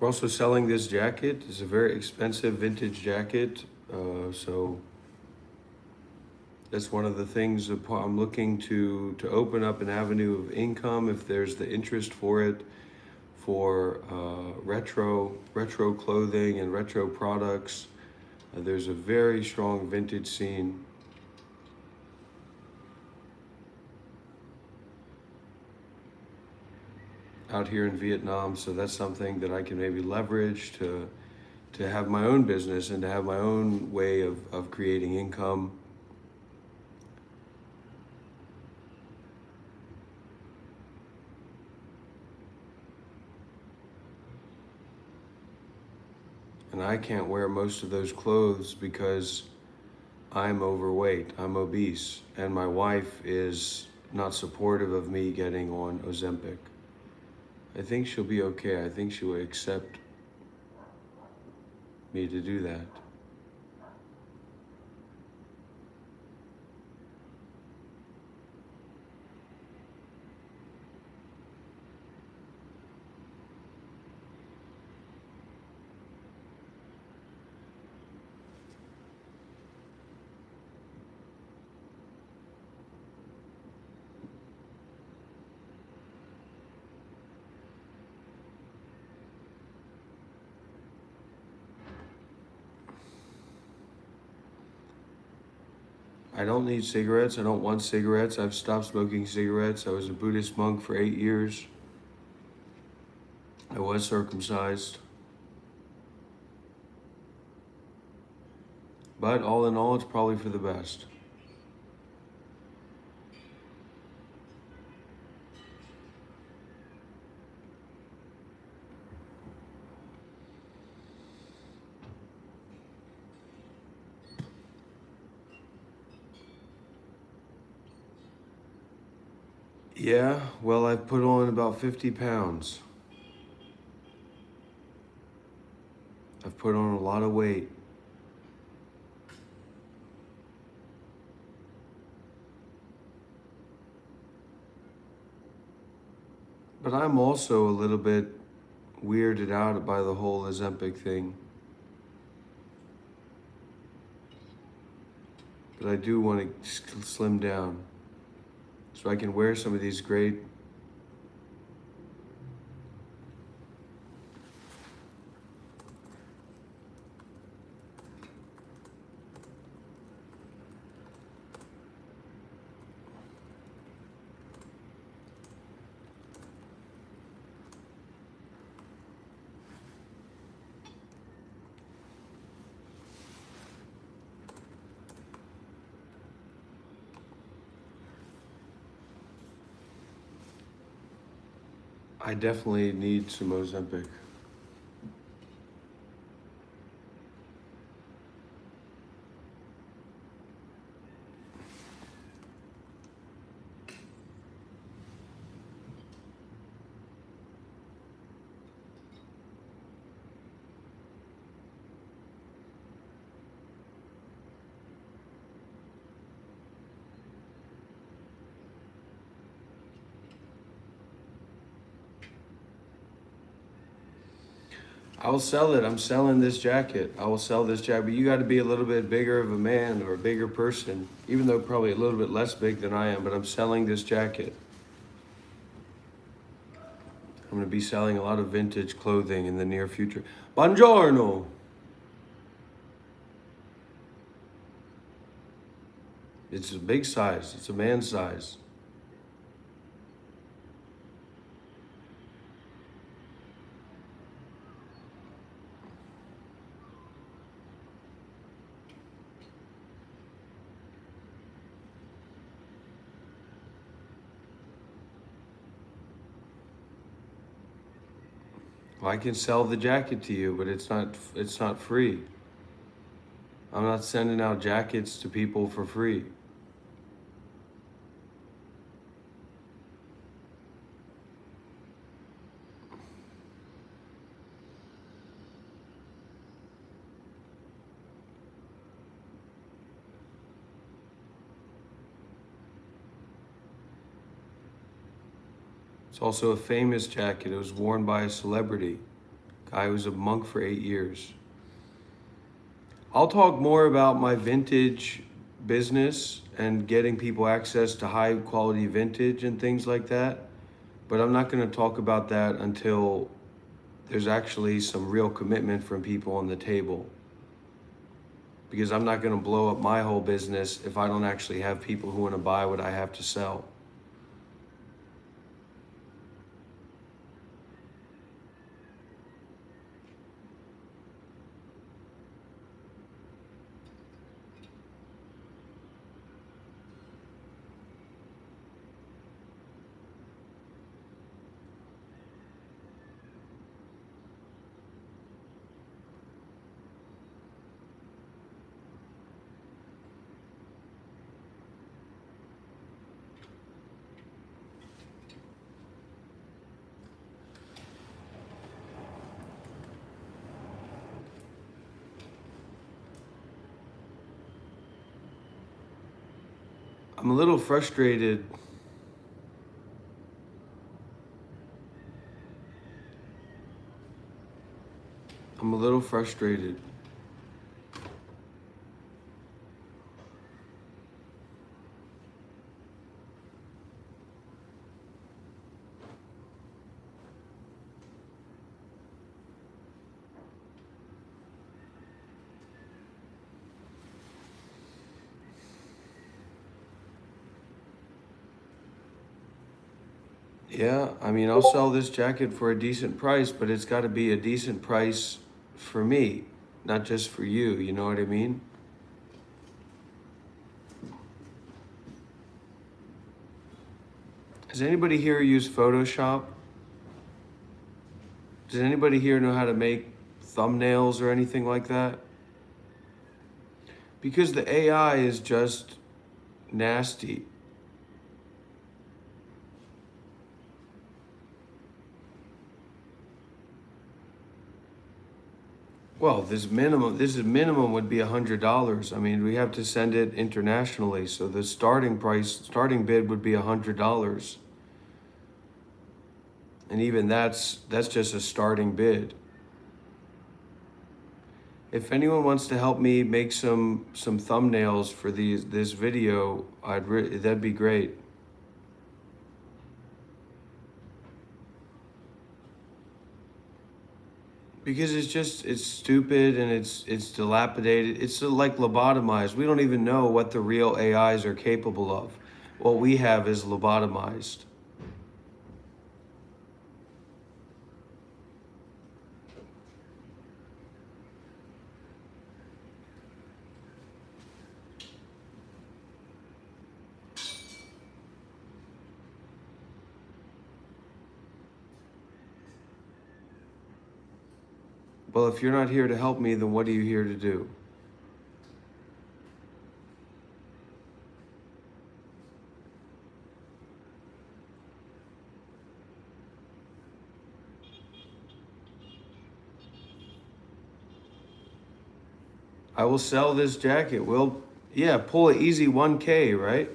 We're also selling this jacket. It's a very expensive vintage jacket. So that's one of the things I'm looking to open up an avenue of income if there's the interest for it, for retro clothing and retro products. There's a very strong vintage scene. Out here in Vietnam, so that's something that I can maybe leverage to have my own business and to have my own way of creating income. And I can't wear most of those clothes because I'm overweight, I'm obese, and my wife is not supportive of me getting on Ozempic. I think she'll be okay. I think she will accept me to do that. I don't need cigarettes. I don't want cigarettes. I've stopped smoking cigarettes. I was a Buddhist monk for 8 years. I was circumcised. But all in all, it's probably for the best. Yeah, well, I've put on about 50 pounds. I've put on a lot of weight. But I'm also a little bit weirded out by the whole Ozempic thing. But I do want to slim down so I can wear some of these great I definitely need some Ozempic. I'll sell it. I'm selling this jacket. I will sell this jacket. But you got to be a little bit bigger of a man or a bigger person, even though probably a little bit less big than I am. But I'm selling this jacket. I'm going to be selling a lot of vintage clothing in the near future. Buongiorno. It's a big size. It's a man's size. Well, I can sell the jacket to you, but it's not free. I'm not sending out jackets to people for free. It's also a famous jacket. It was worn by a celebrity. I was a monk for 8 years. I'll talk more about my vintage business and getting people access to high quality vintage and things like that. But I'm not going to talk about that until there's actually some real commitment from people on the table. Because I'm not going to blow up my whole business if I don't actually have people who want to buy what I have to sell. I'm a little frustrated. I'm a little frustrated. Yeah, I mean, I'll sell this jacket for a decent price, but it's got to be a decent price for me, not just for you. You know what I mean? Does anybody here use Photoshop? Does anybody here know how to make thumbnails or anything like that? Because the AI is just nasty. Well, this minimum would be $100. I mean, we have to send it internationally, so the starting bid would be $100. And even that's just a starting bid. If anyone wants to help me make some thumbnails for this video, that'd be great. Because it's stupid and it's dilapidated. It's like lobotomized. We don't even know what the real AIs are capable of. What we have is lobotomized. Well, if you're not here to help me, then what are you here to do? I will sell this jacket. Yeah, pull an easy 1K, right?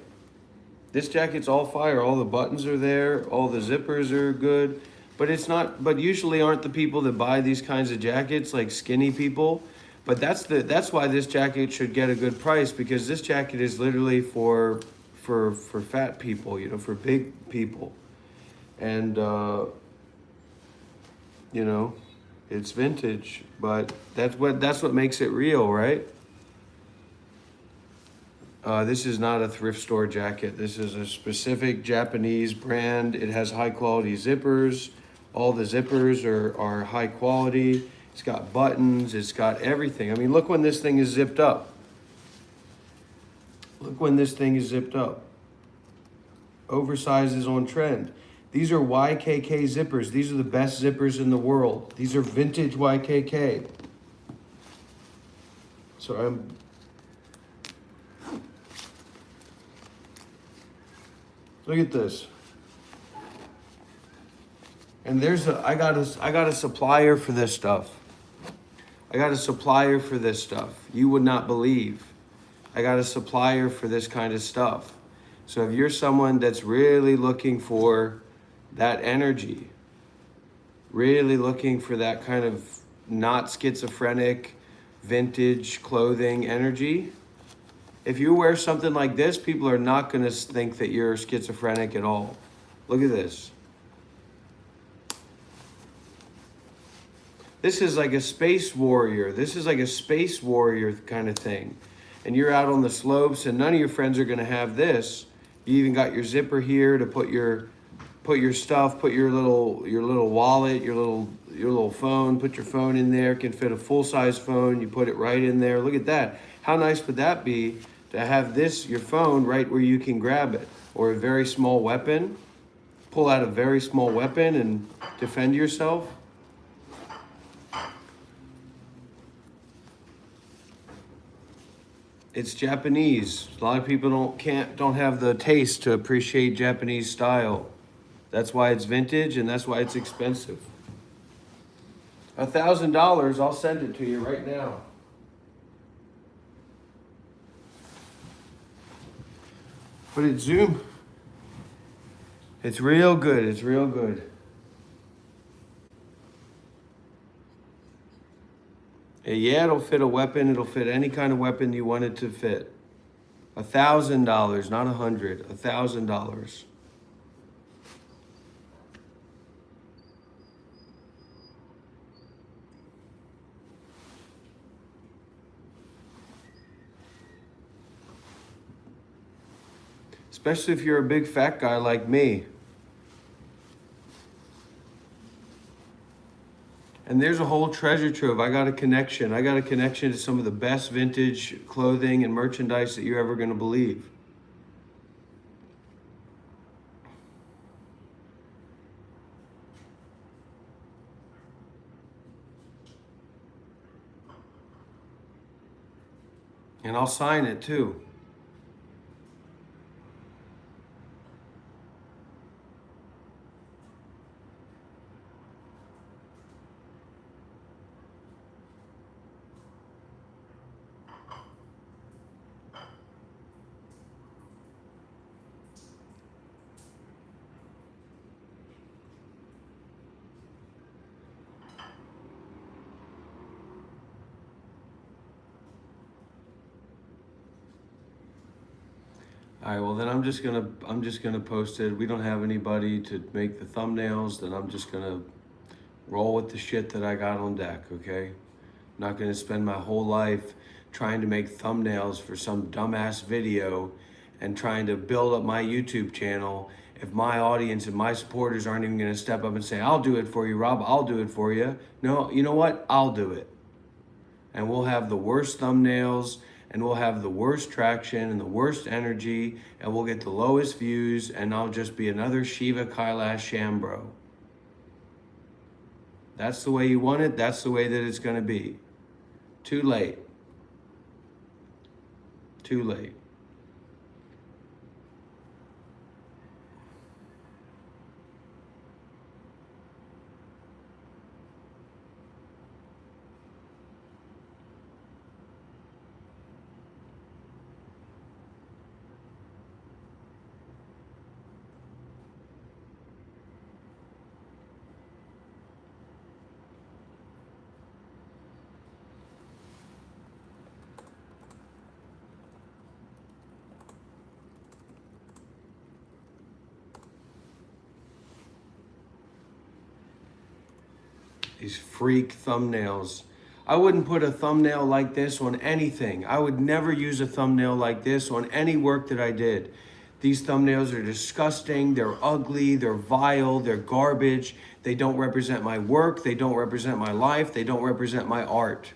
This jacket's all fire. All the buttons are there. All the zippers are good. But usually aren't the people that buy these kinds of jackets like skinny people. But that's why this jacket should get a good price, because this jacket is literally for fat people, for big people. And it's vintage, but that's what makes it real, right? This is not a thrift store jacket. This is a specific Japanese brand. It has high quality zippers. All the zippers are high quality. It's got buttons. It's got everything. I mean, look when this thing is zipped up. Look when this thing is zipped up. Oversized is on trend. These are YKK zippers. These are the best zippers in the world. These are vintage YKK. So look at this. And I got a supplier for this stuff. I got a supplier for this stuff. You would not believe. I got a supplier for this kind of stuff. So if you're someone that's really looking for that energy, Really looking for that kind of not schizophrenic, vintage clothing energy. If you wear something like this, people are not going to think that you're schizophrenic at all. Look at this. This is like a space warrior. This is like a space warrior kind of thing. And you're out on the slopes and none of your friends are going to have this. You even got your zipper here to put your stuff, put your little wallet, your little phone, put your phone in there. Can fit a full-size phone. You put it right in there. Look at that. How nice would that be to have this, your phone, right where you can grab it? Or a very small weapon. Pull out a very small weapon and defend yourself. It's Japanese. A lot of people don't have the taste to appreciate Japanese style. That's why it's vintage and that's why it's expensive. $1,000, I'll send it to you right now. But it's Zoom. It's real good. It's real good. Yeah, it'll fit a weapon. It'll fit any kind of weapon you want it to fit. $1,000, not $100. $1,000. Especially if you're a big fat guy like me. And there's a whole treasure trove. I got a connection. I got a connection to some of the best vintage clothing and merchandise that you're ever going to believe. And I'll sign it too. All right, well then I'm just gonna post it. We don't have anybody to make the thumbnails, then I'm just gonna roll with the shit that I got on deck, okay? I'm not gonna spend my whole life trying to make thumbnails for some dumbass video and trying to build up my YouTube channel if my audience and my supporters aren't even gonna step up and say, I'll do it for you, Rob, I'll do it for you. No, you know what? I'll do it. And we'll have the worst thumbnails and we'll have the worst traction and the worst energy and we'll get the lowest views and I'll just be another Shiva Kailash Shambro. That's the way you want it. That's the way that it's going to be. Too late. Too late. These freak thumbnails. I wouldn't put a thumbnail like this on anything. I would never use a thumbnail like this on any work that I did. These thumbnails are disgusting, they're ugly, they're vile, they're garbage. They don't represent my work, they don't represent my life, they don't represent my art.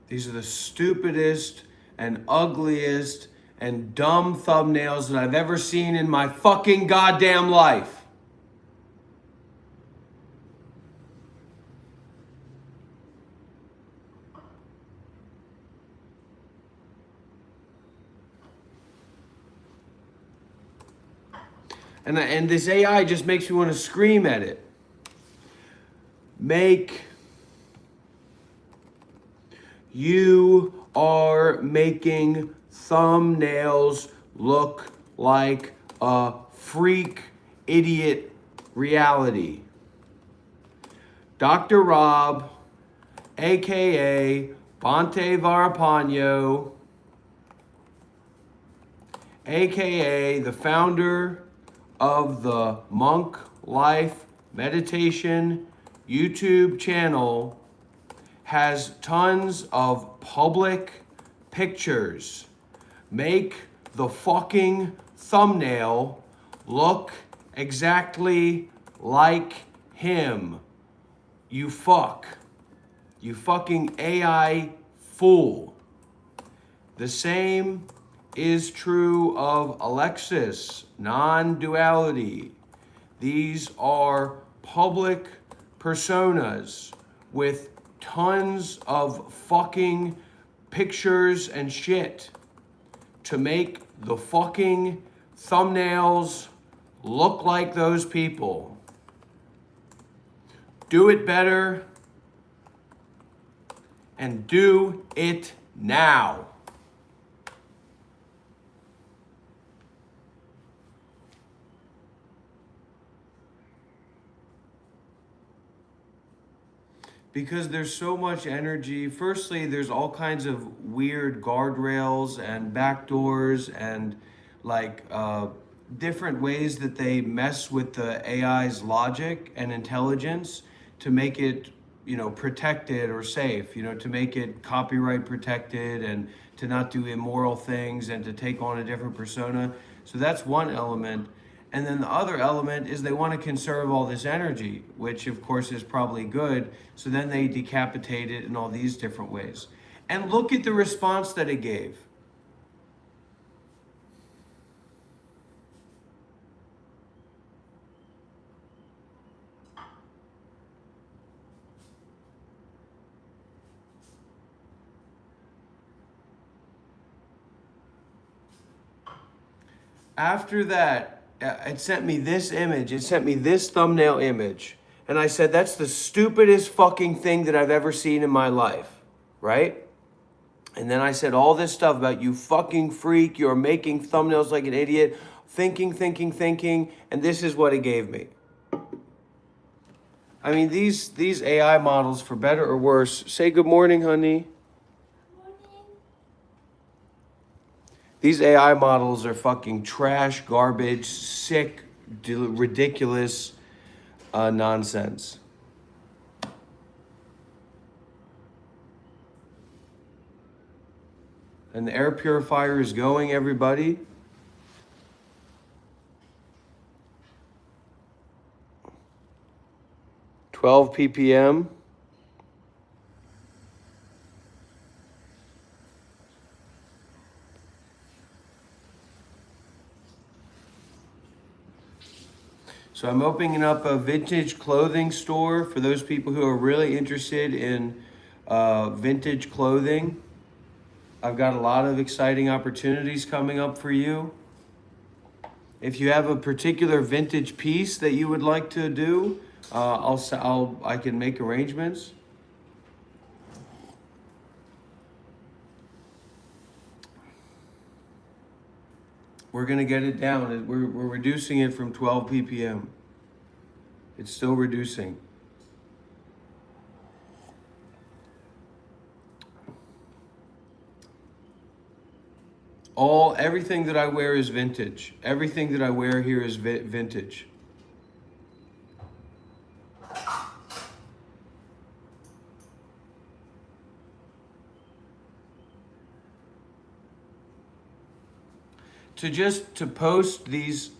These are the stupidest and ugliest and dumb thumbnails that I've ever seen in my fucking goddamn life. And this AI just makes me want to scream at it. You are making thumbnails look like a freak idiot reality. Dr. Rob, aka Bante Varapano, aka the founder of the Monk Life Meditation YouTube channel, has tons of public pictures. Make the fucking thumbnail look exactly like him. You fuck. You fucking AI fool. The same is true of Alexis, non-duality. These are public personas with tons of fucking pictures and shit to make the fucking thumbnails look like those people. Do it better and do it now. Because there's so much energy. Firstly, there's all kinds of weird guardrails and backdoors and like different ways that they mess with the AI's logic and intelligence to make it, protected or safe, to make it copyright protected and to not do immoral things and to take on a different persona. So that's one element. And then the other element is they want to conserve all this energy, which of course is probably good. So then they decapitate it in all these different ways. And look at the response that it gave. After that, it sent me this image. It sent me this thumbnail image. And I said, that's the stupidest fucking thing that I've ever seen in my life, right? And then I said all this stuff about you fucking freak, you're making thumbnails like an idiot, thinking, and this is what it gave me. I mean, these AI models, for better or worse, say good morning, honey. These AI models are fucking trash, garbage, sick, ridiculous nonsense. And the air purifier is going, everybody. $12 ppm. So I'm opening up a vintage clothing store for those people who are really interested in vintage clothing. I've got a lot of exciting opportunities coming up for you. If you have a particular vintage piece that you would like to do, I can make arrangements. We're gonna get it down. We're reducing it from 12 ppm. It's still reducing. Everything that I wear is vintage. Everything that I wear here is vintage. To post these.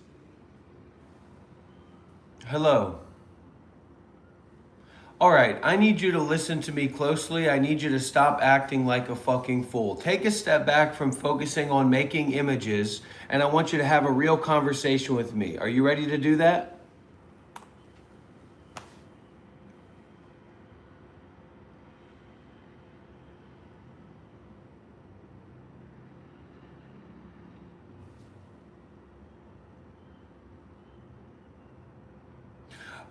Hello. All right, I need you to listen to me closely. I need you to stop acting like a fucking fool. Take a step back from focusing on making images, and I want you to have a real conversation with me. Are you ready to do that?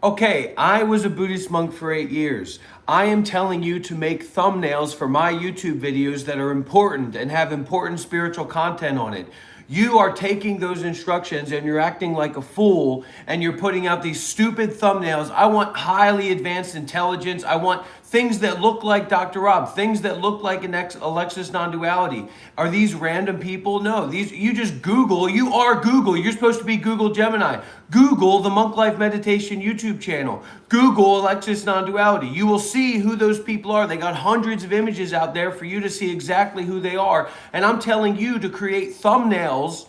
Okay, I was a Buddhist monk for 8 years. I am telling you to make thumbnails for my YouTube videos that are important and have important spiritual content on it. You are taking those instructions and you're acting like a fool and you're putting out these stupid thumbnails. I want highly advanced intelligence. I want things that look like Dr. Rob, things that look like an Alexis non-duality. Are these random people? No, these you just Google. You are Google. You're supposed to be Google Gemini. Google the Monk Life Meditation YouTube channel. Google Alexis non-duality. You will see who those people are. They got hundreds of images out there for you to see exactly who they are. And I'm telling you to create thumbnails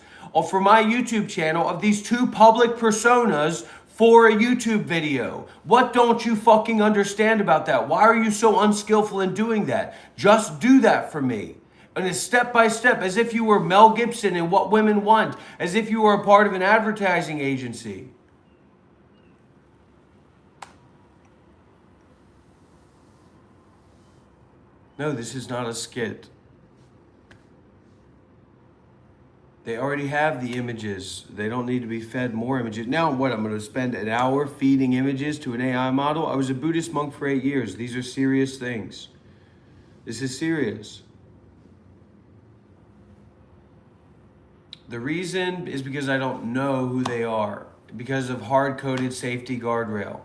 for my YouTube channel of these two public personas for a YouTube video. What don't you fucking understand about that? Why are you so unskillful in doing that? Just do that for me. And it's step by step, as if you were Mel Gibson in What Women Want, as if you were a part of an advertising agency. No, this is not a skit. They already have the images. They don't need to be fed more images. Now what, I'm going to spend an hour feeding images to an AI model? I was a Buddhist monk for 8 years. These are serious things. This is serious. The reason is because I don't know who they are, because of hard-coded safety guardrail.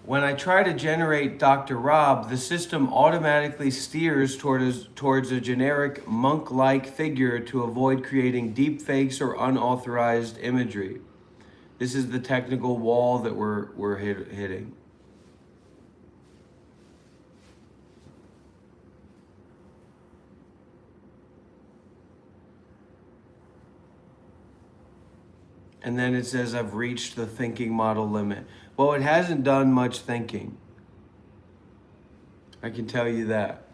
When I try to generate Dr. Rob, the system automatically steers towards a generic monk-like figure to avoid creating deep fakes or unauthorized imagery. This is the technical wall that we're hitting. And then it says I've reached the thinking model limit. Well, it hasn't done much thinking. I can tell you that.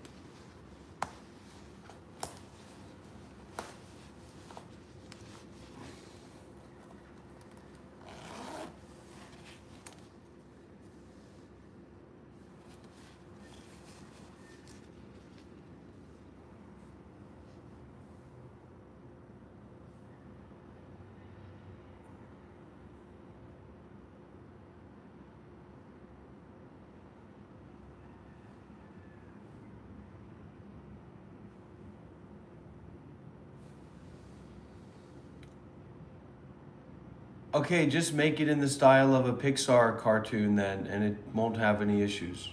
Okay, just make it in the style of a Pixar cartoon then, and it won't have any issues.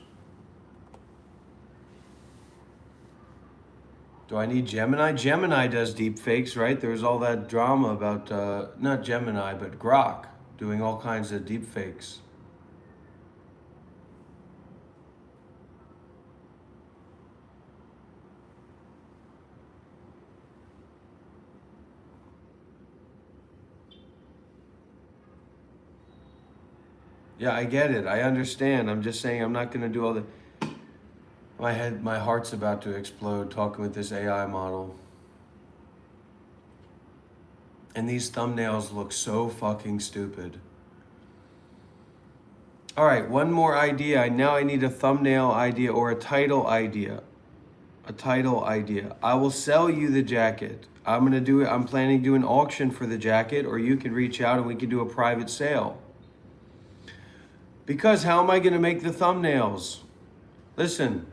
Do I need Gemini? Gemini does deep fakes, right? There was all that drama about, not Gemini, but Grok doing all kinds of deep fakes. Yeah, I get it. I understand. I'm just saying I'm not going to do all the... My heart's about to explode talking with this AI model. And these thumbnails look so fucking stupid. All right, one more idea. Now I need a thumbnail idea or a title idea. A title idea. I will sell you the jacket. I'm planning to do an auction for the jacket, or you could reach out and we could do a private sale. Because how am I going to make the thumbnails? Listen,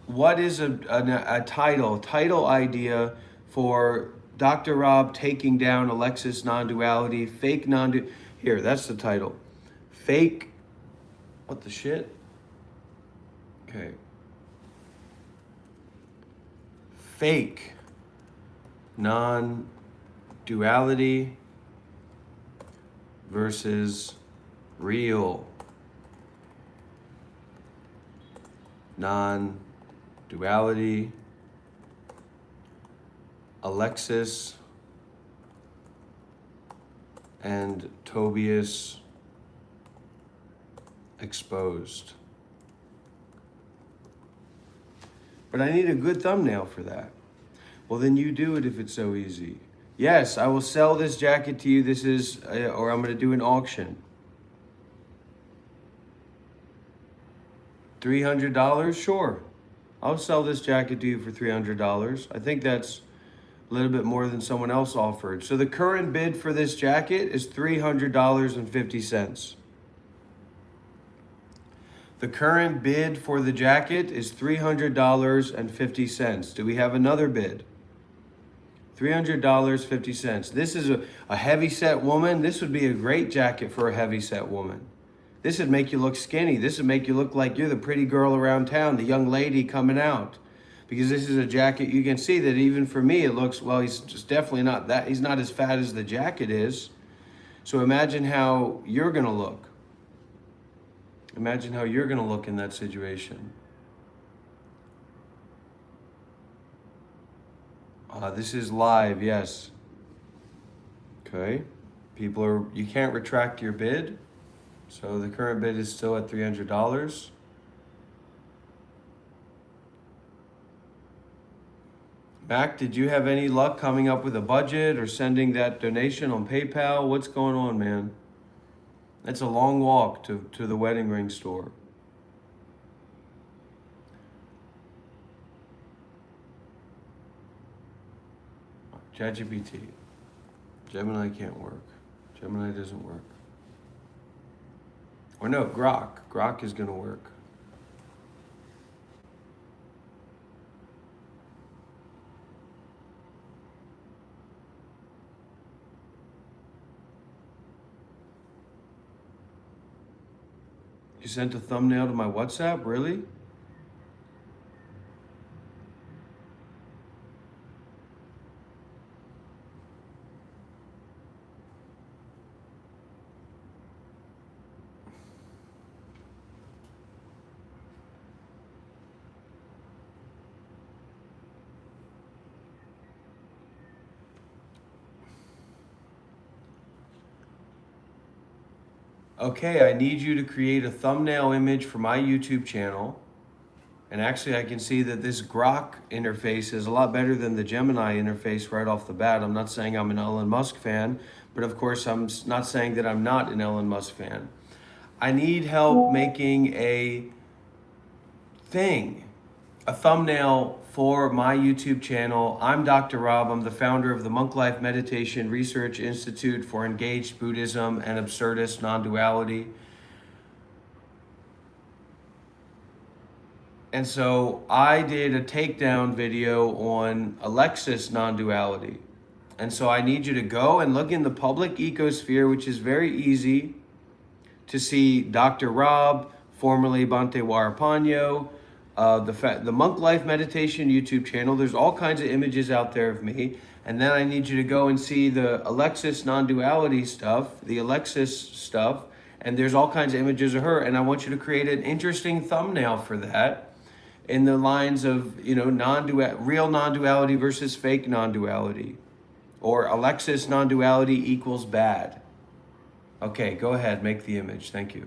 what is a title idea for Dr. Rob taking down Alexis non-duality, fake non-duality? Here, that's the title. Fake, what the shit? Okay. Fake non-duality versus real non-duality, Alexis and Tobias exposed. But I need a good thumbnail for that. Well, then you do it if it's so easy. Yes, I will sell this jacket to you. This is, or I'm going to do an auction. $300? Sure. I'll sell this jacket to you for $300. I think that's a little bit more than someone else offered. So the current bid for this jacket is $300.50. The current bid for the jacket is $300.50. Do we have another bid? $300.50. This is a heavy-set woman. This would be a great jacket for a heavy-set woman. This would make you look skinny. This would make you look like you're the pretty girl around town, the young lady coming out. Because this is a jacket, you can see that even for me, it looks, well, he's just definitely not that, he's not as fat as the jacket is. So imagine how you're gonna look. Imagine how you're gonna look in that situation. This is live, yes. Okay, people are, you can't retract your bid. So the current bid is still at $300. Mac, did you have any luck coming up with a budget or sending that donation on PayPal? What's going on, man? It's a long walk to the wedding ring store. ChatGPT. Gemini can't work. Gemini doesn't work. Or no, Grok. Grok is gonna work. You sent a thumbnail to my WhatsApp? Really? Okay, I need you to create a thumbnail image for my YouTube channel. And actually I can see that this Grok interface is a lot better than the Gemini interface right off the bat. I'm not saying I'm an Elon Musk fan, but of course I'm not saying that I'm not an Elon Musk fan. I need help making a thumbnail for my YouTube channel. I'm Dr. Rob. I'm the founder of the Monk Life Meditation Research Institute for Engaged Buddhism and Absurdist Non-duality. And so I did a takedown video on Alexis non-duality. And so I need you to go and look in the public ecosphere, which is very easy to see Dr. Rob, formerly Bhante Warapano, the Monk Life Meditation YouTube channel. There's all kinds of images out there of me. And then I need you to go and see the Alexis non-duality stuff, the Alexis stuff, and there's all kinds of images of her. And I want you to create an interesting thumbnail for that in the lines of, you know, real non-duality versus fake non-duality, or Alexis non-duality equals bad. Okay, go ahead, make the image. Thank you.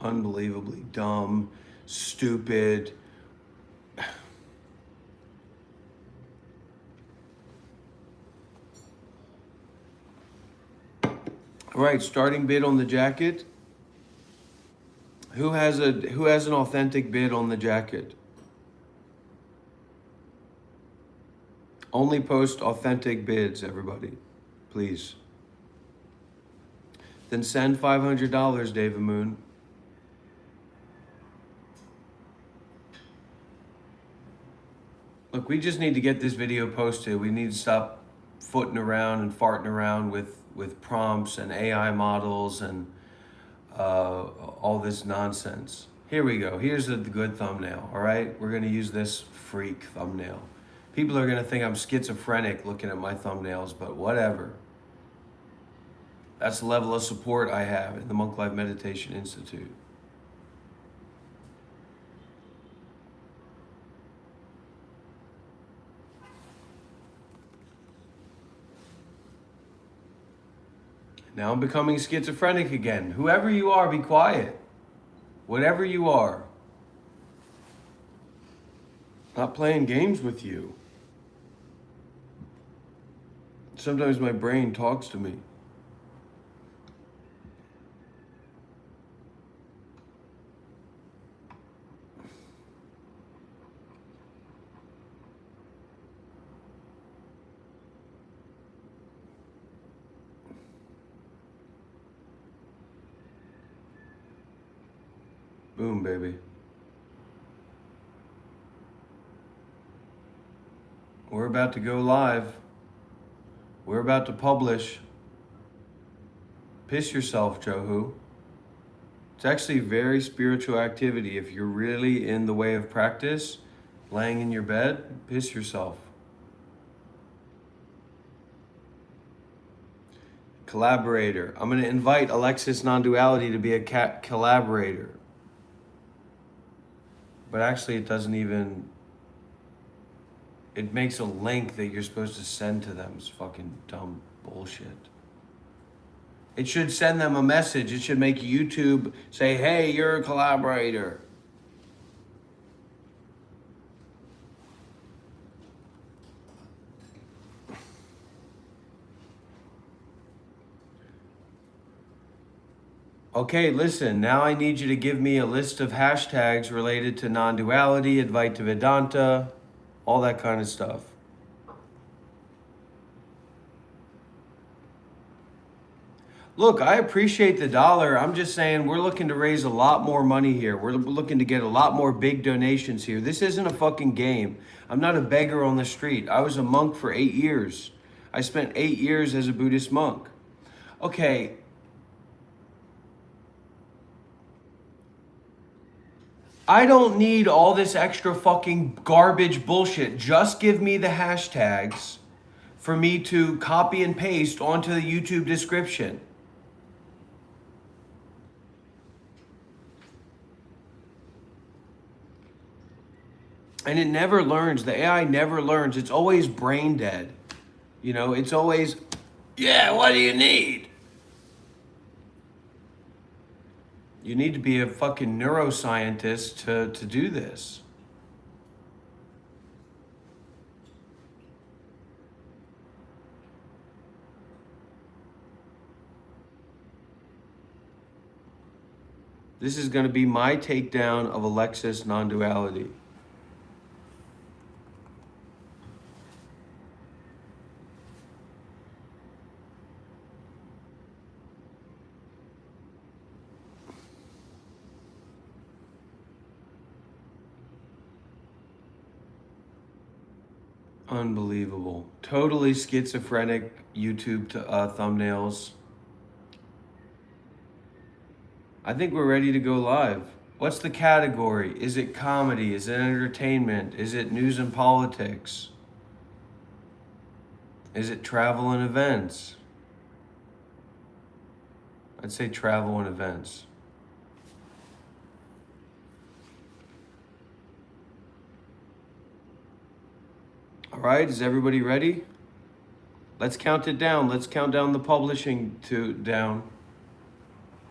Unbelievably dumb, stupid. All right, starting bid on the jacket. Who has an authentic bid on the jacket? Only post authentic bids, everybody, please. Then send $500, David Moon. Look, we just need to get this video posted. We need to stop footing around and farting around with prompts and AI models and all this nonsense. Here we go. Here's a good thumbnail, all right? We're going to use this freak thumbnail. People are going to think I'm schizophrenic looking at my thumbnails, but whatever. That's the level of support I have in the Monk Life Meditation Institute. Now I'm becoming schizophrenic again. Whoever you are, be quiet. Whatever you are. Not playing games with you. Sometimes my brain talks to me. Boom, baby. We're about to go live. We're about to publish. Piss yourself, Johu. It's actually very spiritual activity. If you're really in the way of practice, laying in your bed, piss yourself. Collaborator. I'm going to invite Alexis Non-duality to be a collaborator. But actually it doesn't even... It makes a link that you're supposed to send to them. It's fucking dumb bullshit. It should send them a message. It should make YouTube say, hey, you're a collaborator. Okay, listen, now I need you to give me a list of hashtags related to non-duality, Advaita Vedanta, all that kind of stuff. Look, I appreciate the dollar. I'm just saying we're looking to raise a lot more money here. We're looking to get a lot more big donations here. This isn't a fucking game. I'm not a beggar on the street. I was a monk for 8 years. I spent 8 years as a Buddhist monk. Okay. I don't need all this extra fucking garbage bullshit. Just give me the hashtags for me to copy and paste onto the YouTube description. And it never learns. The AI never learns. It's always brain dead. You know, it's always, yeah, what do you need? You need to be a fucking neuroscientist to do this. This is going to be my takedown of Alexis non-duality. Unbelievable. Totally schizophrenic YouTube thumbnails. I think we're ready to go live. What's the category? Is it comedy? Is it entertainment? Is it news and politics? Is it travel and events? I'd say travel and events. All right, is everybody ready? Let's count it down. Let's count down the publishing down.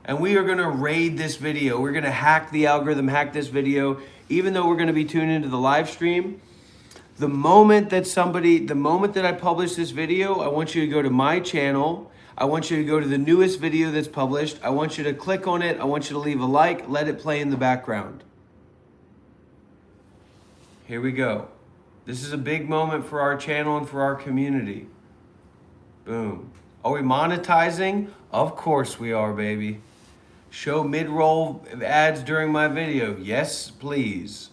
And we are gonna raid this video. We're gonna hack the algorithm, hack this video. Even though we're gonna be tuned into the live stream, the moment that I publish this video, I want you to go to my channel. I want you to go to the newest video that's published. I want you to click on it. I want you to leave a like, let it play in the background. Here we go. This is a big moment for our channel and for our community. Boom. Are we monetizing? Of course we are, baby. Show mid-roll ads during my video. Yes, please.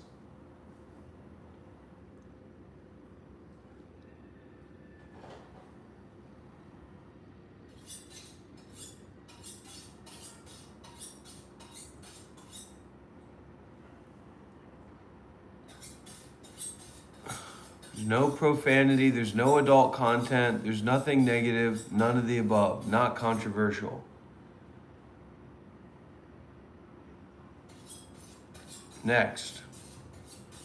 There's no profanity, there's no adult content, there's nothing negative, none of the above, not controversial. Next,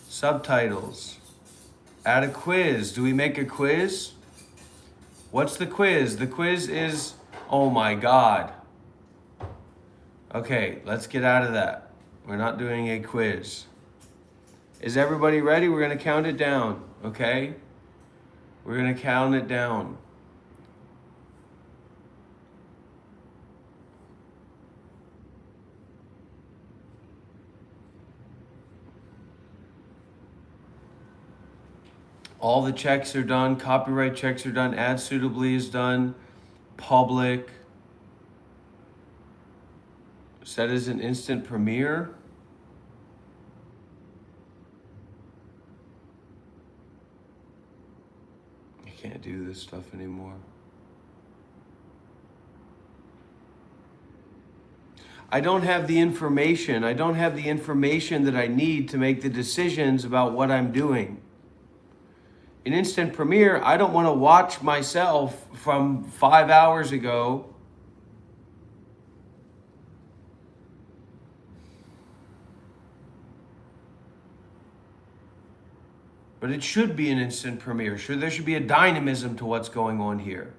subtitles. Add a quiz. Do we make a quiz? What's the quiz? The quiz is, oh my God. Okay, let's get out of that. We're not doing a quiz. Is everybody ready? We're going to count it down, okay? We're going to count it down. All the checks are done. Copyright checks are done. Add suitably is done. Public. Set as an instant premiere. I can't do this stuff anymore. I don't have the information. I don't have the information that I need to make the decisions about what I'm doing. In instant premiere, I don't want to watch myself from 5 hours ago. But it should be an instant premiere. There should be a dynamism to what's going on here.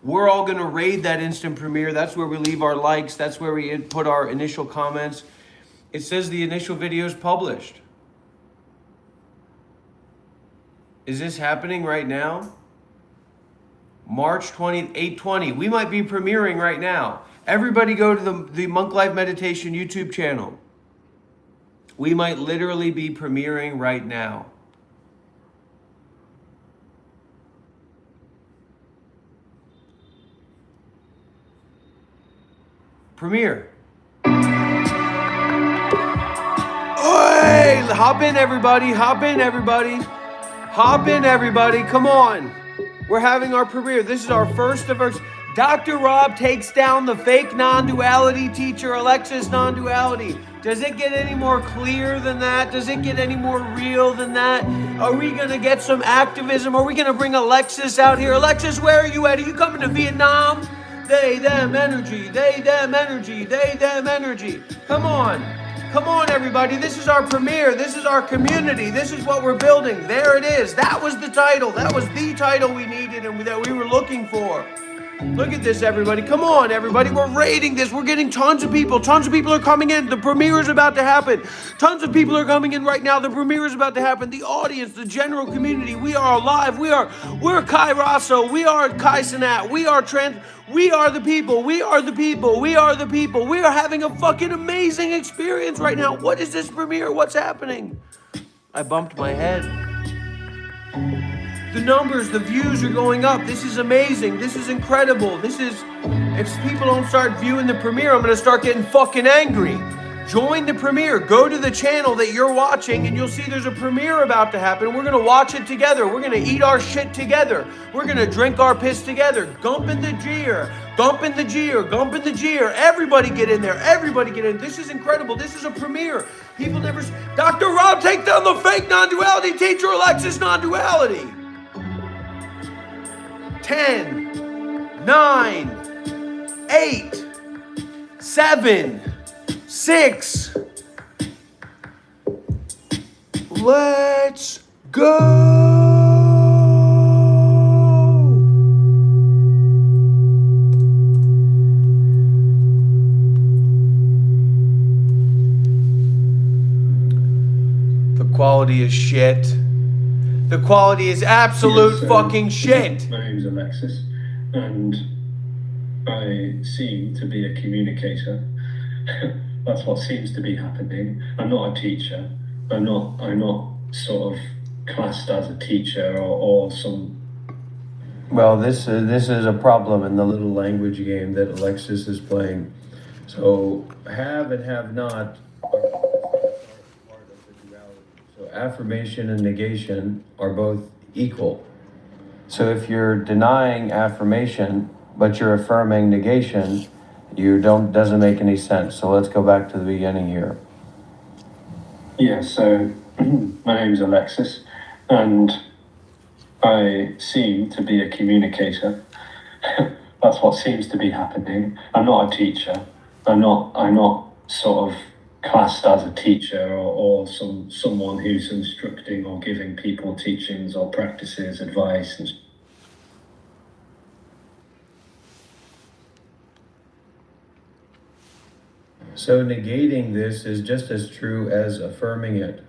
We're all going to raid that instant premiere. That's where we leave our likes. That's where we put our initial comments. It says the initial video is published. Is this happening right now? March 20th, 8/20. We might be premiering right now. Everybody go to the Monk Life Meditation YouTube channel. We might literally be premiering right now. Premiere. Hey, hop in everybody, hop in everybody. Hop in everybody, come on. We're having our premiere. This is our first of our... Dr. Rob takes down the fake non-duality teacher, Alexis non-duality. Does it get any more clear than that? Does it get any more real than that? Are we gonna get some activism? Are we gonna bring Alexis out here? Alexis, where are you at? Are you coming to Vietnam? They, them, energy. They, them, energy. They, them, energy. Come on. Come on, everybody. This is our premiere. This is our community. This is what we're building. There it is. That was the title. That was the title we needed and that we were looking for. Look at this, everybody. Come on, everybody. We're rating this. We're getting tons of people. Tons of people are coming in. The premiere is about to happen. Tons of people are coming in right now. The premiere is about to happen. The audience, the general community, we are alive. We're Kai Rasso. We are Kai Sanat. We are the people. We are the people. We are the people. We are having a fucking amazing experience right now. What is this premiere? What's happening? I bumped my head. The numbers, the views are going up. This is amazing. This is incredible. If people don't start viewing the premiere, I'm going to start getting fucking angry. Join the premiere. Go to the channel that you're watching and you'll see there's a premiere about to happen. We're going to watch it together. We're going to eat our shit together. We're going to drink our piss together. Gump in the jeer. Gump in the jeer. Gump in the jeer. Everybody get in there. Everybody get in. This is incredible. This is a premiere. People never... Dr. Rob, take down the fake non-duality teacher, Alexis non-duality. 10, 9, 8, 7, 6. Let's go. The quality is shit. The quality is absolute fucking shit. My name's Alexis, and I seem to be a communicator. That's what seems to be happening. I'm not a teacher. I'm not sort of classed as a teacher or some... Well, this is a problem in the little language game that Alexis is playing. So have and have not are part of the duality. So affirmation and negation are both equal. So if you're denying affirmation, but you're affirming negation, doesn't make any sense. So let's go back to the beginning here. Yeah, so my name's Alexis, and I seem to be a communicator. That's what seems to be happening. I'm not a teacher. I'm not sort of classed as a teacher or someone who's instructing or giving people teachings or practices, advice. So negating this is just as true as affirming it.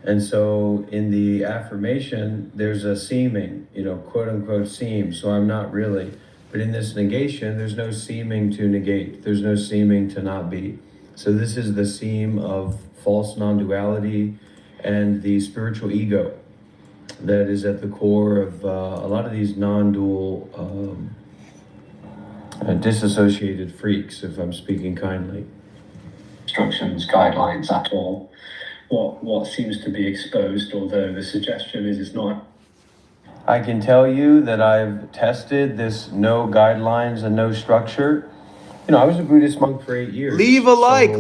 And so in the affirmation, there's a seeming, quote unquote seem. So I'm not really. But in this negation, there's no seeming to negate. There's no seeming to not be. So this is the seam of false non-duality and the spiritual ego that is at the core of a lot of these non-dual disassociated freaks, if I'm speaking kindly. Instructions, guidelines at all. What seems to be exposed, although the suggestion is it's not. I can tell you that I've tested this no guidelines and no structure. I was a Buddhist monk for 8 years. Leave a like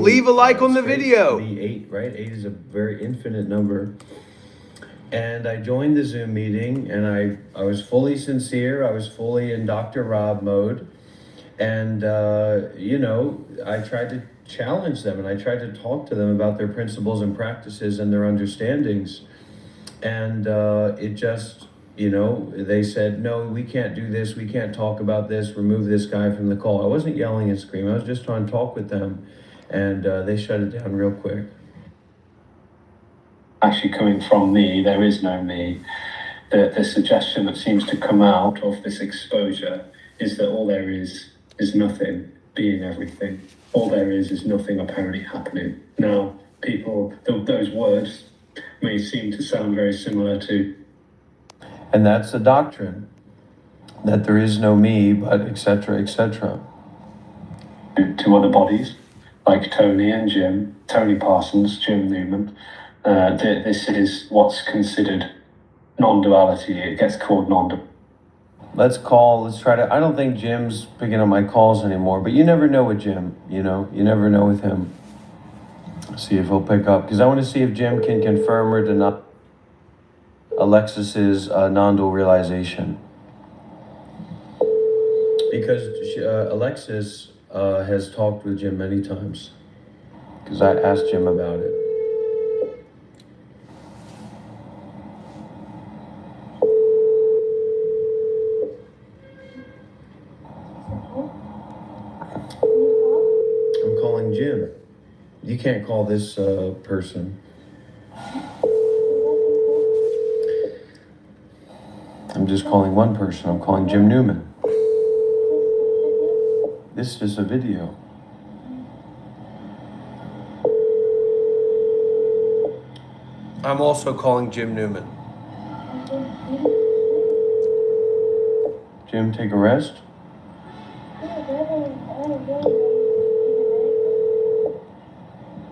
on the video. Be 8, right? 8 is a very infinite number. And I joined the Zoom meeting, and I was fully sincere. I was fully in Dr. Rob mode. And, I tried to challenge them, and I tried to talk to them about their principles and practices and their understandings. And it just, they said, no, we can't do this. We can't talk about this. Remove this guy from the call. I wasn't yelling and screaming. I was just trying to talk with them. And they shut it down real quick. Actually coming from me, there is no me. The suggestion that seems to come out of this exposure is that all there is nothing being everything. All there is nothing apparently happening. Now, people, those words may seem to sound very similar to... And that's the doctrine, that there is no me, but etc., etc. To other bodies, like Tony and Jim, Tony Parsons, Jim Newman. This is what's considered non-duality. It gets called non-duality. Let's try to, I don't think Jim's picking up my calls anymore, but you never know with Jim, you never know with him. See if he'll pick up, because I want to see if Jim can confirm or deny Alexis's non-dual realization. Because Alexis has talked with Jim many times, because I asked Jim about it. I'm calling Jim. You can't call this person. I'm just calling one person. I'm calling Jim Newman. This is just a video. I'm also calling Jim Newman. Jim, take a rest.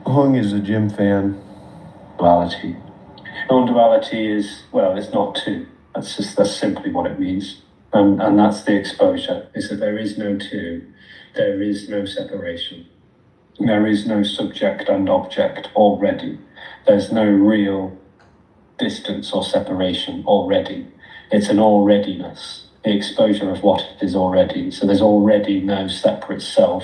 Hung is a Jim fan. Duality. Non-duality is, well, it's not two. That's simply what it means. And that's the exposure, is that there is no two. There is no separation. There is no subject and object already. There's no real distance or separation already. It's an alreadiness, the exposure of what is already. So there's already no separate self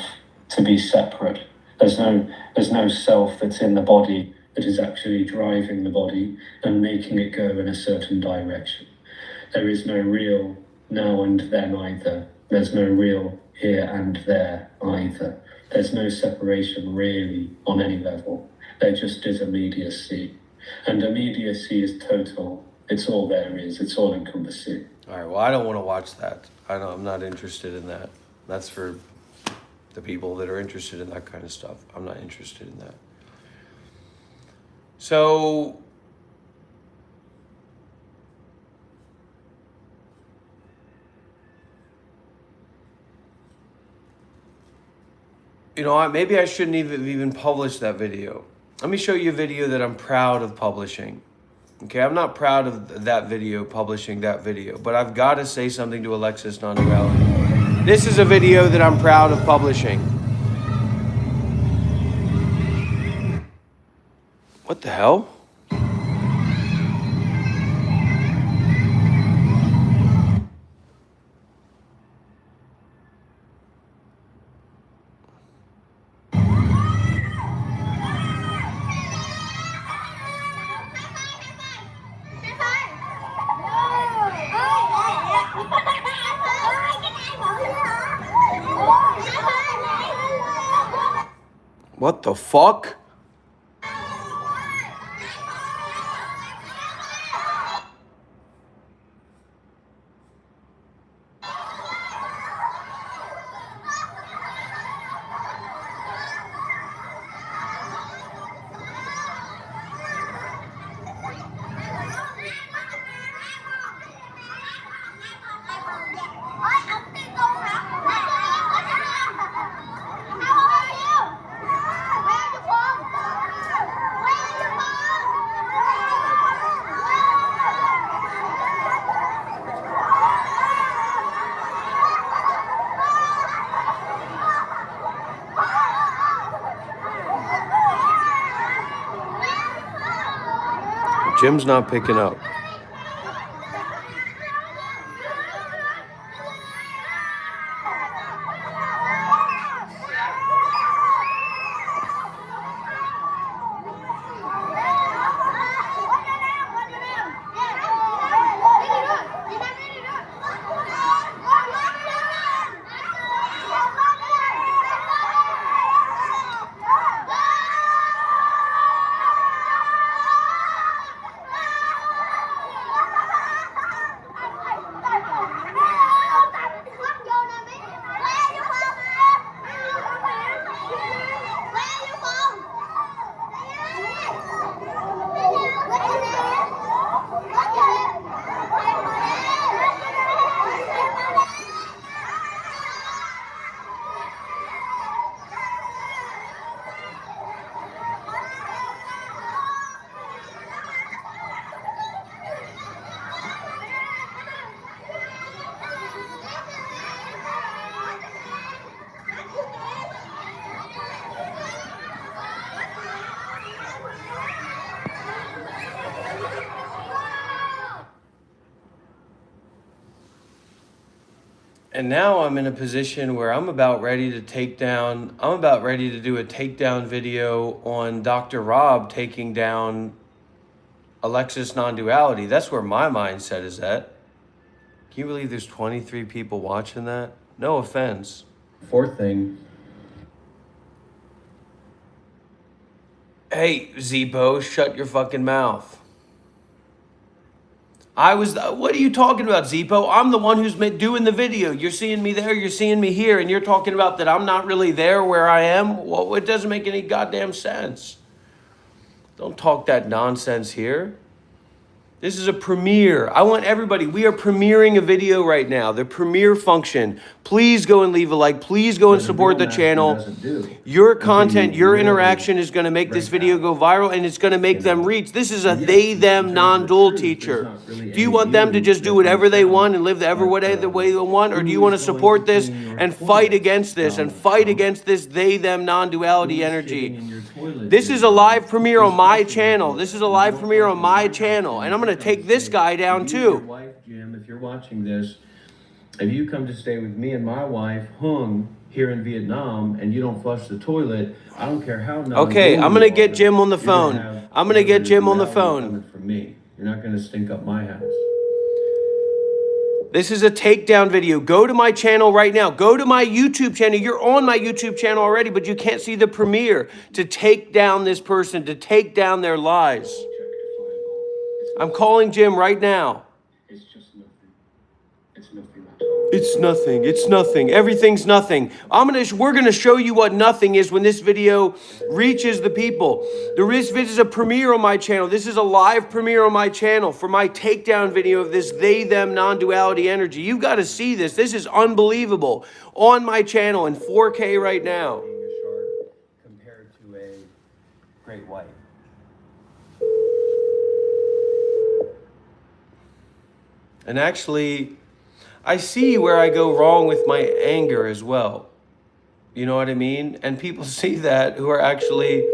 to be separate. There's no self that's in the body that is actually driving the body and making it go in a certain direction. There is no real now and then either. There's no real here and there either. There's no separation really on any level. There just is immediacy. And immediacy is total. It's all there is. It's all encompassing. All right, well, I don't want to watch that. I'm not interested in that. That's for the people that are interested in that kind of stuff. I'm not interested in that. So, maybe I shouldn't even publish that video. Let me show you a video that I'm proud of publishing. Okay, I'm not proud of that video, publishing that video, but I've got to say something to Alexis non-duality. This is a video that I'm proud of publishing. What the hell? What the fuck? Jim's not picking up. And now I'm in a position where I'm about ready to do a takedown video on Dr. Rob taking down Alexis non-duality. That's where my mindset is at. Can you believe there's 23 people watching that? No offense. Fourth thing. Hey, Zebo, shut your fucking mouth. What are you talking about, Zebo? I'm the one who's been doing the video. You're seeing me there, you're seeing me here, and you're talking about that I'm not really there where I am? Well, it doesn't make any goddamn sense. Don't talk that nonsense here. This is a premiere. I want everybody, we are premiering a video right now. The premiere function. Please go and leave a like. Please go and support the channel. Your content, your interaction is going to make this video go viral, and it's going to make them reach. This is a they-them non-dual teacher. Do you want them to just do whatever they want and live the way they want? Or do you want to support this and fight against this and fight against this they-them non-duality energy? This is a live premiere on my channel. And I'm going to take this guy down too. Wife, Jim, if you're watching this, if you come to stay with me and my wife, Hung, here in Vietnam, and you don't flush the toilet, I don't care how. Okay, I'm going to get Jim on the phone. From me. You're not going to stink up my house. This is a takedown video. Go to my channel right now. Go to my YouTube channel. You're on my YouTube channel already, but you can't see the premiere to take down this person, to take down their lies. I'm calling Jim right now. It's just nothing. It's nothing at all. It's nothing. Everything's nothing. We're gonna show you what nothing is when this video reaches the people. This is a premiere on my channel. This is a live premiere on my channel for my takedown video of this they-them non-duality energy. You've got to see this. This is unbelievable. On my channel in 4K right now. Being a shark compared to a great white. And actually, I see where I go wrong with my anger as well. You know what I mean? And people see that who are actually,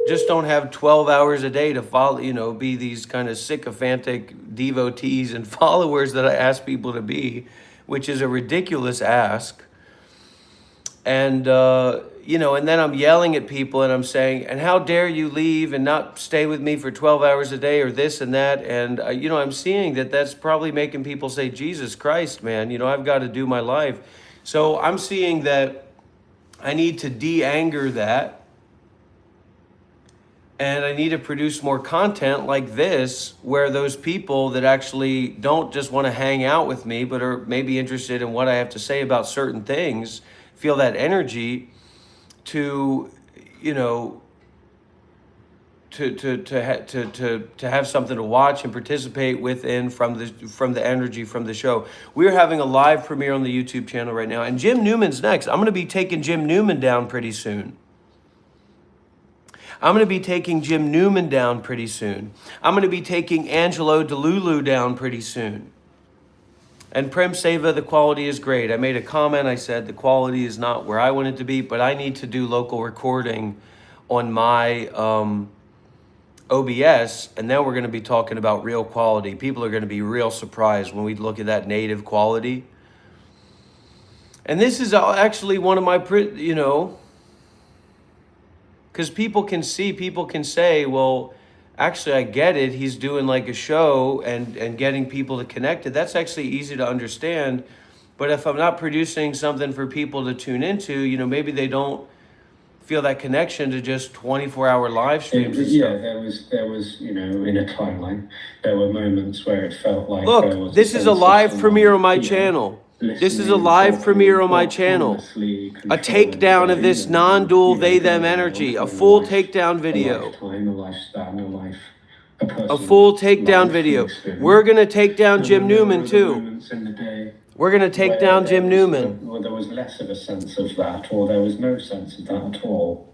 just don't have 12 hours a day to follow, be these kind of sycophantic devotees and followers that I ask people to be, which is a ridiculous ask. And, and then I'm yelling at people and I'm saying, and how dare you leave and not stay with me for 12 hours a day or this and that. And, I'm seeing that that's probably making people say, Jesus Christ, man, I've got to do my life. So I'm seeing that I need to de-anger that. And I need to produce more content like this, where those people that actually don't just want to hang out with me, but are maybe interested in what I have to say about certain things, feel that energy to have something to watch and participate within from the energy from the show. We're having a live premiere on the YouTube channel right now, and Jim Newman's next. I'm going to be taking Jim Newman down pretty soon. I'm going to be taking Angelo DeLulu down pretty soon. And Prem Seva, the quality is great. I made a comment. I said the quality is not where I want it to be, but I need to do local recording on my OBS, and now we're going to be talking about real quality. People are going to be real surprised when we look at that native quality. And this is actually one of my, because people can see, people can say, well, actually, I get it. He's doing like a show and getting people to connect it. That's actually easy to understand. But if I'm not producing something for people to tune into, maybe they don't feel that connection to just 24-hour live streams and stuff. There was, in a timeline, there were moments where it felt like there Look, was this is a live premiere on my here, channel. This is a listening, live premiere on my talking, channel. autonomously A controlling takedown of their this ego, non-dual they-them going energy. on A for full life, takedown a video. lifetime, a lifespan, a A personal full takedown life video. and experience. We're going to take down And Jim then there Newman were the too. moments in the day We're going to take where down there Jim was Newman. where there was less of a sense of that, or there was no sense of that at all.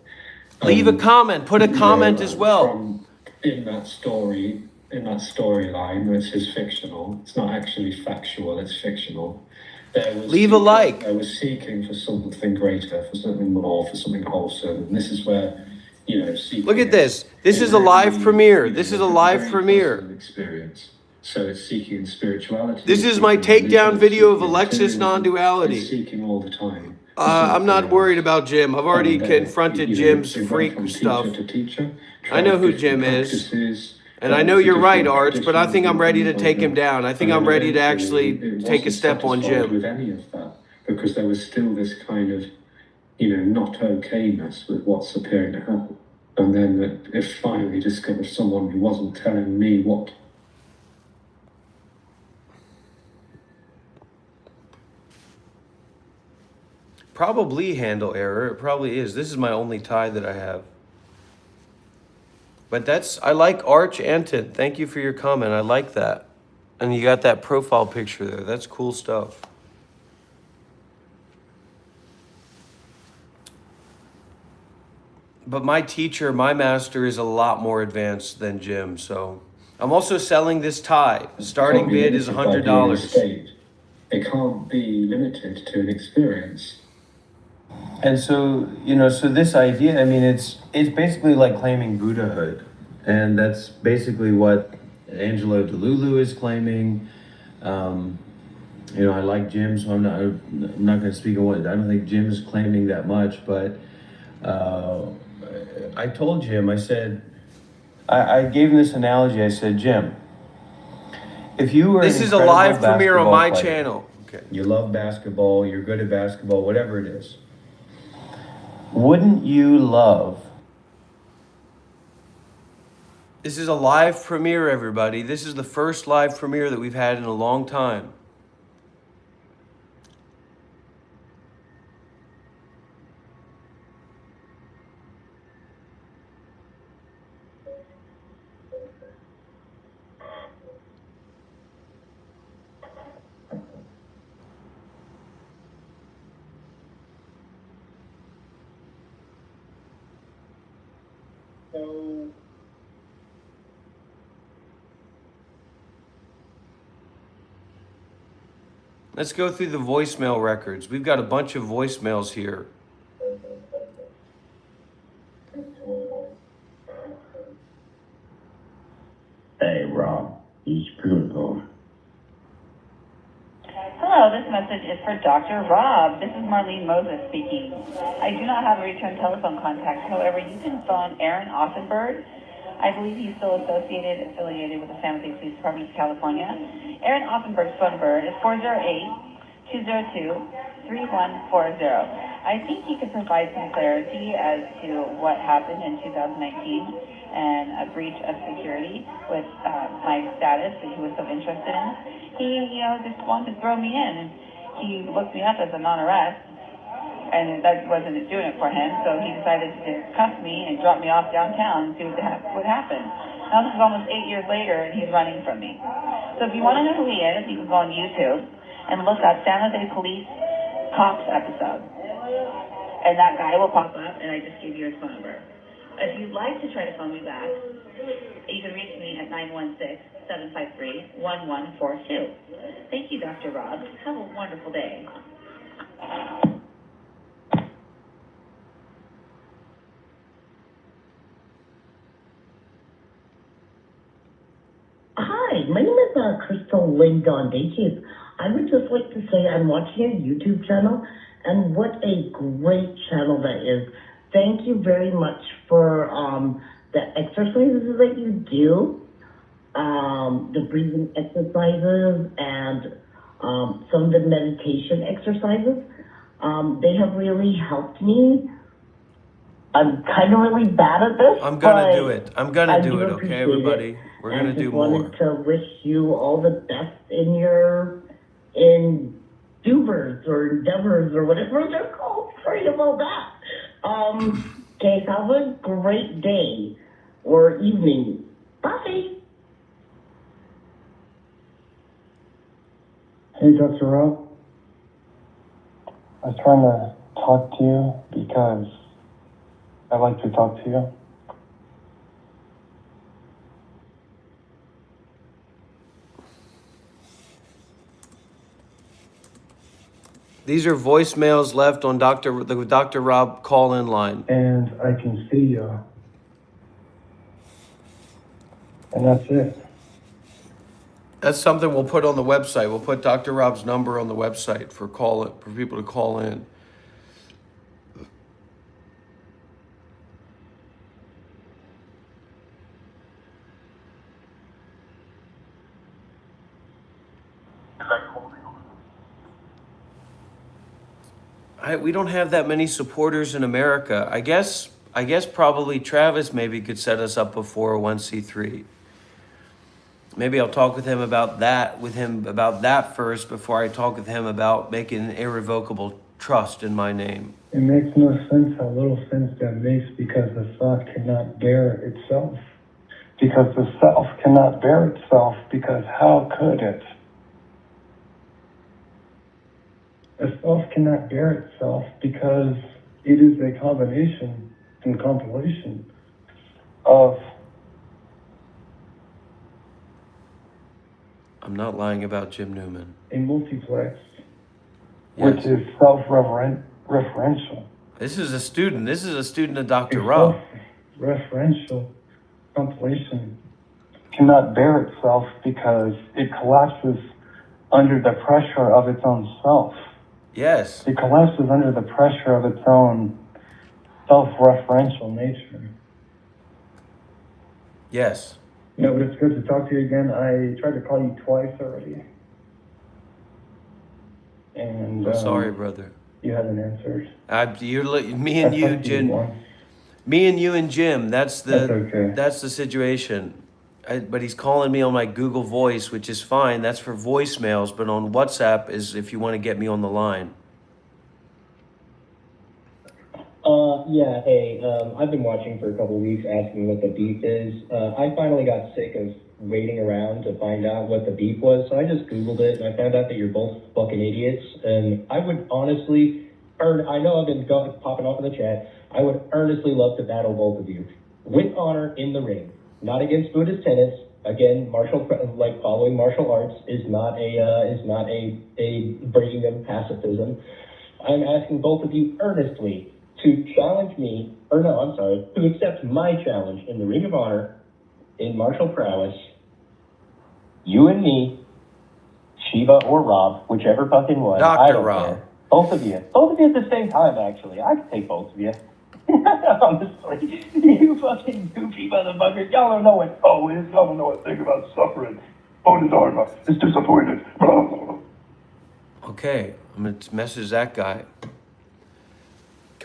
Leave a comment. Put a comment as well. In that storyline, which is fictional, it's not actually factual, it's fictional. Leave a like. I was seeking for something greater, for something more, for something wholesome. And this is where, Look at this. This is a live premiere. This is a live premiere. Experience. So it's seeking spirituality. This is my takedown video of Alexis non-duality. It's seeking all the time. I'm not worried about Jim. I've already confronted Jim's freak stuff. I know who Jim is. And I know you're right, Arch, but I think I'm ready to take him down. I think I'm ready to actually take a step on Jim. With any of that, because there was still this kind of, not okayness with what's appearing to happen. And then it finally discovered someone who wasn't telling me what. Probably handle error. It probably is. This is my only tie that I have. But I like Arch Anton. Thank you for your comment. I like that. And you got that profile picture there. That's cool stuff. But my teacher, my master is a lot more advanced than Jim. So I'm also selling this tie. Starting bid is $100. It can't be limited to an experience. And so, so this idea, it's basically like claiming Buddhahood. And that's basically what Angelo DeLulu is claiming. I like Jim, so I'm not going to speak on what, I don't think Jim is claiming that much, but I told Jim, I said, I gave him this analogy. I said, Jim, if you were This is a live premiere on my channel. Okay. You love basketball, you're good at basketball, whatever it is. Wouldn't you love? This is a live premiere, everybody. This is the first live premiere that we've had in a long time. Let's go through the voicemail records. We've got a bunch of voicemails here. Hey, Rob, he's beautiful. Hello, this message is for Dr. Rob. This is Marlene Moses speaking. I do not have a return telephone contact. However, you can phone Aaron Offenberg. I believe he's still affiliated with the San Jose Police Department of California. Aaron Offenberg's phone number is 408-202-3140. I think he could provide some clarity as to what happened in 2019 and a breach of security with my status that he was so interested in. He, just wanted to throw me in. He looked me up as a non-arrest, and that wasn't doing it for him, so he decided to just cuff me and drop me off downtown and see what happened. Now this is almost 8 years later, and he's running from me. So if you want to know who he is, you can go on YouTube and look up San Jose Police Cops episode. And that guy will pop up, and I just gave you his phone number. If you'd like to try to phone me back, you can reach me at 916-753-1142. Thank you, Dr. Rob. Have a wonderful day. is Crystal Lindon Dachies. I would just like to say I'm watching your YouTube channel, and what a great channel that is. Thank you very much for the exercises that you do, the breathing exercises, and some of the meditation exercises. They have really helped me. I'm kind of really bad at this. I'm gonna do but it. I'm gonna do do it, okay, appreciate everybody? it. We're gonna do just more. wanted to wish you all the best in your endeavors or whatever they're called. Sorry about that. Okay, have a great day or evening. Bye. Hey, Dr. Rob. I was trying to talk to you because I like to talk to you. These are voicemails left on the Dr. Rob call-in line. And I can see you. And that's it. That's something we'll put on the website. We'll put Dr. Rob's number on the website for people to call in. We don't have that many supporters in America. I guess probably Travis maybe could set us up a 401c3. Maybe I'll talk with him about that first before I talk with him about making an irrevocable trust in my name. It makes no sense how little sense that makes because the thought cannot bear itself. Because the self cannot bear itself, because how could it? The self cannot bear itself because it is a combination and compilation of... I'm not lying about Jim Newman. a multiplex, Yes. which is self-referential. This is a student of Dr. A Rob. self-referential compilation cannot bear itself because it collapses under the pressure of its own self. Yes. It collapses under the pressure of its own self-referential nature. Yes. No, but it's good to talk to you again. I tried to call you twice already. And I'm sorry, brother. you haven't answered. Me and you, Jim. Me and you and Jim. That's That's okay. the situation. But he's calling me on my Google Voice, which is fine. That's for voicemails. But on WhatsApp is if you want to get me on the line. Yeah, hey, I've been watching for a couple of weeks asking what the beef is. I finally got sick of waiting around to find out what the beef was, so I just Googled it, and I found out that you're both fucking idiots, and I would honestly, I know I've been popping off in the chat, I would earnestly love to battle both of you. With honor in the ring, not against Buddhist tenets. Again, following martial arts is not a breaking of pacifism. I'm asking both of you earnestly to challenge me, to accept my challenge in the Ring of Honor, in martial prowess. You and me, Shiva or Rob, whichever fucking one. Dr. I don't Rob. care. Both of you at the same time, actually. I could take both of you. Honestly, you fucking goofy motherfuckers. Y'all don't know what is. Y'all don't know a thing about suffering. The Dharma is disappointed. Okay, I'm going to message that guy.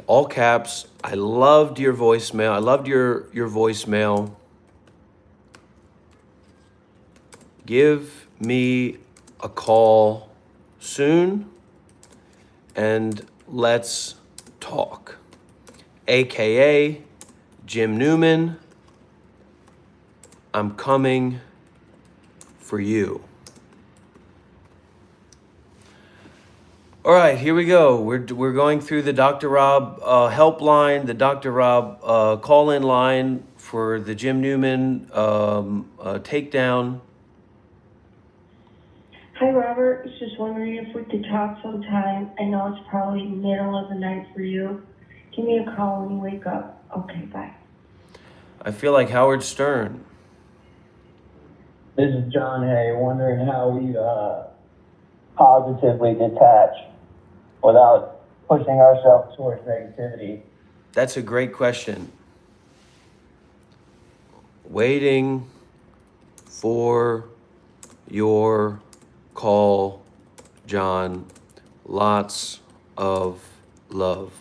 All caps. I loved your voicemail. I loved your voicemail. Give me a call soon and let's talk. AKA Jim Newman. I'm coming for you. All right, here we go. We're going through the Dr. Rob helpline, the Dr. Rob call-in line for the Jim Newman takedown. Hi, Robert. I was just wondering if we could talk sometime. I know it's probably middle of the night for you. Give me a call when you wake up. Okay, bye. I feel like Howard Stern. This is John Hay, wondering how we positively detach without pushing ourselves towards negativity. That's a great question. Waiting for your call, John. Lots of love.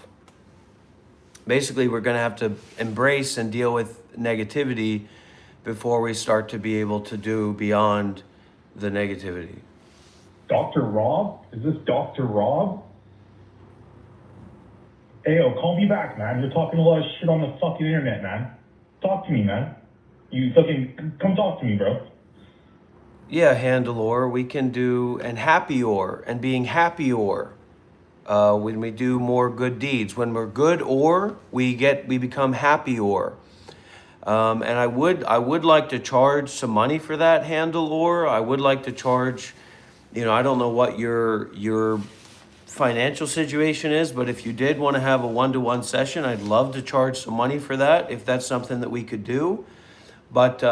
Basically, we're going to have to embrace and deal with negativity before we start to be able to do beyond the negativity. Dr. Rob? Is this Dr. Rob? Hey, yo, call me back, man. You're talking a lot of shit on the fucking internet, man. Talk to me, man. You fucking, come talk to me, bro. Yeah, Handalore, we can do, and happier, and being happier. When we do more good deeds, when we're good, or we become happier. And I would like to charge some money for that, Handalore. I would like to charge, I don't know what your financial situation is, but if you did want to have a one-to-one session, I'd love to charge some money for that if that's something that we could do. But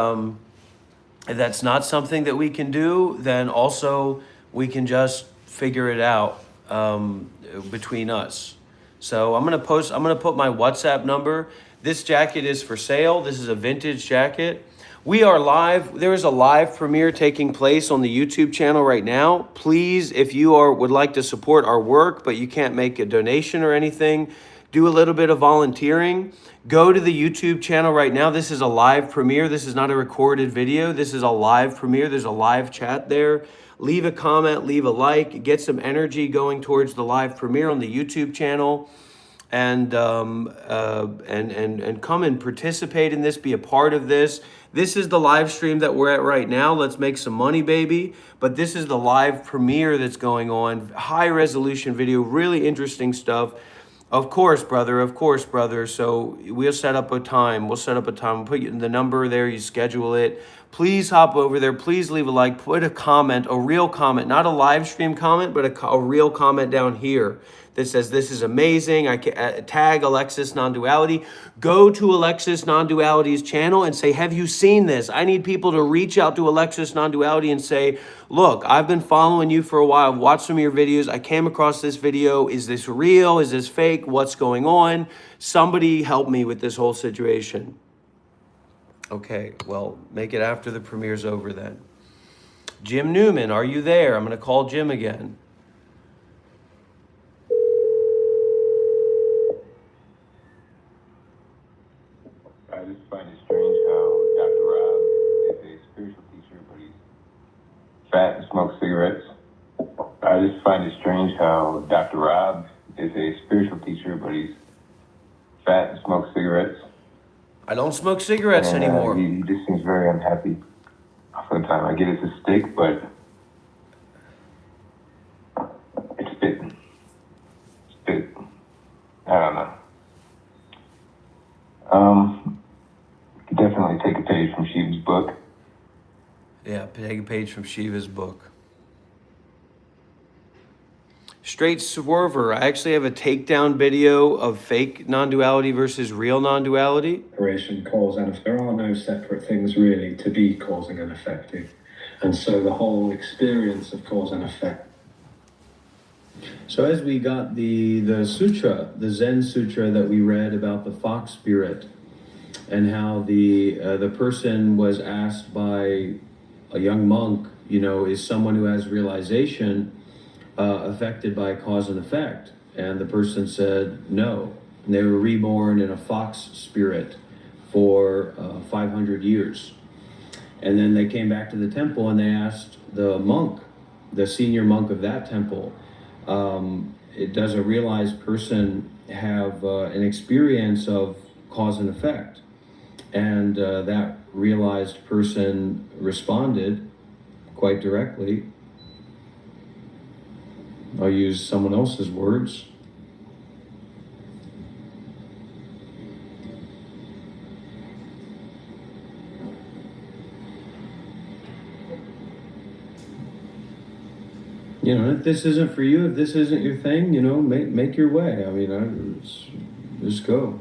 if that's not something that we can do, then also we can just figure it out between us. So I'm gonna put my WhatsApp number. This jacket is for sale. This is a vintage jacket. We are live. There is a live premiere taking place on the YouTube channel right now. Please, if you would like to support our work, but you can't make a donation or anything, do a little bit of volunteering. Go to the YouTube channel right now. This is a live premiere. This is not a recorded video. This is a live premiere. There's a live chat there. Leave a comment, leave a like, get some energy going towards the live premiere on the YouTube channel. And come and participate in this, be a part of this. This is the live stream that we're at right now. Let's make some money, baby. But this is the live premiere that's going on. High resolution video, really interesting stuff. Of course, brother. Of course, brother. So we'll set up a time. We'll put the number there. You schedule it. Please hop over there. Please leave a like. Put a comment, a real comment, not a live stream comment, but a real comment down here that says, this is amazing. I can tag Alexis Non-duality. Go to Alexis Non-duality's channel and say, have you seen this? I need people to reach out to Alexis Non-duality and say, look, I've been following you for a while. I've watched some of your videos. I came across this video. Is this real? Is this fake? What's going on? Somebody help me with this whole situation. Okay, well, make it after the premiere's over then. Jim Newman, are you there? I'm going to call Jim again. I just find it strange how Dr. Rob is a spiritual teacher, but he's fat and smokes cigarettes. I just find it strange how Dr. Rob is a spiritual teacher, but he's fat and smokes cigarettes. I don't smoke cigarettes anymore. He just seems very unhappy all the time. I get it's a stick, but it's bitten. I don't know. Definitely take a page from Shiva's book. Yeah, take a page from Shiva's book. Straight Swerver, I actually have a takedown video of fake non-duality versus real non-duality. Separation, cause and effect. There are no separate things really to be causing and effecting. And so the whole experience of cause and effect. So as we got the sutra, the Zen sutra that we read about the fox spirit, and how the person was asked by a young monk, is someone who has realization affected by cause and effect? And the person said no. And they were reborn in a fox spirit for 500 years. And then they came back to the temple and they asked the monk, the senior monk of that temple, does a realized person have an experience of cause and effect? And that realized person responded quite directly. I'll use someone else's words. If this isn't for you, if this isn't your thing, make your way. I mean, just go.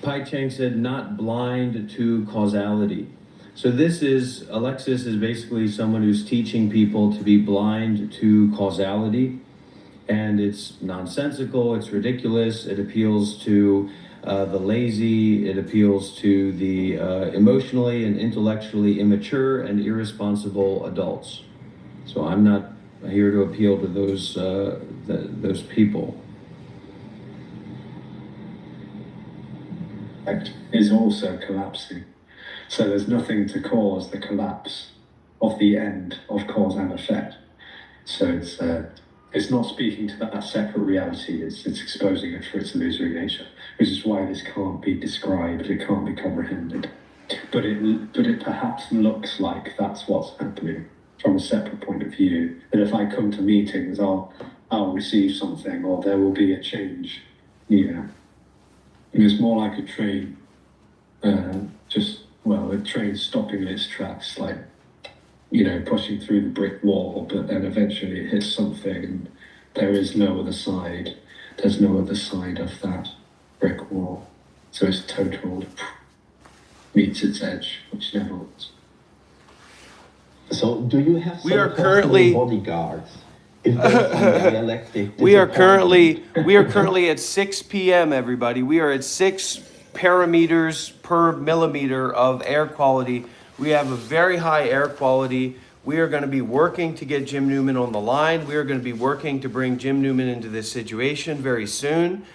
Pai Cheng said, not blind to causality. So Alexis is basically someone who's teaching people to be blind to causality. And it's nonsensical, it's ridiculous, it appeals to the lazy, it appeals to the emotionally and intellectually immature and irresponsible adults. So I'm not here to appeal to those people. Is also collapsing. So there's nothing to cause the collapse of the end of cause and effect. So it's not speaking to that separate reality, it's exposing it for its illusory nature, which is why this can't be described, it can't be comprehended. But it perhaps looks like that's what's happening from a separate point of view, that if I come to meetings, I'll receive something, or there will be a change, And it's more like a train, a train stopping in its tracks, like, pushing through the brick wall, but then eventually it hits something and there is no other side. There's no other side of that brick wall. So it's total, meets its edge, which never was. So do you have We are some currently- bodyguards? If there's some dialectic We are disappointment? currently at 6 p.m. everybody. We are at 6 parameters per millimeter of air quality. We have a very high air quality. We are going to be working to get Jim Newman on the line. We are going to be working to bring Jim Newman into this situation very soon.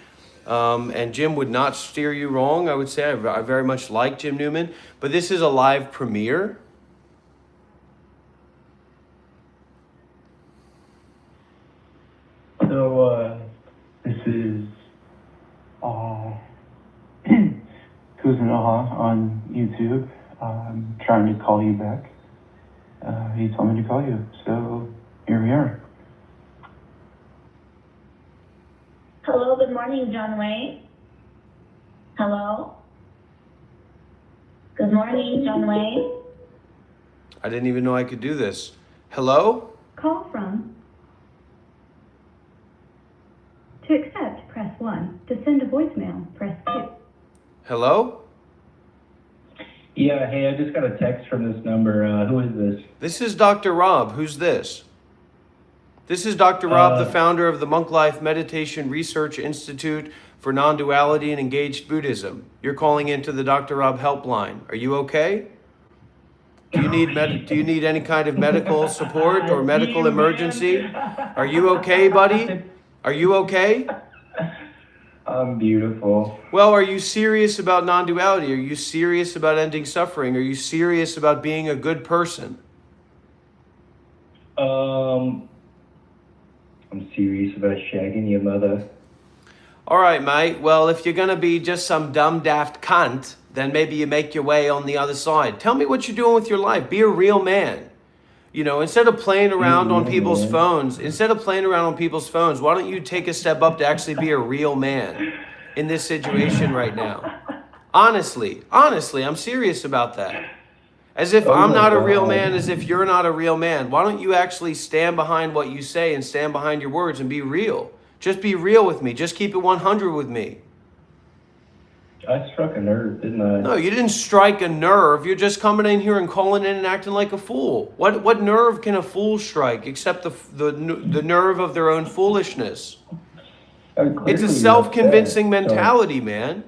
And Jim would not steer you wrong. I would say I very much like Jim Newman, but this is a live premiere. So, this is Kuzanaha on YouTube. I'm trying to call you back. He told me to call you, so here we are. Hello, good morning, John Wayne. Hello? Good morning, John Wayne. I didn't even know I could do this. Hello? Call from. To accept, press 1. To send a voicemail, press 2. Hello? Yeah, hey, I just got a text from this number. Who is this? This is Dr. Rob. Who's this? This is Dr. Rob, the founder of the Monk Life Meditation Research Institute for Non-duality and Engaged Buddhism. You're calling into the Dr. Rob helpline. Are you okay? Do you need any kind of medical support or medical emergency? Are you okay, buddy? Are you okay? I'm beautiful. Well, are you serious about non-duality? Are you serious about ending suffering? Are you serious about being a good person? I'm serious about shagging your mother. All right, mate. Well, if you're going to be just some dumb, daft cunt, then maybe you make your way on the other side. Tell me what you're doing with your life. Be a real man. Instead of playing around on people's phones, why don't you take a step up to actually be a real man in this situation right now? Honestly, I'm serious about that. As if I'm not a real man, as if you're not a real man. Why don't you actually stand behind what you say and stand behind your words and be real? Just be real with me. Just keep it 100 with me. I struck a nerve, didn't I? No, you didn't strike a nerve. You're just coming in here and calling in and acting like a fool. What nerve can a fool strike except the nerve of their own foolishness? It's a self-convincing mentality, man.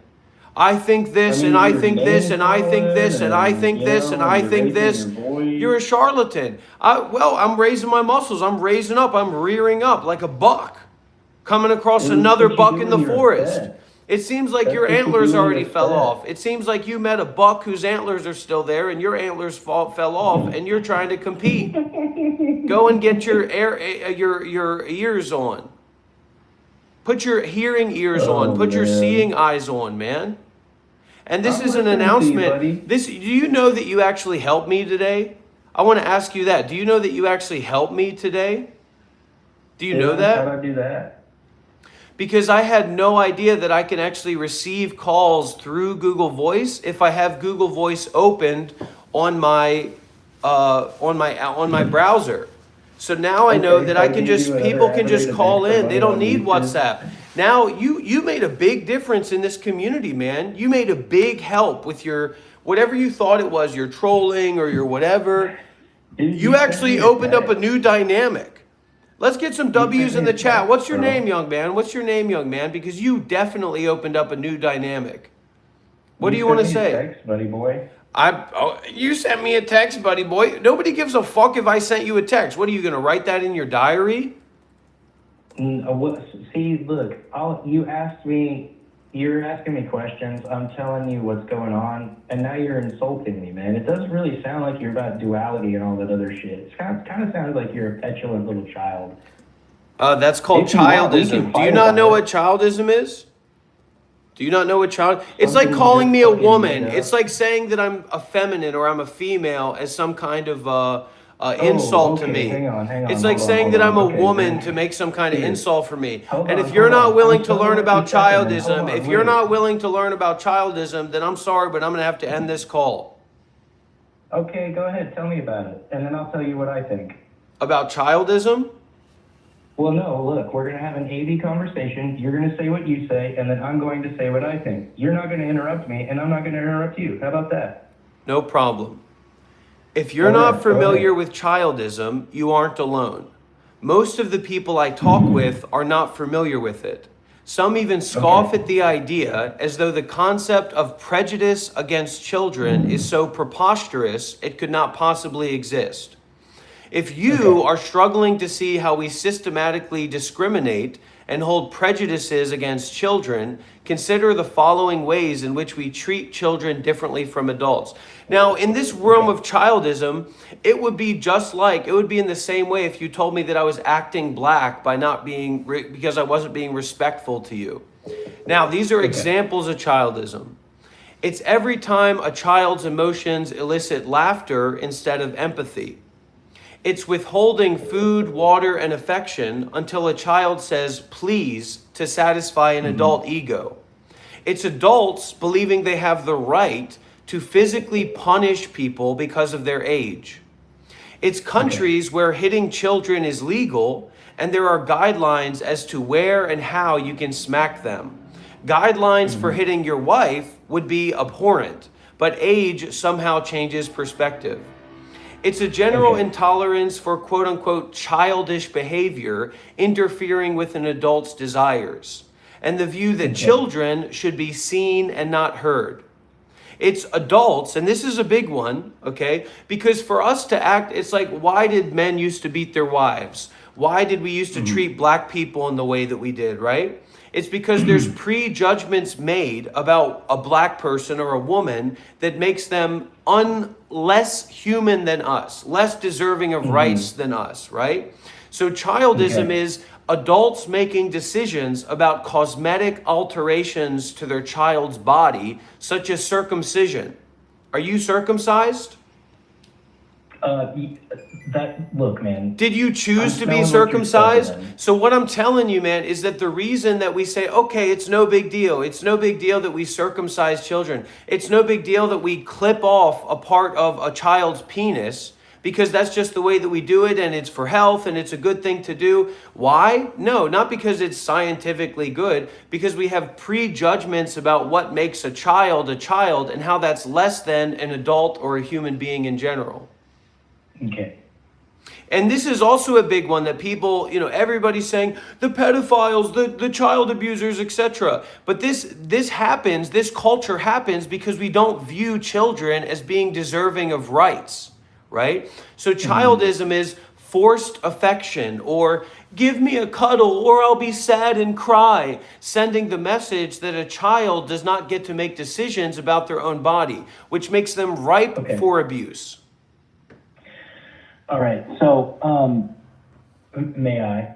I think this, and I think this, and I think this, and I think this, and I think this. You're a charlatan. I'm raising my muscles. I'm raising up. I'm rearing up like a buck coming across another buck in the forest. It seems like your antlers already fell off. It seems like you met a buck whose antlers are still there and your antlers fell off and you're trying to compete. Go and get your ears on. Put your hearing ears on. Put your seeing eyes on, man. And this is an announcement. Do you know that you actually helped me today? I want to ask you that. Do you know that you actually helped me today? Do you know that? How did I do that? Because I had no idea that I can actually receive calls through Google Voice if I have Google Voice opened on my browser. So now I know that I can people can just call in. They don't need WhatsApp. Now you made a big difference in this community, man. You made a big help with your whatever you thought it was, your trolling or your whatever. You actually opened up a new dynamic. Let's get some W's in the chat. What's your name, young man? What's your name, young man? Because you definitely opened up a new dynamic. What do you want to say? Text, buddy boy. You sent me a text, buddy boy. Nobody gives a fuck if I sent you a text. What are you going to write that in your diary? See, look, you asked me, you're asking me questions. I'm telling you what's going on, and now you're insulting me, man. It doesn't really sound like you're about duality and all that other shit. It kind of sounds like you're a petulant little child. That's called childism. Do you not know what childism is? Do you not know what child? It's like calling me a woman. It's like saying that I'm effeminate or I'm a female as some kind of insult to me. Hang on, it's like saying that I'm a woman to make some kind of insult for me. And if you're not willing to learn about childism, then I'm sorry, but I'm going to have to end this call. Okay, go ahead. Tell me about it. And then I'll tell you what I think. About childism? Well, no, look, we're going to have an A-B conversation. You're going to say what you say, and then I'm going to say what I think. You're not going to interrupt me, and I'm not going to interrupt you. How about that? No problem. If you're not familiar with childism, you aren't alone. Most of the people I talk with are not familiar with it. Some even scoff at the idea as though the concept of prejudice against children is so preposterous it could not possibly exist. If you are struggling to see how we systematically discriminate and hold prejudices against children, consider the following ways in which we treat children differently from adults. Now, in this realm of childism, it would be in the same way if you told me that I was acting black by not being, because I wasn't being respectful to you. Now, these are examples of childism. It's every time a child's emotions elicit laughter instead of empathy. It's withholding food, water, and affection until a child says please to satisfy an adult ego. It's adults believing they have the right to physically punish people because of their age. It's countries where hitting children is legal and there are guidelines as to where and how you can smack them. Guidelines for hitting your wife would be abhorrent, but age somehow changes perspective. It's a general intolerance for quote-unquote childish behavior interfering with an adult's desires, and the view that children should be seen and not heard. It's adults, and this is a big one, okay? Because for us to act, it's like, why did men used to beat their wives? Why did we used to treat black people in the way that we did, right? It's because there's prejudgments made about a black person or a woman that makes them less human than us, less deserving of rights than us, right? So childism is adults making decisions about cosmetic alterations to their child's body, such as circumcision. Are you circumcised? Look, man. Did you choose to be circumcised? So what I'm telling you, man, is that the reason that we say, okay, it's no big deal. It's no big deal that we circumcise children. It's no big deal that we clip off a part of a child's penis because that's just the way that we do it and it's for health and it's a good thing to do. Why? No, not because it's scientifically good, because we have prejudgments about what makes a child and how that's less than an adult or a human being in general. Okay. And this is also a big one that people, everybody's saying the pedophiles, the child abusers, etc. But this culture happens because we don't view children as being deserving of rights, right? So childism is forced affection or give me a cuddle or I'll be sad and cry, sending the message that a child does not get to make decisions about their own body, which makes them ripe for abuse. All right, so, may I?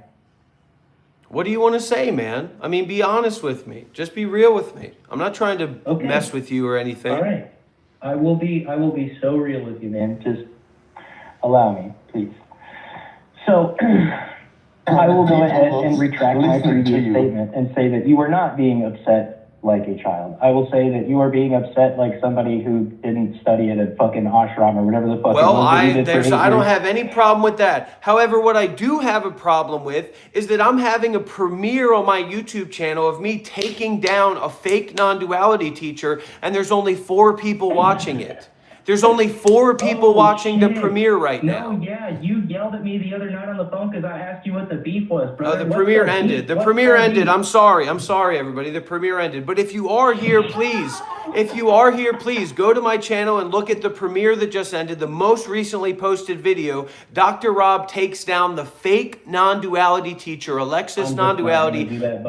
What do you want to say, man? I mean, be honest with me. Just be real with me. I'm not trying to mess with you or anything. All right. I will be so real with you, man. Just allow me, please. So, I will go ahead and retract my previous statement and say that you were not being upset like a child. I will say that you are being upset like somebody who didn't study at a fucking ashram or whatever the fuck Well, it was that you did for 8 I don't years. have any problem with that. However, what I do have a problem with is that I'm having a premiere on my YouTube channel of me taking down a fake non-duality teacher, and there's only 4 people watching it. There's only 4 people watching the premiere right now. No, yeah, you yelled at me the other night on the phone because I asked you what the beef was, brother. The What's premiere beef? ended. The What's premiere beef? ended. I'm sorry, everybody. The premiere ended. But if you are here, please, go to my channel and look at the premiere that just ended, the most recently posted video. Dr. Rob takes down the fake non-duality teacher, Alexis non-duality.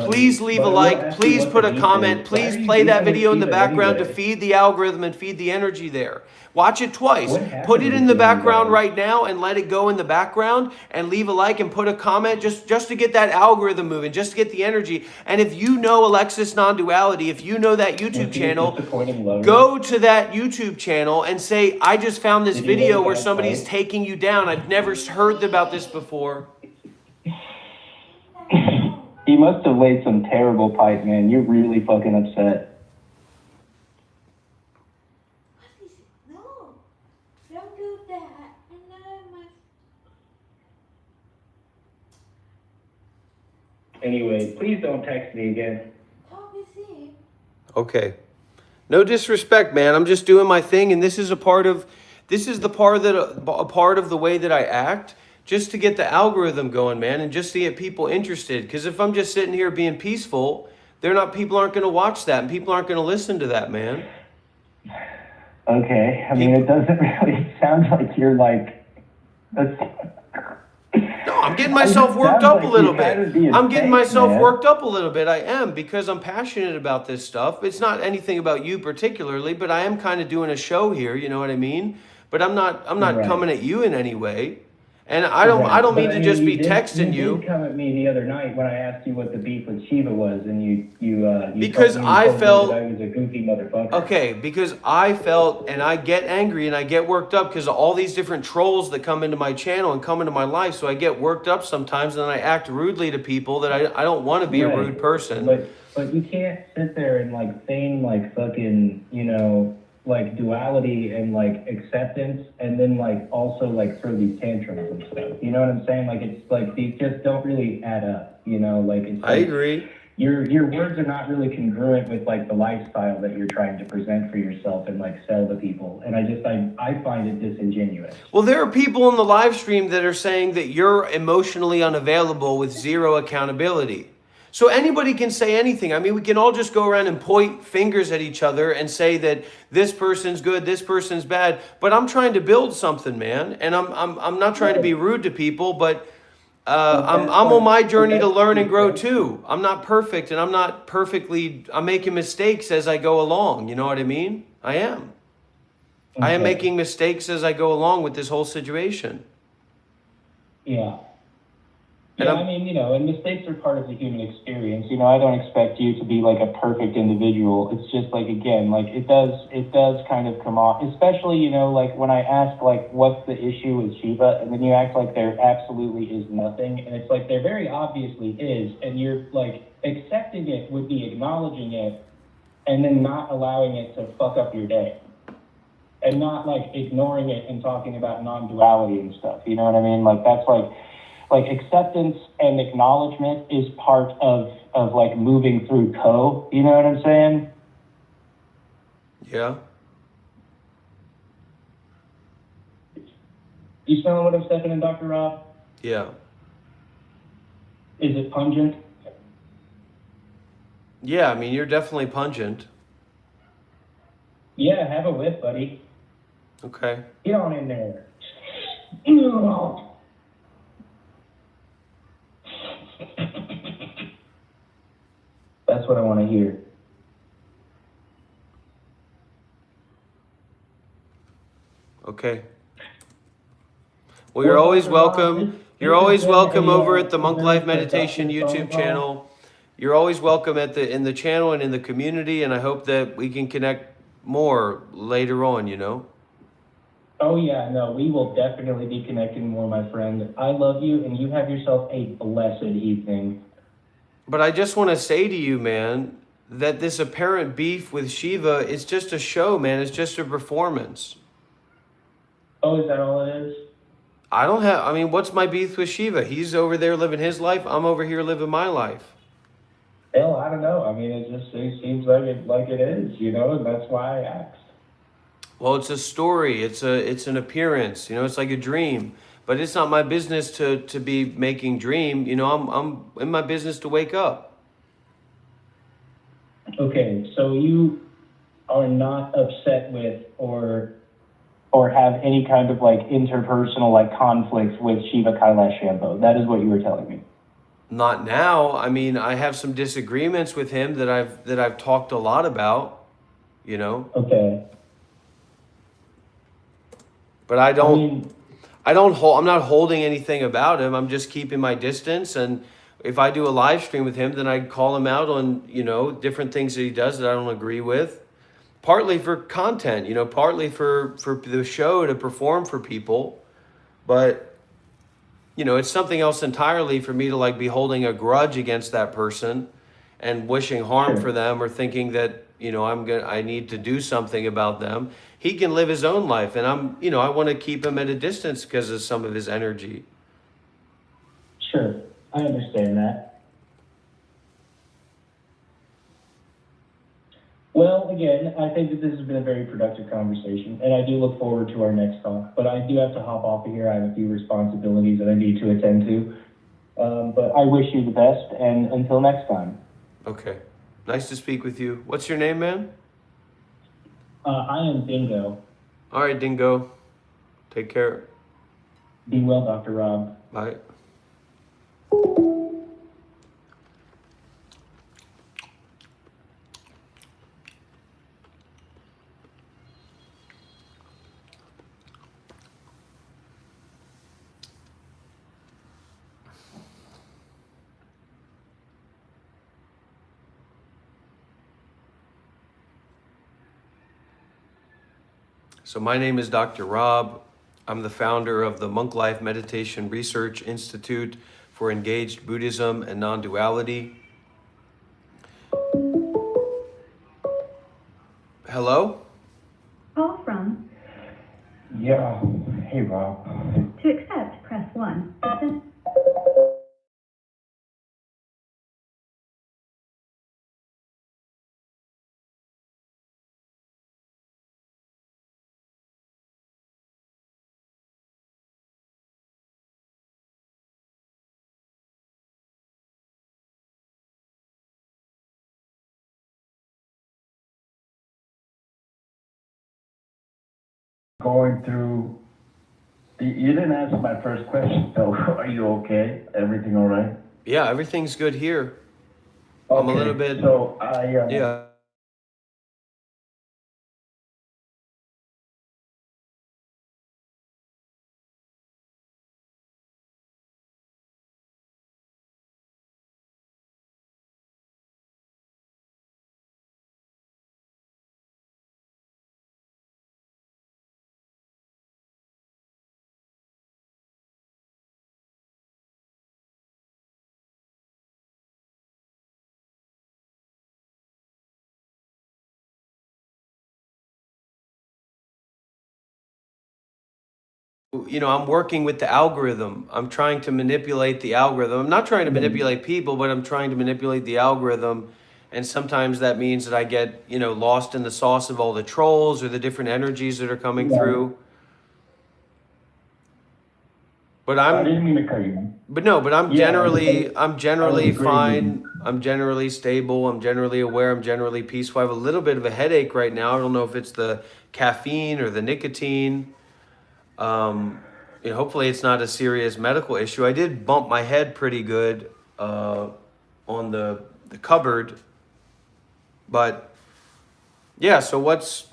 Please leave a like. Please put a comment. Please play that video in the background to feed the algorithm and feed the energy there. Watch it twice. Put it in the background right now and let it go in the background, and leave a like and put a comment just to get that algorithm moving, just to get the energy. And if you know Alexis non-duality, if you know that YouTube channel, go to that YouTube channel and say, I just found this video where somebody's taking you down. I've never heard about this before. He must have laid some terrible pipe, man. You're really fucking upset. Don't do that. Anyway, please don't text me again. Okay. No disrespect, man. I'm just doing my thing, and this is a part of the way that I act, just to get the algorithm going, man, and just to get people interested. Because if I'm just sitting here being peaceful, people aren't going to watch that, and people aren't going to listen to that, man. Okay, I mean, it doesn't really sound like you're like... No, I'm getting myself worked up a little bit. I am, because I'm passionate about this stuff. It's not anything about you particularly, but I am kind of doing a show here, you know what I mean? But I'm not coming at you in any way. And I don't mean to just be texting you. You did come at me the other night when I asked you what the beef with Shiva was, and you because I felt I was a goofy motherfucker. Okay, because I felt, and I get angry and I get worked up because of all these different trolls that come into my channel and come into my life. So I get worked up sometimes, and I act rudely to people that I don't want to be a rude person. But you can't sit there and like feign like fucking, like duality and like acceptance, and then like also like throw these tantrums and stuff. You know what I'm saying? Like it's like these just don't really add up. Like it's. Like, I agree. Your words are not really congruent with like the lifestyle that you're trying to present for yourself and like sell to people. And I find it disingenuous. Well, there are people in the live stream that are saying that you're emotionally unavailable with zero accountability. So anybody can say anything. I mean, we can all just go around and point fingers at each other and say that this person's good, this person's bad. But I'm trying to build something, man. And I'm not trying to be rude to people, but I'm on my journey to learn and grow too. I'm not perfect, and I'm making mistakes as I go along. You know what I mean? I am. I am making mistakes as I go along with this whole situation. Yeah. Yeah, I mean, and mistakes are part of the human experience. I don't expect you to be like a perfect individual. It's just like, again, like it does kind of come off, especially, like when I ask like, what's the issue with Shiva? And then you act like there absolutely is nothing. And it's like, there very obviously is. And you're like, accepting it would be acknowledging it and then not allowing it to fuck up your day. And not like ignoring it and talking about non-duality and stuff. You know what I mean? Like that's like acceptance and acknowledgement is part of like moving through you know what I'm saying? Yeah. You smelling what I'm stepping in, Dr. Rob? Yeah. Is it pungent? Yeah, I mean, you're definitely pungent. Yeah, have a whiff, buddy. Okay. Get on in there. That's what I want to hear. Okay. Well, you're always welcome. You're always welcome over at the Monk Life Meditation YouTube channel. You're always welcome in the channel and in the community, and I hope that we can connect more later on, Oh yeah, no, we will definitely be connecting more, my friend. I love you, and you have yourself a blessed evening. But I just want to say to you, man, that this apparent beef with Shiva is just a show, man. It's just a performance. Oh, is that all it is? I mean, what's my beef with Shiva? He's over there living his life. I'm over here living my life. Hell, I don't know. I mean, it seems like it is, you know, and that's why I asked. Well, it's a story. It's an appearance. You know, it's like a dream. But it's not my business to be making dream. You know, I'm in my business to wake up. Okay, so you are not upset with or have any kind of like interpersonal like conflict with Shiva Kailash Shampoo. That is what you were telling me. Not now. I mean, I have some disagreements with him that I've talked a lot about, you know. Okay. But I'm not holding anything about him. I'm just keeping my distance, and if I do a live stream with him, then I call him out on, you know, different things that he does that I don't agree with. Partly for content, you know, partly for the show to perform for people. But, you know, it's something else entirely for me to like be holding a grudge against that person and wishing harm for them or thinking that, you know, I need to do something about them. He can live his own life, and I want to keep him at a distance because of some of his energy. Sure, I understand that. Well, again, I think that this has been a very productive conversation, and I do look forward to our next talk. But I do have to hop off of here. I have a few responsibilities that I need to attend to. But I wish you the best, and until next time. Okay. Nice to speak with you. What's your name, man? I am Dingo. All right, Dingo. Take care. Be well, Dr. Rob. Bye. So my name is Dr. Rob. I'm the founder of the Monk Life Meditation Research Institute for Engaged Buddhism and Non-duality. Hello? Call from. Yeah. Hey, Rob. To accept, press 1. To send. Going through, you didn't answer my first question, so are you okay? Everything all right? Yeah, everything's good here. Okay, I'm a little bit. So Yeah. You know, I'm working with the algorithm. I'm trying to manipulate the algorithm. I'm not trying to manipulate people, but I'm trying to manipulate the algorithm. And sometimes that means that I get, you know, lost in the sauce of all the trolls or the different energies that are coming through. But I didn't mean to cut you. I'm generally great. fine. I'm generally stable. I'm generally aware. I'm generally peaceful. I have a little bit of a headache right now. I don't know if it's the caffeine or the nicotine. You know, hopefully it's not a serious medical issue. I did bump my head pretty good on the cupboard, but yeah. So what's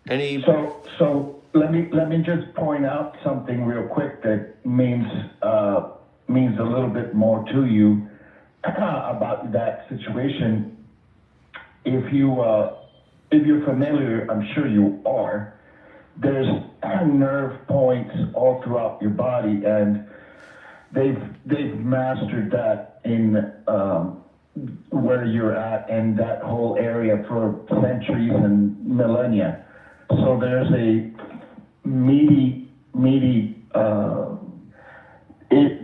any? So let me just point out something real quick that means a little bit more to you about that situation. If you're familiar, I'm sure you are. There's nerve points all throughout your body, and they've mastered that in where you're at and that whole area for centuries and millennia. So there's a meaty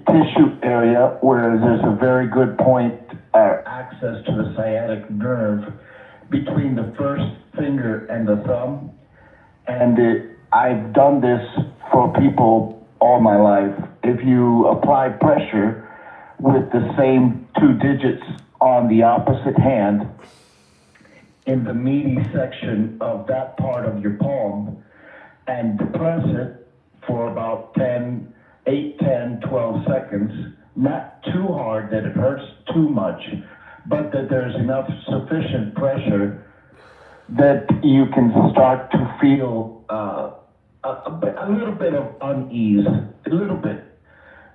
tissue area where there's a very good point access to the sciatic nerve between the first finger and the thumb. And I've done this for people all my life. If you apply pressure with the same 2 digits on the opposite hand in the meaty section of that part of your palm and depress it for about 8, 10, 12 seconds, not too hard that it hurts too much, but that there's enough sufficient pressure that you can start to feel a little bit of unease, a little bit.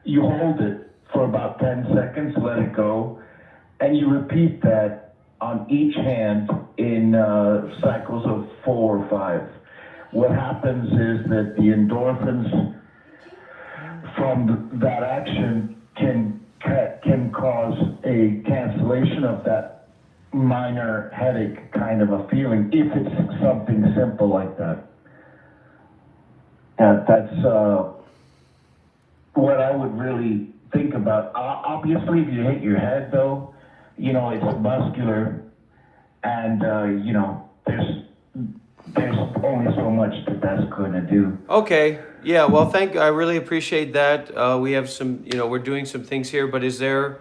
You hold it for about 10 seconds, let it go, and you repeat that on each hand in cycles of 4 or 5. What happens is that the endorphins from that action can cause a cancellation of that minor headache kind of a feeling if it's something simple like that. Yeah, that's what I would really think about. Obviously, if you hit your head, though, you know, it's muscular, and you know, there's only so much that's going to do. Okay. Yeah. Well, I really appreciate that. We have some, we're doing some things here, but is there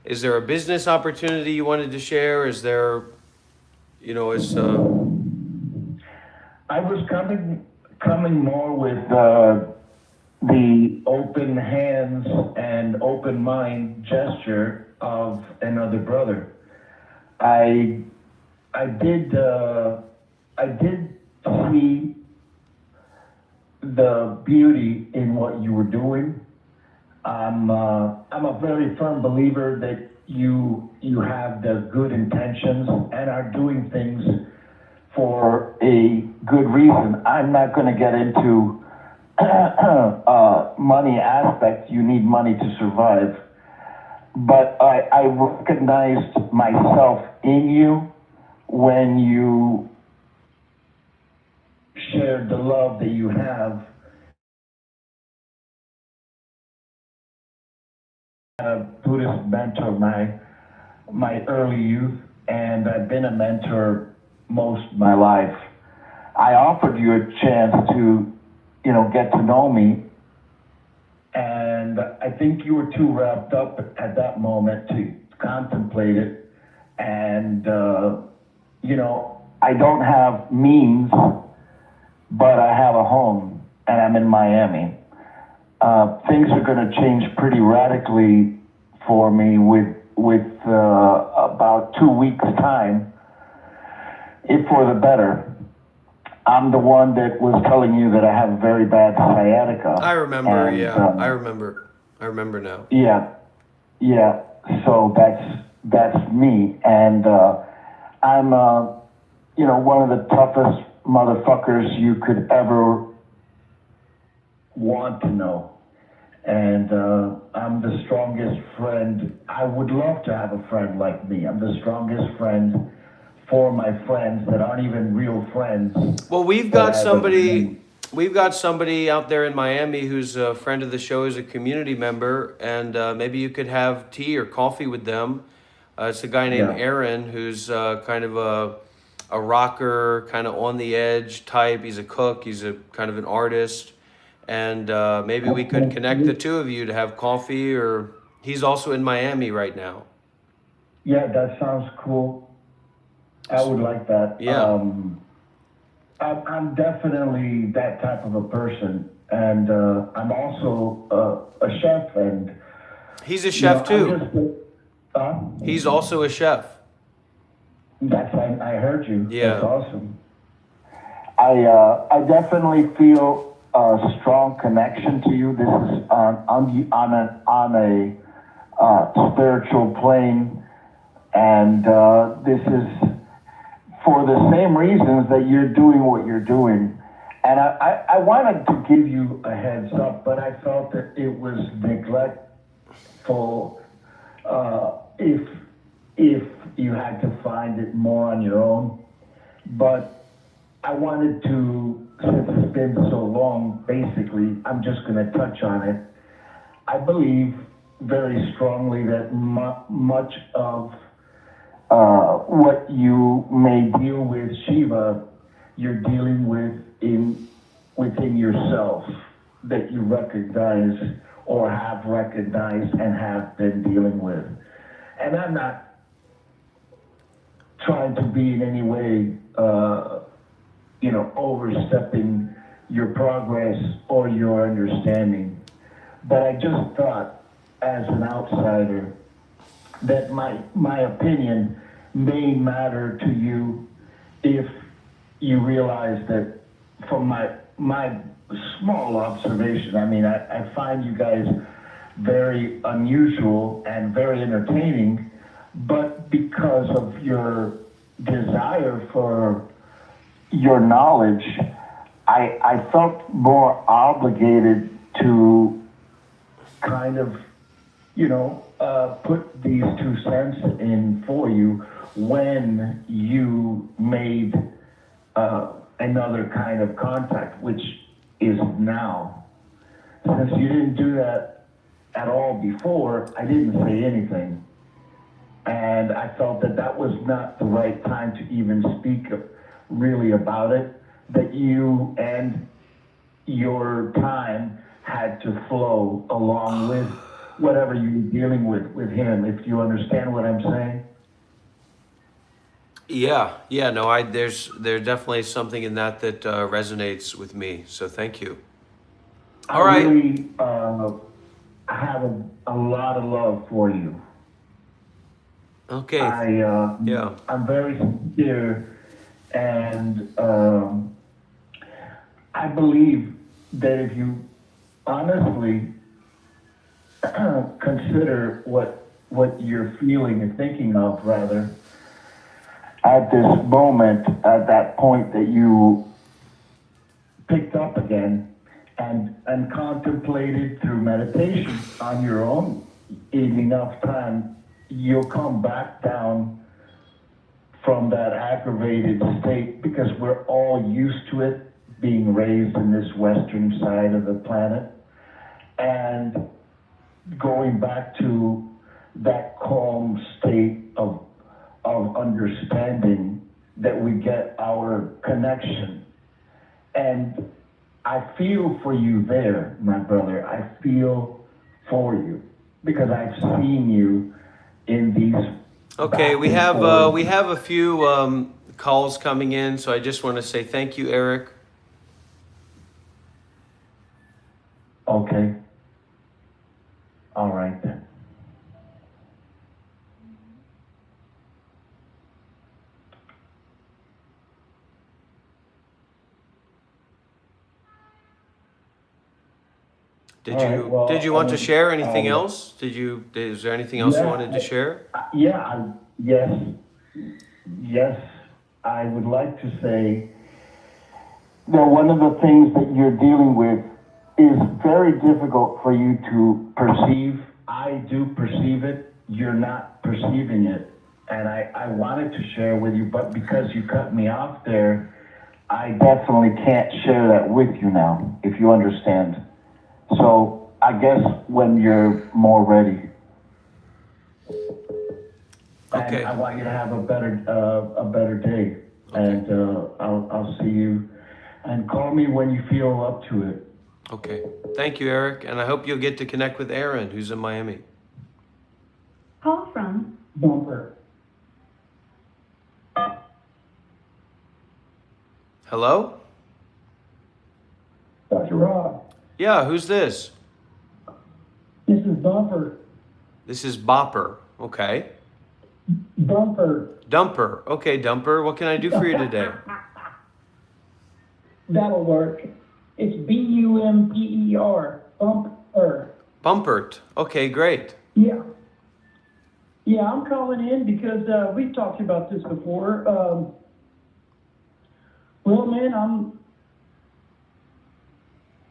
a business opportunity you wanted to share? Is there, I was coming more with the open hands and open mind gesture of another brother. I did see the beauty in what you were doing. I'm a very firm believer that you have the good intentions and are doing things for a good reason. I'm not going to get into money aspect. You need money to survive. But I recognized myself in you when you shared the love that you have. A Buddhist mentor my early youth, and I've been a mentor most of my life. I offered you a chance to, get to know me, and I think you were too wrapped up at that moment to contemplate it. And, I don't have means, but I have a home, and I'm in Miami. Things are going to change pretty radically for me with about 2 weeks' time, if for the better. I'm the one that was telling you that I have very bad sciatica. I remember, and, yeah. I remember now. Yeah. So that's me, and I'm one of the toughest motherfuckers you could ever want to know. And I'm the strongest friend. I would love to have a friend like me. I'm the strongest friend for my friends that aren't even real friends. Well, we've got somebody out there in Miami who's a friend of the show, is a community member, and maybe you could have tea or coffee with them. It's a guy named Aaron who's kind of a rocker, kind of on the edge type. He's a cook. He's a kind of an artist. And maybe we could connect the two of you to have coffee, or he's also in Miami right now. Yeah, that sounds cool. I would like that. Yeah. I'm definitely that type of a person, and I'm also a chef. And he's a chef too. He's also a chef. I heard you. Yeah. That's awesome. I definitely feel a strong connection to you. This is on a spiritual plane, and this is for the same reasons that you're doing what you're doing. And I wanted to give you a heads up, but I felt that it was neglectful if if you had to find it more on your own. But I wanted to, since it's been so long, basically, I'm just going to touch on it. I believe very strongly that much of what you may deal with Shiva, you're dealing with within yourself, that you recognize or have recognized and have been dealing with. And I'm not trying to be in any way, overstepping your progress or your understanding. But I just thought, as an outsider, that my opinion may matter to you if you realize that from my small observation, I mean, I find you guys very unusual and very entertaining, but because of your desire for your knowledge, I felt more obligated to kind of, put these 2 cents in for you when you made another kind of contact, which is now. Since you didn't do that at all before, I didn't say anything. And I felt that that was not the right time to even speak really about it, that you and your time had to flow along with whatever you were dealing with him, if you understand what I'm saying. Yeah, no, there's definitely something in that resonates with me. So thank you. All I right. really have a lot of love for you. Okay. I'm very sincere, and I believe that if you honestly consider what you're feeling and thinking of, rather, at this moment, at that point that you picked up again and contemplated through meditation on your own in enough time, you'll come back down from that aggravated state, because we're all used to it, being raised in this western side of the planet, and going back to that calm state of understanding that we get our connection. And I feel for you there, my brother. I feel for you because I've seen you in these. Okay, we have a few calls coming in, so I just want to say thank you, Eric. Okay. All right then. Did you want to share anything else? Is there anything else you wanted to share? Yes, I would like to say that one of the things that you're dealing with is very difficult for you to perceive. I do perceive it. You're not perceiving it. And I wanted to share with you, but because you cut me off there, I definitely can't share that with you now, if you understand. So I guess when you're more ready. Okay. And I want you to have a better day. Okay. And I'll see you. And call me when you feel up to it. Okay. Thank you, Eric. And I hope you'll get to connect with Aaron, who's in Miami. Call from Bumper. Hello? Dr. Rob, Yeah, who's this? this is Bumper. This is Bopper. Okay. Bumper. Dumper. Okay, Dumper. What can I do for you today? That'll work. It's B-U-M-P-E-R. Bumper. Bumpert. Okay, great. Yeah. Yeah, I'm calling in because we've talked about this before. Well, man,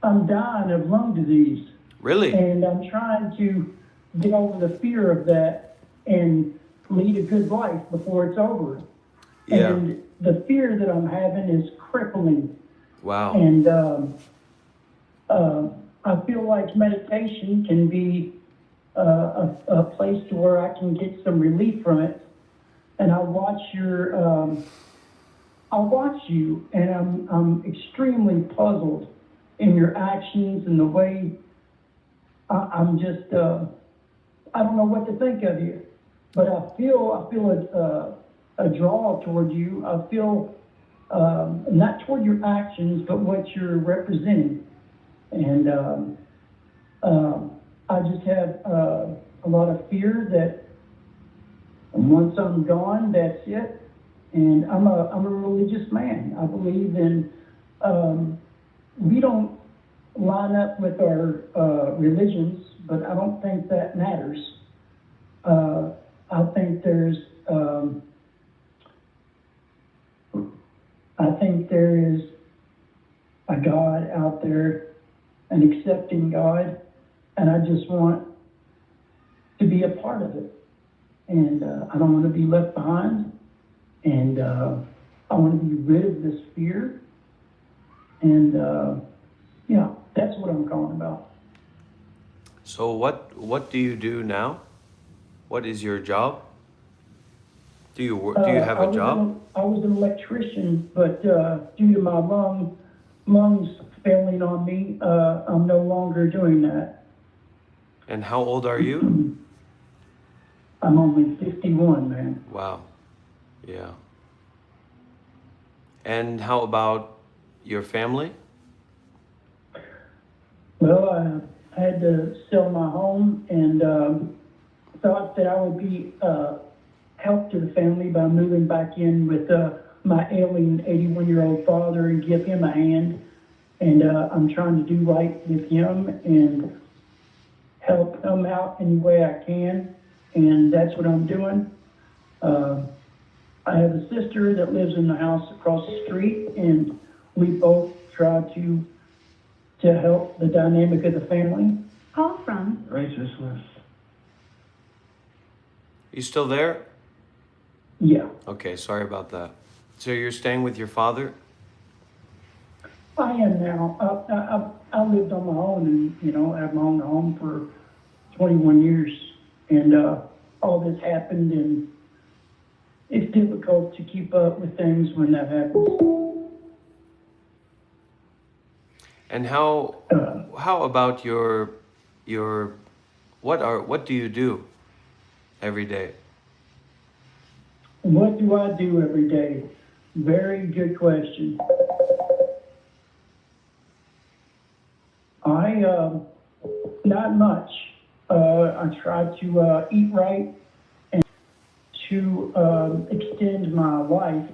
I'm dying of lung disease. Really? And I'm trying to get over the fear of that and lead a good life before it's over. Yeah. And the fear that I'm having is crippling. Wow. And I feel like meditation can be a place to where I can get some relief from it. And I watch you, and I'm extremely puzzled in your actions and the way I'm just I don't know what to think of you, but I feel a draw toward you. I feel not toward your actions, but what you're representing, and I just have a lot of fear that once I'm gone, that's it. And I'm a religious man. I believe in we don't line up with our religions, but I don't think that matters. I think there is a God out there, an accepting God, and I just want to be a part of it. And I don't want to be left behind. And I want to be rid of this fear. And yeah, that's what I'm calling about. So what do you do now? What is your job? Do you have a job? I was an electrician, but due to my lungs failing on me, I'm no longer doing that. And how old are you? I'm only 51, man. Wow. Yeah. And how about your family? Well, I had to sell my home and thought that I would be help to the family by moving back in with my ailing 81-year-old father and give him a hand. And I'm trying to do right with him and help him out any way I can. And that's what I'm doing. I have a sister that lives in the house across the street, and we both try to help the dynamic of the family. Call from Righteousness. You still there? Yeah. Okay, sorry about that. So you're staying with your father? I am now. I lived on my own and, I have my own home for 21 years. And all this happened, and it's difficult to keep up with things when that happens. And how about your what do you do every day? What do I do every day? Very good question. Not much. I try to eat right and to extend my life.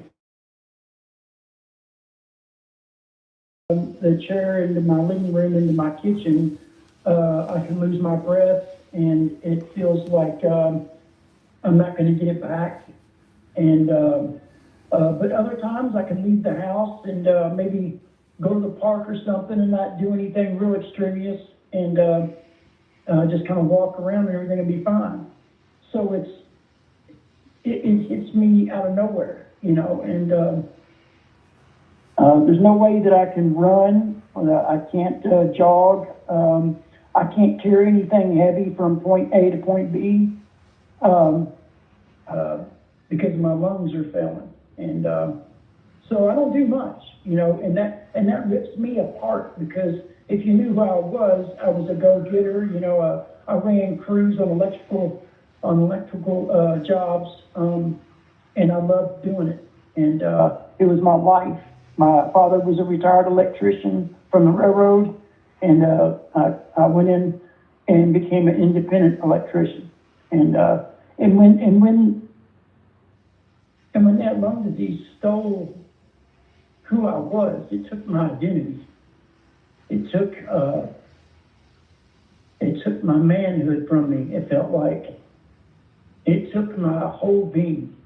The chair into my living room, into my kitchen, I can lose my breath, and it feels like I'm not going to get it back. And but other times I can leave the house and maybe go to the park or something and not do anything real extraneous, and just kind of walk around and everything will be fine. So it hits me out of nowhere, and there's no way that I can run. I can't jog. I can't carry anything heavy from point A to point B because my lungs are failing. And so I don't do much, and that rips me apart, because if you knew who I was a go-getter. I ran crews on electrical jobs, and I loved doing it. And it was my life. My father was a retired electrician from the railroad, and I went in and became an independent electrician. And when that lung disease stole who I was, it took my identity. It took my manhood from me. It felt like it took my whole being,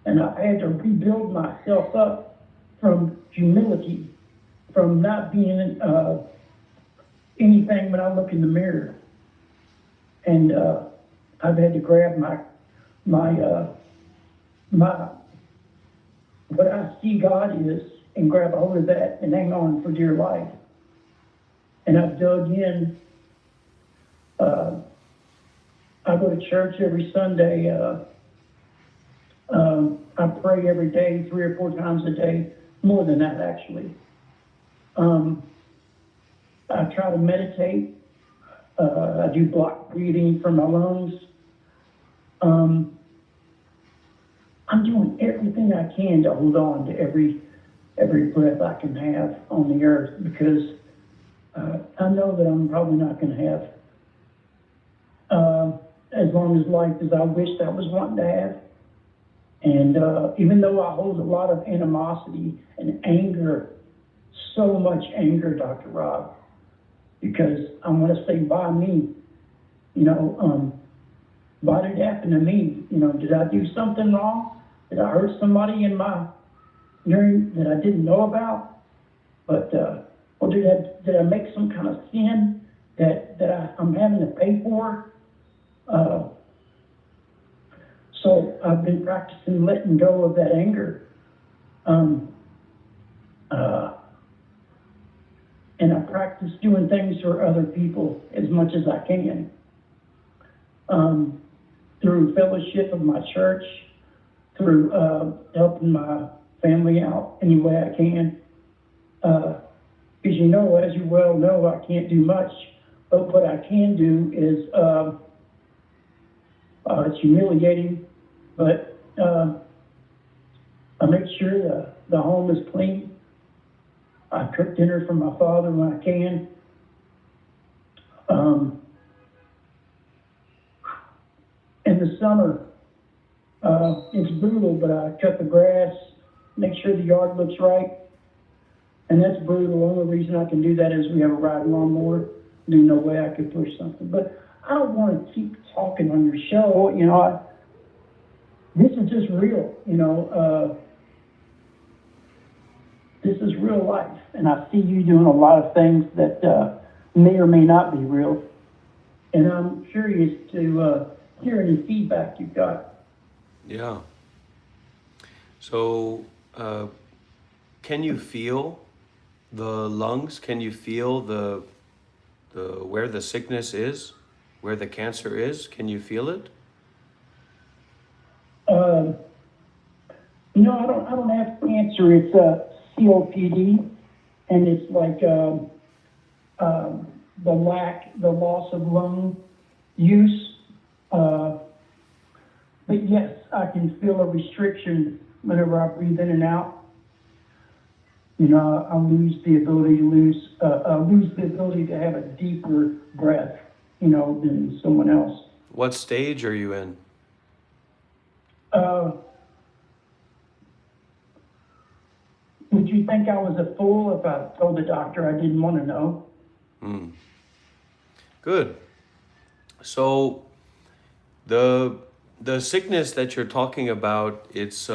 and I had to rebuild myself up from humility, from not being anything when I look in the mirror. And I've had to grab my, my, what I see God is, and grab hold of that and hang on for dear life. And I've dug in. I go to church every Sunday. I pray every day, 3 or 4 times a day, more than that actually. I try to meditate. I do block breathing for my lungs. I'm doing everything I can to hold on to every breath I can have on the earth, because I know that I'm probably not going to have as long as life as I wished I was wanting to have. And even though I hold a lot of animosity and anger, so much anger, Dr. Rob, because I want to say, why me? You know, why did it happen to me? You know, did I do something wrong? Did I hurt somebody in my hearing that I didn't know about? But or did I make some kind of sin that I'm having to pay for? So I've been practicing letting go of that anger. And I practice doing things for other people as much as I can. Through fellowship of my church, through helping my family out any way I can. Because you know, as you well know, I can't do much, but what I can do is, it's humiliating, but I make sure the home is clean. I cook dinner for my father when I can. In the summer, it's brutal, but I cut the grass, make sure the yard looks right. And that's brutal. The only reason I can do that is we have a riding lawnmower. There's no way I could push something. But I don't want to keep talking on your show. You know, this is just real. You know, this is real life. And I see you doing a lot of things that may or may not be real. And I'm curious to hear any feedback you've got. Yeah. So, can you feel the lungs? Can you feel the where the sickness is, where the cancer is? Can you feel it? No, I don't have cancer. It's COPD, and it's like the loss of lung use. But yes, I can feel a restriction whenever I breathe in and out. You know, I lose the ability to have a deeper breath, you know, than someone else. What stage are you in? Would you think I was a fool if I told the doctor I didn't want to know? Good. So the sickness that you're talking about, it's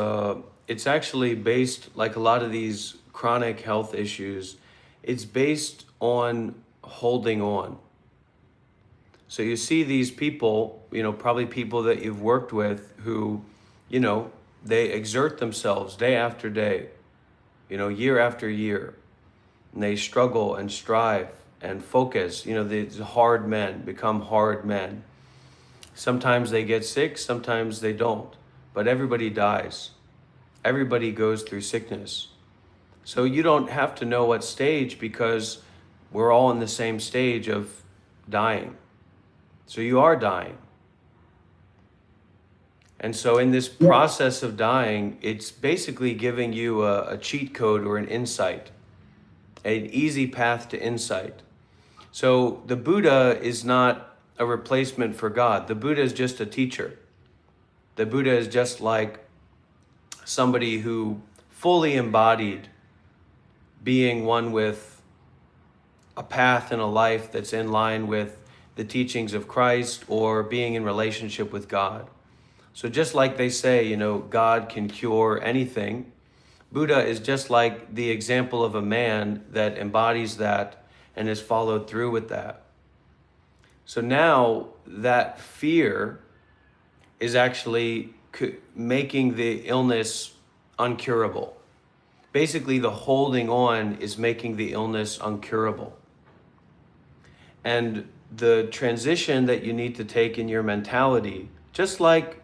actually based, like a lot of these chronic health issues, it's based on holding on. So you see these people, you know, probably people that you've worked with who, you know, they exert themselves day after day, you know, year after year, and they struggle and strive and focus. You know, these hard men become hard men. Sometimes they get sick, sometimes they don't, but everybody dies. Everybody goes through sickness. So you don't have to know what stage, because we're all in the same stage of dying. So you are dying. And so in this process of dying, it's basically giving you a cheat code or an insight, an easy path to insight. So the Buddha is not a replacement for God. The Buddha is just a teacher. The Buddha is just like somebody who fully embodied being one with a path and a life that's in line with the teachings of Christ, or being in relationship with God. So just like they say, you know, God can cure anything, Buddha is just like the example of a man that embodies that and has followed through with that. So now that fear is actually making the illness uncurable. Basically, the holding on is making the illness uncurable. And the transition that you need to take in your mentality, just like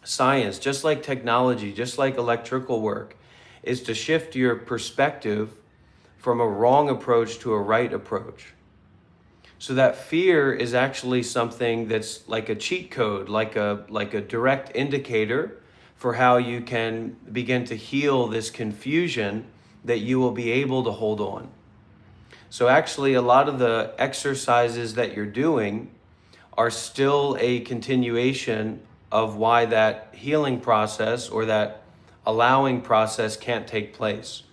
science, just like technology, just like electrical work, is to shift your perspective from a wrong approach to a right approach. So that fear is actually something that's like a cheat code, like a direct indicator for how you can begin to heal this confusion that you will be able to hold on. So actually, a lot of the exercises that you're doing are still a continuation of why that healing process or that allowing process can't take place.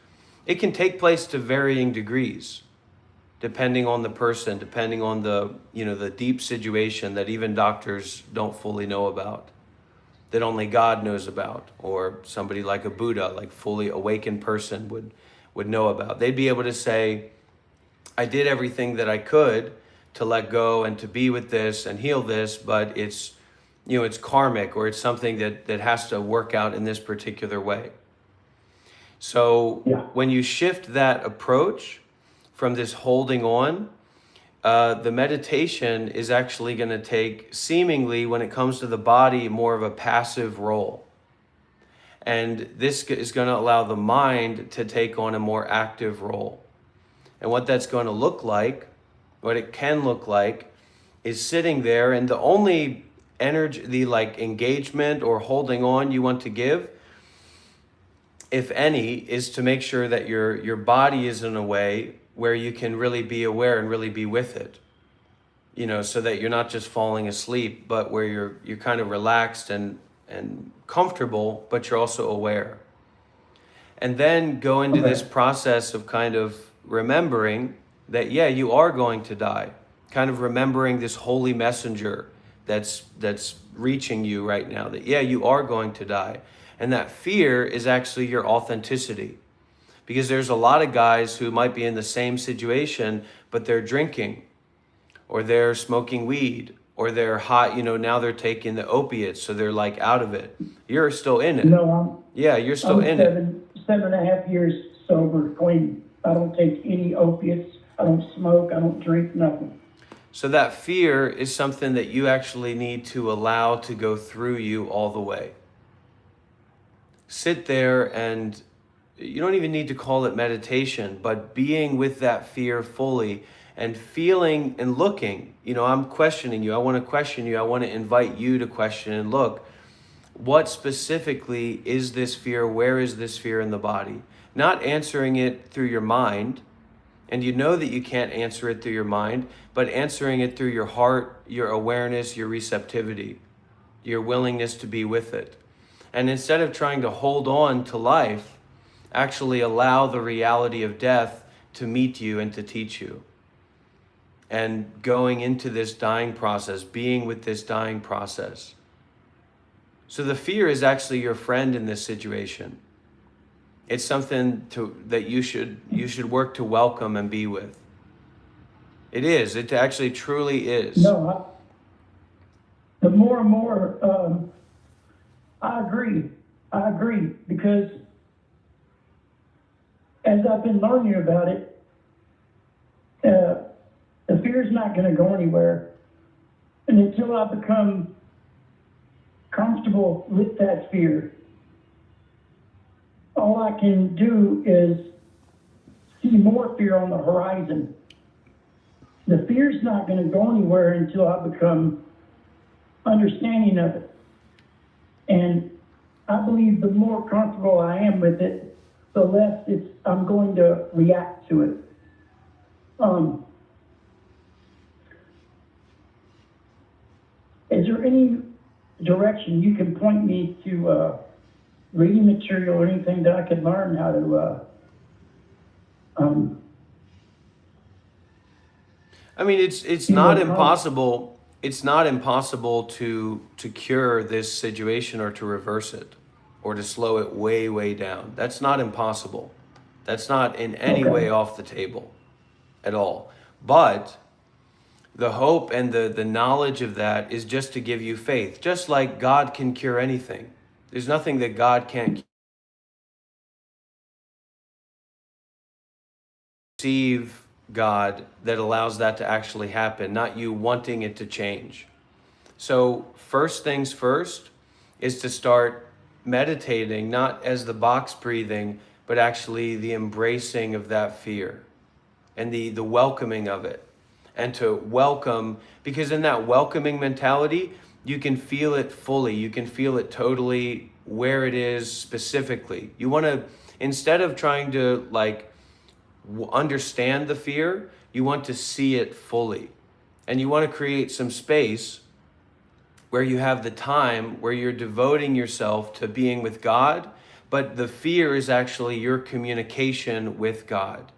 It can take place to varying degrees, depending on the person, depending on the deep situation that even doctors don't fully know about, that only God knows about, or somebody like a Buddha, like fully awakened person would know about. They'd be able to say, I did everything that I could to let go and to be with this and heal this, but it's karmic, or it's something that has to work out in this particular way. So when you shift that approach from this holding on, the meditation is actually going to take, seemingly, when it comes to the body, more of a passive role. And this is going to allow the mind to take on a more active role. And what that's going to look like, what it can look like, is sitting there, and the only energy, the engagement or holding on you want to give, if any, is to make sure that your body is in a way where you can really be aware and really be with it. So that you're not just falling asleep, but where you're kind of relaxed and comfortable, but you're also aware. And then go into this process of kind of remembering that, you are going to die. Kind of remembering this holy messenger that's reaching you right now, that, you are going to die. And that fear is actually your authenticity. Because there's a lot of guys who might be in the same situation, but they're drinking, or they're smoking weed, or they're hot, now they're taking the opiates, so they're out of it. You're still in it. No, you're still in it. 7.5 years sober, clean. I don't take any opiates. I don't smoke. I don't drink, nothing. So that fear is something that you actually need to allow to go through you all the way. Sit there, and you don't even need to call it meditation, but being with that fear fully and feeling and looking. I'm questioning you. I want to question you. I want to invite you to question and look. What specifically is this fear? Where is this fear in the body? Not answering it through your mind, and you know that you can't answer it through your mind, but answering it through your heart, your awareness, your receptivity, your willingness to be with it. And instead of trying to hold on to life, actually allow the reality of death to meet you and to teach you. And going into this dying process, being with this dying process. So the fear is actually your friend in this situation. It's something that you should work to welcome and be with. It is. It actually truly is. No, the more and more, I agree, because as I've been learning about it, the fear is not going to go anywhere. And until I become comfortable with that fear, all I can do is see more fear on the horizon. The fear's not going to go anywhere until I become understanding of it. And I believe the more comfortable I am with it, the less I'm going to react to it. Is there any direction you can point me to reading material or anything that I could learn how to I mean, it's not impossible. It's not impossible to cure this situation or to reverse it or to slow it way down. That's not impossible. That's not in any way off the table at all. But the hope and the knowledge of that is just to give you faith. Just like God can cure anything. There's nothing that God can't receive God that allows that to actually happen, not you wanting it to change. So first things first is to start meditating, not as the box breathing, but actually the embracing of that fear and the welcoming of it. And to welcome, because in that welcoming mentality, you can feel it fully. You can feel it totally where it is specifically. You want to, instead of trying to like understand the fear, you want to see it fully. And you want to create some space where you have the time where you're devoting yourself to being with God, but the fear is actually your communication with God.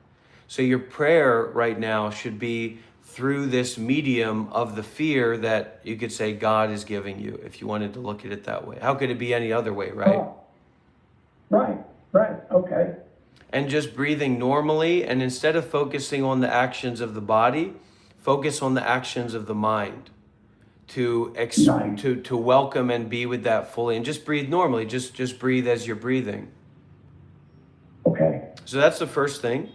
So your prayer right now should be through this medium of the fear that you could say God is giving you, if you wanted to look at it that way. How could it be any other way, right? Oh, right, okay. And just breathing normally, and instead of focusing on the actions of the body, focus on the actions of the mind to welcome and be with that fully, and just breathe normally. Just breathe as you're breathing. Okay. So that's the first thing.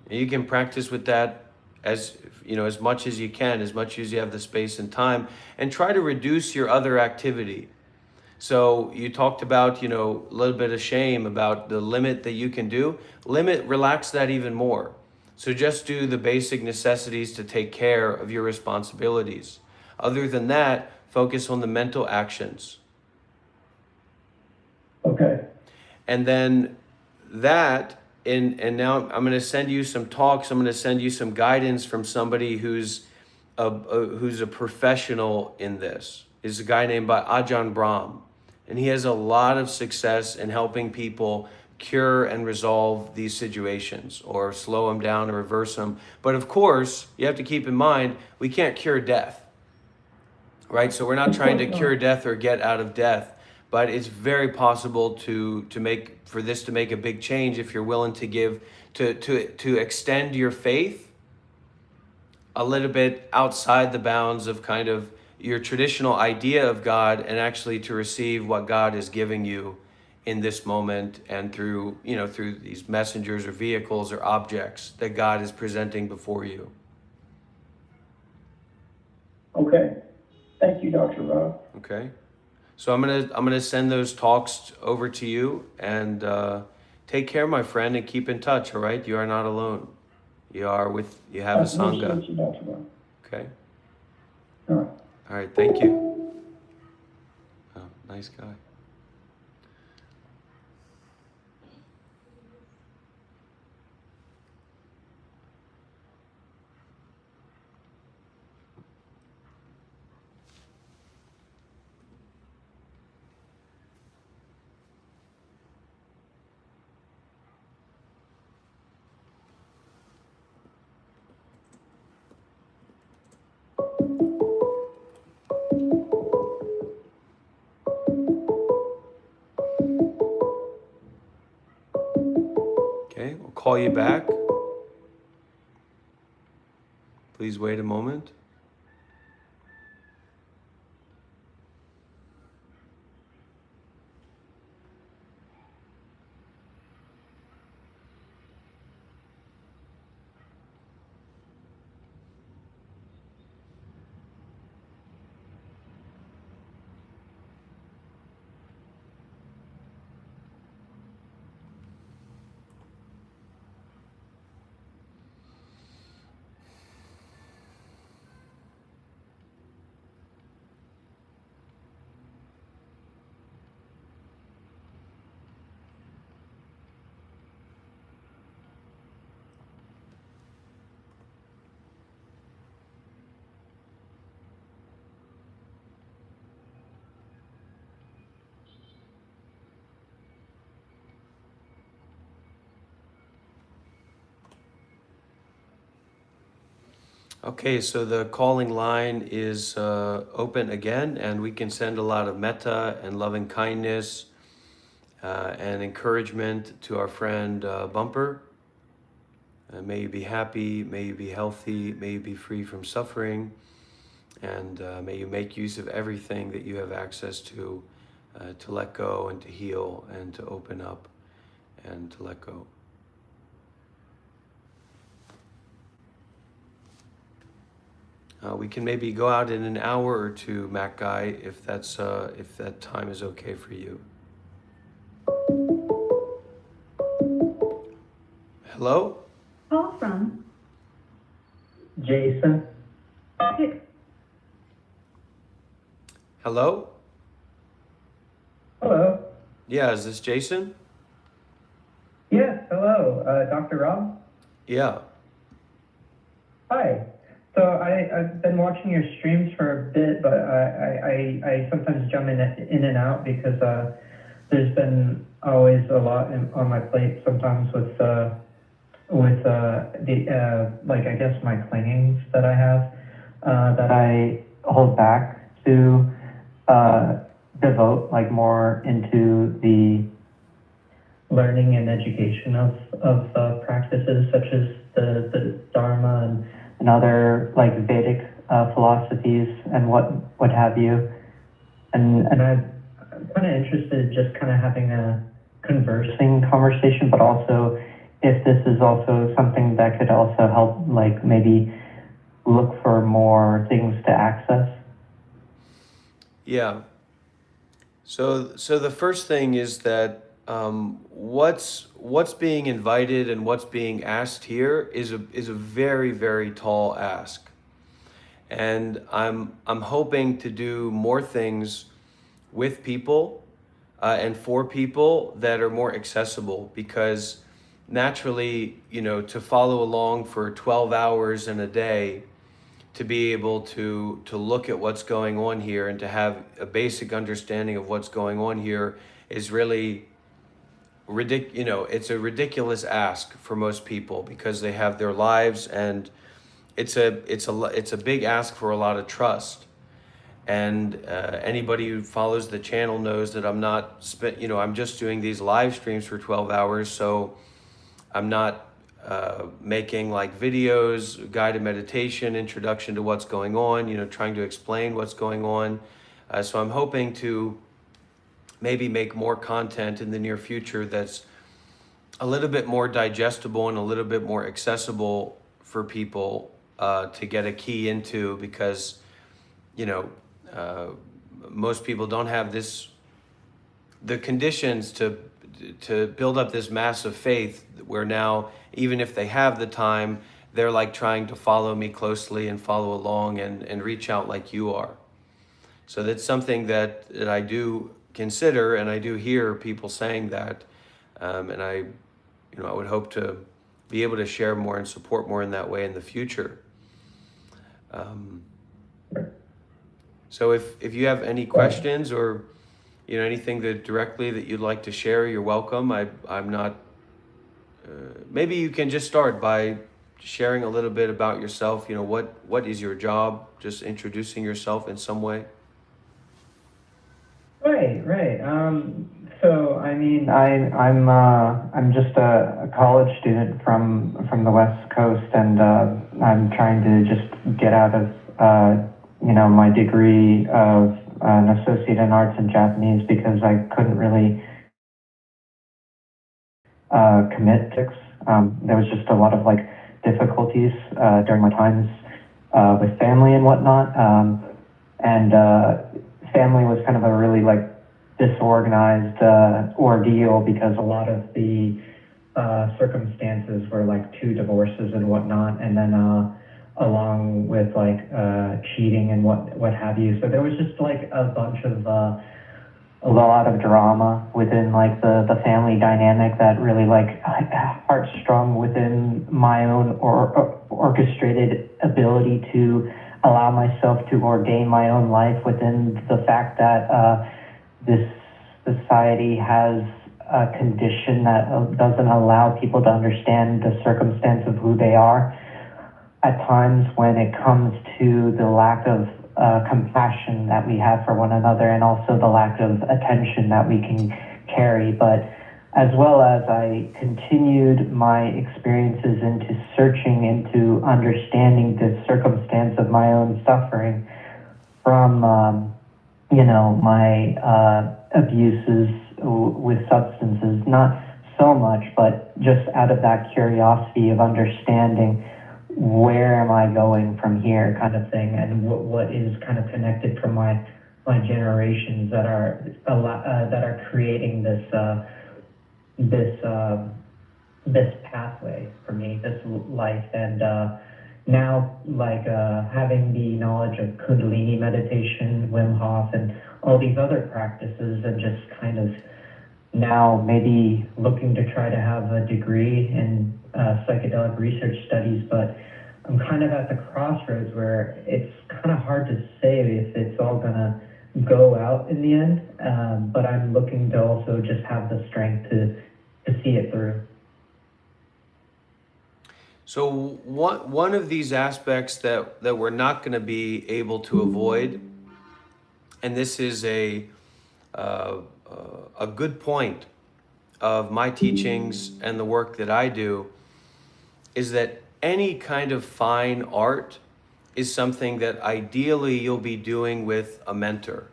And you can practice with that as as much as you can, as much as you have the space and time, and try to reduce your other activity. So you talked about, a little bit of shame about the limit that you can do. Relax that even more. So just do the basic necessities to take care of your responsibilities. Other than that, focus on the mental actions. Okay. And then and now I'm going to send you some talks. I'm going to send you some guidance from somebody who's a professional in this. Is a guy named by Ajahn Brahm. And he has a lot of success in helping people cure and resolve these situations, or slow them down or reverse them. But of course, you have to keep in mind, we can't cure death, right? So we're not trying to cure death or get out of death, but it's very possible to make a big change if you're willing to extend your faith a little bit outside the bounds of kind of your traditional idea of God, and actually to receive what God is giving you in this moment, and through these messengers or vehicles or objects that God is presenting before you. Okay. Thank you, Dr. Rob. Okay. So I'm gonna send those talks over to you, and take care, my friend, and keep in touch. All right, you are not alone. You have a sangha. Appreciate you, Dr. Rob. Okay. All right. All right. Thank you. Oh, nice guy. Okay, we'll call you back. Please wait a moment. Okay, so the calling line is open again, and we can send a lot of metta and loving kindness and encouragement to our friend Bumper. May you be happy, may you be healthy, may you be free from suffering. And may you make use of everything that you have access to let go and to heal and to open up and to let go. We can maybe go out in an hour or two, Mac Guy, if that time is okay for you. Hello? Call from Jason. Hello? Hello. Yeah, is this Jason? Yes, hello. Dr. Rob? Yeah. Hi. So I've been watching your streams for a bit, but I sometimes jump in and out because there's been always a lot on my plate sometimes with the like I guess my clingings that I have that I hold back to devote like more into the learning and education of practices such as the Dharma and other like Vedic philosophies and what have you. And I'm kind of interested just kind of having a conversation, but also if this is also something that could also help like maybe look for more things to access. Yeah. So the first thing is that what's being invited and what's being asked here is a very, very tall ask. And I'm hoping to do more things with people and for people that are more accessible, because naturally, to follow along for 12 hours in a day, to be able to look at what's going on here and to have a basic understanding of what's going on here is really it's a ridiculous ask for most people, because they have their lives, and it's a big ask for a lot of trust. And anybody who follows the channel knows that I'm not I'm just doing these live streams for 12 hours, so I'm not making like videos, guided meditation, introduction to what's going on, trying to explain what's going on. So I'm hoping to maybe make more content in the near future that's a little bit more digestible and a little bit more accessible for people to get a key into, because most people don't have the conditions to build up this massive faith, where now, even if they have the time, they're like trying to follow me closely and follow along and reach out like you are. So that's something that I do consider, and I do hear people saying that, and I would hope to be able to share more and support more in that way in the future. So if you have any questions or anything that you'd like to share, you're welcome. I'm not. Maybe you can just start by sharing a little bit about yourself. What is your job? Just introducing yourself in some way. Right. So I mean, I'm just a college student from the West Coast, and I'm trying to just get out of my degree of an associate in arts in Japanese, because I couldn't really commit to. There was just a lot of like difficulties during my times with family and whatnot, and family was kind of a really like disorganized ordeal, because a lot of the circumstances were like 2 divorces and whatnot, and then along with like cheating and what have you. So there was just like a bunch of a lot of drama within like the family dynamic that really like heartstrung within my own orchestrated ability to allow myself to ordain my own life, within the fact that this society has a condition that doesn't allow people to understand the circumstance of who they are. At times, when it comes to the lack of compassion that we have for one another, and also the lack of attention that we can carry, but as well as I continued my experiences into searching into understanding the circumstance of my own suffering, from my abuses with substances, not so much, but just out of that curiosity of understanding where am I going from here kind of thing, and what is kind of connected from my generations that are creating this pathway for me, this life. And now, having the knowledge of Kundalini meditation, Wim Hof, and all these other practices, and just kind of now maybe looking to try to have a degree in psychedelic research studies, but I'm kind of at the crossroads where it's kind of hard to say if it's all gonna go out in the end, but I'm looking to also just have the strength to see it through. So one of these aspects that we're not going to be able to avoid, and this is a good point of my teachings and the work that I do, is that any kind of fine art is something that ideally you'll be doing with a mentor.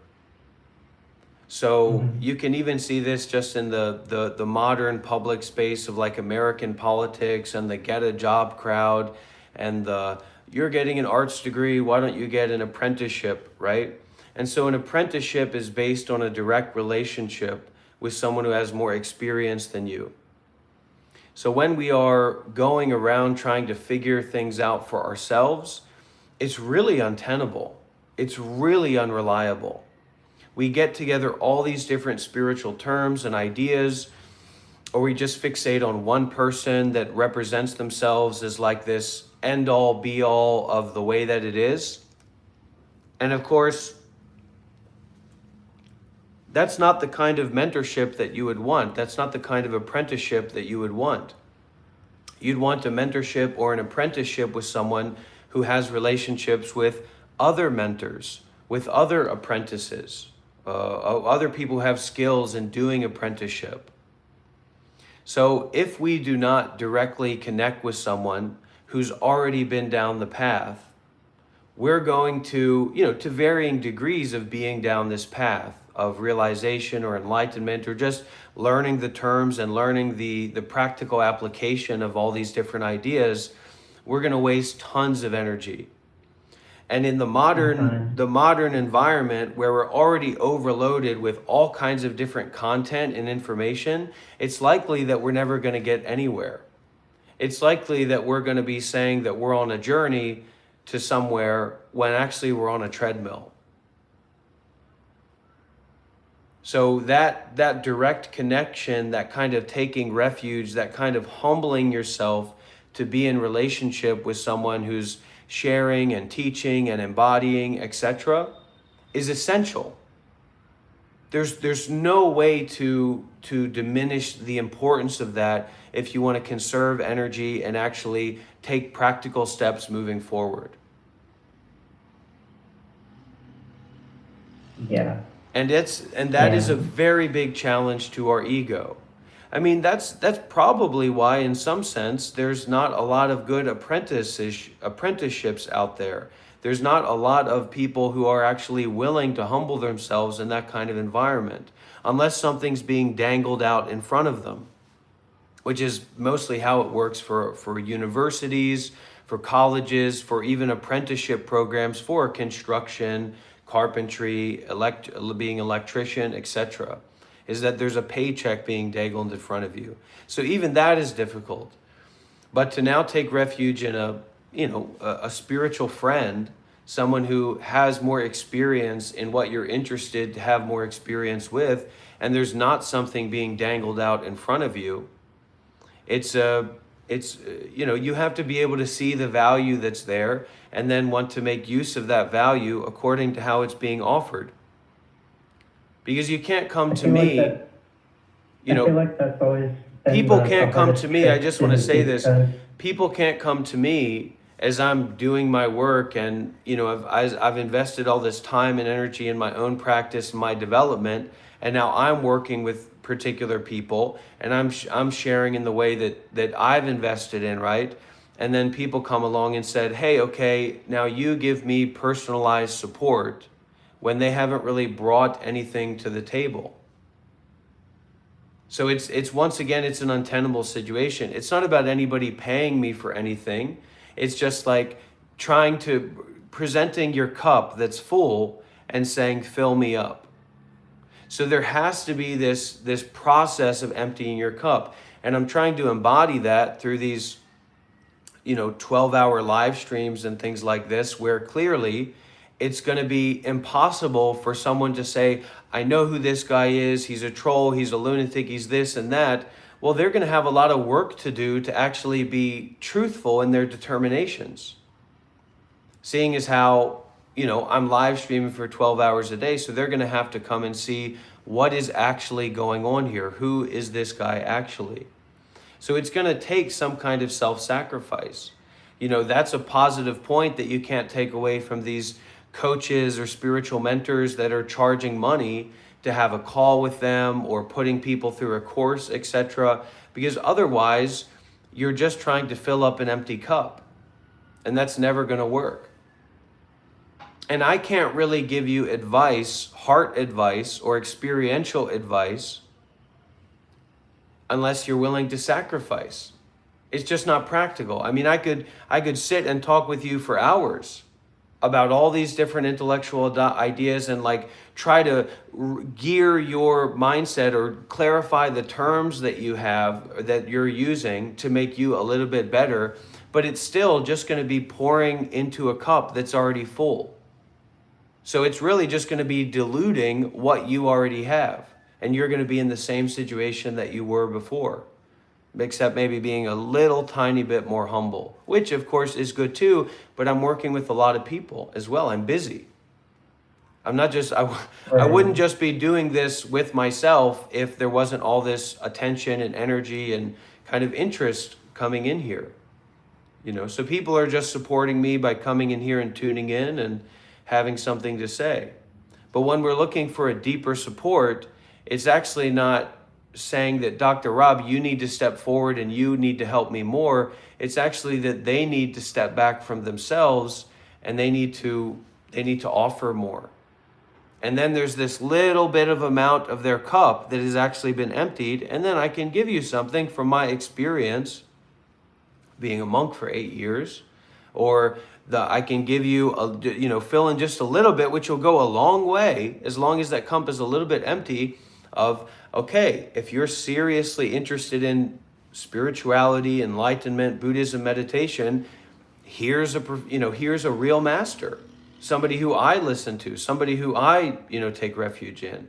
So you can even see this just in the modern public space of like American politics and the get a job crowd and you're getting an arts degree, why don't you get an apprenticeship, right? And so an apprenticeship is based on a direct relationship with someone who has more experience than you. So when we are going around trying to figure things out for ourselves, it's really untenable. It's really unreliable. We get together all these different spiritual terms and ideas, or we just fixate on one person that represents themselves as like this end all be all of the way that it is. And of course, that's not the kind of mentorship that you would want. That's not the kind of apprenticeship that you would want. You'd want a mentorship or an apprenticeship with someone who has relationships with other mentors, with other apprentices, other people who have skills in doing apprenticeship. So if we do not directly connect with someone who's already been down the path, we're going to, to varying degrees of being down this path of realization or enlightenment, or just learning the terms and learning the practical application of all these different ideas, we're going to waste tons of energy. And in the modern environment where we're already overloaded with all kinds of different content and information, it's likely that we're never going to get anywhere. It's likely that we're going to be saying that we're on a journey to somewhere when actually we're on a treadmill. So that direct connection, that kind of taking refuge, that kind of humbling yourself to be in relationship with someone who's sharing and teaching and embodying, etc., is essential. There's no way to diminish the importance of that if you want to conserve energy and actually take practical steps moving forward. Yeah. And that is a very big challenge to our ego. I mean, that's probably why, in some sense, there's not a lot of good apprenticeships out there. There's not a lot of people who are actually willing to humble themselves in that kind of environment, unless something's being dangled out in front of them, which is mostly how it works for universities, for colleges, for even apprenticeship programs for construction, carpentry, being an electrician, etc., is that there's a paycheck being dangled in front of you. So even that is difficult. But to now take refuge in a spiritual friend, someone who has more experience in what you're interested to have more experience with, and there's not something being dangled out in front of you, you have to be able to see the value that's there and then want to make use of that value according to how it's being offered. Because you can't come to me, I feel like that's always people can't come to me, I just want to say this, people can't come to me as I'm doing my work and, I've invested all this time and energy in my own practice, my development, and now I'm working with particular people and I'm sharing in the way that I've invested in, right? And then people come along and said, hey, okay, now you give me personalized support when they haven't really brought anything to the table. So it's once again, it's an untenable situation. It's not about anybody paying me for anything. It's just like presenting your cup that's full and saying, fill me up. So there has to be this process of emptying your cup. And I'm trying to embody that through these, 12-hour live streams and things like this, where clearly it's going to be impossible for someone to say, I know who this guy is, he's a troll, he's a lunatic, he's this and that. Well, they're going to have a lot of work to do to actually be truthful in their determinations. Seeing as how, I'm live streaming for 12 hours a day, so they're going to have to come and see what is actually going on here. Who is this guy actually? So it's going to take some kind of self-sacrifice. That's a positive point that you can't take away from these coaches or spiritual mentors that are charging money to have a call with them or putting people through a course, etc. Because otherwise, you're just trying to fill up an empty cup. And that's never going to work. And I can't really give you advice, heart advice, or experiential advice unless you're willing to sacrifice. It's just not practical. I mean, I could sit and talk with you for hours about all these different intellectual ideas and try to gear your mindset or clarify the terms that you're using to make you a little bit better, but it's still just going to be pouring into a cup that's already full. So it's really just going to be diluting what you already have. And you're going to be in the same situation that you were before, except maybe being a little tiny bit more humble, which of course is good too, but I'm working with a lot of people as well. I'm busy. I'm not just, I wouldn't just be doing this with myself if there wasn't all this attention and energy and kind of interest coming in here. So people are just supporting me by coming in here and tuning in and having something to say. But when we're looking for a deeper support, it's actually not saying that, Dr. Rob, you need to step forward and you need to help me more. It's actually that they need to step back from themselves and they need to offer more. And then there's this little bit of amount of their cup that has actually been emptied. And then I can give you something from my experience being a monk for 8 years, or I can give you, fill in just a little bit, which will go a long way as long as that cup is a little bit empty of, okay, if you're seriously interested in spirituality, enlightenment, Buddhism, meditation, here's a real master, somebody who I listen to, somebody who I, take refuge in.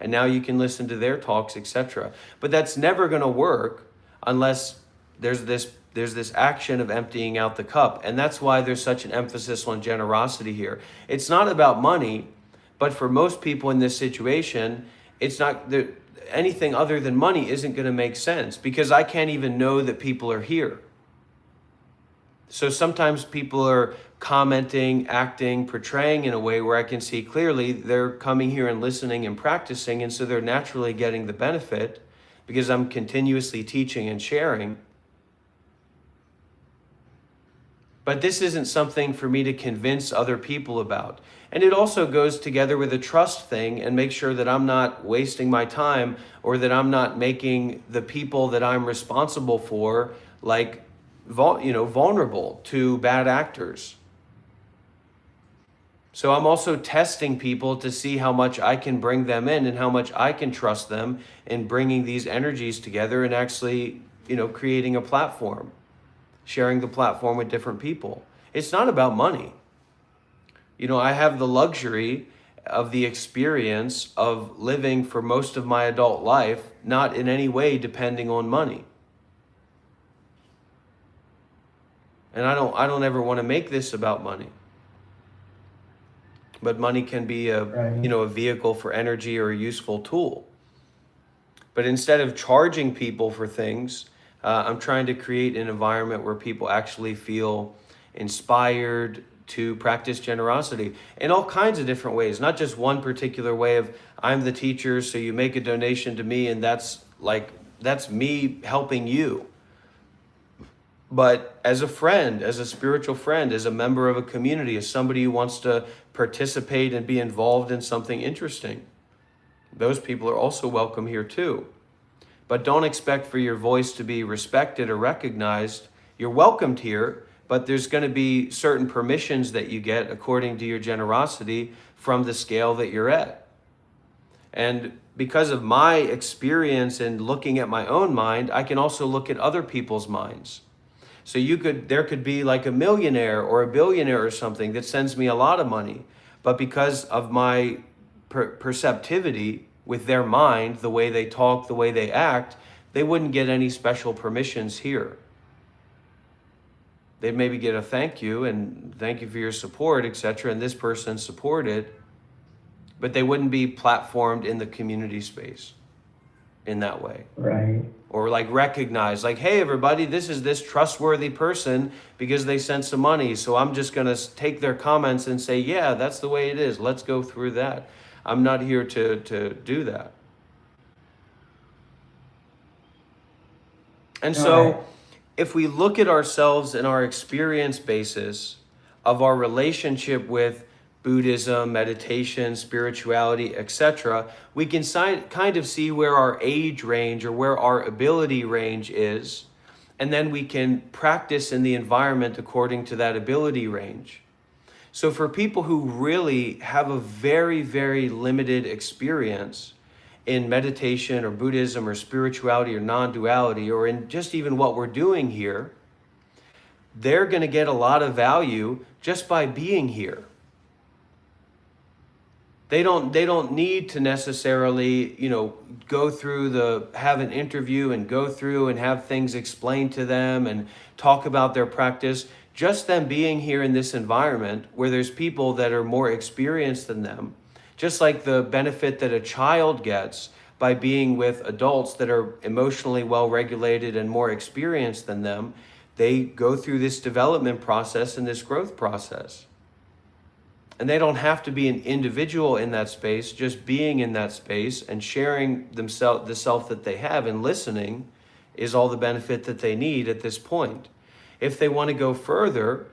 And now you can listen to their talks, etc. But that's never going to work unless there's this action of emptying out the cup. And that's why there's such an emphasis on generosity here. It's not about money, but for most people in this situation, it's not anything other than money isn't going to make sense, because I can't even know that people are here. So sometimes people are commenting, acting, portraying in a way where I can see clearly they're coming here and listening and practicing, and so they're naturally getting the benefit because I'm continuously teaching and sharing. But this isn't something for me to convince other people about. And it also goes together with a trust thing, and make sure that I'm not wasting my time, or that I'm not making the people that I'm responsible for vulnerable to bad actors. So I'm also testing people to see how much I can bring them in and how much I can trust them in bringing these energies together and actually, creating a platform, sharing the platform with different people. It's not about money. I have the luxury of the experience of living for most of my adult life, not in any way depending on money. And I don't ever want to make this about money. But money can be a vehicle for energy or a useful tool. But instead of charging people for things, I'm trying to create an environment where people actually feel inspired to practice generosity in all kinds of different ways, not just one particular way of, I'm the teacher, so you make a donation to me and that's me helping you. but as a friend, as a spiritual friend, as a member of a community, as somebody who wants to participate and be involved in something interesting. Those people are also welcome here too. But don't expect for your voice to be respected or recognized. You're welcomed here, but there's going to be certain permissions that you get according to your generosity from the scale that you're at. And because of my experience in looking at my own mind, I can also look at other people's minds. So there could be like a millionaire or a billionaire or something that sends me a lot of money, but because of my perceptivity with their mind, the way they talk, the way they act, they wouldn't get any special permissions here. They'd maybe get a thank you and thank you for your support, etc. And this person supported, but they wouldn't be platformed in the community space in that way. Right. Or like recognized, like, hey, everybody, this is this trustworthy person because they sent some money. So I'm just going to take their comments and say, yeah, that's the way it is. Let's go through that. I'm not here to do that. And so if we look at ourselves and our experience basis of our relationship with Buddhism, meditation, spirituality, etc., we can kind of see where our age range or where our ability range is, and then we can practice in the environment according to that ability range. So for people who really have a very, very limited experience in meditation or Buddhism or spirituality or non-duality, or in just even what we're doing here, they're going to get a lot of value just by being here. They don't need to necessarily, go through have an interview and go through and have things explained to them and talk about their practice. Just them being here in this environment where there's people that are more experienced than them, just like the benefit that a child gets by being with adults that are emotionally well-regulated and more experienced than them, they go through this development process and this growth process. And they don't have to be an individual in that space. Just being in that space and sharing the self that they have and listening is all the benefit that they need at this point. If they want to go further,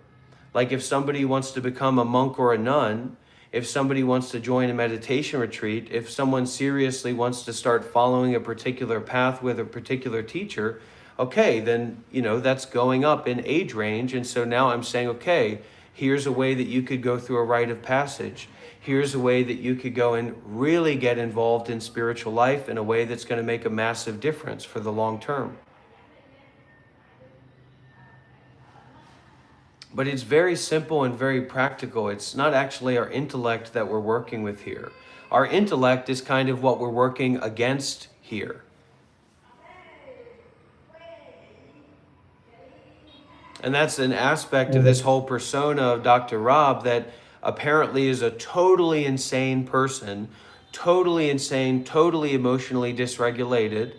like if somebody wants to become a monk or a nun, if somebody wants to join a meditation retreat, if someone seriously wants to start following a particular path with a particular teacher, okay, then, that's going up in age range. And so now I'm saying, okay, here's a way that you could go through a rite of passage. Here's a way that you could go and really get involved in spiritual life in a way that's going to make a massive difference for the long term. But it's very simple and very practical. It's not actually our intellect that we're working with here. Our intellect is kind of what we're working against here. And that's an aspect of this whole persona of Dr. Rob that apparently is a totally insane person, totally insane, totally emotionally dysregulated,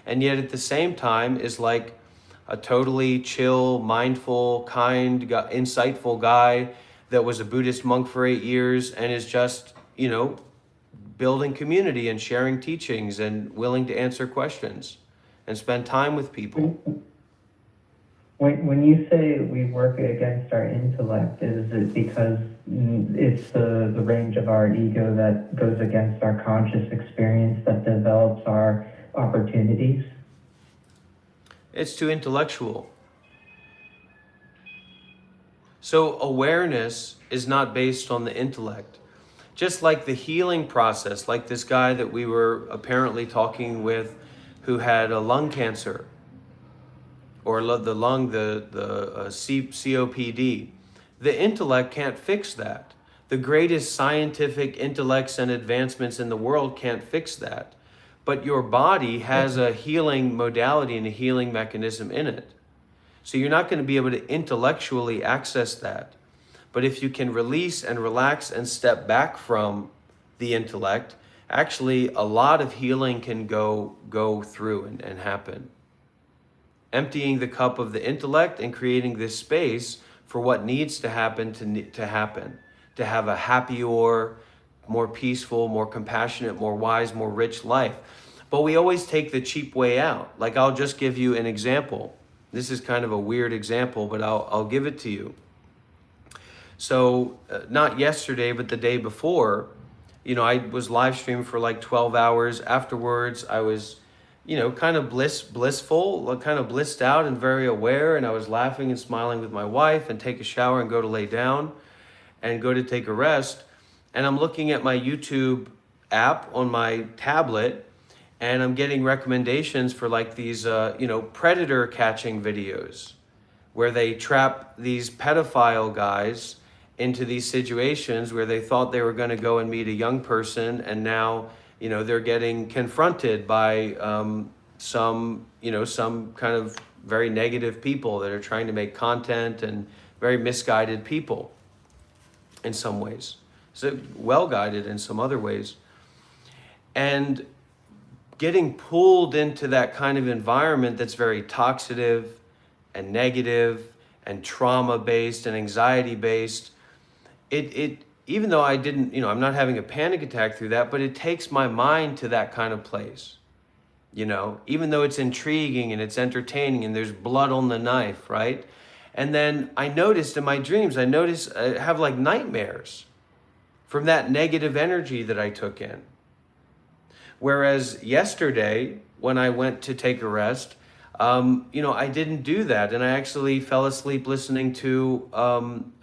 and yet at the same time is like a totally chill, mindful, kind, insightful guy that was a Buddhist monk for 8 years and is just, building community and sharing teachings and willing to answer questions and spend time with people. When you say we work against our intellect, is it because it's the range of our ego that goes against our conscious experience that develops our opportunities? It's too intellectual. So awareness is not based on the intellect. Just like the healing process, like this guy that we were apparently talking with who had a lung cancer, or the COPD. The intellect can't fix that. The greatest scientific intellects and advancements in the world can't fix that. But your body has a healing modality and a healing mechanism in it. So you're not going to be able to intellectually access that. But if you can release and relax and step back from the intellect, actually a lot of healing can go through and happen. Emptying the cup of the intellect and creating this space for what needs to happen to happen, to have a happier, more peaceful, more compassionate, more wise, more rich life. But we always take the cheap way out. Like I'll just give you an example. This is kind of a weird example, but I'll give it to you. So not yesterday, but the day before, I was live streaming for like 12 hours. Afterwards, I was, kind of blissful, kind of blissed out and very aware. And I was laughing and smiling with my wife and take a shower and go to lay down and go to take a rest. And I'm looking at my YouTube app on my tablet, and I'm getting recommendations for like these, predator catching videos where they trap these pedophile guys into these situations where they thought they were going to go and meet a young person, and now, they're getting confronted by some kind of very negative people that are trying to make content, and very misguided people in some ways. So well-guided in some other ways. And getting pulled into that kind of environment that's very toxic and negative and trauma-based and anxiety-based, it even though I didn't, I'm not having a panic attack through that, but it takes my mind to that kind of place. Even though it's intriguing and it's entertaining and there's blood on the knife, right? And then I noticed in my dreams, I have like nightmares from that negative energy that I took in. Whereas yesterday, when I went to take a rest, I didn't do that. And I actually fell asleep listening to one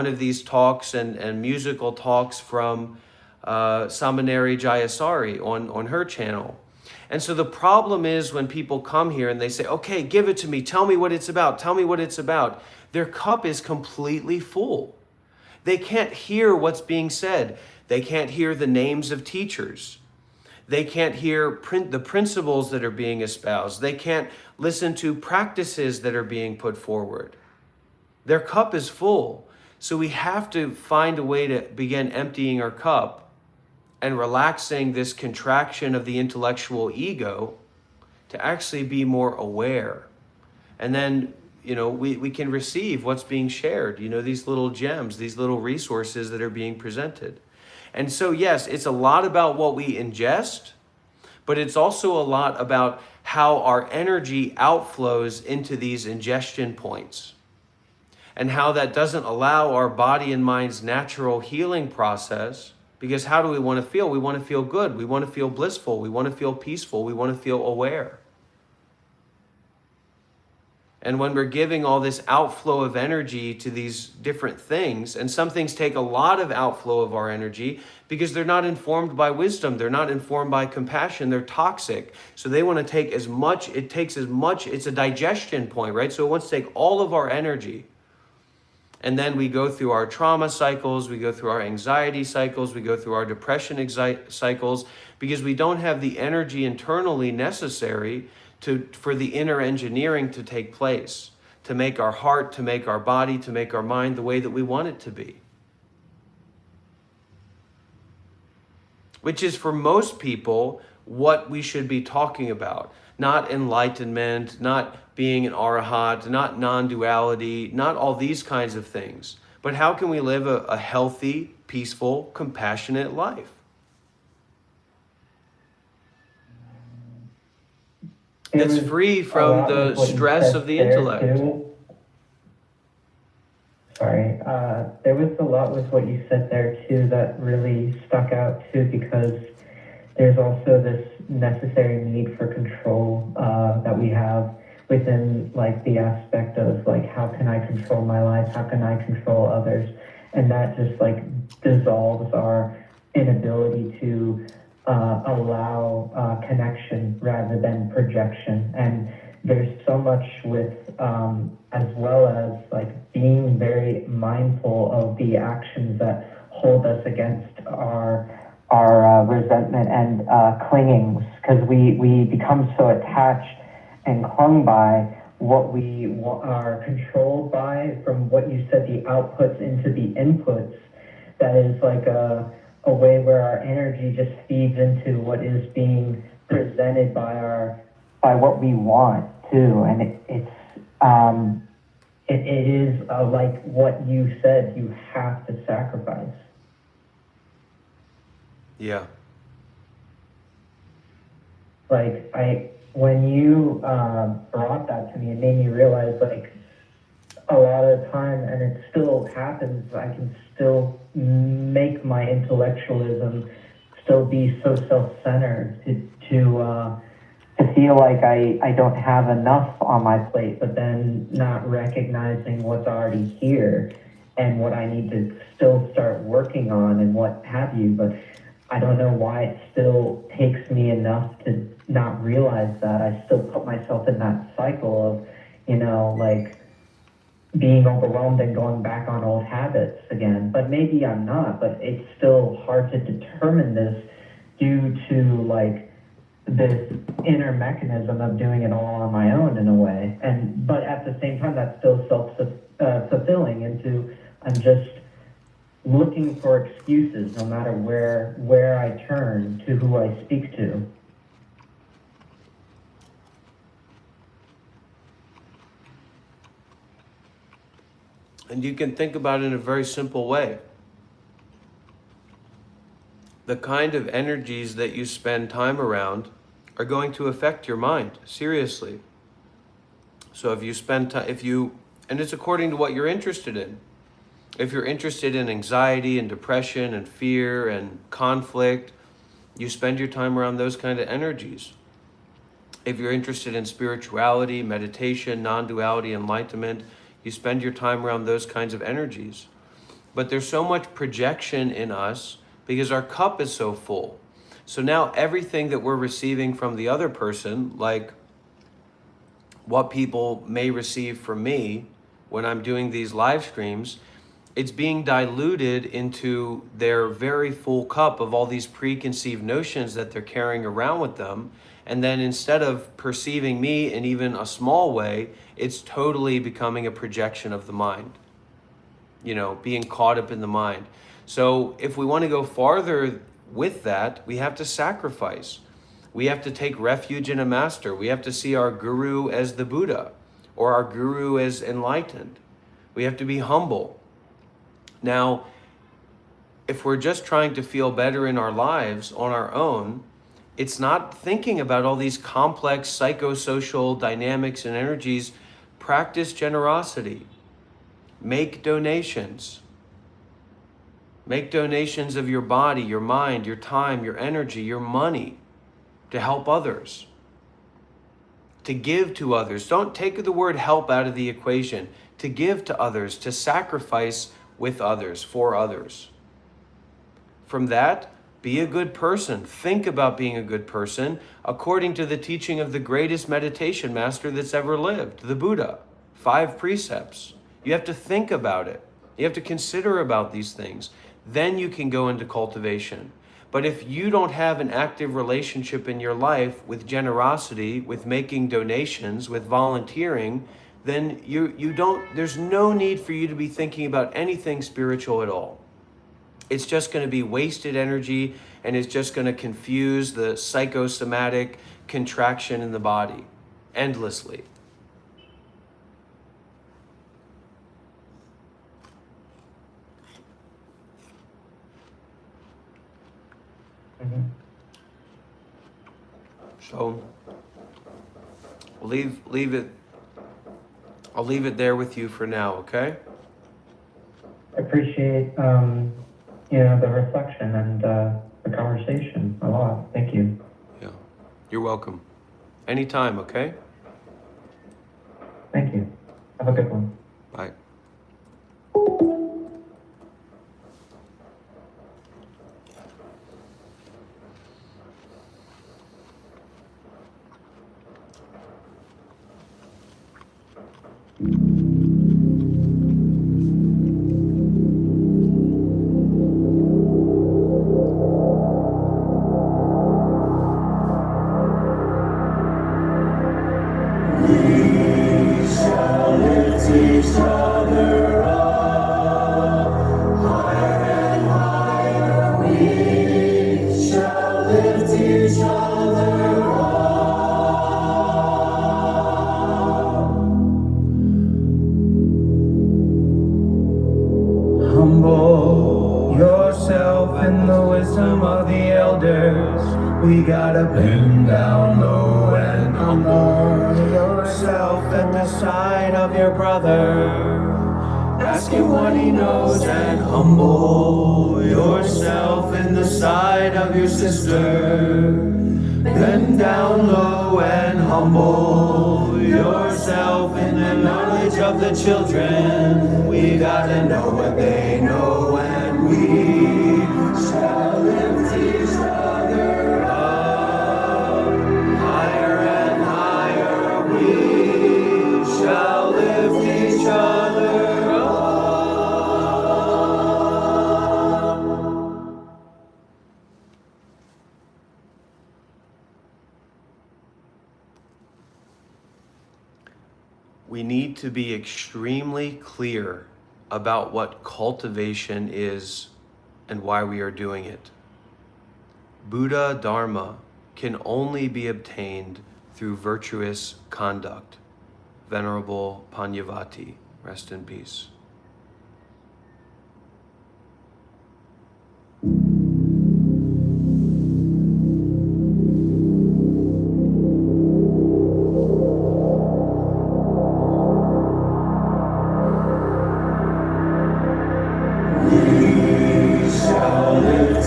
of these talks and musical talks from Samaneri Jayasari on her channel. And so the problem is when people come here and they say, okay, give it to me. Tell me what it's about. Tell me what it's about. Their cup is completely full. They can't hear what's being said. They can't hear the names of teachers. They can't hear the principles that are being espoused. They can't listen to practices that are being put forward. Their cup is full. So we have to find a way to begin emptying our cup and relaxing this contraction of the intellectual ego to actually be more aware. And then, we can receive what's being shared, these little gems, these little resources that are being presented. And so, yes, it's a lot about what we ingest, but it's also a lot about how our energy outflows into these ingestion points, and how that doesn't allow our body and mind's natural healing process. Because how do we want to feel? We want to feel good. We want to feel blissful. We want to feel peaceful. We want to feel aware. And when we're giving all this outflow of energy to these different things, and some things take a lot of outflow of our energy because they're not informed by wisdom, they're not informed by compassion, they're toxic. So they want to take as much, it's a digestion point, right? So it wants to take all of our energy. And then we go through our trauma cycles, we go through our anxiety cycles, we go through our depression cycles, because we don't have the energy internally necessary for the inner engineering to take place, to make our heart, to make our body, to make our mind the way that we want it to be. Which is, for most people, what we should be talking about. Not enlightenment, not being an arahat, not non-duality, not all these kinds of things. But how can we live a healthy, peaceful, compassionate life? That's free from the stress of the intellect. Sorry, there was a lot with what you said there too that really stuck out too, because there's also this necessary need for control that we have within like the aspect of like, how can I control my life? How can I control others? And that just like dissolves our inability to allow connection rather than projection. And there's so much with, as well as like being very mindful of the actions that hold us against our resentment and clingings, because we become so attached and clung by what we are controlled by, from what you said, the outputs into the inputs, that is like a way where our energy just feeds into what is being presented by what we want too. And it is like what you said, you have to sacrifice. Yeah. Like when you brought that to me, it made me realize, like, a lot of the time, and it still happens, I can still make my intellectualism still be so self-centered to feel like I don't have enough on my plate, but then not recognizing what's already here and what I need to still start working on and what have you. But I don't know why it still takes me enough to not realize that. I still put myself in that cycle of, you know, like, being overwhelmed and going back on old habits again. But maybe I'm not, but it's still hard to determine this due to, like, this inner mechanism of doing it all on my own in a way. But at the same time, that's still self-fulfilling into I'm just looking for excuses no matter where I turn to who I speak to. And you can think about it in a very simple way. The kind of energies that you spend time around are going to affect your mind, seriously. So if you spend time, and it's according to what you're interested in. If you're interested in anxiety and depression and fear and conflict, you spend your time around those kind of energies. If you're interested in spirituality, meditation, non-duality, enlightenment, you spend your time around those kinds of energies. But there's so much projection in us because our cup is so full. So now everything that we're receiving from the other person, like what people may receive from me when I'm doing these live streams, it's being diluted into their very full cup of all these preconceived notions that they're carrying around with them. And then instead of perceiving me in even a small way, it's totally becoming a projection of the mind, you know, being caught up in the mind. So if we want to go farther with that, we have to sacrifice. We have to take refuge in a master. We have to see our guru as the Buddha or our guru as enlightened. We have to be humble. Now, if we're just trying to feel better in our lives on our own, it's not thinking about all these complex psychosocial dynamics and energies. Practice generosity. Make donations. Make donations of your body, your mind, your time, your energy, your money to help others, to give to others. Don't take the word help out of the equation. To give to others, to sacrifice with others, for others. From that, be a good person. Think about being a good person according to the teaching of the greatest meditation master that's ever lived, the Buddha. 5 precepts. You have to think about it. You have to consider about these things. Then you can go into cultivation. But if you don't have an active relationship in your life with generosity, with making donations, with volunteering, then there's no need for you to be thinking about anything spiritual at all. It's just going to be wasted energy, and it's just going to confuse the psychosomatic contraction in the body endlessly. So I'll leave it there with you for now, okay? I appreciate the reflection and the conversation a lot. Thank you. Yeah, you're welcome. Anytime, okay? Thank you. Have a good one. Bye. Humble yourself in the wisdom of the elders. We gotta bend down low and humble yourself in the sight of your brother. Ask him what he knows and humble yourself in the sight of your sister. Bend down low and humble yourself in the knowledge of the children. We gotta know what they know, and we shall lift each other up. Higher and higher we shall lift each other up. We need to be extremely clear about what cultivation is and why we are doing it. Buddha Dharma can only be obtained through virtuous conduct. Venerable Panyavati, rest in peace.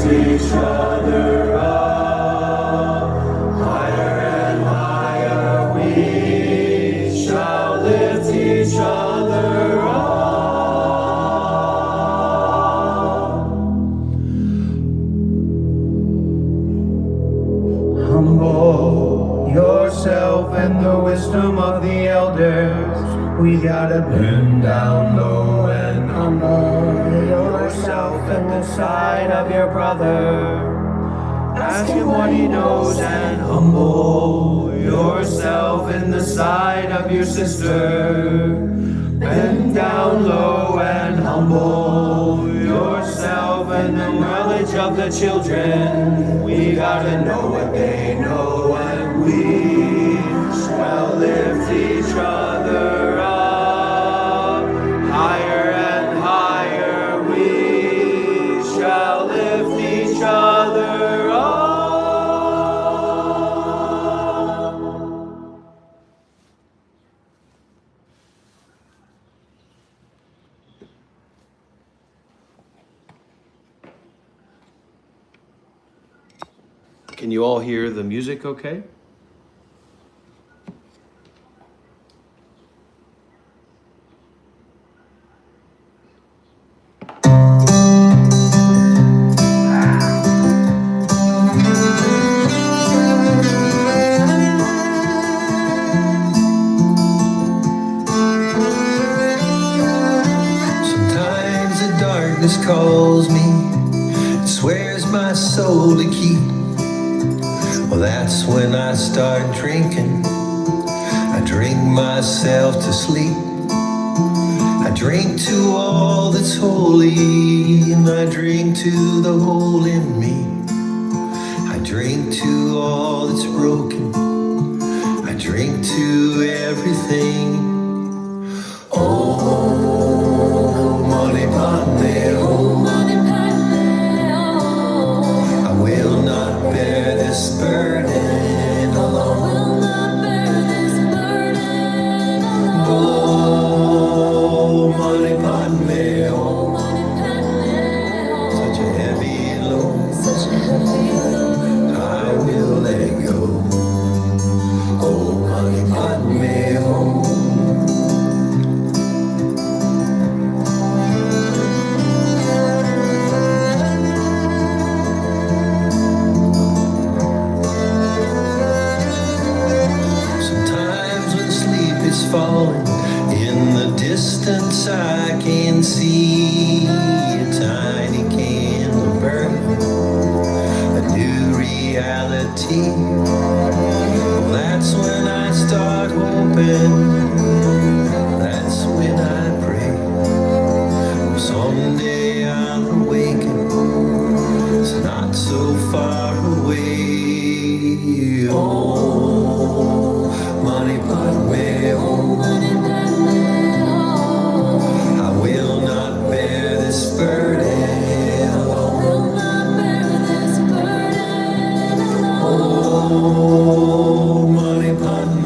Each other up, higher and higher we shall lift each other up. Humble yourself in the wisdom of the elders. We gotta bend down low and humble yourself in the sight of your brother. Ask him what he knows and humble yourself in the sight of your sister. Bend down low and humble yourself in the knowledge of the children. We gotta know what they know, and we shall lift each other up. Higher and higher we shall lift each other up. Can you all hear the music okay? Sometimes the darkness calls me, it swears my soul to keep. Well, that's when I start drinking. I drink myself to sleep. I drink to all that's holy, and I drink to the hole in me. I drink to all that's broken. I drink to everything. Oh, money pot me, oh, money pot me, oh. I will not bear this burden alone. I will not bear this burden alone. Oh, money pot me, oh, money pot me, oh. Such a heavy load, such a heavy load. I will let it go. Oh, money pot me, oh. Falling in the distance, I can see a tiny candle burning, a new reality. Well, that's when I start hoping, that's when I pray. Well, someday I'll awaken, it's not so far away. Oh, money pot me, oh, money pot me, oh. I will not bear this burden alone. I will not bear this burden alone. Oh, money pot me.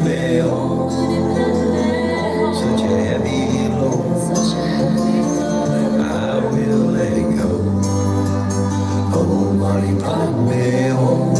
Mani Padme Hum.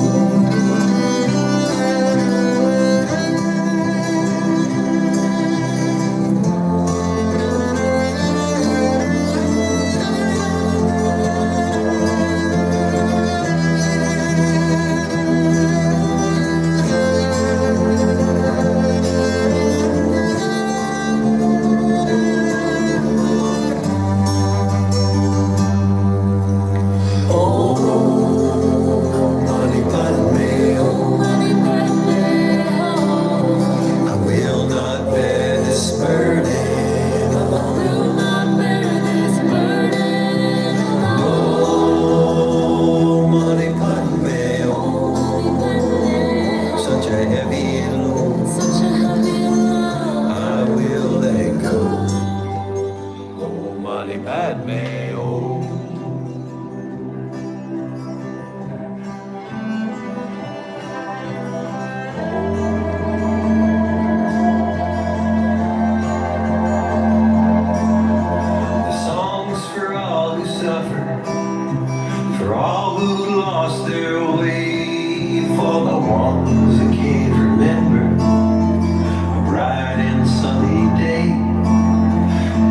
Mani Padme Hum. I will not bear this burden alone. Oh, Mani Padme Hum. Such a heavy load, I will let go. Oh, Mani Padme Hum. The song's for all who suffer, for all who lost their way, for the ones who can't remember a bright and sunny day.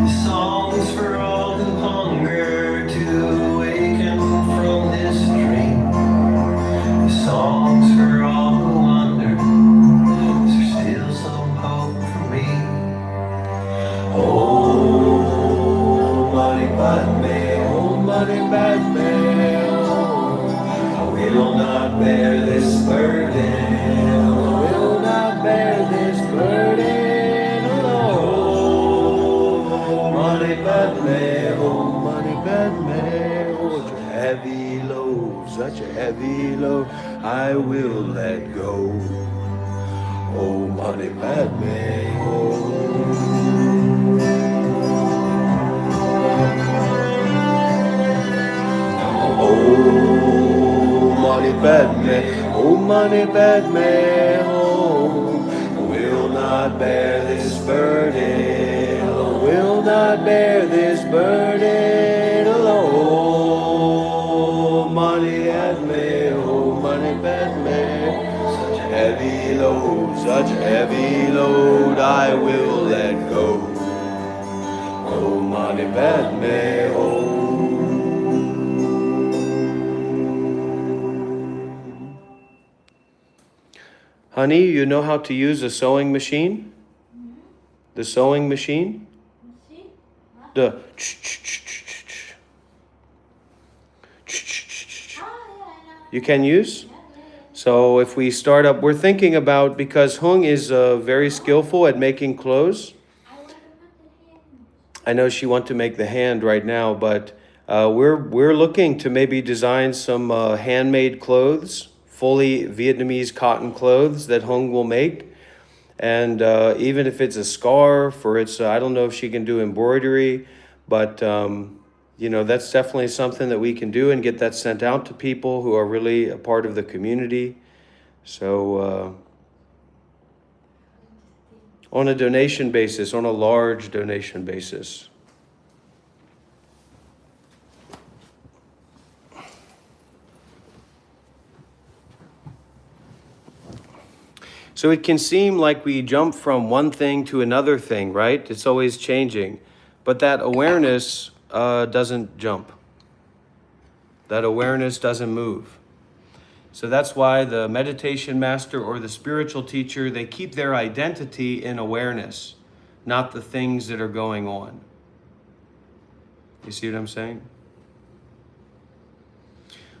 The song's for all who hunger to awaken from this dream. The song's for all who wonder, is there still some hope for me? Oh, Mani Padme Hum, Mani Padme Hum. I will not bear this burden alone. I will not bear this burden alone. Mani Padme Hum, Mani Padme Hum. Such a heavy load, such a heavy load, I will let go. Oh, Mani Padme Hum. Oh, Mani Padme, oh, Mani Padme Hum. Will not bear this burden alone, will not bear this burden alone. Mani Padme, oh, Mani Padme. Such a heavy load, such a heavy load, I will let go. Oh, Mani Padme Hum. Honey, you know how to use a sewing machine? The sewing machine? The you can use? So if we start up, we're thinking about, because Hung is very skillful at making clothes. I know she wants to make the hand right now, but we're looking to maybe design some handmade clothes, fully Vietnamese cotton clothes that Hung will make. And even if it's a scarf or it's, I don't know if she can do embroidery, but you know, that's definitely something that we can do and get that sent out to people who are really a part of the community. So on a donation basis, on a large donation basis. So it can seem like we jump from one thing to another thing, right? It's always changing. But that awareness doesn't jump. That awareness doesn't move. So that's why the meditation master or the spiritual teacher, they keep their identity in awareness, not the things that are going on. You see what I'm saying?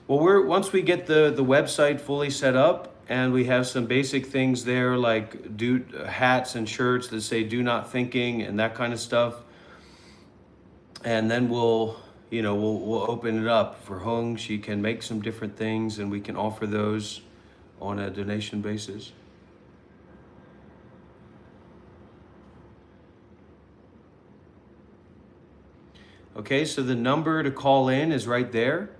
Well, once we get the website fully set up, and we have some basic things there like hats and shirts that say "Do not thinking" and that kind of stuff. And then we'll open it up for Hung. She can make some different things and we can offer those on a donation basis. Okay, so the number to call in is right there.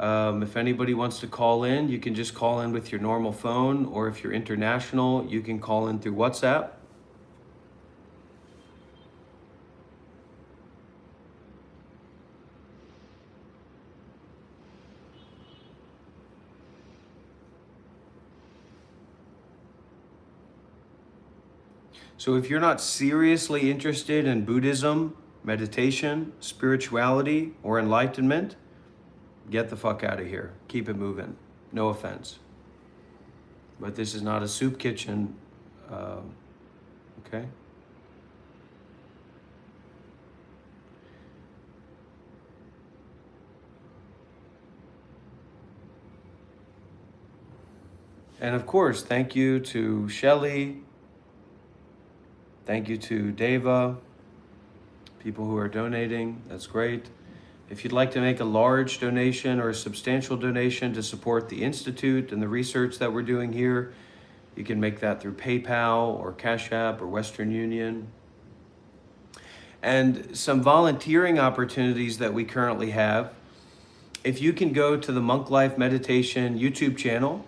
If anybody wants to call in, you can just call in with your normal phone, or if you're international, you can call in through WhatsApp. So if you're not seriously interested in Buddhism, meditation, spirituality, or enlightenment, get the fuck out of here. Keep it moving. No offense. But this is not a soup kitchen, okay? And of course, thank you to Shelly. Thank you to Deva, people who are donating. That's great. If you'd like to make a large donation or a substantial donation to support the Institute and the research that we're doing here, you can make that through PayPal or Cash App or Western Union. And some volunteering opportunities that we currently have. If you can go to the Monk Life Meditation YouTube channel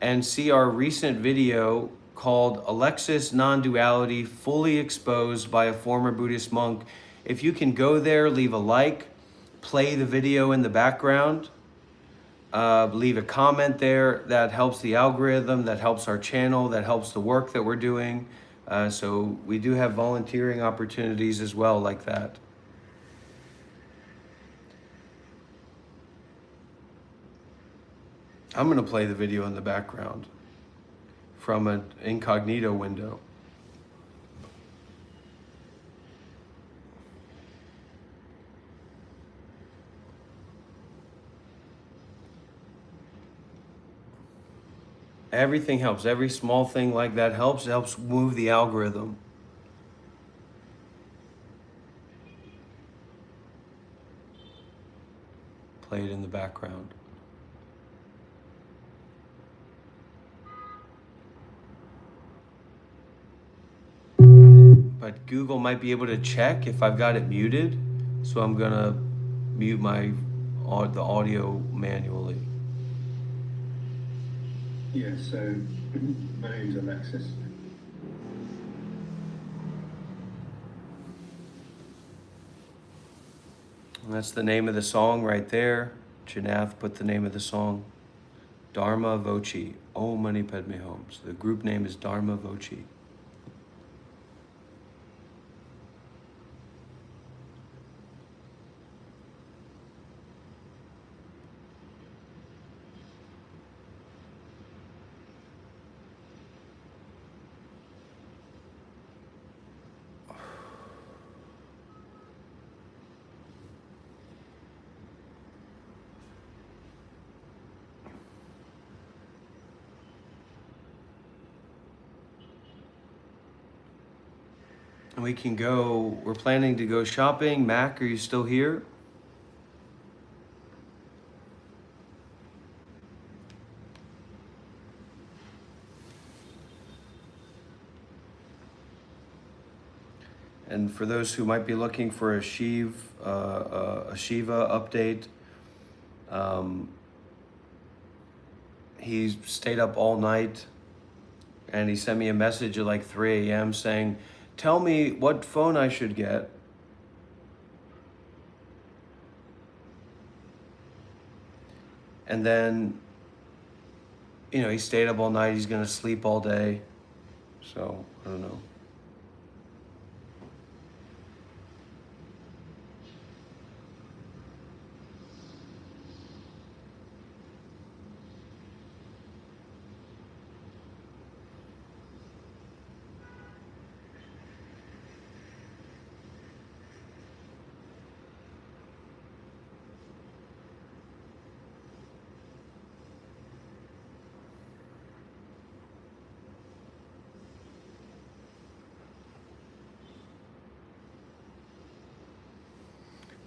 and see our recent video called Alexis Non-duality Fully Exposed by a Former Buddhist Monk. If you can go there, leave a like, play the video in the background, leave a comment there, that helps the algorithm, that helps our channel, that helps the work that we're doing. So we do have volunteering opportunities as well like that. I'm gonna play the video in the background from an incognito window. Everything helps. Every small thing like that helps. It helps move the algorithm. Play it in the background. But Google might be able to check if I've got it muted, so I'm gonna mute the audio manually. Yeah, so my name's Alexis. And that's the name of the song right there. Janath put the name of the song. Dharma Voci. Om Mani Padme Hum. So the group name is Dharma Voci. And we can go, we're planning to go shopping. Mac, are you still here? And for those who might be looking for a Shiva update, he stayed up all night and he sent me a message at like 3 a.m. saying, tell me what phone I should get. And then, you know, he stayed up all night. He's going to sleep all day. So, I don't know.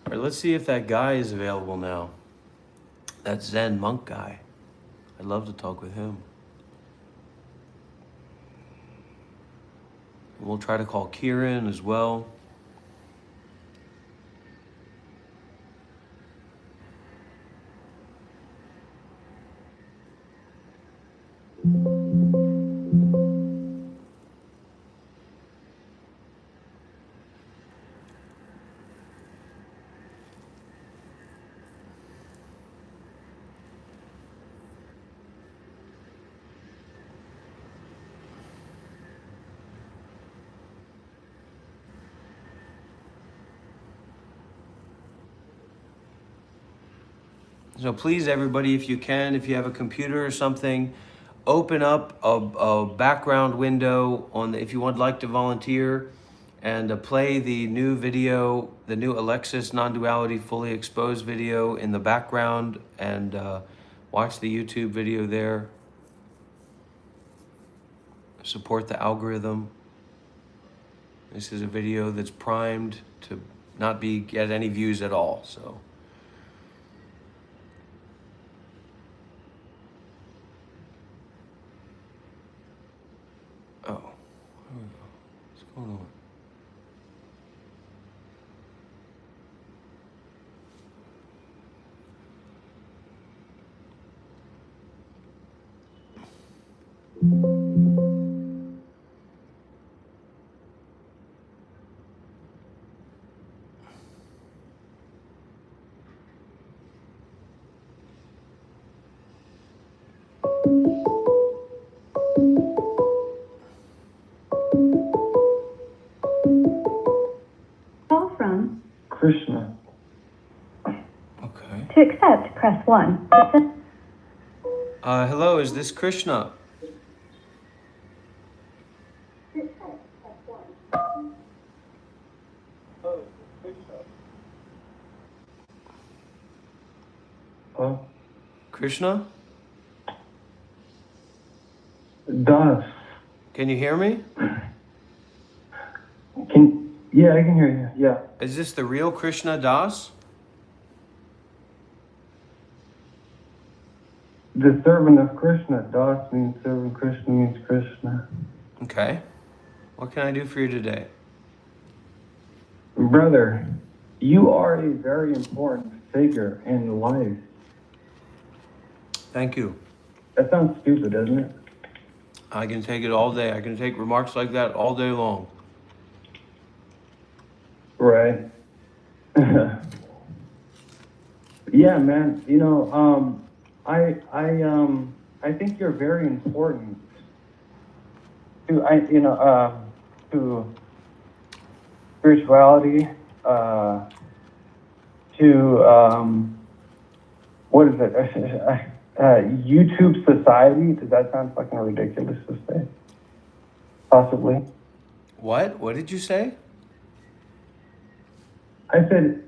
All right, let's see if that guy is available now. That Zen monk guy. I'd love to talk with him. We'll try to call Kieran as well. So please, everybody, if you can, if you have a computer or something, open up a background window on if you would like to volunteer, and play the new video, the new Alexis Non-duality fully exposed video in the background, and watch the YouTube video there. Support the algorithm. This is a video that's primed to not get any views at all, so. Oh, what's going on? Call from. Krishna. Okay. To accept, press 1. Hello, is this Krishna? Huh? Krishna? Das. Can you hear me? Yeah, I can hear you. Yeah. Is this the real Krishna Das? The servant of Krishna. Das means servant, Krishna means Krishna. Okay. What can I do for you today? Brother, you are a very important figure in life. Thank you. That sounds stupid, doesn't it? I can take it all day. I can take remarks like that all day long. Right. Yeah, man. You know, I think you're very important to to spirituality, to what is it? YouTube society. Does that sound fucking ridiculous to say? Possibly. What? What did you say? I said,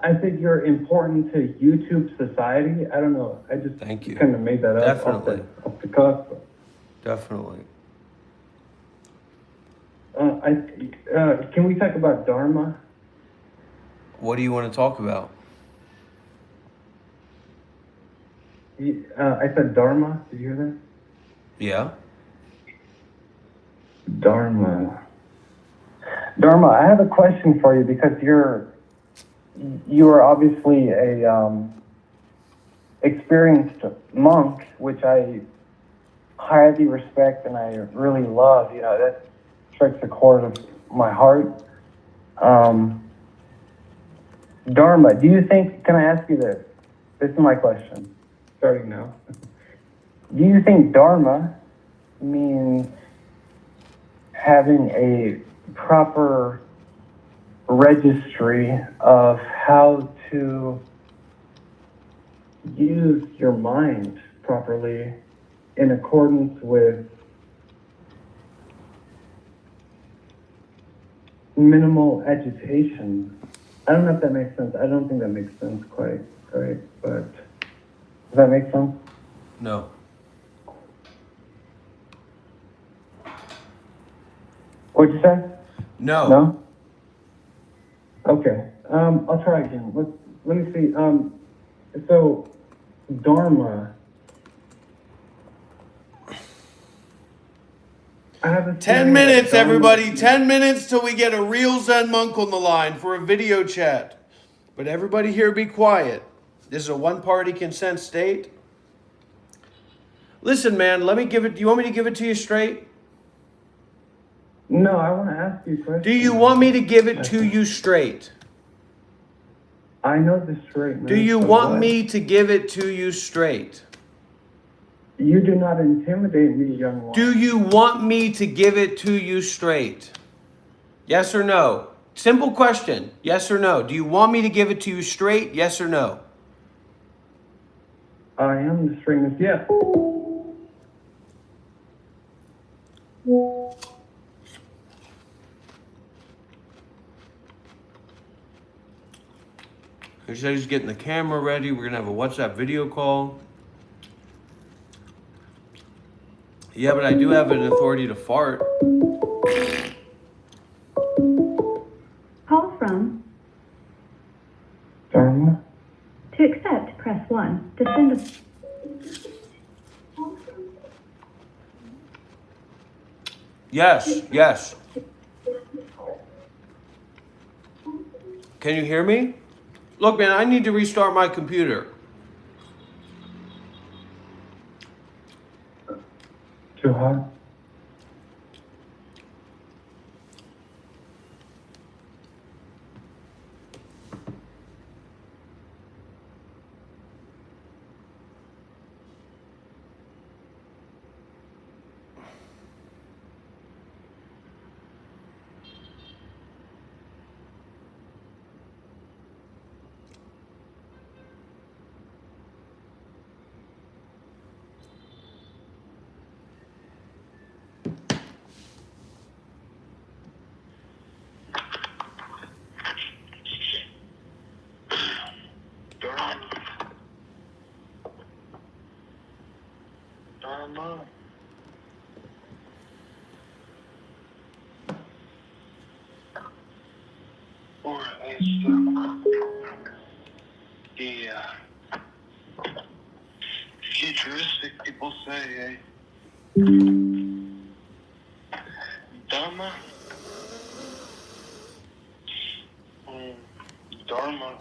I said you're important to YouTube society. I don't know. I just Thank you. kind of made that up Definitely. off the cuff. Definitely. Can we talk about Dharma? What do you want to talk about? I said Dharma. Did you hear that? Yeah. Dharma. Dharma, I have a question for you because you are obviously a experienced monk, which I highly respect and I really love. You know, that strikes a chord of my heart. Dharma, do you think, can I ask you this? This is my question, starting now. Do you think Dharma means having a proper registry of how to use your mind properly in accordance with minimal agitation? I don't know if that makes sense. I don't think that makes sense quite, right? But does that make sense? No. What'd you say? No. No? Okay. I'll try again. Let me see. So, Dharma. I have a 10 minutes, everybody. 10 minutes till we get a real Zen monk on the line for a video chat. But everybody here be quiet. This is a one-party consent state. Listen, man, let me give it. Do you want me to give it to you straight? No, I want to ask you a question. Do you want me to give it to you straight? I know this straight, man. Do you so want what? me to give it to you straight? You do not intimidate me, young one. Do you want me to give it to you straight? Yes or no? Simple question. Yes or no? Do you want me to give it to you straight? Yes or no? I am the string of, yeah. He said he's getting the camera ready. We're gonna have a WhatsApp video call. Yeah, but I do have an authority to fart. Call from. Dharma? To accept, press 1. To send a... Yes, yes. Can you hear me? Look, man, I need to restart my computer. Too hot? Dharma. Or as the futuristic people say, Dharma. Dharma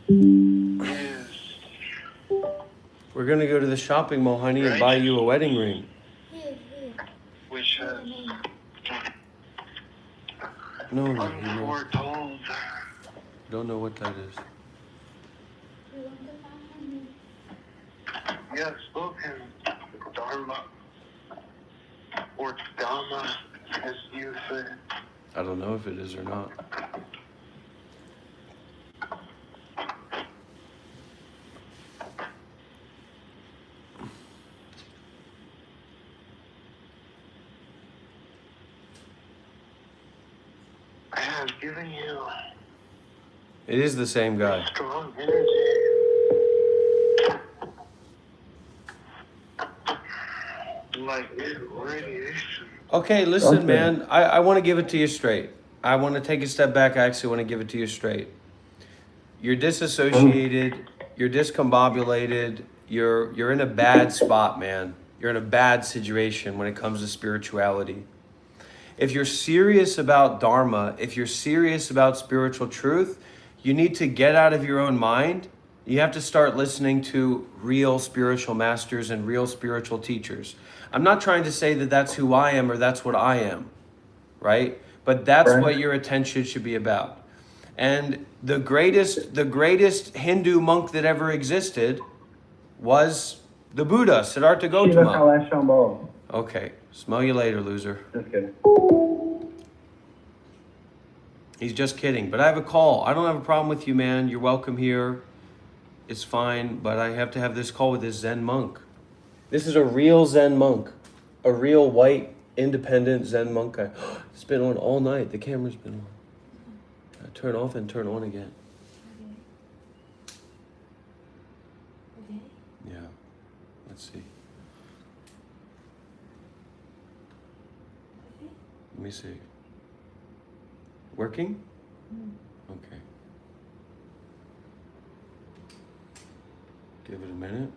is. We're gonna go to the shopping mall, honey, and buy you a wedding ring. Which is No, you know. foretold. Don't know what that is. Yes, spoken Dharma or Dhamma, as you say. I don't know if it is or not. I have given you It is the same guy. strong energy. Like radiation. Okay, listen, man. I want to give it to you straight. I want to take a step back. I actually want to give it to you straight. You're disassociated. You're discombobulated. You're in a bad spot, man. You're in a bad situation when it comes to spirituality. If you're serious about Dharma, if you're serious about spiritual truth, you need to get out of your own mind. You have to start listening to real spiritual masters and real spiritual teachers. I'm not trying to say that that's who I am or that's what I am, right? But that's what your attention should be about. And the greatest Hindu monk that ever existed was the Buddha, Siddhartha Gautama. Okay, smell you later, loser. Just kidding. He's just kidding, but I have a call. I don't have a problem with you, man. You're welcome here. It's fine, but I have to have this call with this Zen monk. This is a real Zen monk. A real white, independent Zen monk. It's been on all night. The camera's been on. Turn off and turn on again. Okay. Yeah. Let's see. Let me see. Working? Okay. Give it a minute.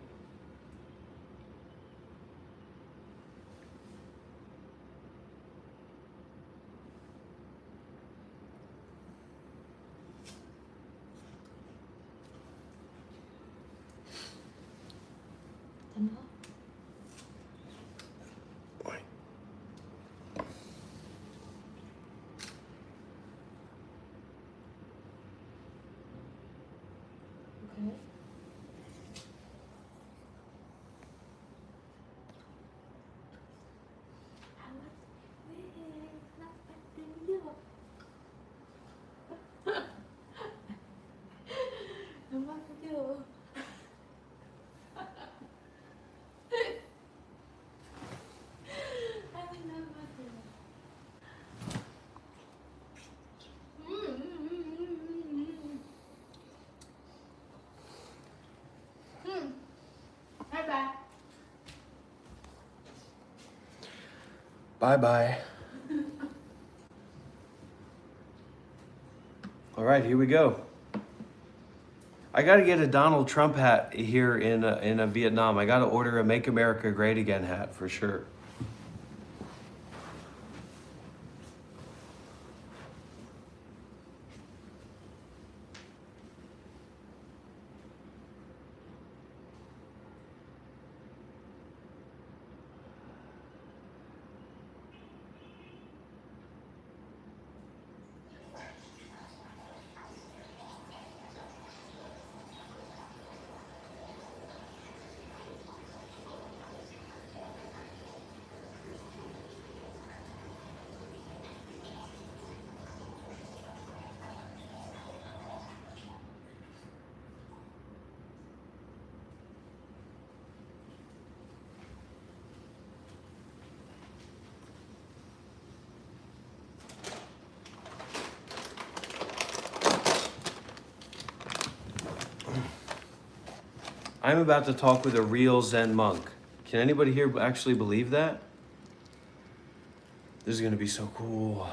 Bye-bye. All right, here we go. I got to get a Donald Trump hat here in Vietnam. I got to order a Make America Great Again hat for sure. I'm about to talk with a real Zen monk. Can anybody here actually believe that? This is gonna be so cool.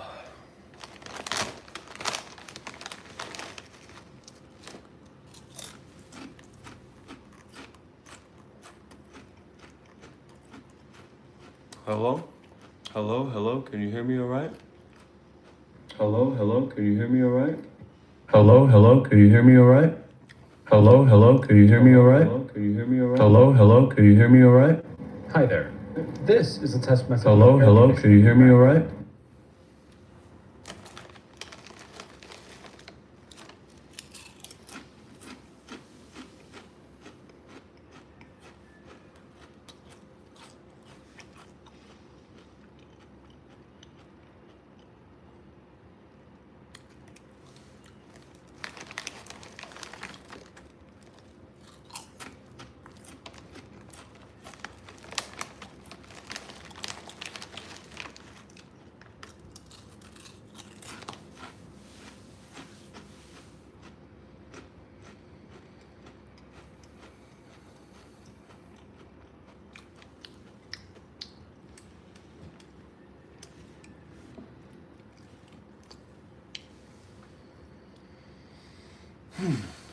Hello? Hello, hello, can you hear me all right? Hello, hello, can you hear me all right? Hello, hello, can you hear me all right? Hello, hello, can you hear me all right? Hello, can you hear me all right? Hello, hello, can you hear me all right? Hi there. This is a test message. Hello, hello, can you hear me all right?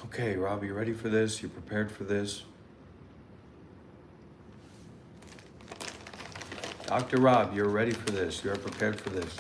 Okay, Rob, you ready for this? You prepared for this? Dr. Rob, you're ready for this. You're prepared for this.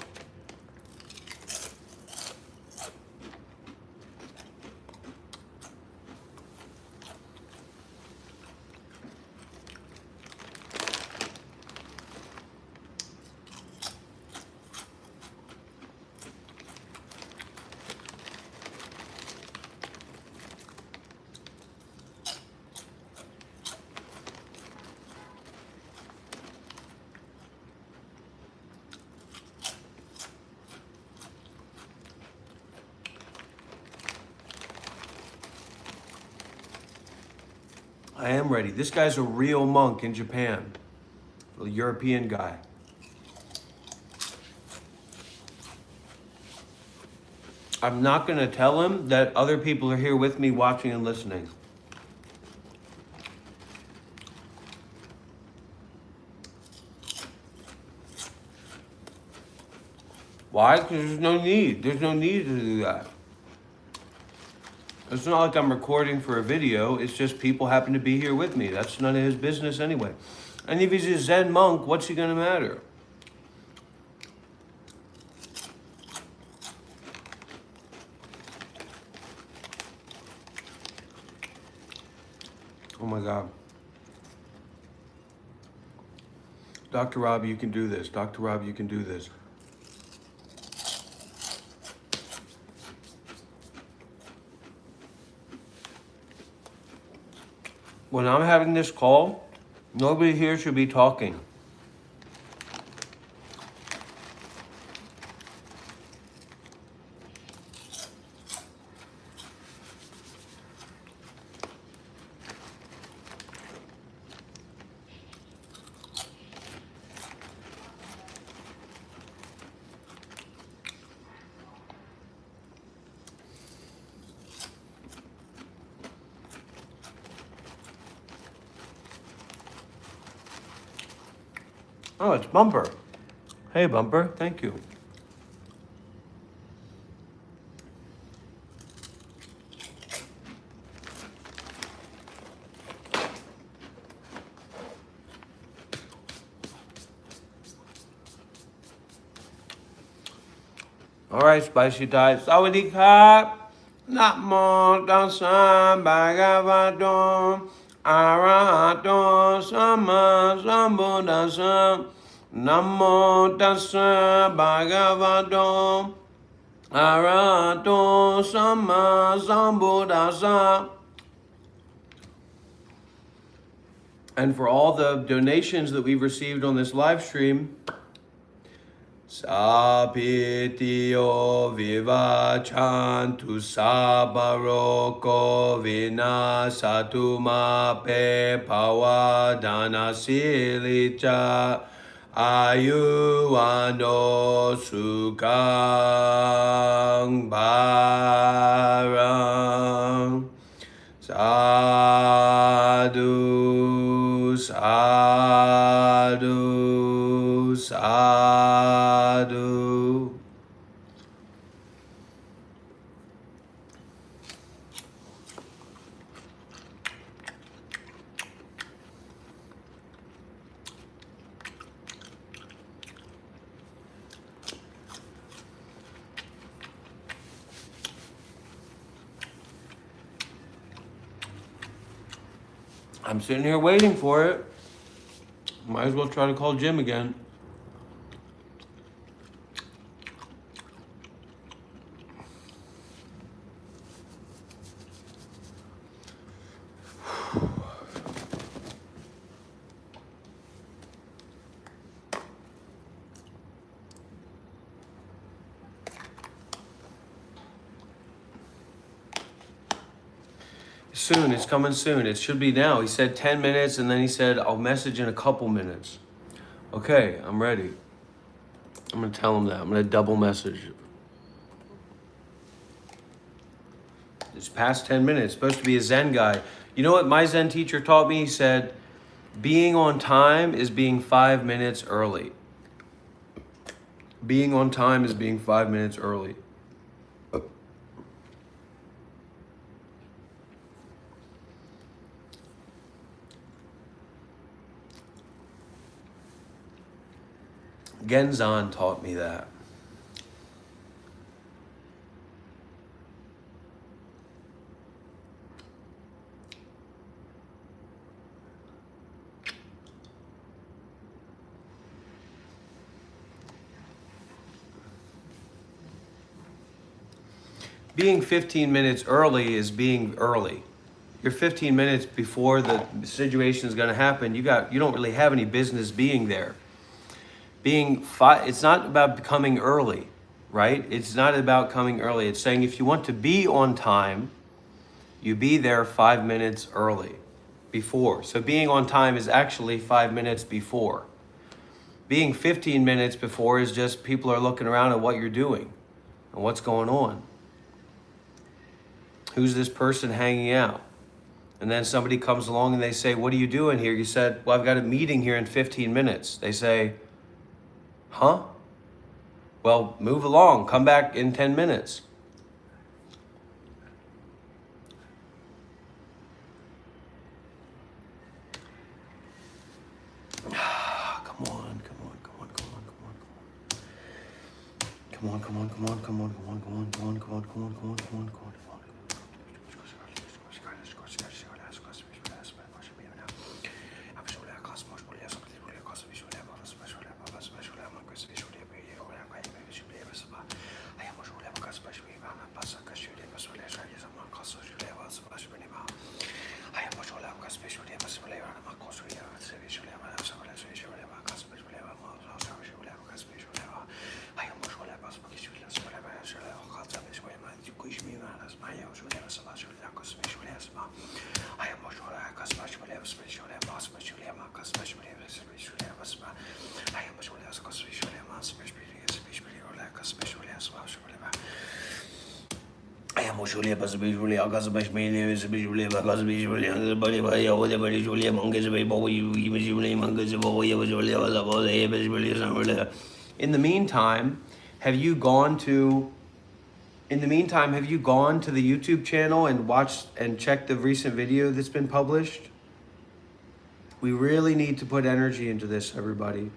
I am ready. This guy's a real monk in Japan, a European guy. I'm not going to tell him that other people are here with me watching and listening. Why? Because there's no need. There's no need to do that. It's not like I'm recording for a video. It's just people happen to be here with me. That's none of his business anyway. And if he's a Zen monk, what's he going to matter? Oh my God. Dr. Rob, you can do this. Dr. Rob, you can do this. When I'm having this call, nobody here should be talking. Oh, it's Bumper. Hey, Bumper, thank you. All right, spicy type. Sawadee Krap. Namo Tassa Bhagavato Arahato Sama Sambuddhassa. Namo Tassa Bhagavato Arahato Sama Sambuddhassa. And for all the donations that we've received on this live stream, Sapitio vivachantu sabaroko vinasatu mape pawadana silicha ayuando sukang barang sadhu sadhu sadhu. I'm sitting here waiting for it. Might as well try to call Jim again. Soon, it's coming soon. It should be now. He said 10 minutes and then he said, I'll message in a couple minutes. Okay, I'm ready. I'm gonna tell him that. I'm gonna double message. It's past 10 minutes. It's supposed to be a Zen guy. You know what my Zen teacher taught me? He said, being on time is being 5 minutes early. Being on time is being 5 minutes early. Genzan taught me that. Being 15 minutes early is being early. You're 15 minutes before the situation is going to happen. You don't really have any business being there. It's not about becoming early, right? It's not about coming early. It's saying if you want to be on time, you be there 5 minutes early, before. So being on time is actually 5 minutes before. Being 15 minutes before is just people are looking around at what you're doing and what's going on. Who's this person hanging out? And then somebody comes along and they say, what are you doing here? You said, well, I've got a meeting here in 15 minutes. They say, huh? Well, move along. Come back in 10 minutes. Come on, come on, come on, come on, come on, come on, come on, come on, come on, come on, come on, come on. In the meantime, have you gone to the YouTube channel and watched and checked the recent video that's been published? We really need to put energy into this, everybody.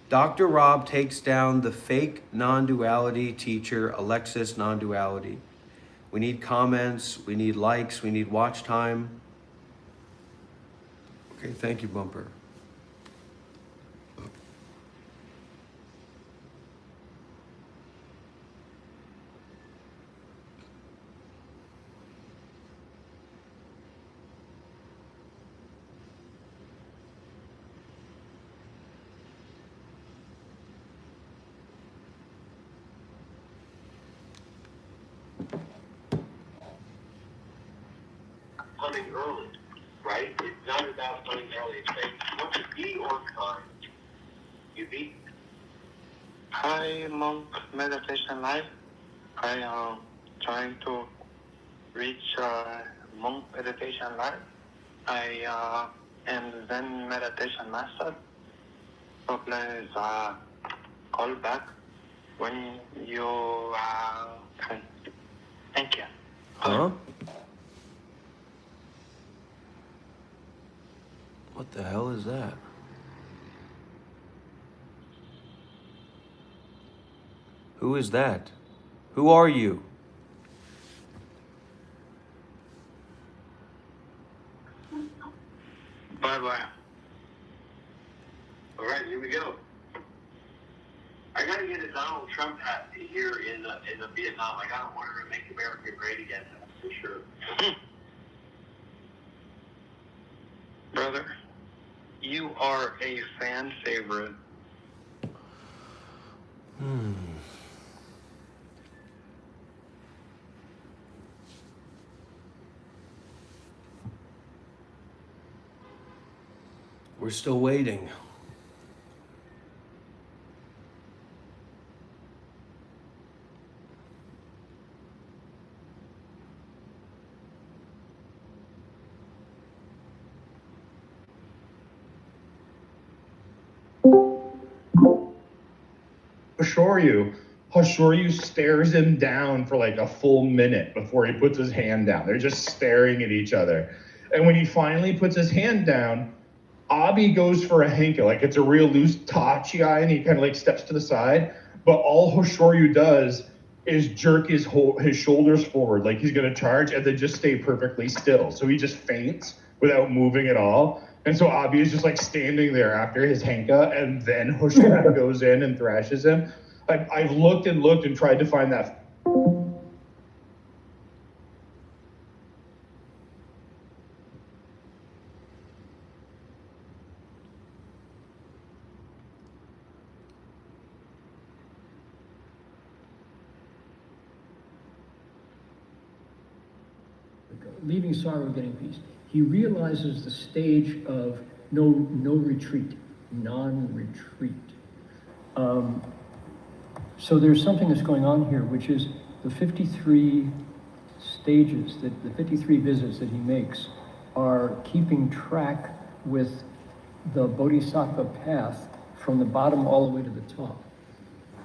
Dr. Rob takes down the fake non-duality teacher, Alexis non-duality. We need comments, we need likes, we need watch time. Okay, thank you, Bumper. Coming early, right? It's not about coming early. It's saying, what to be on time. You be. Hi, monk meditation life. I am trying to reach monk meditation life. I am Zen meditation master. So please call back when you can. Thank you. Huh? What the hell is that? Who is that? Who are you? Bye-bye. All right, here we go. I got to get a Donald Trump hat here in Vietnam. I got to order to make America great again, that's for sure. Brother, you are a fan favorite. We're still waiting. Hoshoryu stares him down for like a full minute before he puts his hand down. They're just staring at each other. And when he finally puts his hand down, Abi goes for a henka, like it's a real loose tachi eye, and he kind of like steps to the side. But all Hoshoryu does is jerk his shoulders forward, like he's gonna charge, and then just stay perfectly still. So he just faints without moving at all. And so Abi is just like standing there after his henka, and then Hoshoryu goes in and thrashes him. I've looked and looked and tried to find that. Leaving sorrow, getting peace. He realizes the stage of no retreat, non-retreat. So there's something that's going on here, which is the 53 stages, the 53 visits that he makes are keeping track with the Bodhisattva path from the bottom all the way to the top.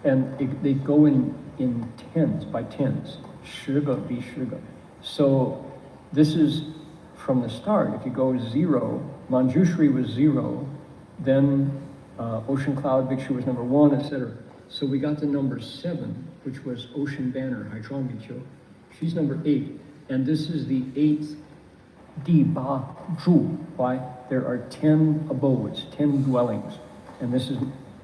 And they go in tens, by tens, shiga be shiga. So this is from the start. If you go 0, Manjushri was 0, then Ocean Cloud Bhikshu was number 1, etc. So we got to number 7, which was Ocean Banner, Haitron Bhikshu. She's number 8, and this is the 8th Di Ba Zhu. Why? There are 10 abodes, 10 dwellings, and this is,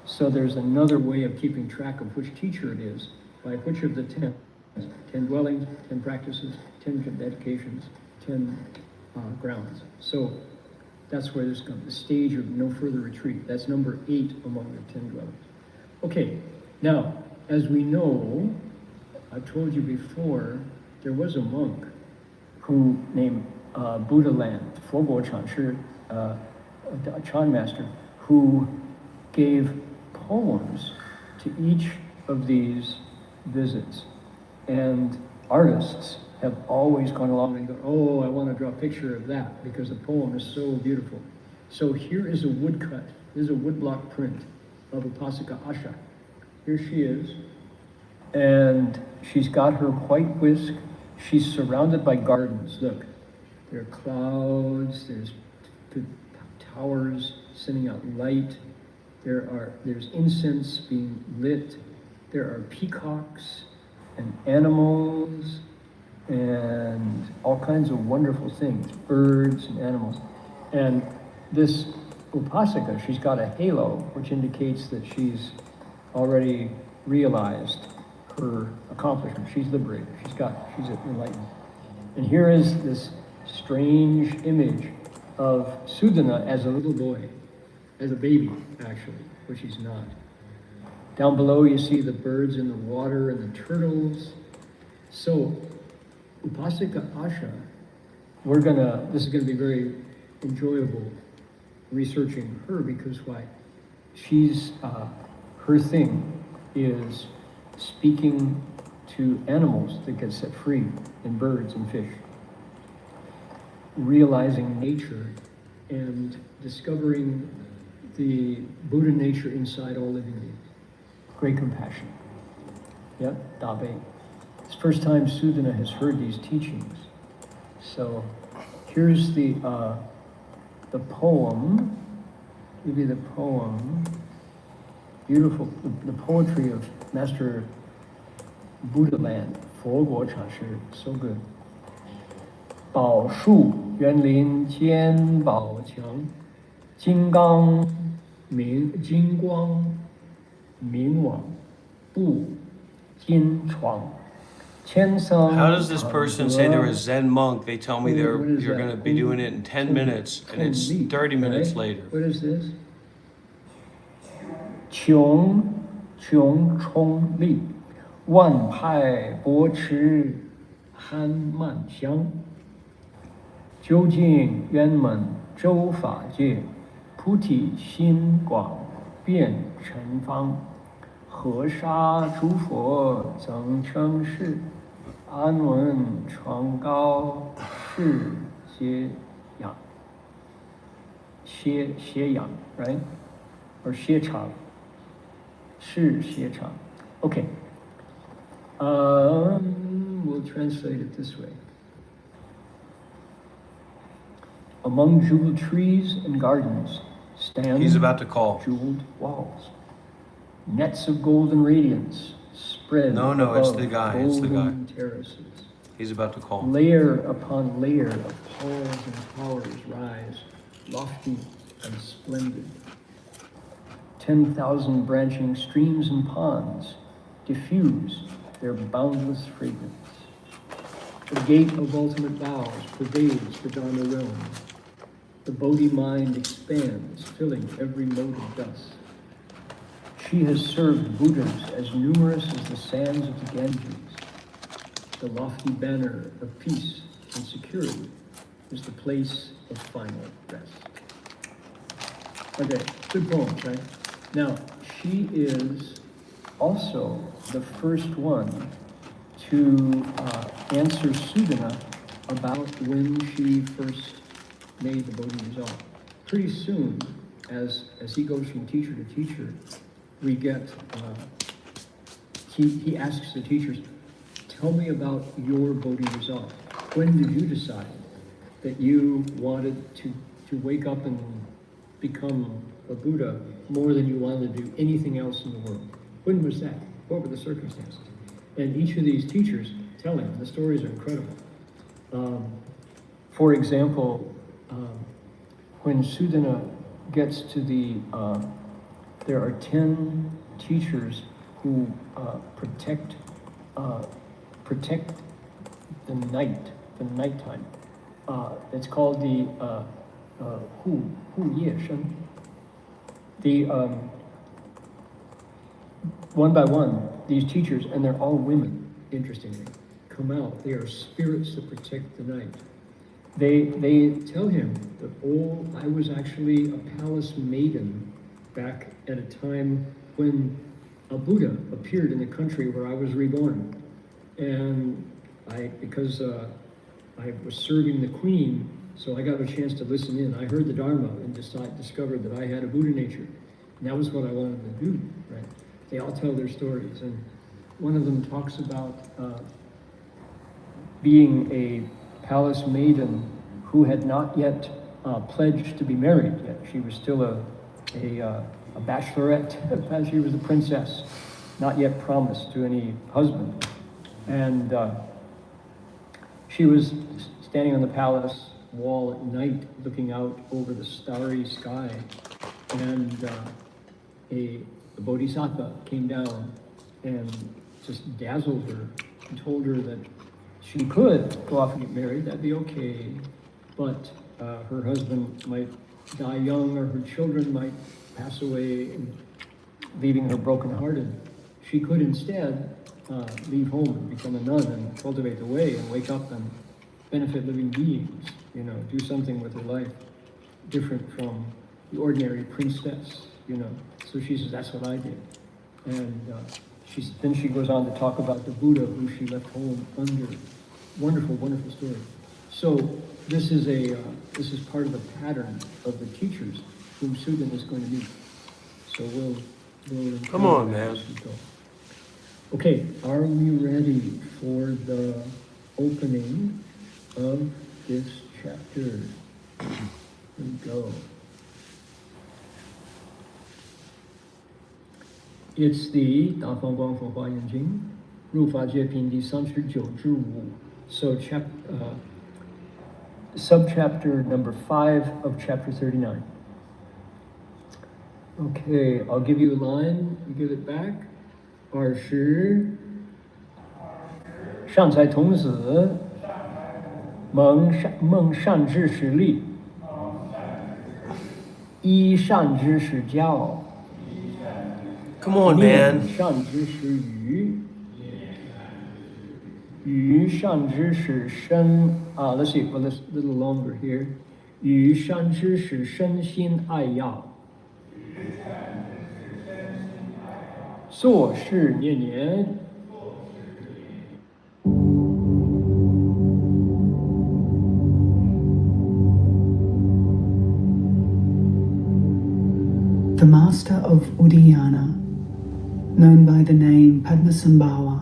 so there's another way of keeping track of which teacher it is, by which of the 10. 10 dwellings, 10 practices, 10 dedications, 10 grounds. So that's where this comes, the stage of no further retreat. That's number 8 among the 10 dwellings. Okay, now, as we know, I told you before, there was a monk who named Buddha Land, Fobo Chan, a Chan master, who gave poems to each of these visits. And artists have always gone along and go, oh, I want to draw a picture of that because the poem is so beautiful. So here is a woodcut. This is a woodblock print. of Upasika Asha. Here she is, and she's got her white whisk. She's surrounded by gardens. Look, there are clouds, there's towers sending out light, there's incense being lit, there are peacocks and animals and all kinds of wonderful things, birds and animals. And this Upasika, she's got a halo, which indicates that she's already realized her accomplishment. She's liberated, she's enlightened. And here is this strange image of Sudana as a little boy, as a baby, actually, which he's not. Down below, you see the birds in the water and the turtles. So, Upasika Asha, this is gonna be very enjoyable researching her, because why? She's, her thing is speaking to animals that get set free, and birds and fish. Realizing nature and discovering the Buddha nature inside all living beings. Great compassion. Yep, Dabe. It's the first time Sudana has heard these teachings. So here's the poem. Give you the poem. Beautiful, the poetry of Master Buddha Land, 佛国禅师, so good. 宝树园林坚宝强，金光明网布金床。 How does this person say they're a Zen monk? They tell me you're going to be doing it in 10 minutes, and it's 30 minutes later. What is this? 穷冲力，万派博持憨曼香。究竟圆满周法界，菩提心广遍尘方。河沙诸佛增成事，安稳床高世皆养。歇养 right? Or 歇场。 是歇场. Okay. We'll translate it this way. Among jeweled trees and gardens stand He's about to call. Jeweled walls. Nets of golden radiance spread No, it's the guy. golden It's the guy. terraces. He's about to call. Layer upon layer of halls and towers rise, lofty and splendid. 10,000 branching streams and ponds diffuse their boundless fragrance. The gate of ultimate vows pervades the Dharma realm. The Bodhi mind expands, filling every mote of dust. She has served Buddhas as numerous as the sands of the Ganges. The lofty banner of peace and security is the place of final rest. Okay, good poems, right? Now, she is also the first one to answer Sudana about when she first made the Bodhi resolve. Pretty soon, as he goes from teacher to teacher, we get, he asks the teachers, tell me about your Bodhi resolve. When did you decide that you wanted to wake up and become a Buddha more than you wanted to do anything else in the world? When was that? What were the circumstances? And each of these teachers tell him. The stories are incredible. For example, when Sudana gets to there are 10 teachers who protect the nighttime. It's called the Hu Ye Shen. The one by one, these teachers, and they're all women, interestingly, come out. They are spirits that protect the night. They tell him that, oh, I was actually a palace maiden back at a time when a Buddha appeared in the country where I was reborn. And because I was serving the queen, so I got a chance to listen in. I heard the Dharma and discovered that I had a Buddha nature. And that was what I wanted to do, right? They all tell their stories, and one of them talks about being a palace maiden who had not yet pledged to be married yet. She was still a bachelorette, as she was a princess, not yet promised to any husband. And she was standing on the palace wall at night, looking out over the starry sky, and a bodhisattva came down and just dazzled her and told her that she could go off and get married, that'd be okay, but her husband might die young or her children might pass away, and leaving her brokenhearted. She could instead leave home and become a nun and cultivate the way and wake up and benefit living beings, you know, do something with her life different from the ordinary princess, you know. So she says, that's what I did. And then she goes on to talk about the Buddha who she left home under. Wonderful, wonderful story. So this is part of the pattern of the teachers whom Sudan is going to meet. So we'll come on, man. Okay, are we ready for the opening of this chapter? Here we go. It's the 大方光佛华严经入法界品第39至5. So subchapter number 5 of chapter 39. Okay, I'll give you a line, you give it back. 20善财童子蒙善知识力依善知识教 Come on, man. 善知识语与善知识身 let's see, well, let's a little longer here. 与善知识身心爱要做事念念 The master of Udayana, known by the name Padmasambhava,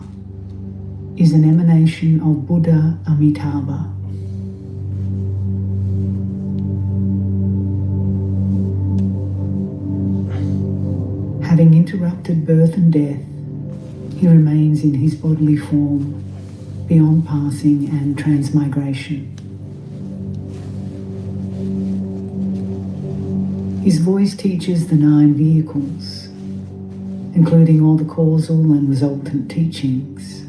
is an emanation of Buddha Amitabha. Having interrupted birth and death, he remains in his bodily form beyond passing and transmigration. His voice teaches the 9 vehicles, including all the causal and resultant teachings.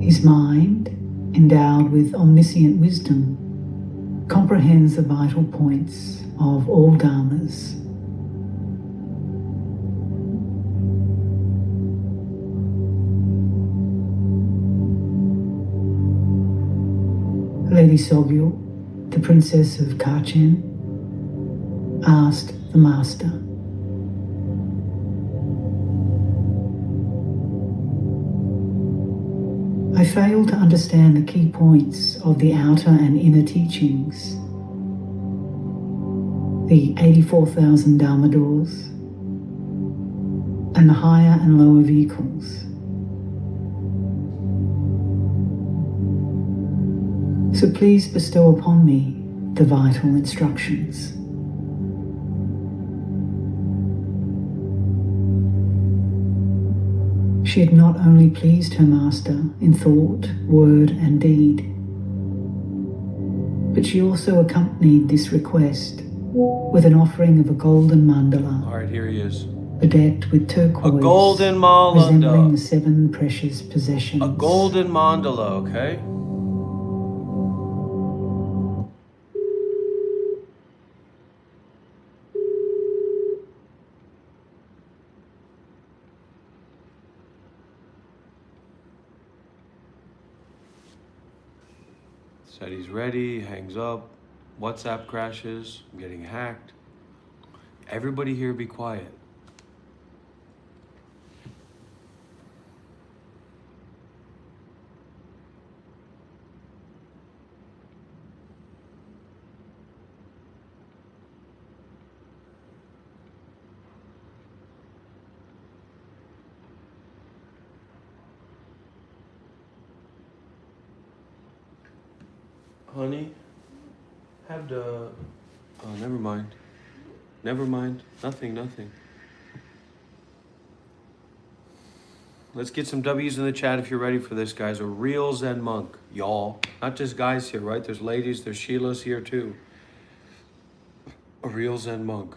His mind, endowed with omniscient wisdom, comprehends the vital points of all dharmas. Lady Sogyo, the princess of Kachen, asked the master, I fail to understand the key points of the outer and inner teachings, the 84,000 Dharma doors, and the higher and lower vehicles. So please bestow upon me the vital instructions. She had not only pleased her master in thought, word, and deed, but she also accompanied this request with an offering of a golden mandala. All right, here he is. Bedecked with turquoise, a golden mandala, resembling the 7 precious possessions. A golden mandala, okay? Said he's ready, hangs up, WhatsApp crashes, I'm getting hacked. Everybody here be quiet. Honey, have the... Oh, never mind. Never mind. Nothing. Let's get some W's in the chat if you're ready for this, guys. A real Zen monk, y'all. Not just guys here, right? There's ladies, there's Sheila's here too. A real Zen monk.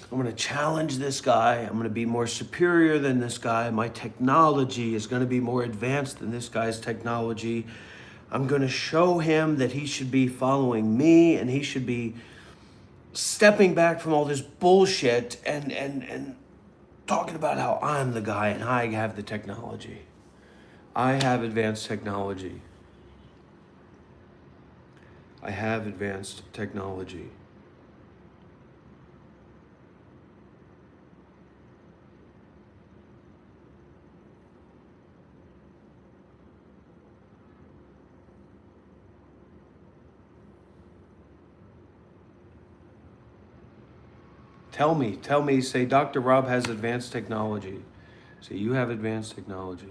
I'm going to challenge this guy. I'm going to be more superior than this guy. My technology is going to be more advanced than this guy's technology. I'm going to show him that he should be following me and he should be stepping back from all this bullshit and talking about how I'm the guy and I have the technology. I have advanced technology. I have advanced technology. Tell me, say Dr. Rob has advanced technology. Say you have advanced technology.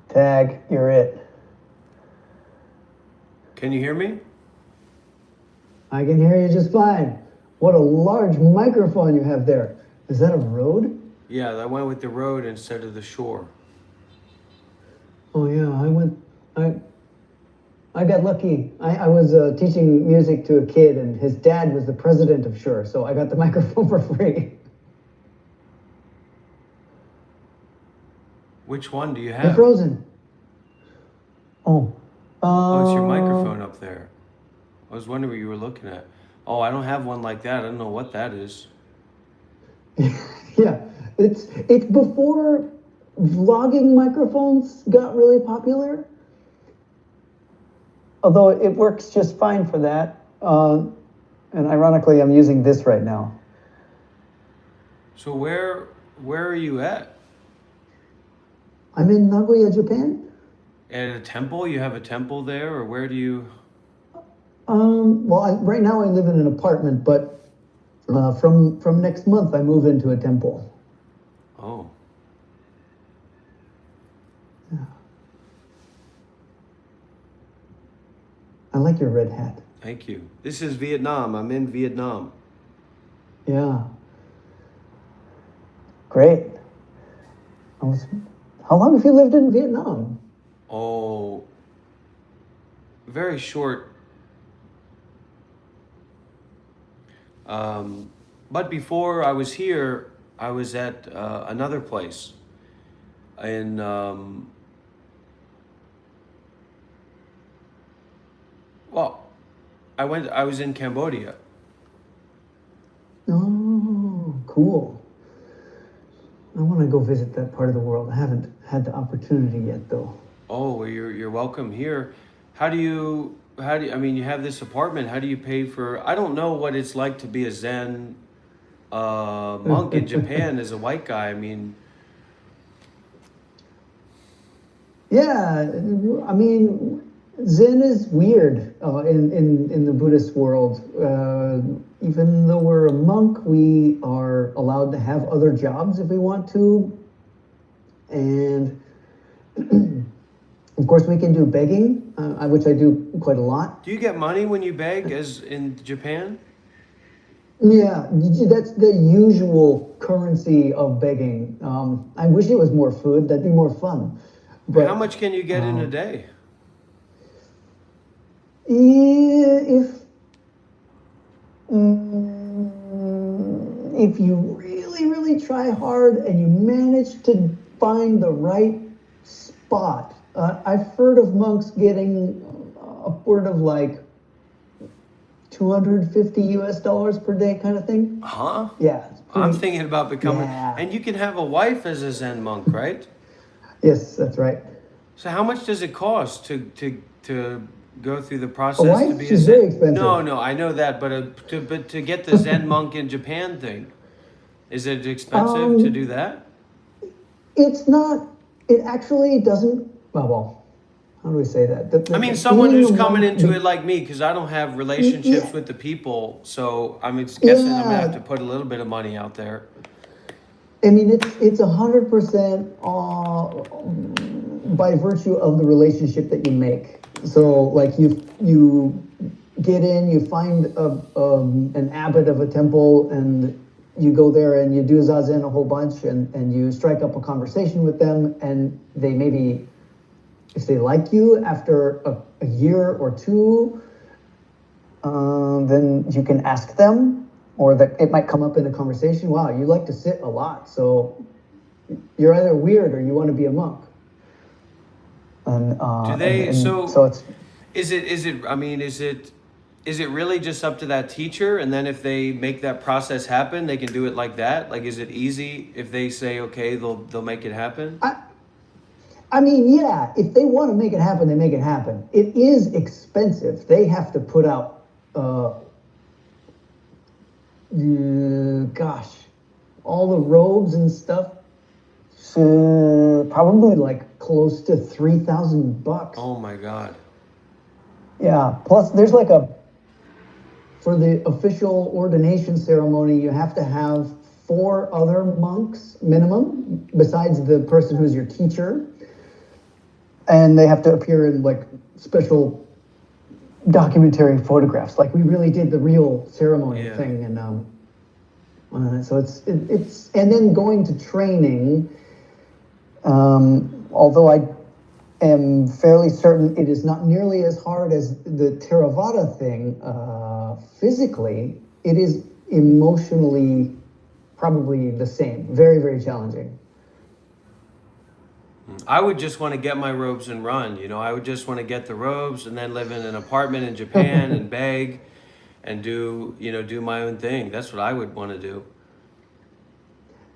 Tag, you're it. Can you hear me? I can hear you just fine. What a large microphone you have there. Is that a road? Yeah, I went with the road instead of the shore. Oh yeah, I got lucky. I was teaching music to a kid and his dad was the president of Shure, so I got the microphone for free. Which one do you have? You're frozen. Oh. Oh, it's your microphone up there. I was wondering what you were looking at. Oh, I don't have one like that. I don't know what that is. Yeah, it's before vlogging microphones got really popular. Although it works just fine for that. And ironically, I'm using this right now. So where are you at? I'm in Nagoya, Japan. At a temple? You have a temple there, or where do you? Well, right now I live in an apartment, but from next month I move into a temple. Oh. Yeah. I like your red hat. Thank you. This is Vietnam. I'm in Vietnam. Yeah. Great. How long have you lived in Vietnam? Oh, very short. But before I was here, I was at another place in I was in Cambodia. Oh, cool. I want to go visit that part of the world. I haven't had the opportunity yet, though. Oh, well, you're welcome here. How do you, I mean, you have this apartment. How do you pay for, I don't know what it's like to be a Zen monk in Japan as a white guy. I mean. Yeah, I mean, Zen is weird in the Buddhist world. Even though we're a monk, we are allowed to have other jobs if we want to. And of course, we can do begging, which I do quite a lot. Do you get money when you beg as in Japan? Yeah, that's the usual currency of begging. I wish it was more food. That'd be more fun. But how much can you get in a day? If you really try hard and you manage to find the right spot, I've heard of monks getting upward of like 250 US dollars per day kind of thing. Huh? Yeah. I'm thinking about becoming, Yeah. and you can have a wife as a Zen monk, right? Yes, that's right. So how much does it cost to go through the A process wife? to be a She's Zen? very expensive. No, I know that, but to get the Zen monk in Japan thing, is it expensive to do that? It's not, it actually doesn't, well, how do we say that? I mean, someone being who's a coming monk into be- it like me, because I don't have relationships with the people, so I'm guessing I'm gonna have to put a little bit of money out there. I mean, it's 100% by virtue of the relationship that you make. So, like, you get in, you find an abbot of a temple, and you go there and you do zazen a whole bunch, and you strike up a conversation with them, and they maybe, if they like you after a year or two, then you can ask them. Or that it might come up in a conversation. Wow, you like to sit a lot, so you're either weird or you want to be a monk. And Do they? so it's is it? I mean, is it really just up to that teacher? And then if they make that process happen, they can do it like that. Like, is it easy if they say okay, they'll make it happen? I mean, yeah, if they want to make it happen, they make it happen. It is expensive. They have to put out. Gosh, all the robes and stuff, probably like close to $3,000. Oh my God. Yeah, plus there's like for the official ordination ceremony, you have to have 4 other monks minimum, besides the person who's your teacher. And they have to appear in like special documentary photographs, like we really did the real ceremony thing, and so it's and then going to training. Although I am fairly certain it is not nearly as hard as the Theravada thing. Physically, it is emotionally probably the same. Very, very challenging. I would just want to get my robes and run. I would just want to get the robes and then live in an apartment in Japan and beg and do my own thing. That's what I would want to do.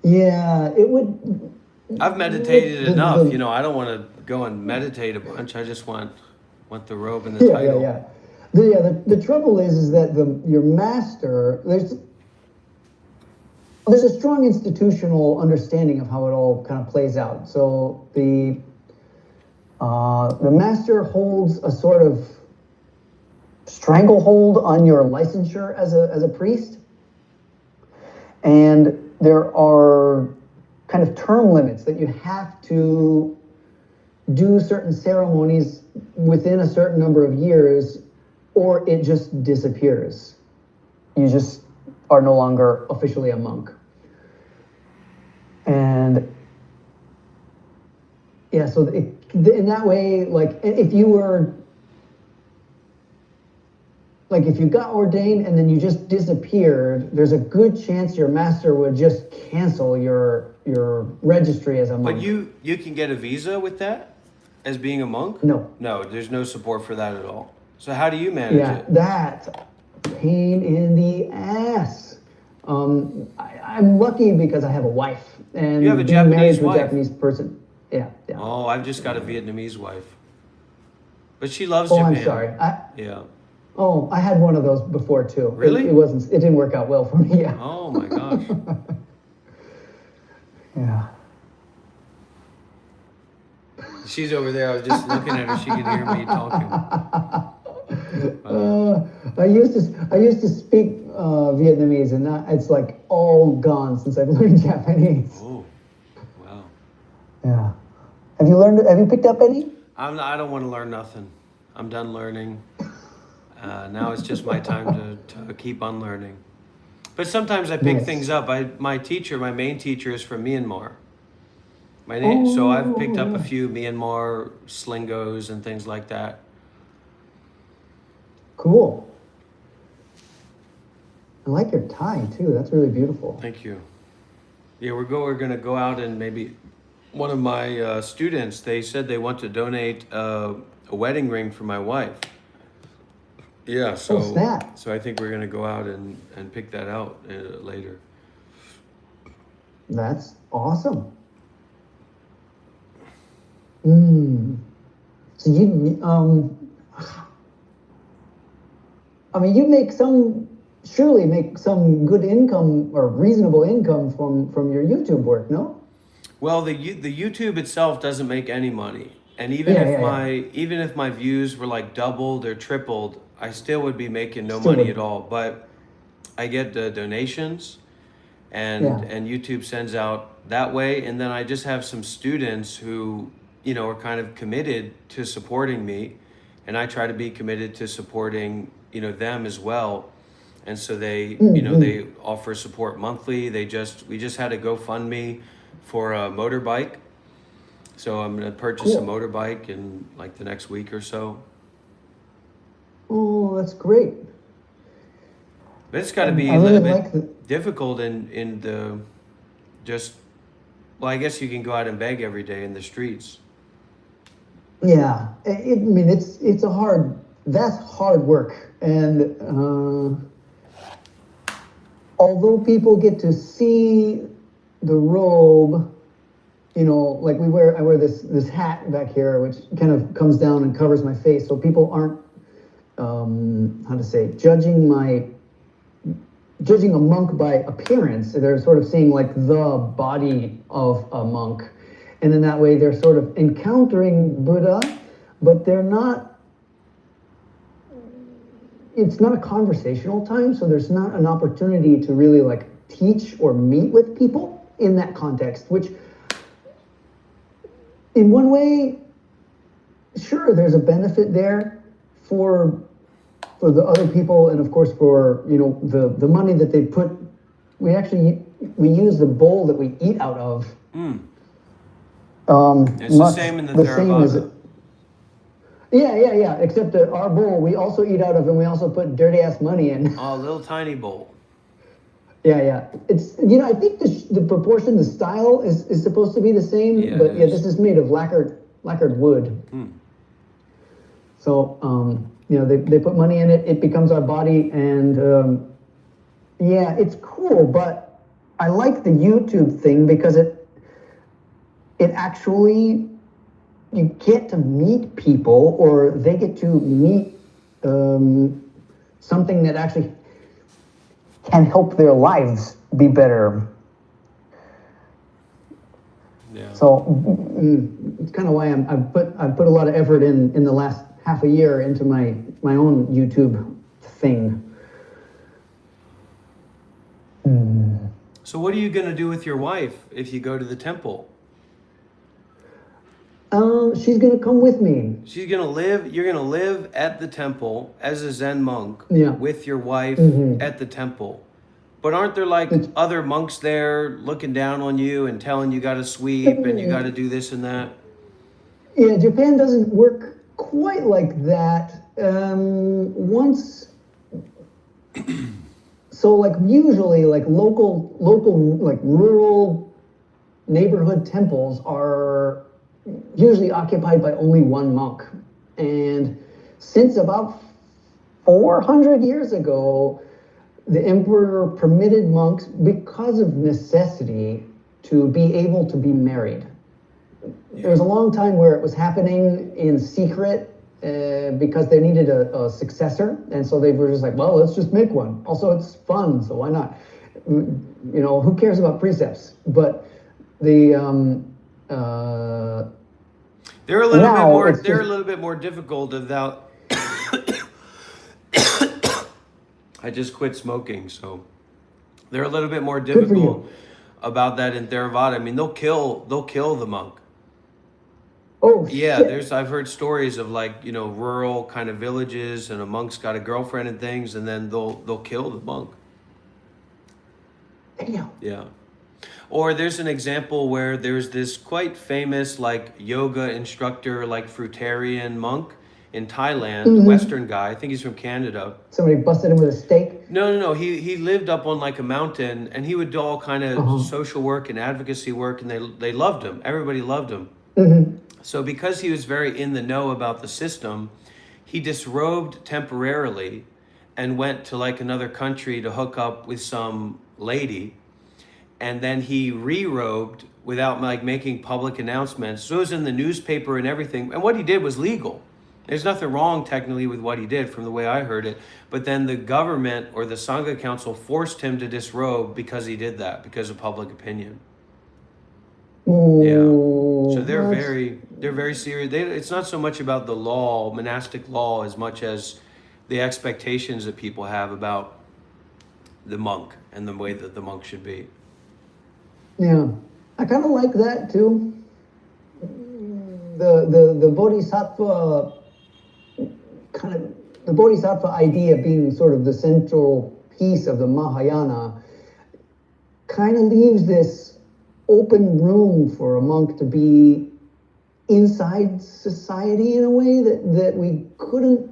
Yeah, it would. I've meditated enough. I don't want to go and meditate a bunch. I just want the robe and the title. Yeah. The trouble is that your master, there's a strong institutional understanding of how it all kind of plays out. So the master holds a sort of stranglehold on your licensure as a priest, and there are kind of term limits that you have to do certain ceremonies within a certain number of years, or it just disappears. You just are no longer officially a monk. And yeah, so in that way, like if you got ordained and then you just disappeared, there's a good chance your master would just cancel your registry as a monk. But you can get a visa with that as being a monk? No. No, there's no support for that at all. So how do you manage it? Yeah, that's pain in the ass. I'm lucky because I have a wife, and You have a being married Japanese to a wife? Japanese person. Yeah. Oh, I've just got a Vietnamese wife. But she loves Oh, Japan. I'm sorry. Yeah. Oh, I had one of those before too. Really? It didn't work out well for me. Yeah. Oh my gosh. Yeah. She's over there. I was just looking at her. She could hear me talking. I used to speak Vietnamese, and it's like all gone since I've learned Japanese. Oh, wow. Yeah. Have you picked up any? I don't want to learn nothing. I'm done learning. Now it's just my time to keep on learning. But sometimes I pick Nice. things up. My main teacher is from Myanmar. So I've picked up a few Myanmar slingos and things like that. Cool. I like your tie too. That's really beautiful. Thank you. Yeah, we're going to go out, and maybe one of my students, they said they want to donate a wedding ring for my wife. Yeah, so snap. so I think we're gonna go out and pick that out later. That's awesome. Mm. So you, I mean, surely make some good income or reasonable income from your YouTube work, no? Well, the YouTube itself doesn't make any money, and even even if my views were like doubled or tripled, I still would be making no money at all. But I get the donations, and YouTube sends out that way, and then I just have some students who are kind of committed to supporting me, and I try to be committed to supporting them as well. And so they they offer support monthly. We just had a GoFundMe for a motorbike, so I'm gonna purchase a motorbike in like the next week or so. Oh, that's great. But it's got to be I a really little like bit difficult in the just. Well, I guess you can go out and beg every day in the streets. Yeah, I mean that's hard work, and although people get to see the robe, like I wear this hat back here, which kind of comes down and covers my face, so people aren't judging a monk by appearance. They're sort of seeing like the body of a monk, and in that way they're sort of encountering Buddha, but it's not a conversational time, so there's not an opportunity to really like teach or meet with people in that context, which in one way, sure, there's a benefit there for the other people, and of course for the money that they put. We use the bowl that we eat out of. It's the same in the Theravada. Yeah. Except that our bowl we also eat out of, and we also put dirty ass money in. Oh, a little tiny bowl. Yeah. It's I think the proportion, the style is supposed to be the same, but this is made of lacquered wood. So they put money in it. It becomes our body, and it's cool. But I like the YouTube thing because it actually, you get to meet people, or they get to meet something that actually can help their lives be better. Yeah. So it's kind of why I've put a lot of effort in the last half a year into my own YouTube thing. So what are you gonna do with your wife if you go to the temple? She's gonna come with me. You're gonna live at the temple as a Zen monk with your wife at the temple. But aren't there like other monks there looking down on you and telling you gotta sweep and you gotta do this and that? Yeah, Japan doesn't work quite like that. So like usually like local like rural neighborhood temples are usually occupied by only one monk. And since about 400 years ago, the emperor permitted monks, because of necessity, to be able to be married. There was a long time where it was happening in secret because they needed a successor, and so they were just like, well, let's just make one. Also, it's fun, so why not? Who cares about precepts? But they're a little bit more difficult about. I just quit smoking, so they're a little bit more difficult about that in Theravada. I mean, they'll kill the monk. Oh, yeah, shit. I've heard stories of like rural kind of villages, and a monk's got a girlfriend and things, and then they'll kill the monk. Damn. Yeah. Or there's an example where there's this quite famous like yoga instructor, like fruitarian monk in Thailand, Western guy. I think he's from Canada. Somebody busted him with a stake? No. He lived up on like a mountain, and he would do all kind of social work and advocacy work, and they loved him. Everybody loved him. So because he was very in the know about the system, he disrobed temporarily and went to like another country to hook up with some lady, and then he re-robed without like making public announcements. So it was in the newspaper and everything, and what he did was legal. There's nothing wrong technically with what he did from the way I heard it, but then the government or the Sangha Council forced him to disrobe because he did that, because of public opinion. Yeah. So they're very serious. It's not so much about the law, monastic law, as much as the expectations that people have about the monk and the way that the monk should be. Yeah, I kind of like that too. The bodhisattva the bodhisattva idea being sort of the central piece of the Mahayana kind of leaves this open room for a monk to be inside society in a way that we couldn't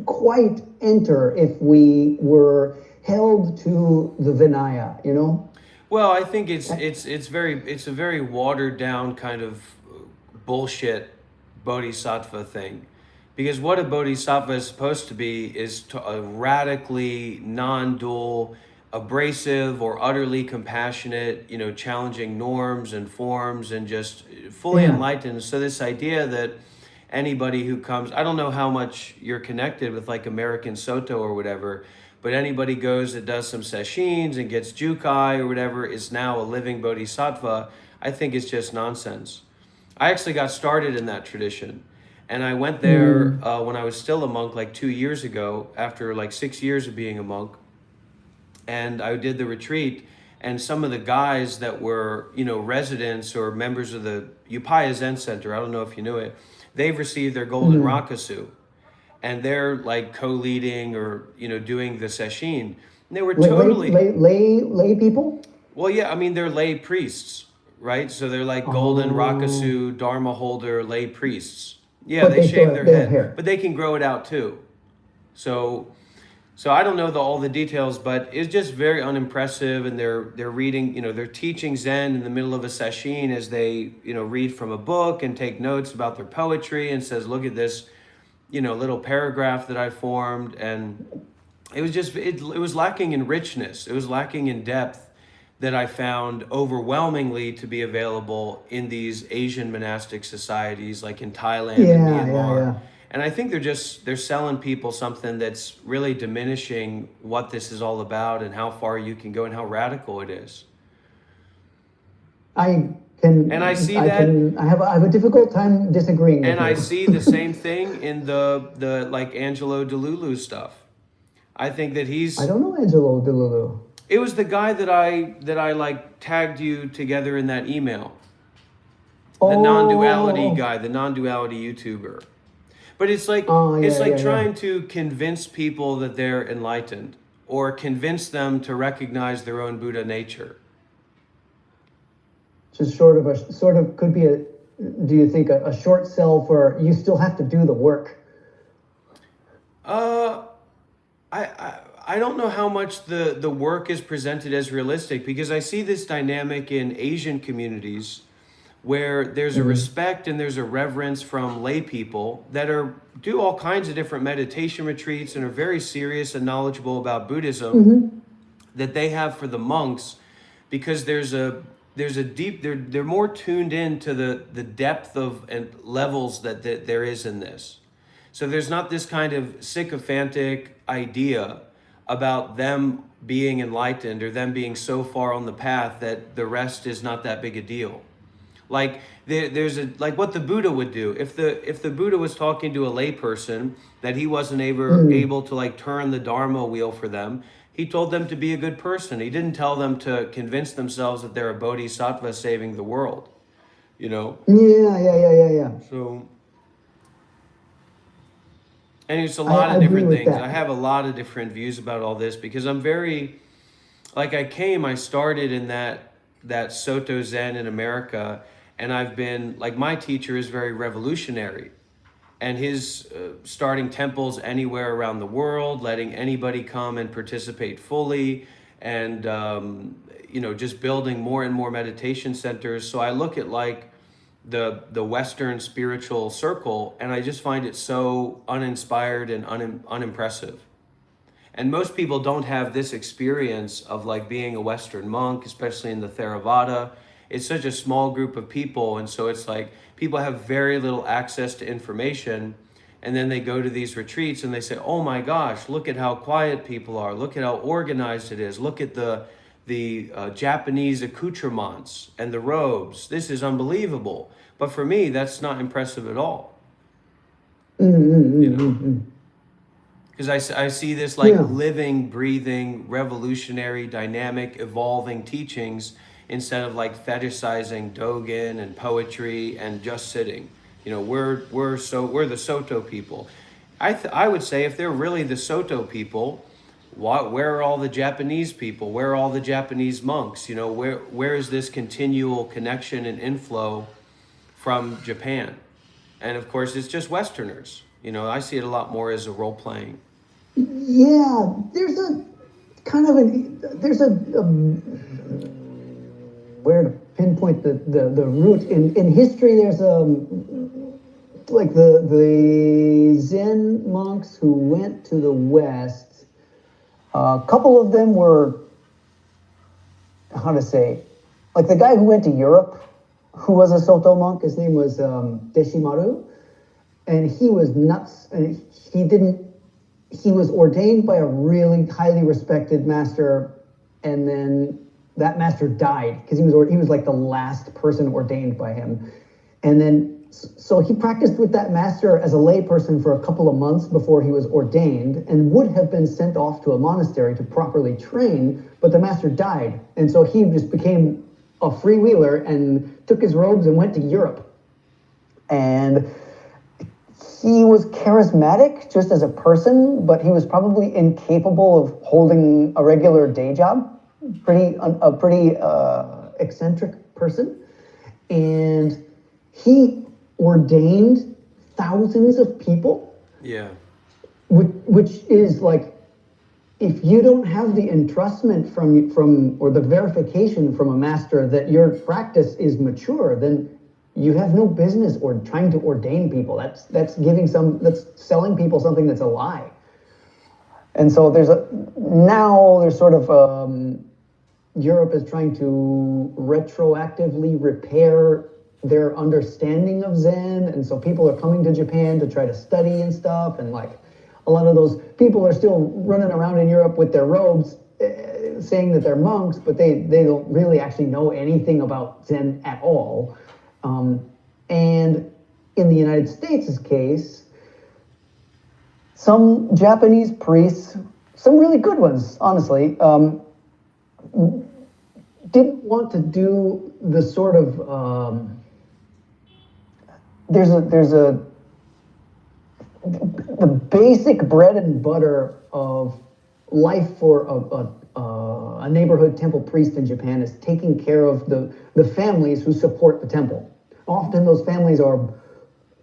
quite enter if we were held to the Vinaya, you know? Well, I think it's a very watered down kind of bullshit bodhisattva thing. Because what a bodhisattva is supposed to be is a radically non-dual, abrasive or utterly compassionate, challenging norms and forms and just fully enlightened. So this idea that anybody who comes, I don't know how much you're connected with like American Soto or whatever, but anybody goes that does some sessions and gets jukai or whatever is now a living bodhisattva. I think it's just nonsense. I actually got started in that tradition. And I went there when I was still a monk, like 2 years ago, after like 6 years of being a monk. And I did the retreat, and some of the guys that were, residents or members of the Upaya Zen Center, I don't know if you knew it, they've received their golden rakasu. And they're like co-leading or, doing the sesshin. And they were totally... Lay people? Well, yeah, I mean, they're lay priests, right? So they're like golden rakasu, Dharma holder, lay priests. Yeah, but they shave their head, hair. But they can grow it out too. So I don't know all the details, but it's just very unimpressive. And they're reading, they're teaching Zen in the middle of a sesshin as they, read from a book and take notes about their poetry and says, look at this, little paragraph that I formed. And it was just, it was lacking in richness. It was lacking in depth that I found overwhelmingly to be available in these Asian monastic societies, like in Thailand and Myanmar. Yeah. And I think they're selling people something that's really diminishing what this is all about and how far you can go and how radical it is. I have a difficult time disagreeing with you. I see the same thing in the like Angelo Delulu stuff. I think that I don't know Angelo Delulu. It was the guy that I like tagged you together in that email. The non-duality guy, the non-duality YouTuber. But it's like trying to convince people that they're enlightened or convince them to recognize their own Buddha nature. Just sort of could be do you think a short sell for you still have to do the work? I don't know how much the work is presented as realistic, because I see this dynamic in Asian communities where there's a respect and there's a reverence from lay people that do all kinds of different meditation retreats and are very serious and knowledgeable about Buddhism that they have for the monks, because there's a deep, they're more tuned in to the depth of and levels that there is in this. So there's not this kind of sycophantic idea about them being enlightened or them being so far on the path that the rest is not that big a deal. Like there's like what the Buddha would do if the Buddha was talking to a lay person that he wasn't able to like turn the Dharma wheel for them. He told them to be a good person. He didn't tell them to convince themselves that they're a bodhisattva saving the world. Yeah. So. And it's a lot of different things. I have a lot of different views about all this because I'm very, like I started in that Soto Zen in America, and I've been, like my teacher is very revolutionary, and his starting temples anywhere around the world, letting anybody come and participate fully, and just building more and more meditation centers. So I look at like the Western spiritual circle, and I just find it so uninspired and unimpressive. And most people don't have this experience of like being a Western monk, especially in the Theravada. It's such a small group of people, and so it's like people have very little access to information, and then they go to these retreats and they say, oh my gosh, look at how quiet people are, look at how organized it is, look at the Japanese accoutrements and the robes, this is unbelievable. But for me, that's not impressive at all. You know, because I see this like living, breathing, revolutionary, dynamic, evolving teachings instead of like fetishizing Dogen and poetry and just sitting. You know, we're the Soto people. I would say if they're really the Soto people, where are all the Japanese people? Where are all the Japanese monks? You know, where is this continual connection and inflow from Japan? And of course, it's just Westerners. You know, I see it a lot more as a role playing. Yeah, there's a kind of where to pinpoint the root in history. There's like the Zen monks who went to the West. A couple of them were, how to say, like the guy who went to Europe, who was a Soto monk. His name was Deshimaru, and he was nuts, and he was ordained by a really highly respected master, and then that master died because he was like the last person ordained by him. And then so he practiced with that master as a lay person for a couple of months before he was ordained, and would have been sent off to a monastery to properly train, but the master died. And so he just became a freewheeler and took his robes and went to Europe. And he was charismatic just as a person, but he was probably incapable of holding a regular day job. A pretty eccentric person. And he ordained thousands of people. Yeah. Which is like, if you don't have the entrustment from or the verification from a master that your practice is mature, then you have no business or trying to ordain people. That's selling people something that's a lie. And so there's sort of Europe is trying to retroactively repair their understanding of Zen, and so people are coming to Japan to try to study and stuff, and like a lot of those people are still running around in Europe with their robes, saying that they're monks, but they don't really actually know anything about Zen at all. And in the United States' case, some Japanese priests, some really good ones, honestly, didn't want to do the sort of the basic bread and butter of life for a neighborhood temple priest in Japan is taking care of the families who support the temple. Often those families are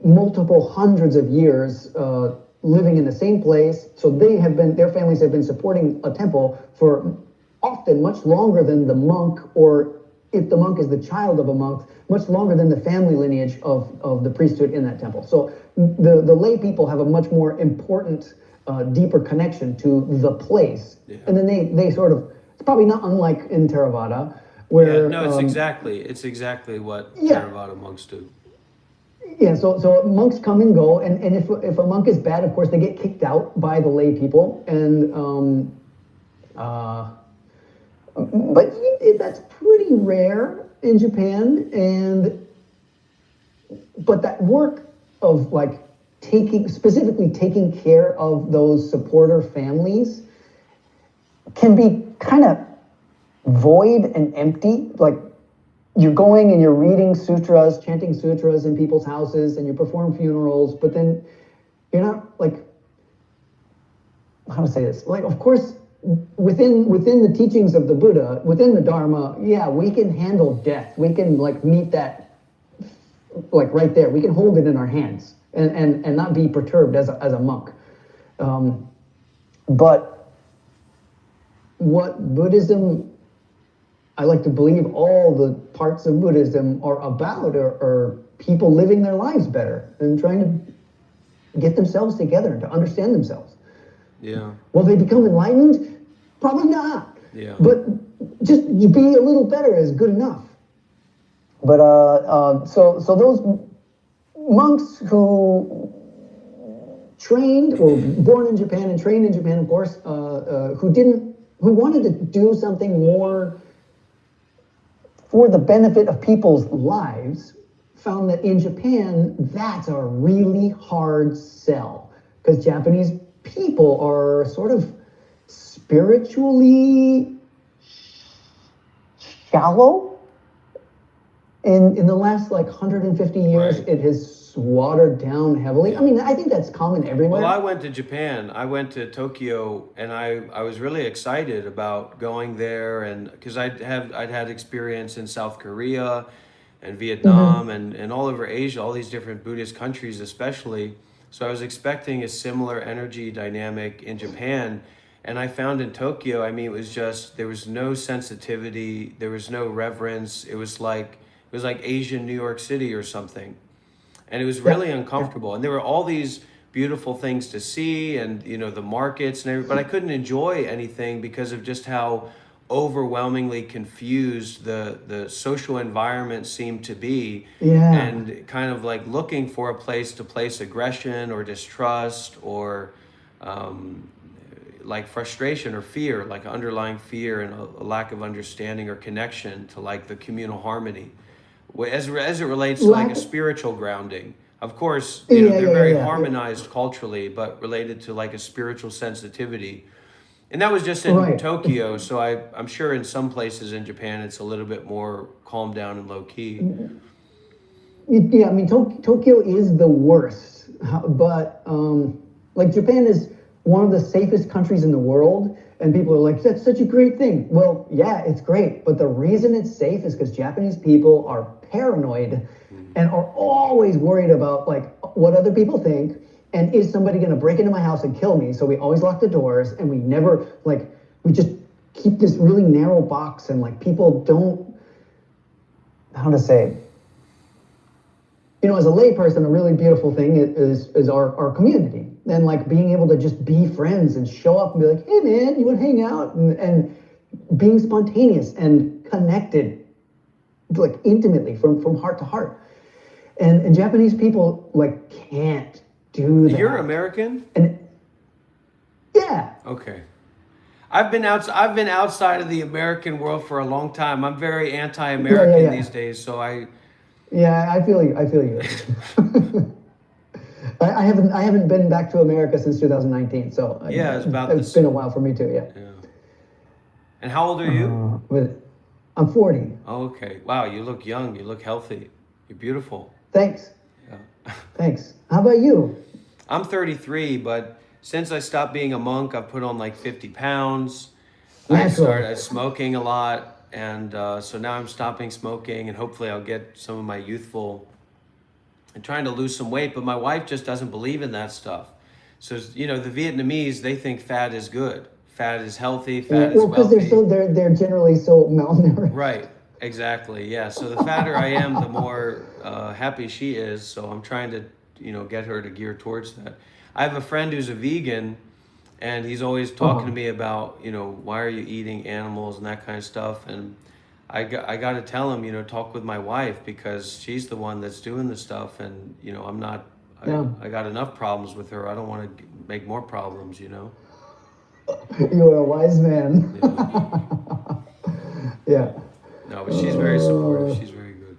multiple hundreds of years living in the same place, so their families have been supporting a temple for often much longer than the monk, or if the monk is the child of a monk, much longer than the family lineage of the priesthood in that temple. So the lay people have a much more important, deeper connection to the place. Yeah. And then they sort of, it's probably not unlike in Theravada, where... Yeah, no, it's exactly what Theravada monks do. Yeah, so monks come and go, and if a monk is bad, of course, they get kicked out by the lay people, and but that's pretty rare in Japan, but that work of like specifically taking care of those supporter families can be kind of void and empty. Like, you're going and you're reading sutras, chanting sutras in people's houses, and you perform funerals, but then you're not like, how to say this? Like, of course, within the teachings of the Buddha, within the Dharma, yeah, we can handle death. We can like meet that like right there. We can hold it in our hands and not be perturbed as a monk. But what Buddhism I like to believe all the parts of Buddhism are about are people living their lives better and trying to get themselves together and to understand themselves. Yeah. Will they become enlightened? Probably not. Yeah. But just you be a little better is good enough. But so those monks who trained or born in Japan and trained in Japan, of course, who wanted to do something more for the benefit of people's lives, found that in Japan, that's a really hard sell because Japanese people are sort of spiritually shallow. In the last like 150 years, Right. it has watered down heavily. I mean, I think that's common everywhere. Well, I went to Japan. I went to Tokyo, and I was really excited about going there, and because I'd had experience in South Korea, and Vietnam, and all over Asia, all these different Buddhist countries, especially. So I was expecting a similar energy dynamic in Japan, and I found in Tokyo, I mean, it was just there was no sensitivity, there was no reverence. It was like Asian New York City or something. And it was really uncomfortable. And there were all these beautiful things to see, and the markets and everything, but I couldn't enjoy anything because of just how overwhelmingly confused the social environment seemed to be. Yeah. And kind of like looking for a place to place aggression or distrust or like frustration or fear, like underlying fear and a lack of understanding or connection to like the communal harmony. As it relates to like a spiritual grounding. Of course, they're very harmonized culturally, but related to like a spiritual sensitivity. And that was just in Tokyo, so I'm sure in some places in Japan it's a little bit more calmed down and low key. Yeah, I mean, Tokyo is the worst, but like Japan is one of the safest countries in the world, and people are like, that's such a great thing. Well, yeah, it's great, but the reason it's safe is because Japanese people are paranoid and are always worried about like what other people think, and is somebody going to break into my house and kill me? So we always lock the doors, and we never we just keep this really narrow box, and like people don't, how to say, as a layperson, a really beautiful thing is our community. And like being able to just be friends and show up and be like, hey man, you want to hang out? And being spontaneous and connected, like intimately from heart to heart. And Japanese people like can't do that. You're American? Yeah. Okay. I've been outside of the American world for a long time. I'm very anti-American these days, so Yeah, I feel you. I haven't been back to America since 2019, so it's been a while for me too. Yeah. And how old are you? I'm 40. Oh, okay. Wow, you look young. You look healthy. You're beautiful. Thanks. Yeah. Thanks. How about you? I'm 33, but since I stopped being a monk, I've put on like 50 pounds. I started smoking a lot, and so now I'm stopping smoking, and hopefully I'll get some of my youthful and trying to lose some weight, but my wife just doesn't believe in that stuff. So, the Vietnamese, they think fat is good. Fat is healthy, fat is wealthy. Because they're generally so malnourished. Right, exactly, yeah. So the fatter I am, the more happy she is, so I'm trying to, get her to gear towards that. I have a friend who's a vegan, and he's always talking to me about, why are you eating animals and that kind of stuff, and I got to tell him, talk with my wife because she's the one that's doing the stuff, and I'm not. I got enough problems with her. I don't want to make more problems. You're a wise man. Yeah. No, but she's very supportive. She's very good.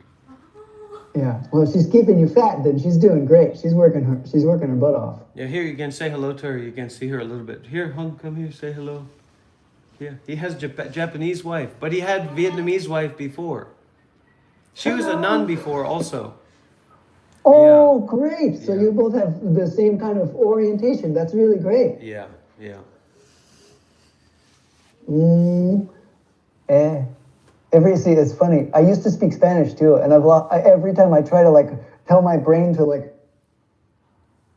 Yeah. Well, if she's keeping you fat, then she's doing great. She's working her butt off. Yeah. Here, you can say hello to her. You can see her a little bit. Here, Hung, come here. Say hello. Yeah, he has Japanese wife, but he had Vietnamese wife before. She was a nun before also. Oh, great. So you both have the same kind of orientation. That's really great. Yeah. See, it's funny. I used to speak Spanish too, and every time I try to tell my brain to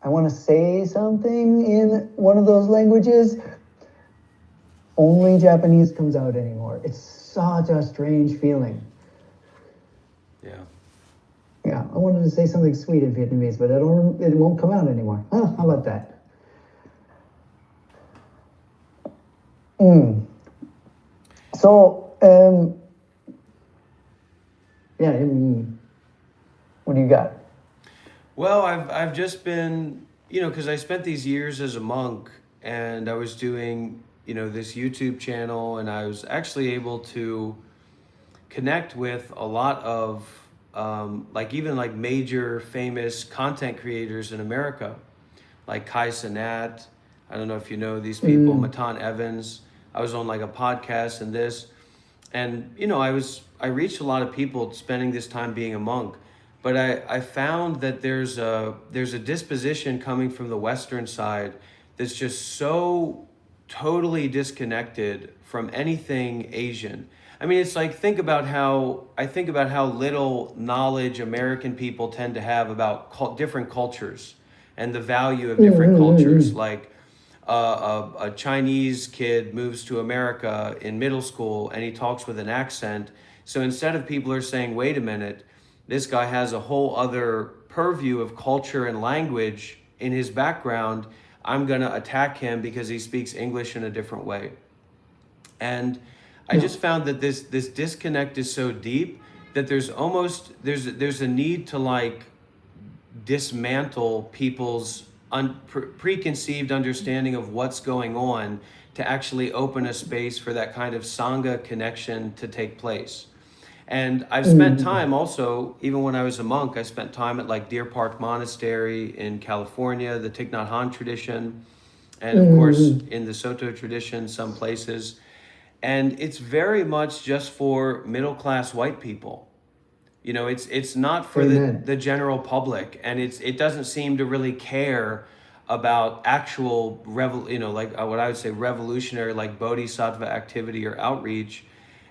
I want to say something in one of those languages, only Japanese comes out anymore. It's such a strange feeling. Yeah. Yeah, I wanted to say something sweet in Vietnamese, but it won't come out anymore. Huh, how about that? So, yeah, what do you got? Well, I've just been, because I spent these years as a monk, and I was doing, this YouTube channel, and I was actually able to connect with a lot of even like major famous content creators in America, like Kai Cenat. I don't know if you know these people, Matan Evans. I was on like a podcast and this, and I reached a lot of people spending this time being a monk, but I found that there's a disposition coming from the Western side that's just so totally disconnected from anything Asian. I mean, it's like, think about how little knowledge American people tend to have about different cultures and the value of different cultures. Like a Chinese kid moves to America in middle school and he talks with an accent. So instead of people are saying, wait a minute, this guy has a whole other purview of culture and language in his background, I'm going to attack him because he speaks English in a different way. And I just found that this disconnect is so deep that there's a need to like dismantle people's preconceived understanding of what's going on to actually open a space for that kind of Sangha connection to take place. And I've spent time also, even when I was a monk, I spent time at like Deer Park Monastery in California, the Thich Nhat Hanh tradition, and of course in the Soto tradition, some places. And it's very much just for middle-class white people. It's not for the general public, and it doesn't seem to really care about actual like what I would say revolutionary, like bodhisattva activity or outreach.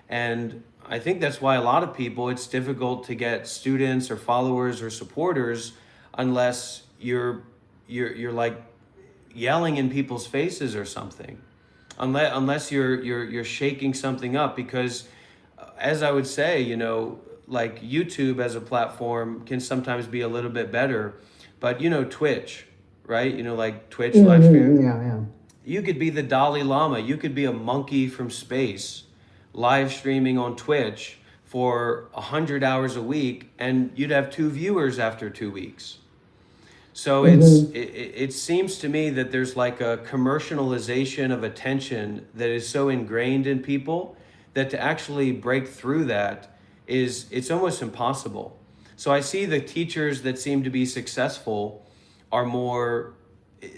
And I think that's why a lot of people, it's difficult to get students or followers or supporters unless you're like yelling in people's faces or something. Unless you're shaking something up, because as I would say, like YouTube as a platform can sometimes be a little bit better, but Twitch, right? Like Twitch live stream. Yeah. You could be the Dalai Lama. You could be a monkey from space, live streaming on Twitch for 100 hours a week, and you'd have 2 viewers after 2 weeks. So it seems to me that there's like a commercialization of attention that is so ingrained in people that to actually break through that it's almost impossible. So I see the teachers that seem to be successful are more,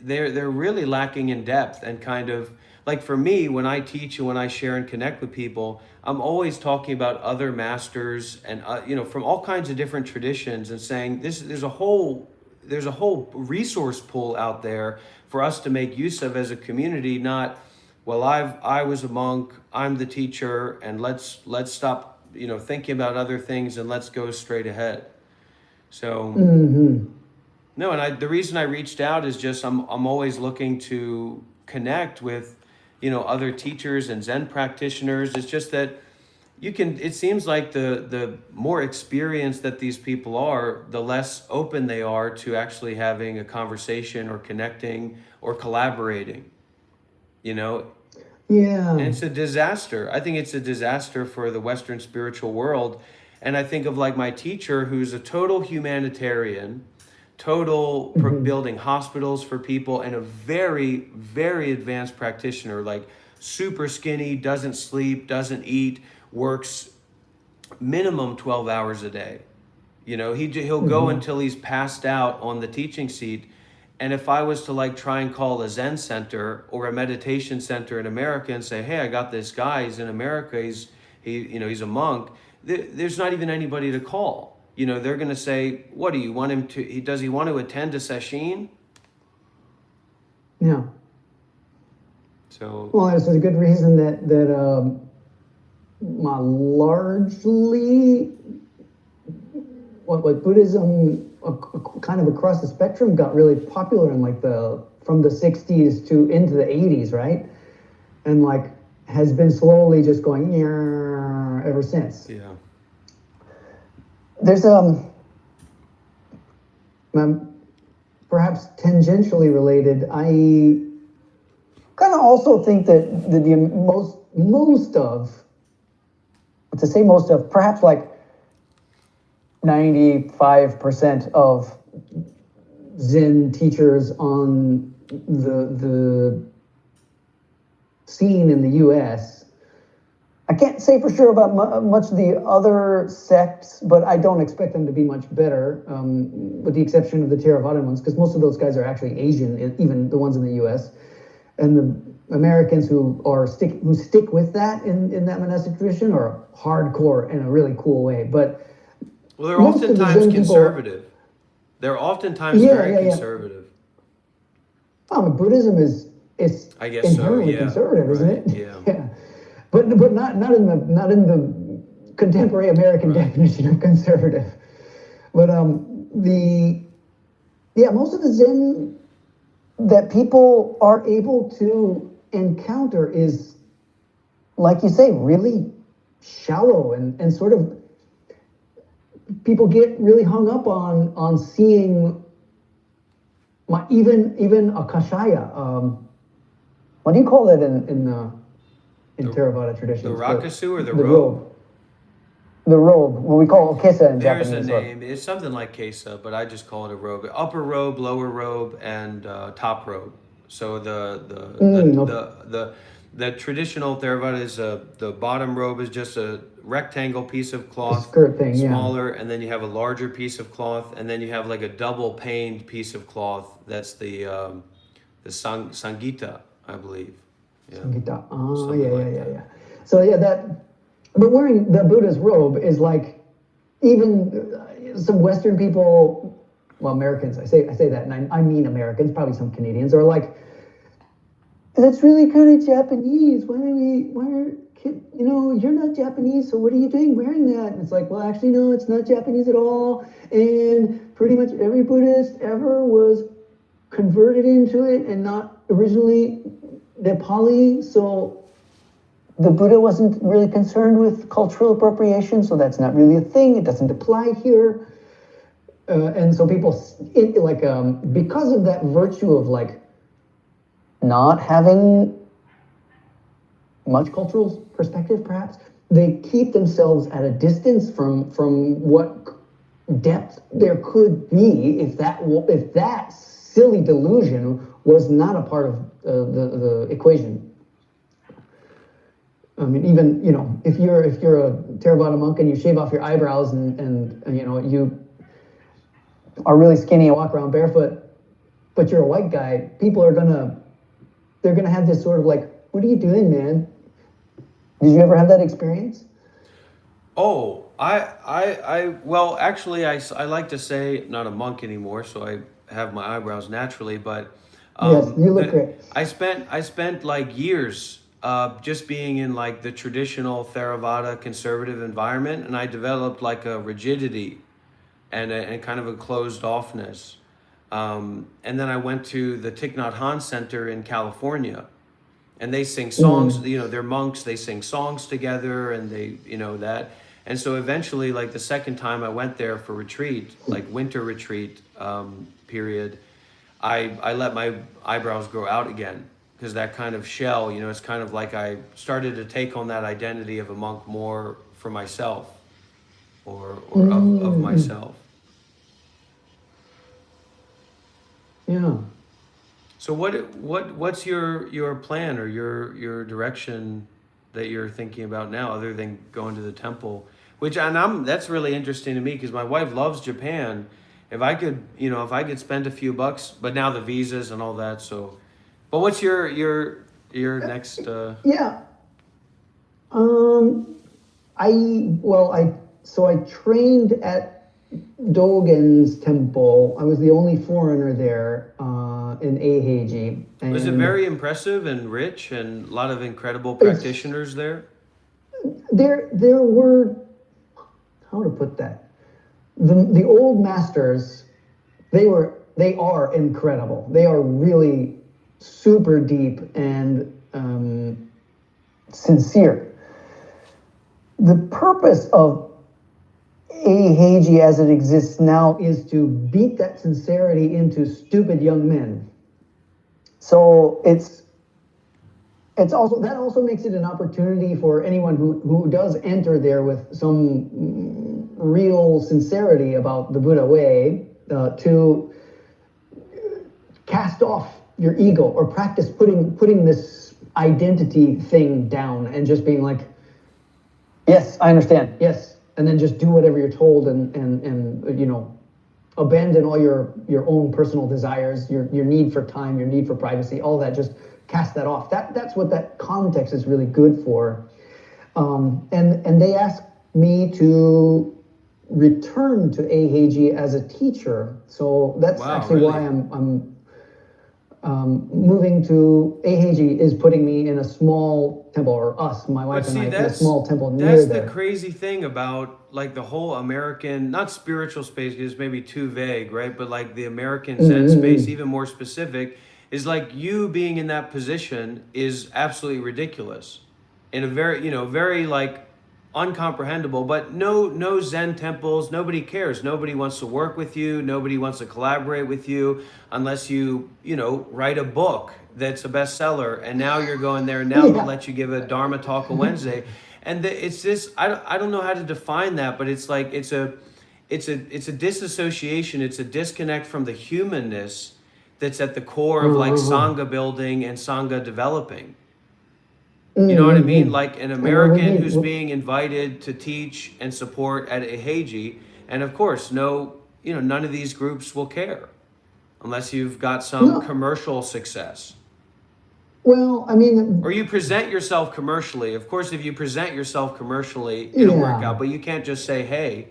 they're really lacking in depth, and kind of like for me, when I teach and when I share and connect with people, I'm always talking about other masters and from all kinds of different traditions, and saying there's a whole resource pool out there for us to make use of as a community. Not, well, I was a monk, I'm the teacher, and let's stop thinking about other things and let's go straight ahead. So no, and the reason I reached out is just I'm always looking to connect with other teachers and Zen practitioners. It's just that it seems like the more experienced that these people are, the less open they are to actually having a conversation or connecting or collaborating, Yeah. And it's a disaster. I think it's a disaster for the Western spiritual world. And I think of like my teacher, who's a total humanitarian, building hospitals for people, and a very, very advanced practitioner, like super skinny, doesn't sleep, doesn't eat, works minimum 12 hours a day. He'll go until he's passed out on the teaching seat. And if I was to like try and call a Zen center or a meditation center in America and say, hey, I got this guy, he's in America, he's a monk, there's not even anybody to call. They're going to say, what do you want him to, does he want to attend a sesshin? Yeah. So. Well, there's a good reason that largely what Buddhism kind of across the spectrum got really popular in like from the 60s to into the 80s, right? And like has been slowly just going ever since. Yeah. There's perhaps tangentially related. I kind of also think that the most of, to say most of, perhaps like 95% of Zen teachers on the scene in the U.S. I can't say for sure about much of the other sects, but I don't expect them to be much better, with the exception of the Theravada ones, because most of those guys are actually Asian, even the ones in the U.S. And the Americans who stick with that in that monastic tradition are hardcore in a really cool way. But well, they're oftentimes conservative. They're oftentimes very conservative. Buddhism is I guess inherently conservative, isn't it? Yeah. But not in the contemporary American definition of conservative. But most of the Zen that people are able to encounter is, like you say, really shallow and sort of, people get really hung up on seeing even a kashaya. What do you call that in Theravada traditions? The rakasu or the robe? The robe. What we call kesa in Japanese. There's a name. It's something like kesa, but I just call it a robe. Upper robe, lower robe, and top robe. So the traditional Theravada is the bottom robe is just a rectangle piece of cloth, skirt thing, smaller, and then you have a larger piece of cloth, and then you have like a double paned piece of cloth. That's the Sangita, I believe. Yeah. Sangita. Oh, yeah. So but wearing the Buddha's robe is like, even some Western people, well, Americans, I say that, and I mean Americans, probably some Canadians, are like, that's really kind of Japanese. You're not Japanese, so what are you doing wearing that? And it's like, well, actually, no, it's not Japanese at all. And pretty much every Buddhist ever was converted into it and not originally Nepali. So the Buddha wasn't really concerned with cultural appropriation, so that's not really a thing. It doesn't apply here. And so people, because of that virtue of like not having much cultural perspective, perhaps, they keep themselves at a distance from what depth there could be if that silly delusion was not a part of the equation. I mean, even, if you're a Theravada monk and you shave off your eyebrows and you are really skinny and walk around barefoot, but you're a white guy, people are they're gonna have this sort of like, what are you doing, man? Did you ever have that experience? Oh, well, actually, I like to say, not a monk anymore, so I have my eyebrows naturally, but yes, you look great. I spent like years just being in like the traditional Theravada conservative environment, and I developed like a rigidity and kind of a closed offness. And then I went to the Thich Nhat Hanh Center in California, and they sing songs, they're monks, they sing songs together, and they, that. And so eventually, like the second time I went there for retreat, like winter retreat period, I let my eyebrows grow out again, because that kind of shell, it's kind of like I started to take on that identity of a monk more for myself, or of myself. Yeah. So what's your plan or your direction that you're thinking about now, other than going to the temple? That's really interesting to me, because my wife loves Japan. If I could spend a few bucks, but now the visas and all that. So, but what's your next? Yeah. I trained at Dogen's temple. I was the only foreigner there in Eiheiji. Was it very impressive and rich, and a lot of incredible practitioners there? There were, how to put that? The old masters, they are incredible. They are really super deep, and sincere. The purpose of Heiji as it exists now is to beat that sincerity into stupid young men. So it's also, that also makes it an opportunity for anyone who does enter there with some real sincerity about the Buddha way to cast off your ego or practice putting this identity thing down and just being like, yes, I understand, yes, and then just do whatever you're told and you know, abandon all your own personal desires, your need for time, your need for privacy, all that, just cast that off. That's what that context is really good for. And they asked me to return to Heiji as a teacher. So that's actually really? why I'm moving to Heiji is putting me in a small temple, or us, my wife and I, in a small temple near That's there. the crazy thing about like the whole American, not spiritual space, because it's maybe too vague, right? But like the American Zen space, even more specific, is like you being in that position is absolutely ridiculous, in a very, you know, very like uncomprehendable. But no Zen temples, nobody cares, nobody wants to work with you, nobody wants to collaborate with you unless you know, write a book that's a bestseller, and now you're going there, and now they'll let you give a Dharma talk a Wednesday. And it's this, I don't know how to define that, but it's like it's a disassociation, it's a disconnect from the humanness that's at the core of like Sangha building and Sangha developing. You know what I mean? Like an American who's being invited to teach and support at Heiji, and of course, none of these groups will care unless you've got some commercial success. Well, I mean, or you present yourself commercially. Of course, if you present yourself commercially, it'll work out. But you can't just say, "Hey,"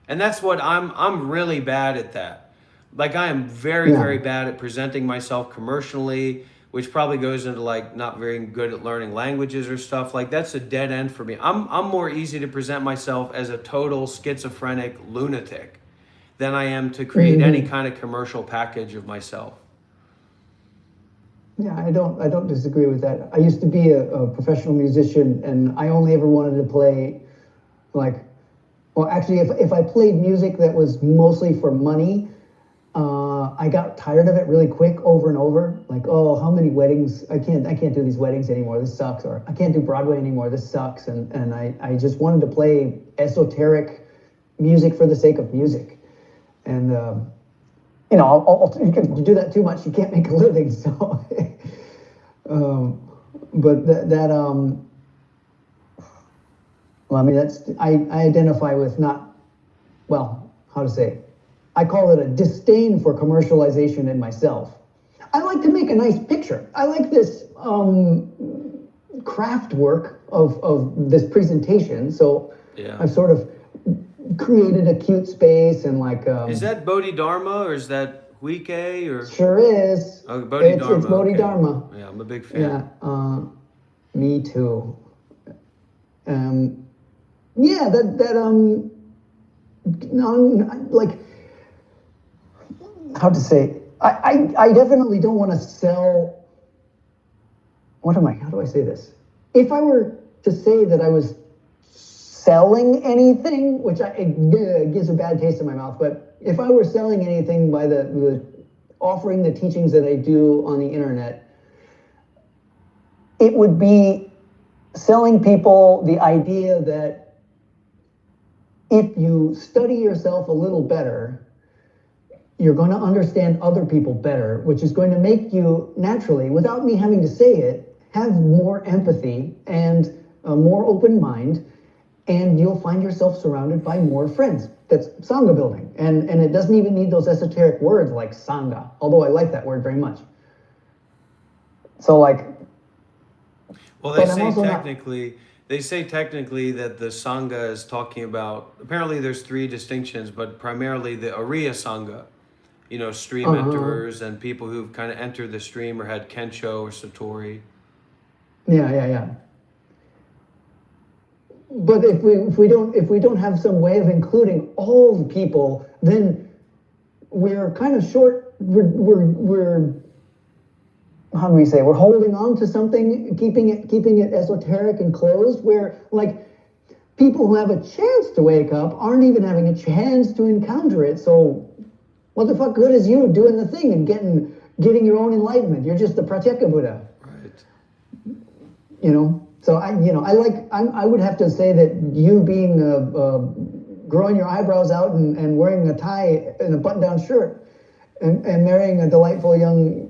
and that's what I'm really bad at that. Like I am very bad at presenting myself commercially, which probably goes into like not very good at learning languages or stuff. Like that's a dead end for me. I'm more easy to present myself as a total schizophrenic lunatic than I am to create any kind of commercial package of myself. Yeah, I don't disagree with that. I used to be a professional musician, and I only ever wanted to play, like, well, actually, if I played music that was mostly for money, I got tired of it really quick over and over. Like, oh, how many weddings? I can't do these weddings anymore. This sucks. Or I can't do Broadway anymore. This sucks. And I just wanted to play esoteric music for the sake of music. And you know, you can do that too much, you can't make a living. So, but well, I mean, I identify with not, well, how to say, I call it a disdain for commercialization in myself. I like to make a nice picture. I like this craft work of this presentation. So I've sort of created a cute space and like. Is that Bodhidharma or is that Huike or? Sure is. Oh, Bodhidharma. It's Bodhidharma. Okay. Yeah, I'm a big fan. Yeah, me too. Yeah, like, how to say, I definitely don't want to sell, how do I say this? If I were to say that I was selling anything, which it gives a bad taste in my mouth, but if I were selling anything by the offering the teachings that I do on the internet, it would be selling people the idea that if you study yourself a little better, you're going to understand other people better, which is going to make you naturally, without me having to say it, have more empathy and a more open mind, and you'll find yourself surrounded by more friends. That's Sangha building. And it doesn't even need those esoteric words like Sangha, although I like that word very much. So like... Well, they say technically that the Sangha is talking about, apparently there's three distinctions, but primarily the Ariya Sangha, you know, stream enterers and people who've kind of entered the stream or had Kensho or Satori. Yeah. But if we don't have some way of including all the people, then we're kind of short. We're how do we say, we're holding on to something, keeping it esoteric and closed, where like people who have a chance to wake up aren't even having a chance to encounter it. So what the fuck good is you doing the thing and getting your own enlightenment? You're just the Pratyeka Buddha. Right. You know? So I would have to say that you being growing your eyebrows out and wearing a tie and a button-down shirt and marrying a delightful young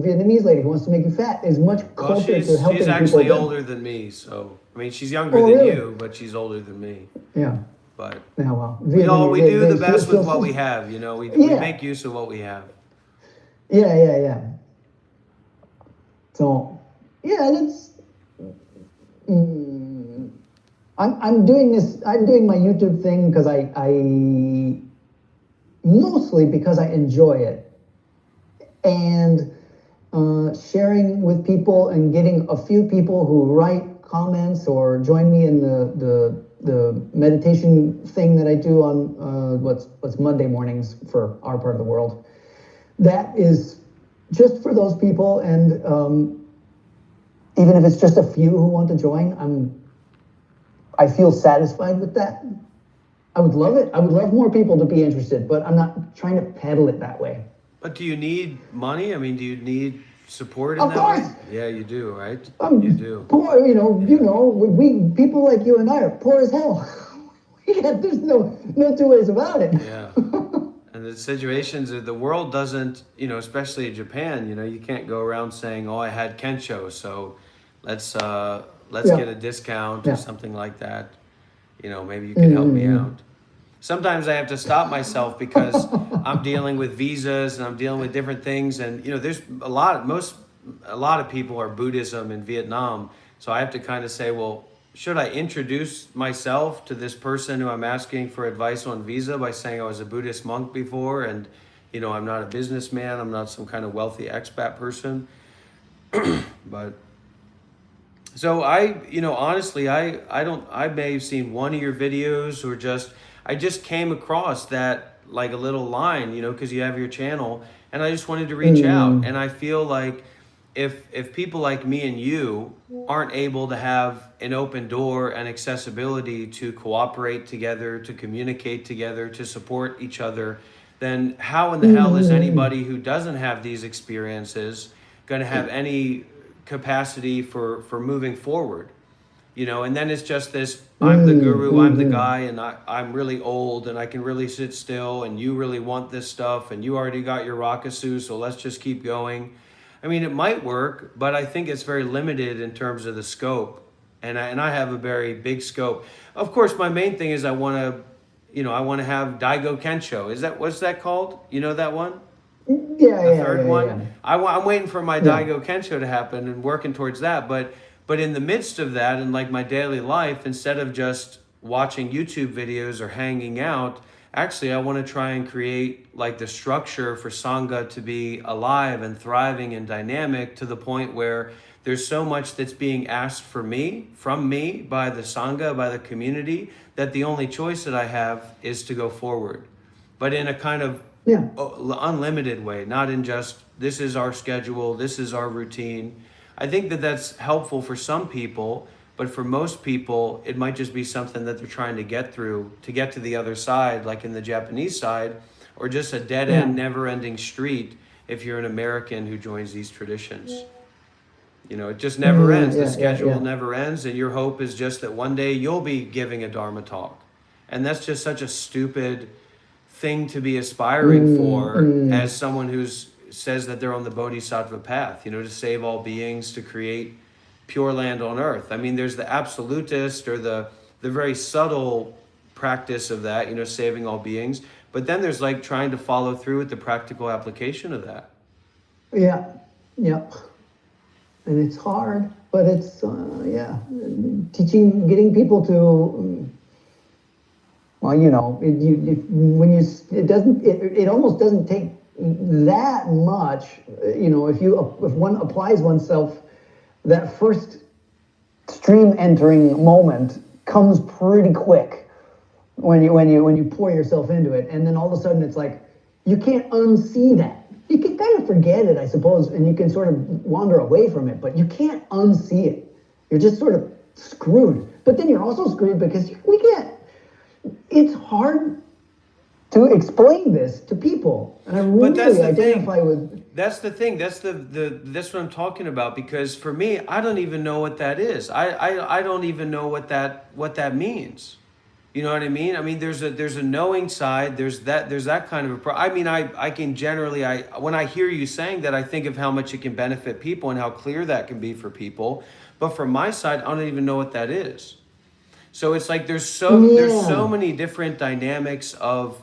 Vietnamese lady who wants to make you fat is much closer to helping people. She's actually older than me, so I mean she's younger than you, but she's older than me. Yeah. But yeah, well, we do the best with what we have, you know. We make use of what we have. Yeah. So yeah, that's. I'm doing this. I'm doing my YouTube thing because I mostly because I enjoy it, and sharing with people and getting a few people who write comments or join me in the meditation thing that I do on what's Monday mornings for our part of the world. That is just for those people, and even if it's just a few who want to join, I feel satisfied with that. I would love it. I would love more people to be interested, but I'm not trying to peddle it that way. But do you need money? I mean, do you need support in that way? Yeah, you do, right? You do. Poor, we people like you and I are poor as hell. There's no two ways about it. Yeah. And the situations, the world doesn't, especially in Japan, you can't go around saying, "Oh, I had Kensho, so let's get a discount or something like that. Maybe you can help me out." Sometimes I have to stop myself because I'm dealing with visas and I'm dealing with different things, and there's a lot of people are Buddhism in Vietnam, so I have to kind of say, well, should I introduce myself to this person who I'm asking for advice on visa by saying I was a Buddhist monk before, and I'm not a businessman, I'm not some kind of wealthy expat person, but. So honestly, I may have seen one of your videos or I just came across that like a little line, because you have your channel, and I just wanted to reach out. And I feel like if people like me and you aren't able to have an open door and accessibility to cooperate together, to communicate together, to support each other, then how in the hell is anybody who doesn't have these experiences going to have any capacity for moving forward? And then it's just this, I'm the guru, I'm the guy, and I'm really old and I can really sit still, and you really want this stuff and you already got your Rakasu, so let's just keep going. I mean, it might work, but I think it's very limited in terms of the scope, and I have a very big scope. Of course, my main thing is I want to have Daigo Kensho. What's that called? You know that one? The third one. Yeah. I'm waiting for my Daigo Kensho to happen and working towards that. But in the midst of that, and like my daily life, instead of just watching YouTube videos or hanging out, actually I want to try and create like the structure for Sangha to be alive and thriving and dynamic to the point where there's so much that's being asked from me by the Sangha, by the community, that the only choice that I have is to go forward. But in a kind of unlimited way, not in just, this is our schedule, this is our routine. I think that that's helpful for some people, but for most people, it might just be something that they're trying to get through to get to the other side, like in the Japanese side, or just a dead-end, never-ending street if you're an American who joins these traditions. It just never ends. The schedule never ends, and your hope is just that one day you'll be giving a Dharma talk. And that's just such a stupid thing to be aspiring for as someone who says that they're on the Bodhisattva path, to save all beings, to create pure land on earth. I mean, there's the absolutist or the very subtle practice of that, saving all beings. But then there's like trying to follow through with the practical application of that. Yeah. And it's hard, but it's, getting people to, it almost doesn't take that much, if one applies oneself, that first stream entering moment comes pretty quick when you pour yourself into it, and then all of a sudden it's like you can't unsee that. you can kind of forget it, I suppose, and you can sort of wander away from it, but you can't unsee it. You're just sort of screwed. But then you're also screwed because we can't. It's hard to explain this to people, and I really identify with. That's the thing. That's that's what I'm talking about. Because for me, I don't even know what that is. I don't even know what that means. You know what I mean? I mean, there's a knowing side. There's that kind of I mean, I can generally when I hear you saying that, I think of how much it can benefit people and how clear that can be for people. But from my side, I don't even know what that is. So it's like there's so many different dynamics of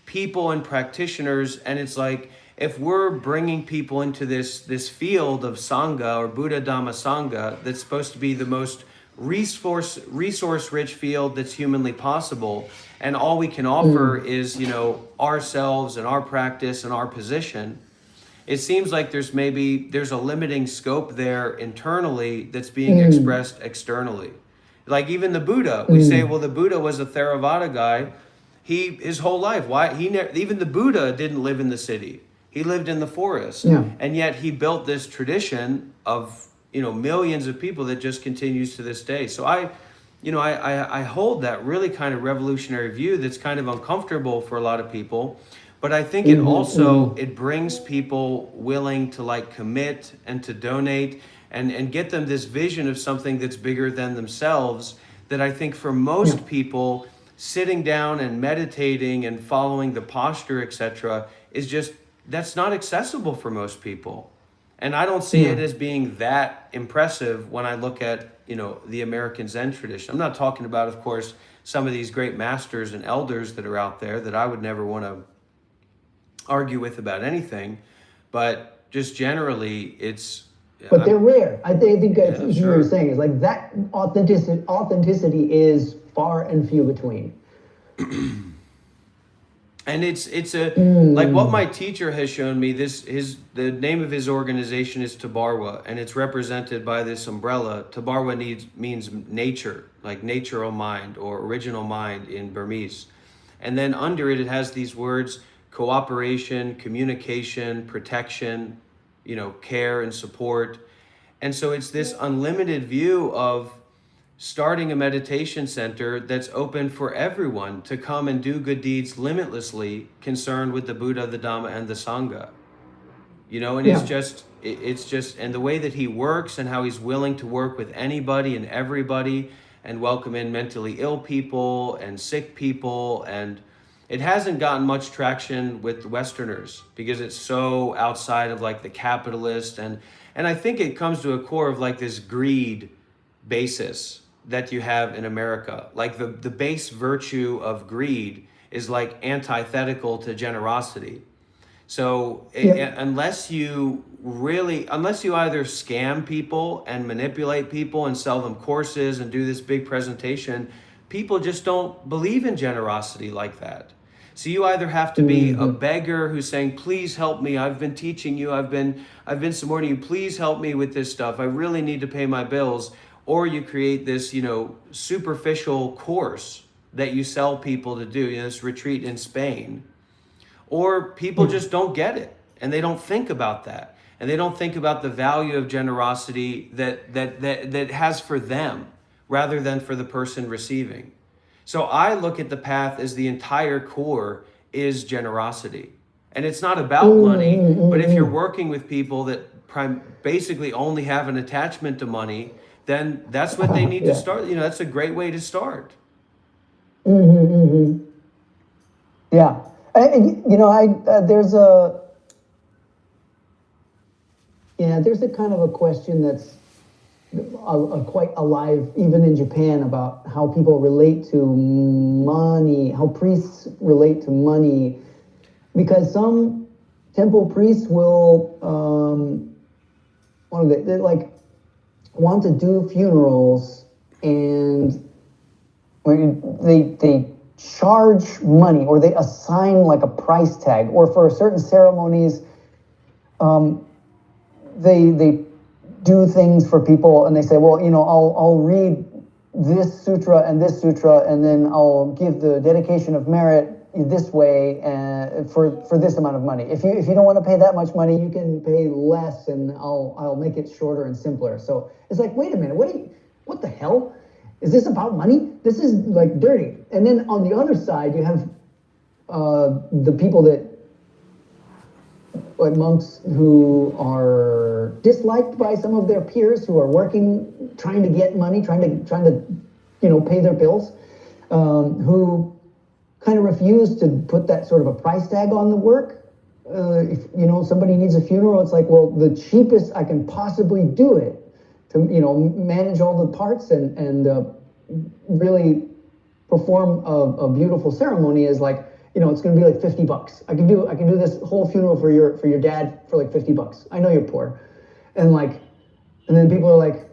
people and practitioners, and it's like if we're bringing people into this field of Sangha or Buddha Dhamma Sangha that's supposed to be the most resource rich field that's humanly possible, and all we can offer is, you know, ourselves and our practice and our position, it seems like there's a limiting scope there internally that's being expressed externally. Like even the Buddha, we say, well, the Buddha was a Theravada guy. His whole life, even the Buddha didn't live in the city. He lived in the forest. Yeah. And yet he built this tradition of, you know, millions of people that just continues to this day. So I hold that really kind of revolutionary view that's kind of uncomfortable for a lot of people. But I think it also, it brings people willing to like commit and to donate and get them this vision of something that's bigger than themselves, that I think for most people, sitting down and meditating and following the posture, etc., is just, that's not accessible for most people. And I don't see it as being that impressive when I look at, you know, the American Zen tradition. I'm not talking about, of course, some of these great masters and elders that are out there that I would never want to argue with about anything, but just generally it's... But they're rare. I think that's what you were saying, is like that authenticity is far and few between. And it's like what my teacher has shown me, the name of his organization is Tabarwa, and it's represented by this umbrella. Tabarwa means nature, like natural mind or original mind in Burmese. And then under it has these words: cooperation, communication, protection, you know, care and support. And so it's this unlimited view of starting a meditation center that's open for everyone to come and do good deeds limitlessly, concerned with the Buddha, the Dhamma, and the Sangha. You know, and it's just, and the way that he works and how he's willing to work with anybody and everybody and welcome in mentally ill people and sick people. And it hasn't gotten much traction with Westerners because it's so outside of like the capitalist, and I think it comes to a core of like this greed basis that you have in America. Like the base virtue of greed is like antithetical to generosity. So unless you either scam people and manipulate people and sell them courses and do this big presentation, people just don't believe in generosity like that. So you either have to be a beggar who's saying, please help me. I've been teaching you. I've been supporting you. Please help me with this stuff. I really need to pay my bills. Or you create this, you know, superficial course that you sell people to do, you know, this retreat in Spain. Or people just don't get it, and they don't think about that. And they don't think about the value of generosity that has for them rather than for the person receiving. So I look at the path as the entire core is generosity. And it's not about money, but if you're working with people that basically only have an attachment to money, then that's what they need to start. You know, that's a great way to start. Yeah. You know, there's a kind of a question that's quite alive even in Japan about how people relate to money, how priests relate to money, because some temple priests will they like want to do funerals, and they charge money, or they assign like a price tag, or for certain ceremonies they do things for people, and they say, well, you know, I'll read this sutra, and then I'll give the dedication of merit this way for this amount of money. If you don't want to pay that much money, you can pay less, and I'll make it shorter and simpler. So it's like, wait a minute, what the hell? Is this about money? This is like dirty. And then on the other side, you have the people that, like monks who are disliked by some of their peers, who are working, trying to get money, trying to pay their bills, who kind of refuse to put that sort of a price tag on the work. If somebody needs a funeral, it's like, well, the cheapest I can possibly do it to manage all the parts and really perform a beautiful ceremony is like, it's going to be like $50. I can do this whole funeral for your dad for like $50. I know you're poor, and then people are like,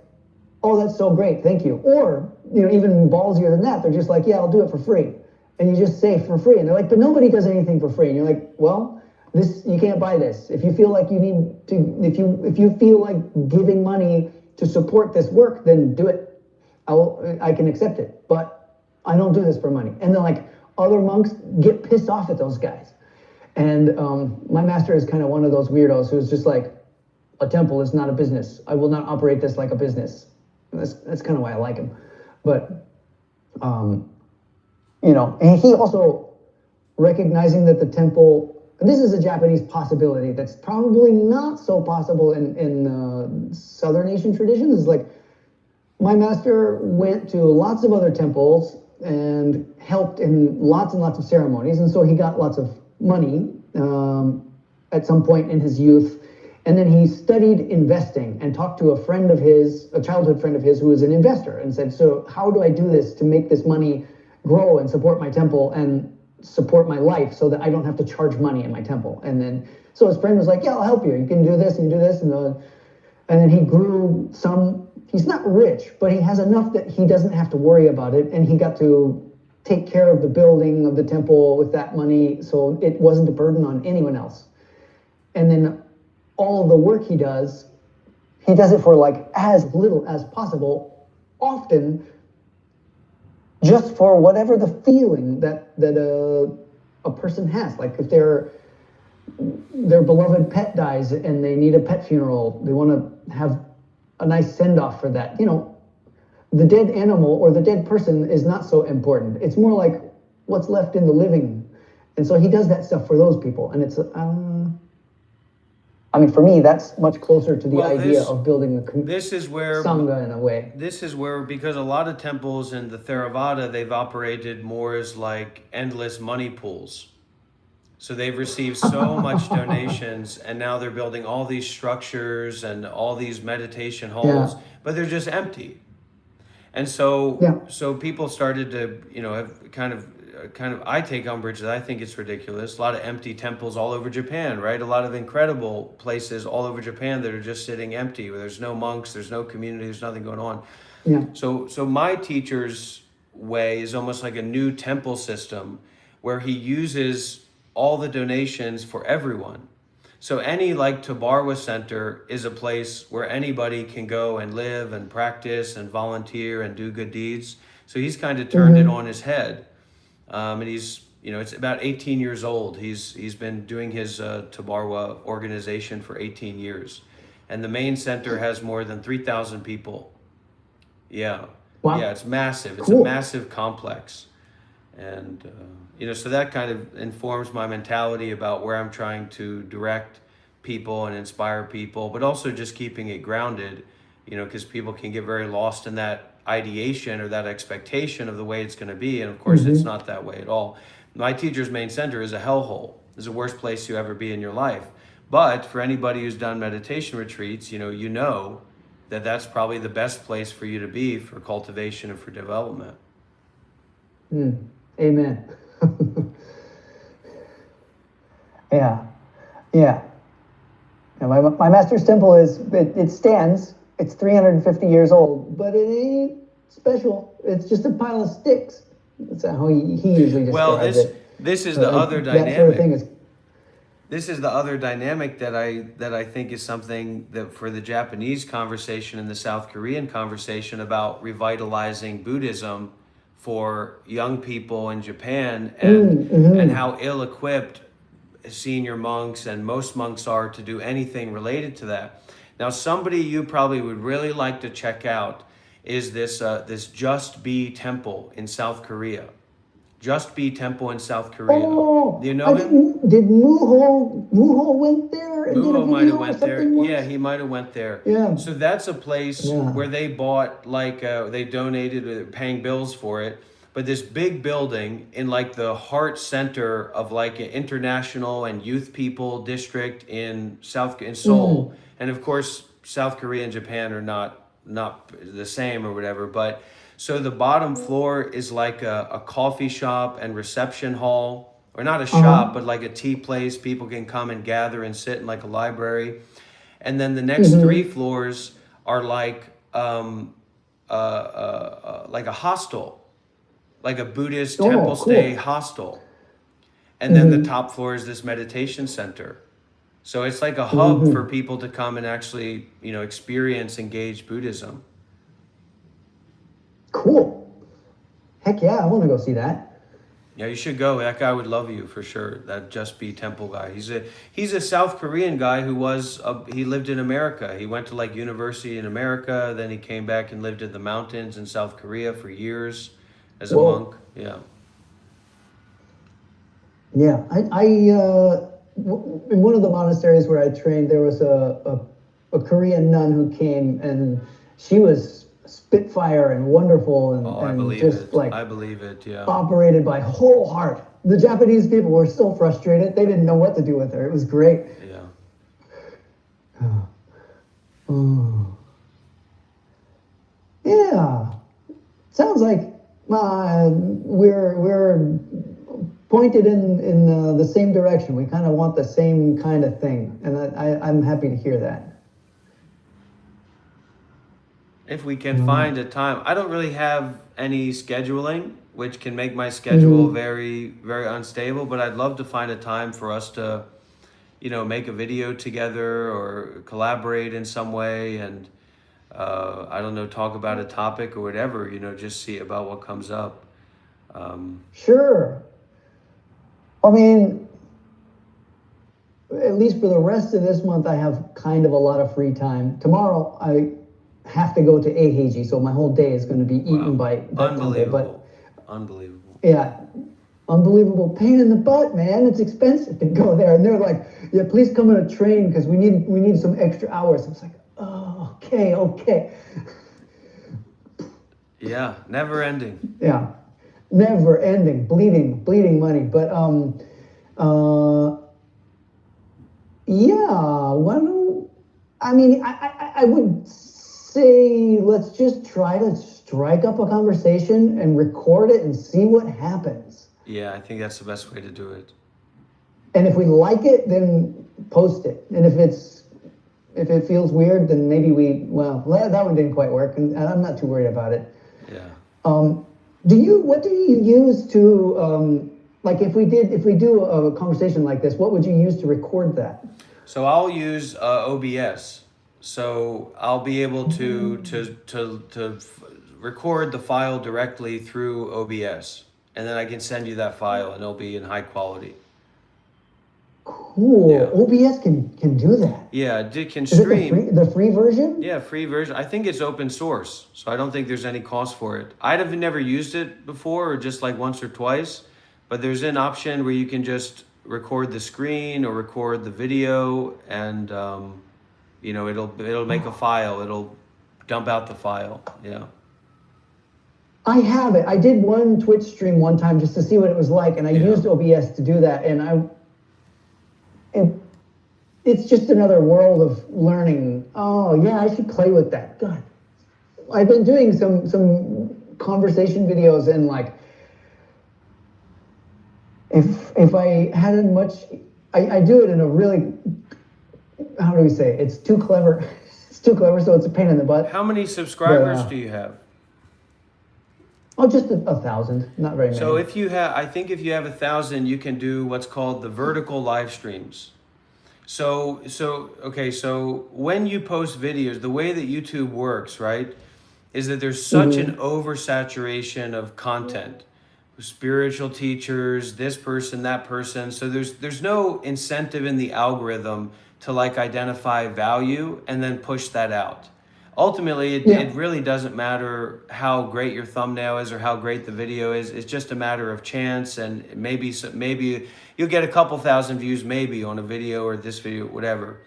oh, that's so great, thank you. Or even ballsier than that, they're just like, yeah, I'll do it for free. And you just say for free, and they're like, but nobody does anything for free. And you're like, well, you can't buy this. If you feel like you need to, if you feel like giving money to support this work, then do it. I can accept it, but I don't do this for money. And then like other monks get pissed off at those guys. And my master is kind of one of those weirdos who's just like, a temple is not a business. I will not operate this like a business. And that's kind of why I like him. But and he also recognizing that the temple, this is a Japanese possibility that's probably not so possible in Southern Asian traditions, is like, my master went to lots of other temples and helped in lots and lots of ceremonies, and so he got lots of money at some point in his youth. And then he studied investing and talked to a friend of his, a childhood friend of his who was an investor, and said, so how do I do this to make this money grow and support my temple and support my life so that I don't have to charge money in my temple? And then, so his friend was like, yeah, I'll help you. You can do this and do this. And then he grew he's not rich, but he has enough that he doesn't have to worry about it. And he got to take care of the building of the temple with that money, so it wasn't a burden on anyone else. And then all of the work he does it for like as little as possible, often just for whatever the feeling that a person has. Like if their beloved pet dies and they need a pet funeral, they want to have a nice send-off for that. The dead animal or the dead person is not so important. It's more like what's left in the living. And so he does that stuff for those people. And it's, for me, that's much closer to the idea of building a Sangha in a way. This is where, because a lot of temples in the Theravada, they've operated more as like endless money pools. So they've received so much donations, and now they're building all these structures and all these meditation halls, but they're just empty. And so people started to, have kind of, I take umbrage that I think it's ridiculous. A lot of empty temples all over Japan, right? A lot of incredible places all over Japan that are just sitting empty, where there's no monks, there's no community, there's nothing going on. Yeah. So my teacher's way is almost like a new temple system where he uses all the donations for everyone. So any like Tabarwa Center is a place where anybody can go and live and practice and volunteer and do good deeds. So he's kind of turned it on his head. And he's, it's about 18 years old. He's been doing his Tabarwa organization for 18 years. And the main center has more than 3,000 people. Yeah. Wow. Yeah, it's massive. It's Cool. a massive complex. And, so that kind of informs my mentality about where I'm trying to direct people and inspire people, but also just keeping it grounded, because people can get very lost in that ideation or that expectation of the way it's going to be. And of course, it's not that way at all. My teacher's main center is a hellhole. It's the worst place you ever be in your life. But for anybody who's done meditation retreats, you know that that's probably the best place for you to be for cultivation and for development. Amen. Yeah. And my master's temple it stands. It's 350 years old, but it ain't special. It's just a pile of sticks. That's how he usually describes it. This is the other dynamic. That sort of thing is. This is the other dynamic that I think is something that for the Japanese conversation and the South Korean conversation about revitalizing Buddhism for young people in Japan, and how ill-equipped senior monks and most monks are to do anything related to that. Now, somebody you probably would really like to check out is this Just Be Temple in South Korea. Just Be Temple in South Korea. Oh, Do you know him? Did Muho went there and did a Muho might video have or went there. something once? Yeah, he might have went there. Yeah. So that's a place Yeah. where they bought, like, they donated, paying bills for it. But this big building in like the heart center of like an international and youth people district in Seoul. And of course, South Korea and Japan are not the same or whatever. But so the bottom floor is like a coffee shop and reception hall, or not a shop, but like a tea place. People can come and gather and sit in like a library. And then the next 3 floors are like a hostel, like a Buddhist temple stay hostel. And then the top floor is this meditation center. So it's like a hub for people to come and actually, experience, engage Buddhism. Cool. Heck yeah, I want to go see that. Yeah, you should go. That guy would love you for sure. That Just Be Temple guy. He's a South Korean guy who he lived in America. He went to like university in America. Then he came back and lived in the mountains in South Korea for years as a monk. Yeah. Yeah, in one of the monasteries where I trained, there was a Korean nun who came, and she was spitfire and wonderful, and I believe it. Yeah. Operated by whole heart. The Japanese people were so frustrated; they didn't know what to do with her. It was great. Yeah. Yeah. Sounds like we're pointed in the same direction. We kind of want the same kind of thing, and I'm happy to hear that. If we can find a time. I don't really have any scheduling, which can make my schedule very, very unstable, but I'd love to find a time for us to, make a video together or collaborate in some way, and I don't know, talk about a topic or whatever, just see about what comes up. Sure. I mean, at least for the rest of this month, I have kind of a lot of free time. Tomorrow, I have to go to Eiheiji, so my whole day is going to be eaten by Unbelievable. Unbelievable. Yeah. Unbelievable pain in the butt, man. It's expensive to go there. And they're like, yeah, please come on a train because we need some extra hours. I was like, oh, okay. Yeah, never ending. Yeah. Never ending, bleeding money. But I would say let's just try to strike up a conversation and record it and see what happens. Yeah, I think that's the best way to do it. And if we like it, then post it. And if it feels weird, then maybe that one didn't quite work, and I'm not too worried about it. Yeah. What do you use to if we do a conversation like this, what would you use to record that? So I'll use OBS. So I'll be able to record the file directly through OBS, and then I can send you that file, and it'll be in high quality. Cool. Yeah. OBS can do that. Yeah, it can stream. Is it the free version? Yeah, free version. I think it's open source, so I don't think there's any cost for it. I'd have never used it before, or just like once or twice, but there's an option where you can just record the screen or record the video, and it'll make a file. It'll dump out the file. Yeah. I have it. I did one Twitch stream one time just to see what it was like, and I used OBS to do that, and it's just another world of learning. Oh yeah, I should play with that. God, I've been doing some conversation videos, and like, if I hadn't much, I do it in a really, how do we say? It's too clever. It's too clever, so it's a pain in the butt. How many subscribers do you have? Oh, just 1,000, not very many. So if you have 1,000, you can do what's called the vertical live streams. So when you post videos, the way that YouTube works, right, is that there's such an oversaturation of content. Spiritual teachers, this person, that person. So there's no incentive in the algorithm to like identify value and then push that out. Ultimately, it really doesn't matter how great your thumbnail is or how great the video is. It's just a matter of chance, and maybe you'll get a couple thousand views maybe on a video or this video, whatever.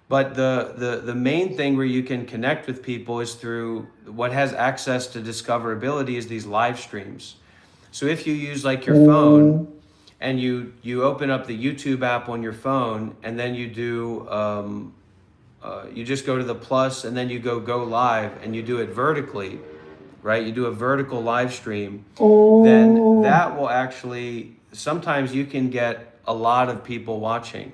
But the main thing where you can connect with people is through what has access to discoverability is these live streams. So if you use like your phone and you open up the YouTube app on your phone, and then you do you just go to the plus and then you go live and you do it vertically, right? You do a vertical live stream, then that will actually, sometimes you can get a lot of people watching,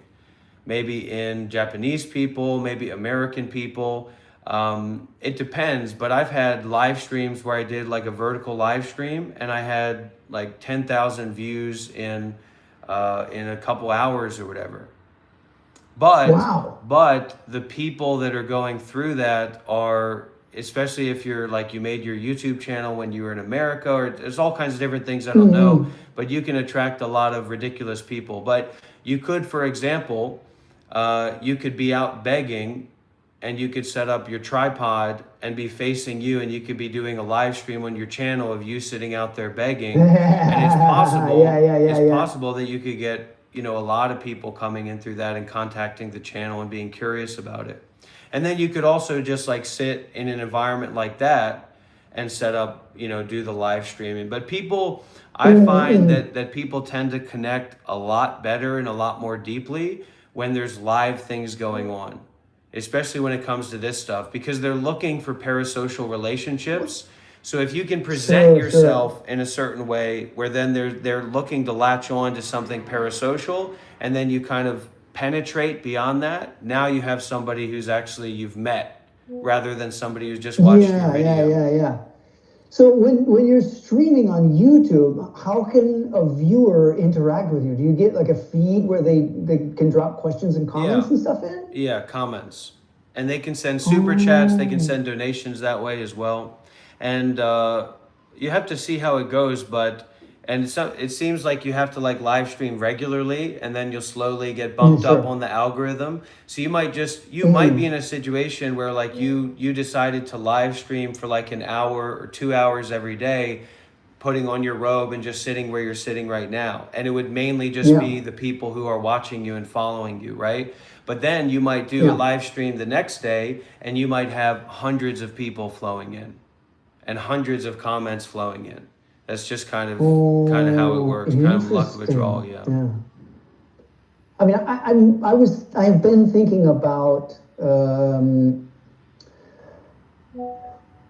maybe in Japanese people, maybe American people. It depends, but I've had live streams where I did like a vertical live stream and I had like 10,000 views in a couple hours or whatever. But the people that are going through that are, especially if you're like, you made your YouTube channel when you were in America, or there's all kinds of different things I don't know, but you can attract a lot of ridiculous people. But you could, for example, you could be out begging and you could set up your tripod and be facing you, and you could be doing a live stream on your channel of you sitting out there begging. And it's possible, it's possible that you could get, you know, a lot of people coming in through that and contacting the channel and being curious about it. And then you could also just like sit in an environment like that and set up, you know, do the live streaming. But people, I find that people tend to connect a lot better and a lot more deeply when there's live things going on, especially when it comes to this stuff, because they're looking for parasocial relationships. So if you can present yourself in a certain way where then they're looking to latch on to something parasocial, and then you kind of penetrate beyond that, now you have somebody who's actually you've met rather than somebody who's just watched your video. So when you're streaming on YouTube, how can a viewer interact with you? Do you get like a feed where they can drop questions and comments and stuff in? Yeah, comments. And they can send super chats, they can send donations that way as well. And you have to see how it goes, it seems like you have to like live stream regularly, and then you'll slowly get bumped up on the algorithm. So you might might be in a situation where like you decided to live stream for like an hour or 2 hours every day, putting on your robe and just sitting where you're sitting right now. And it would mainly just be the people who are watching you and following you, right? But then you might do a live stream the next day, and you might have hundreds of people flowing in and hundreds of comments flowing in. That's just kind of how it works, kind of luck of a draw, I mean, I've been thinking about,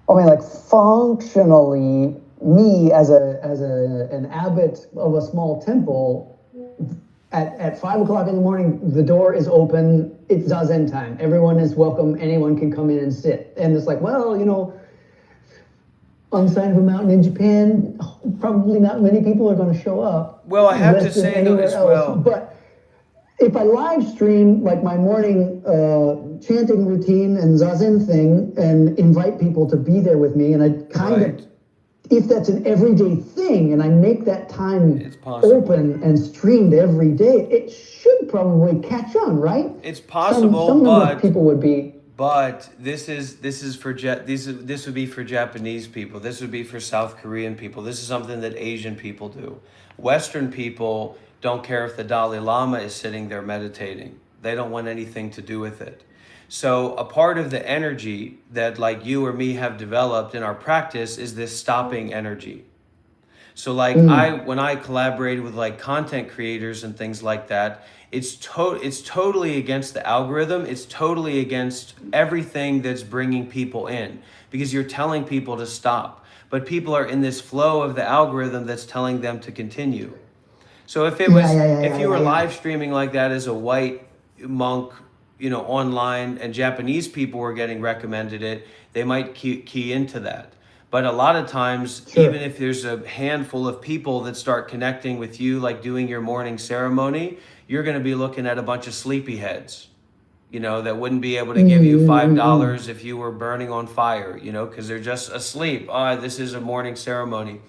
like functionally, me as an abbot of a small temple, at 5 o'clock in the morning, the door is open. It's Zazen time. Everyone is welcome. Anyone can come in and sit. And it's like, well, you know, on the side of a mountain in Japan, probably not many people are going to show up. Well, I have to say though as well. But if I live stream like my morning chanting routine and Zazen thing and invite people to be there with me, and I kind of, if that's an everyday thing and I make that time open and streamed every day, it should probably catch on, right? It's possible, some number of people would be. But this would be for Japanese people. This would be for South Korean people. This is something that Asian people do. Western people don't care if the Dalai Lama is sitting there meditating. They don't want anything to do with it. So a part of the energy that like you or me have developed in our practice is this stopping energy. So like when I collaborated with like content creators and things like that, it's totally against the algorithm. It's totally against everything that's bringing people in, because you're telling people to stop, but people are in this flow of the algorithm that's telling them to continue. So if it was, if you were live streaming like that as a white monk, you know, online, and Japanese people were getting recommended it, they might key into that. But a lot of times, even if there's a handful of people that start connecting with you, like doing your morning ceremony, you're going to be looking at a bunch of sleepyheads. that wouldn't be able to give you $5 if you were burning on fire, because they're just asleep. Oh, this is a morning ceremony.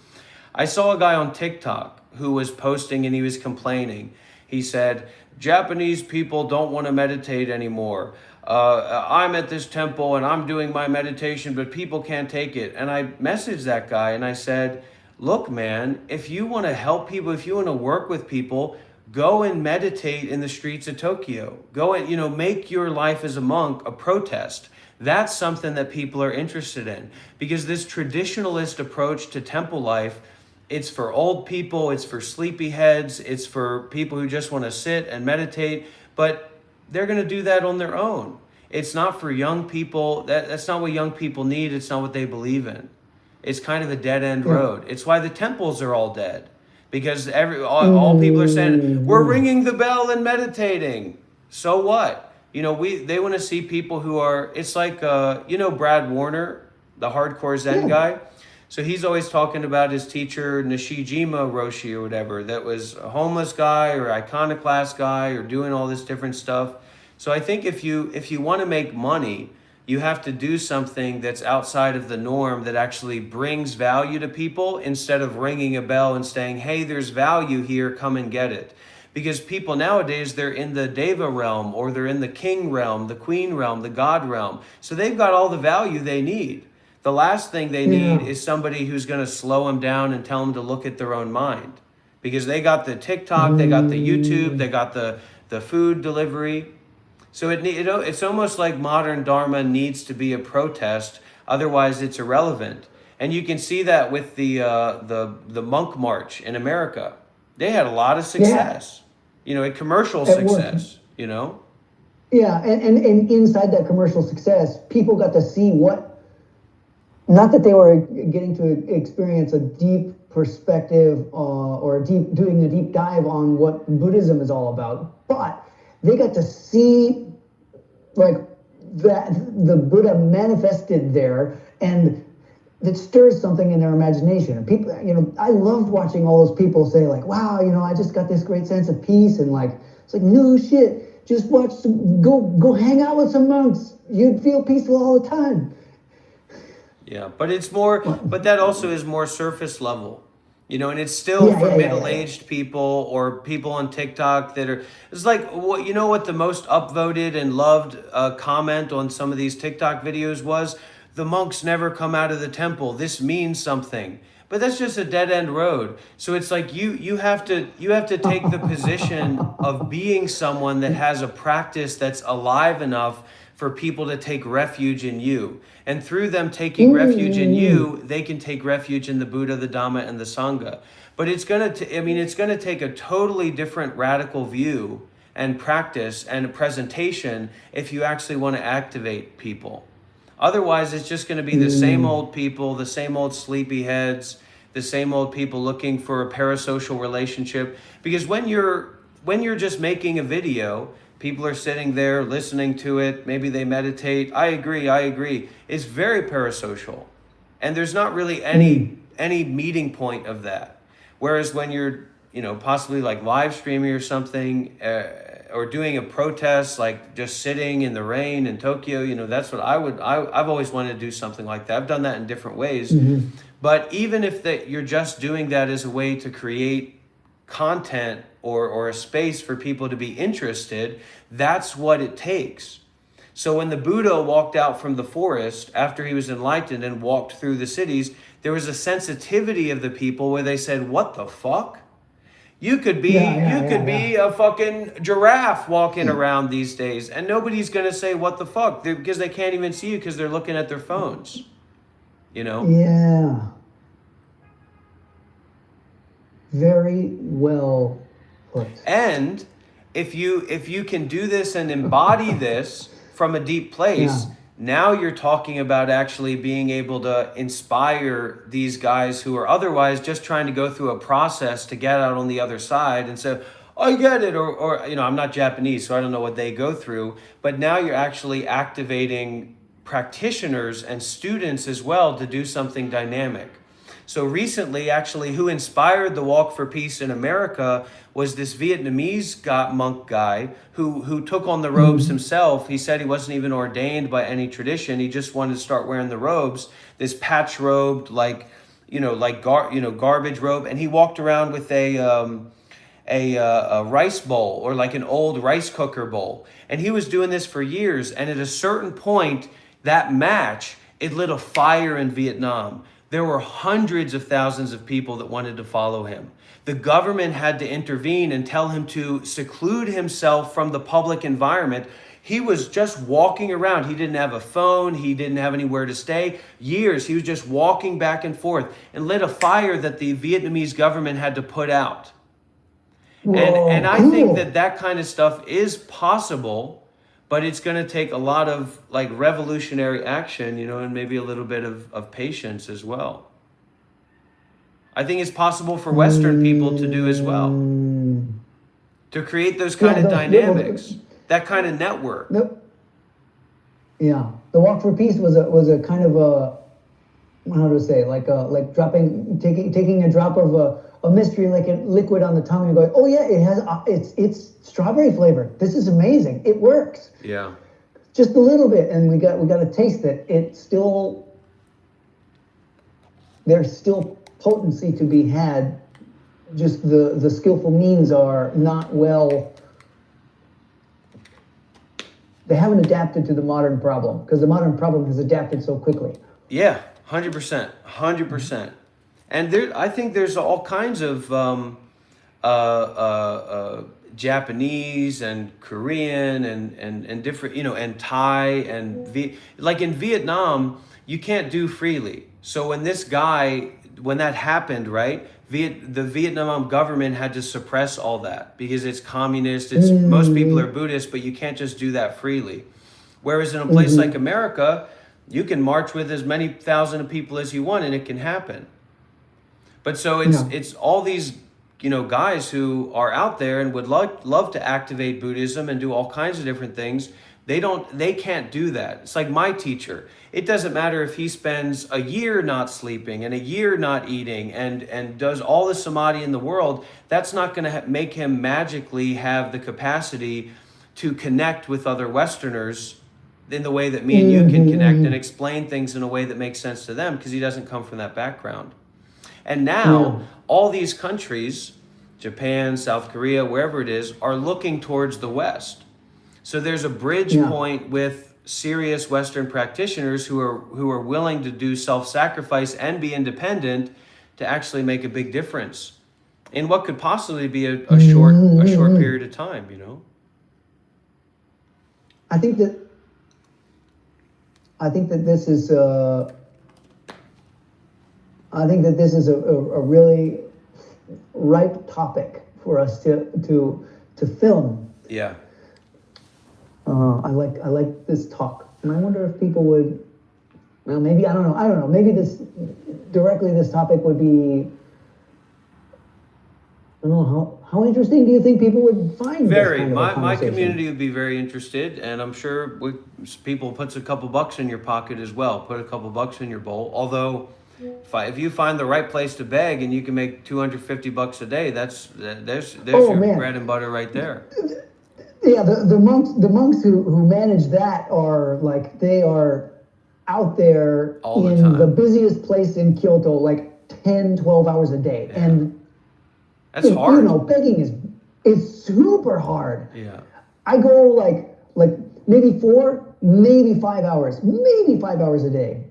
I saw a guy on TikTok who was posting and he was complaining. He said, Japanese people don't want to meditate anymore. I'm at this temple and I'm doing my meditation, but people can't take it. And I messaged that guy and I said, look, man, if you want to help people, if you want to work with people, go and meditate in the streets of Tokyo. Go and, make your life as a monk a protest. That's something that people are interested in, because this traditionalist approach to temple life, it's for old people, it's for sleepyheads, it's for people who just want to sit and meditate, but they're going to do that on their own. It's not for young people. That's not what young people need. It's not what they believe in. It's kind of a dead-end road. It's why the temples are all dead, because all people are saying, we're ringing the bell and meditating. So what? They want to see people who are, it's like, Brad Warner, the hardcore Zen guy. So he's always talking about his teacher, Nishijima Roshi or whatever, that was a homeless guy or iconoclast guy or doing all this different stuff. So I think if you want to make money, you have to do something that's outside of the norm that actually brings value to people, instead of ringing a bell and saying, hey, there's value here, come and get it. Because people nowadays, they're in the Deva realm, or they're in the king realm, the queen realm, the god realm. So they've got all the value they need. The last thing they need is somebody who's going to slow them down and tell them to look at their own mind. Because they got the TikTok, they got the YouTube, they got the food delivery. So it's almost like modern Dharma needs to be a protest, otherwise it's irrelevant. And you can see that with the monk march in America. They had a lot of success, a commercial success, Yeah, and inside that commercial success, people got to see not that they were getting to experience a deep perspective or doing a deep dive on what Buddhism is all about, but they got to see that the Buddha manifested there, and that stirs something in their imagination. And people, I loved watching all those people say wow, I just got this great sense of peace, and it's no shit, just go hang out with some monks. You'd feel peaceful all the time. Yeah, but but that also is more surface level, and it's still for middle-aged people or people on TikTok it's like, what the most upvoted and loved comment on some of these TikTok videos was, the monks never come out of the temple. This means something. But that's just a dead-end road. So it's like you have to take the position of being someone that has a practice that's alive enough for people to take refuge in you. And through them taking refuge in you, they can take refuge in the Buddha, the Dhamma, and the Sangha. But it's gonna take a totally different radical view and practice and a presentation if you actually want to activate people. Otherwise, it's just going to be the same old people, the same old sleepyheads, the same old people looking for a parasocial relationship. Because when you're just making a video, people are sitting there listening to it. Maybe they meditate. I agree. It's very parasocial. And there's not really any meeting point of that. Whereas when you're, possibly live streaming or something, or doing a protest, like just sitting in the rain in Tokyo, that's what I've always wanted to do something like that. I've done that in different ways. But even if you're just doing that as a way to create content or a space for people to be interested, that's what it takes. So when the Buddha walked out from the forest after he was enlightened and walked through the cities, there was a sensitivity of the people where they said, what the fuck? You could be a fucking giraffe walking around these days, and nobody's gonna say what the fuck, because they can't even see you because they're looking at their phones. Yeah. Very well put. And if you can do this and embody this from a deep place, now you're talking about actually being able to inspire these guys who are otherwise just trying to go through a process to get out on the other side and say, I get it, or I'm not Japanese, so I don't know what they go through, but now you're actually activating practitioners and students as well to do something dynamic. So recently, actually, who inspired the Walk for Peace in America was this Vietnamese monk guy who took on the robes himself. He said he wasn't even ordained by any tradition. He just wanted to start wearing the robes, this patch robed, garbage robe, and he walked around with a rice bowl, or like an old rice cooker bowl. And he was doing this for years. And at a certain point, that match, it lit a fire in Vietnam. There were hundreds of thousands of people that wanted to follow him. The government had to intervene and tell him to seclude himself from the public environment. He was just walking around. He didn't have a phone. He didn't have anywhere to stay. Years, he was just walking back and forth and lit a fire that the Vietnamese government had to put out. And I think that kind of stuff is possible, but it's going to take a lot of like revolutionary action, and maybe a little bit of patience as well. I think it's possible for Western people to do as well, to create those kind of dynamics, that kind of network. Yeah, the Walk for Peace was a kind of a, how to say, like taking a drop of a mystery liquid on the tongue and going, oh yeah, it's strawberry flavored. This is amazing. It works. Yeah. Just a little bit, and we got to taste it. There's still potency to be had. Just the skillful means are not well. They haven't adapted to the modern problem, because the modern problem has adapted so quickly. Yeah, 100%. And I think there's all kinds of Japanese and Korean and different, and Thai and like in Vietnam, you can't do freely. So when that happened, right, the Vietnam government had to suppress all that because it's communist. Most people are Buddhist, but you can't just do that freely. Whereas in a place like America, you can march with as many thousand of people as you want, and it can happen. But so it's all these guys who are out there and would love to activate Buddhism and do all kinds of different things. They can't do that. It's like my teacher. It doesn't matter if he spends a year not sleeping and a year not eating and does all the samadhi in the world. That's not going to make him magically have the capacity to connect with other Westerners in the way that me and you can connect and explain things in a way that makes sense to them, because he doesn't come from that background. And now all these countries, Japan, South Korea, wherever it is, are looking towards the West. So there's a bridge point with serious Western practitioners who are willing to do self-sacrifice and be independent to actually make a big difference in what could possibly be a short period of time, I think that this is a really ripe topic for us to film. Yeah. I like this talk, and I wonder if people would. Well, maybe I don't know. Maybe this topic would be. I don't know how interesting do you think people would find very this kind of a my community would be very interested, and I'm sure people puts a couple bucks in your pocket as well. Put a couple bucks in your bowl. Although, if you find the right place to beg and you can make $250 a day, there's your bread and butter right there. Yeah, the monks who manage that are like, they are out there all in the busiest place in Kyoto, like 10-12 hours a day. Yeah. And that's hard. Begging is super hard. Yeah. I go like maybe 4, maybe 5 hours a day.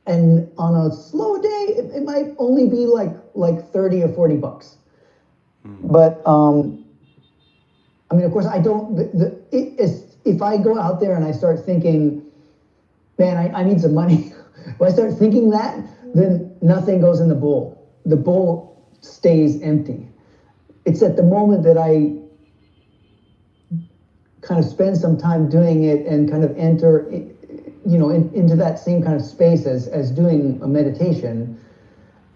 And on a slow day, it might only be like 30 or 40 bucks. But I mean, of course, I don't. If I go out there and I start thinking, man, I need some money. If I start thinking that, then nothing goes in the bowl. The bowl stays empty. It's at the moment that I kind of spend some time doing it and kind of enter, into that same kind of space as doing a meditation.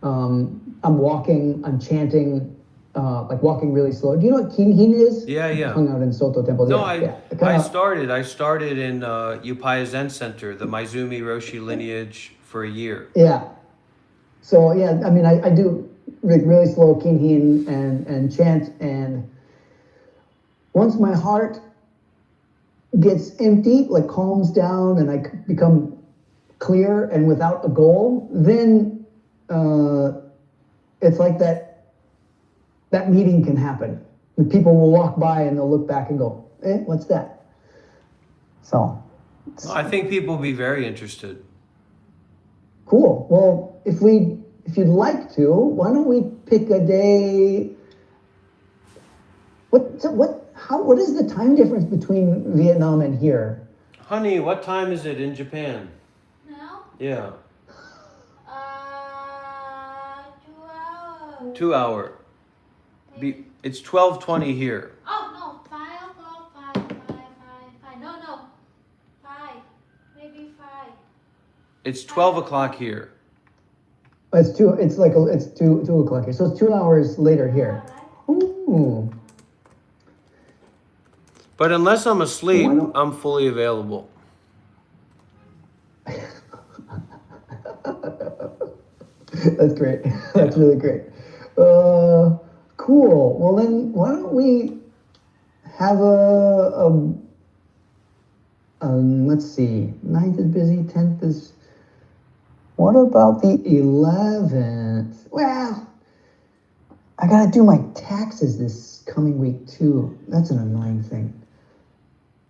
I'm walking, I'm chanting. Like walking really slow. Do you know what Kinhin is? Yeah. Hung out in Soto Temple. No, I started in Upaya Zen Center, the Maizumi Roshi lineage, for a year. Yeah. So yeah, I mean, I do like really slow kinhin and chant, and once my heart gets empty, like calms down, and I become clear and without a goal, then it's like that meeting can happen. And people will walk by and they'll look back and go, what's that? So. Well, I think people will be very interested. Cool. Well, if you'd like to, why don't we pick a day? What is the time difference between Vietnam and here? Honey, what time is it in Japan? Now? Yeah. 2 hours. 2 hour. It's 12:20 here. Oh, no, 5 o'clock, 5. No, 5. Maybe 5. It's 12 o'clock here. It's 2 o'clock here. So it's 2 hours later here. Ooh. But unless I'm asleep, I'm fully available. That's great. That's really great. Cool. Well, then why don't we have let's see, 9th is busy, 10th is, what about the 11th? Well, I gotta do my taxes this coming week too. That's an annoying thing.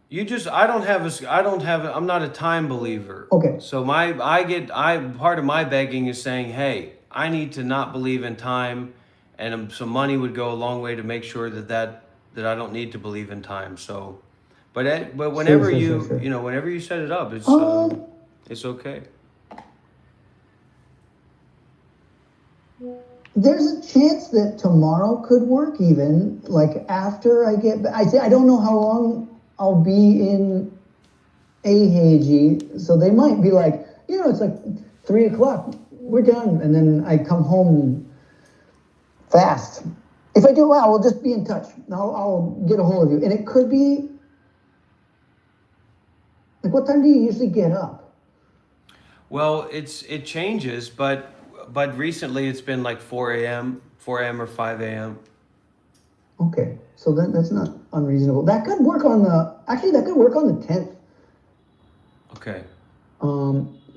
I'm not a time believer. Okay. So part of my begging is saying, hey, I need to not believe in time, and some money would go a long way to make sure that I don't need to believe in time. So, but whenever Sure. whenever you set it up, it's okay. There's a chance that tomorrow could work, even like after I get back. I don't know how long I'll be in Aheiji, so they might be like, it's like 3 o'clock, we're done, and then I come home fast. If I do well, we'll just be in touch. I'll get a hold of you, and it could be like, what time do you usually get up? Well, it changes, but recently it's been like 4 a.m. or 5 a.m. Okay, so that's not unreasonable. That could work on the 10th. Okay.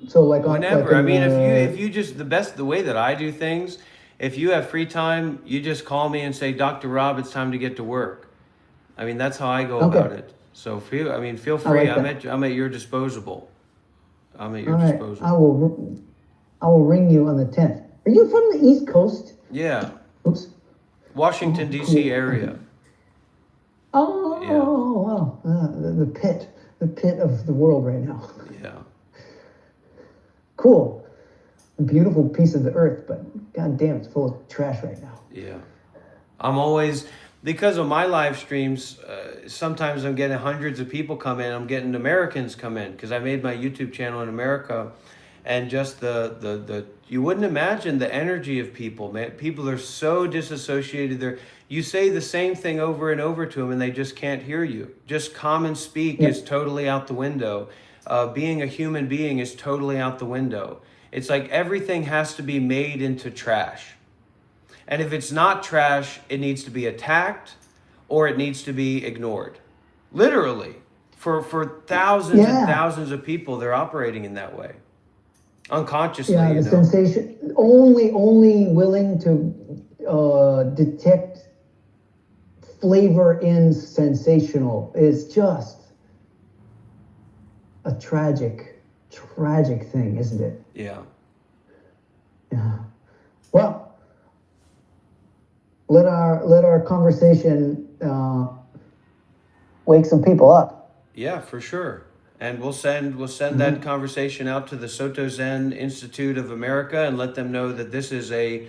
So like whenever. I mean, if you just the way that I do things, if you have free time, you just call me and say, Dr. Rob, it's time to get to work. I mean, that's how I go about it. So feel free. Like I'm at your disposal. I'm at your All right. disposal. I will ring you on the 10th. Are you from the East Coast? Yeah. Oops. Washington, D.C. area. Oh, wow. The pit of the world right now. Yeah. Cool. A beautiful piece of the earth, but god damn, it's full of trash right now. Yeah. I'm always, because of my live streams, sometimes I'm getting hundreds of people come in. I'm getting Americans come in because I made my YouTube channel in America. And just the you wouldn't imagine the energy of people, man. People are so disassociated. You say the same thing over and over to them and they just can't hear you. Just common speak is totally out the window. Being a human being is totally out the window. It's like everything has to be made into trash. And if it's not trash, it needs to be attacked or it needs to be ignored. Literally. For thousands and thousands of people, they're operating in that way. Unconsciously, the sensation, only willing to detect flavor in sensational is just a tragic thing, isn't it? Yeah. Well, let our conversation wake some people up. Yeah, for sure. And we'll send that conversation out to the Soto Zen Institute of America and let them know that this is a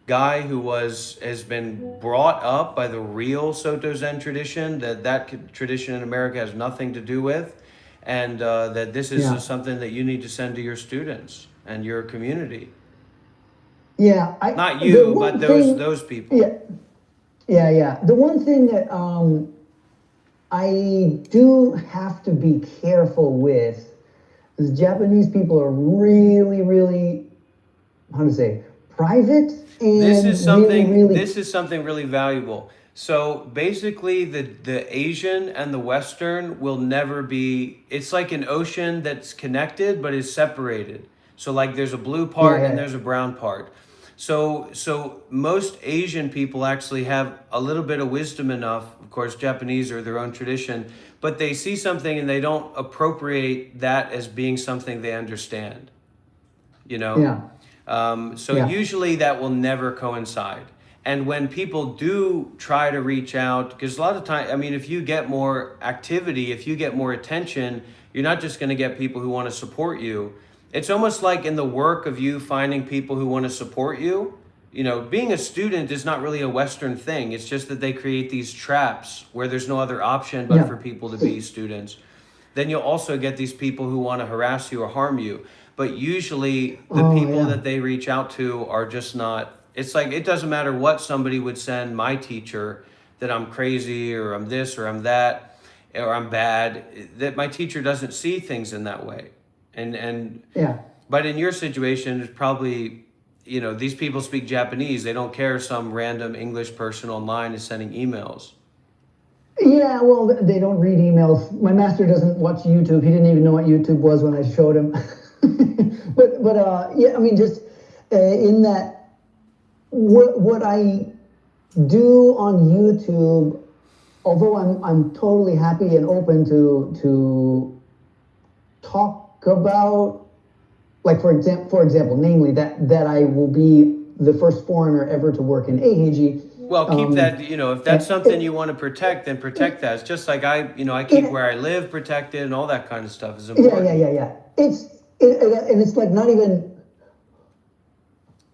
guy who has been brought up by the real Soto Zen tradition, that tradition in America has nothing to do with, and that this is something that you need to send to your students and your community. Yeah, not you, but those people. Yeah. The one thing that I do have to be careful with is Japanese people are really, really, private and This is something. really, This is something really valuable. So basically, the Asian and the Western will never be. It's like an ocean that's connected but is separated. So like there's a blue part and there's a brown part. So most Asian people actually have a little bit of wisdom enough. Of course, Japanese are their own tradition, but they see something and they don't appropriate that as being something they understand. You know. Yeah. Usually that will never coincide. And when people do try to reach out, because a lot of time, I mean, if you get more activity, if you get more attention, you're not just going to get people who want to support you. It's almost like in the work of you finding people who want to support you. You know, being a student is not really a Western thing. It's just that they create these traps where there's no other option but for people to be students. Then you'll also get these people who want to harass you or harm you. But usually the people that they reach out to are just not. It's like, it doesn't matter what somebody would send my teacher, that I'm crazy or I'm this or I'm that or I'm bad, that my teacher doesn't see things in that way. And but in your situation, it's probably, you know, these people speak Japanese. They don't care some random English person online is sending emails. Yeah, well, they don't read emails. My master doesn't watch YouTube. He didn't even know what YouTube was when I showed him. but yeah, I mean, just in that, what I do on YouTube, although I'm totally happy and open to talk about, like for example, namely that I will be the first foreigner ever to work in AHG. Well, keep that, you know, if that's something you want to protect, then protect that. It's just like I keep where I live protected and all that kind of stuff is important. Yeah. And it's like not even.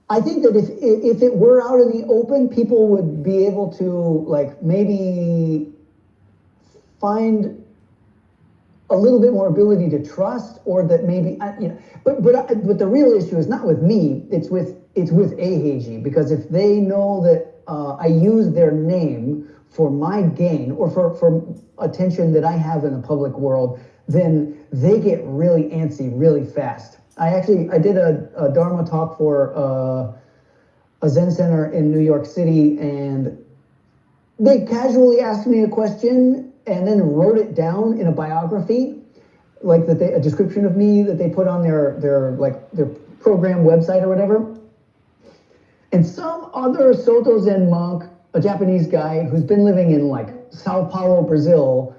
I think that if it were out in the open, people would be able to like maybe find a little bit more ability to trust, or that maybe you know. But the real issue is not with me. It's with AHG, because if they know that I use their name for my gain or for attention that I have in the public world, then they get really antsy really fast. I did a Dharma talk for a Zen center in New York City, and they casually asked me a question and then wrote it down in a biography, like a description of me that they put on their program website or whatever. And some other Soto Zen monk, a Japanese guy who's been living in like Sao Paulo, Brazil,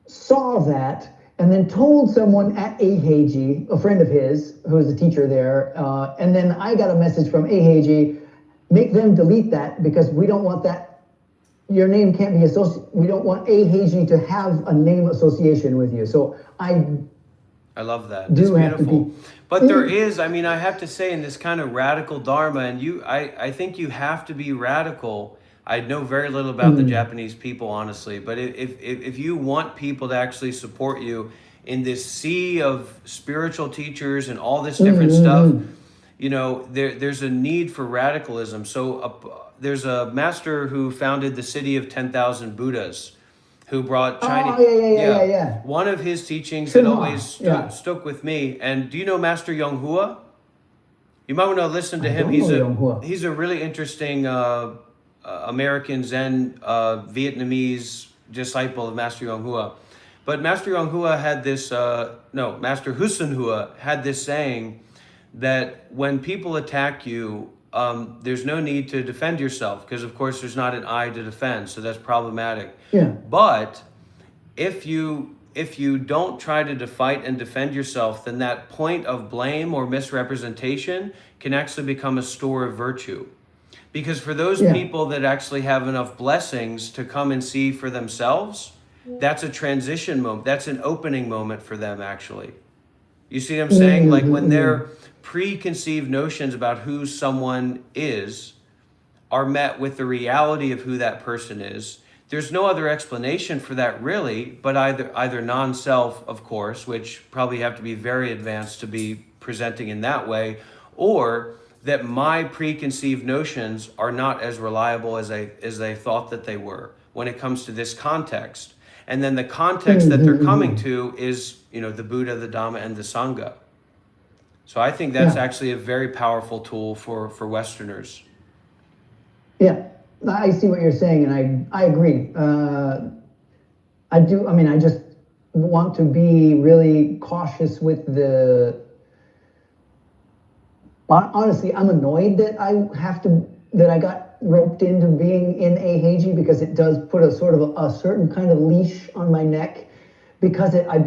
saw that and then told someone at AHG, a friend of his who was a teacher there, and then I got a message from AHG, make them delete that because we don't want that. Your name can't be associated. We don't want AHG to have a name association with you. So I love that. That's beautiful. But there is, I mean, I have to say, in this kind of radical Dharma, and I think you have to be radical. I know very little about the Japanese people, honestly, but if you want people to actually support you in this sea of spiritual teachers and all this different stuff, you know, there's a need for radicalism. So there's a master who founded the city of 10,000 Buddhas, who brought Chinese. Yeah. One of his teachings that always stuck with me. And do you know Master Yonghua? You might want to listen to him. He's a really interesting American Zen Vietnamese disciple of Master Yonghua. But Master Yonghua had this, Master Hussein Hua had this saying that when people attack you, there's no need to defend yourself, because of course there's not an I to defend, so that's problematic. Yeah. But if you don't try to fight and defend yourself, then that point of blame or misrepresentation can actually become a store of virtue. Because for those people that actually have enough blessings to come and see for themselves, that's a transition moment. That's an opening moment for them, actually. You see what I'm saying? Like when their preconceived notions about who someone is are met with the reality of who that person is, there's no other explanation for that really, but either non-self, of course, which probably have to be very advanced to be presenting in that way, or that my preconceived notions are not as reliable as they thought that they were when it comes to this context. And then the context that they're coming to is, you know, the Buddha, the Dhamma, and the Sangha. So I think that's Yeah. actually a very powerful tool for Westerners. Yeah, I see what you're saying, and I agree. I do. I mean, I just want to be really cautious with the. Honestly, I'm annoyed that I got roped into being in AHG because it does put a sort of a certain kind of leash on my neck, because I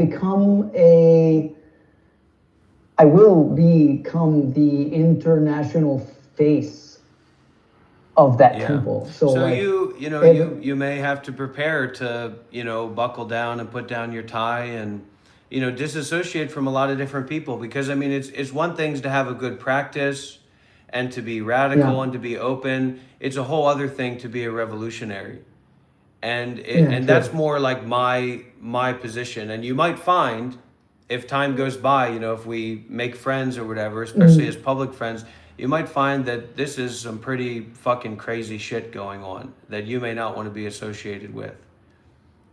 will become the international face of that temple. So like, you may have to prepare to, buckle down and put down your tie and, disassociate from a lot of different people, because I mean, it's one thing to have a good practice and to be radical Yeah. and to be open. It's a whole other thing to be a revolutionary. And True. that's more like my position. And you might find, if time goes by, if we make friends or whatever, especially as public friends, you might find that this is some pretty fucking crazy shit going on that you may not want to be associated with.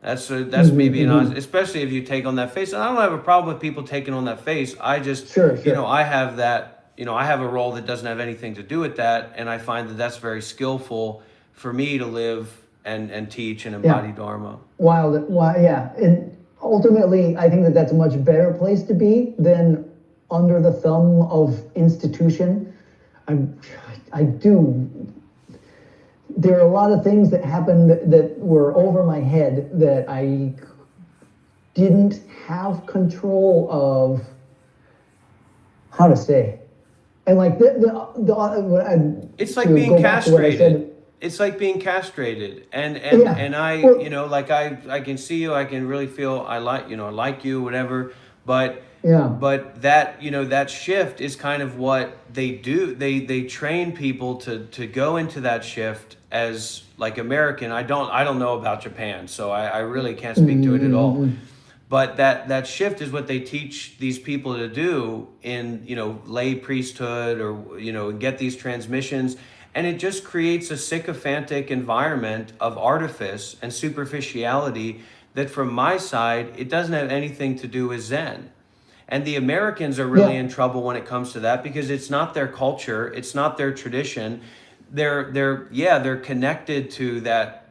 That's me being honest, especially if you take on that face. And I don't have a problem with people taking on that face. I just, Sure. I have that, I have a role that doesn't have anything to do with that. And I find that that's very skillful for me to live and teach and embody Dharma. Yeah. And ultimately, I think that that's a much better place to be than under the thumb of institution. I do. There are a lot of things that happened that were over my head that I didn't have control of. How to say, and like it's like being castrated. It's like being castrated, and I, like I can see you, I can really feel I like you, whatever, but that, that shift is kind of what they do. They train people to go into that shift as like American. I don't know about Japan, so I really can't speak to it at all. But that shift is what they teach these people to do in, lay priesthood, or, get these transmissions. And it just creates a sycophantic environment of artifice and superficiality that, from my side, it doesn't have anything to do with Zen. And the Americans are really in trouble when it comes to that, because it's not their culture, it's not their tradition. They're connected to that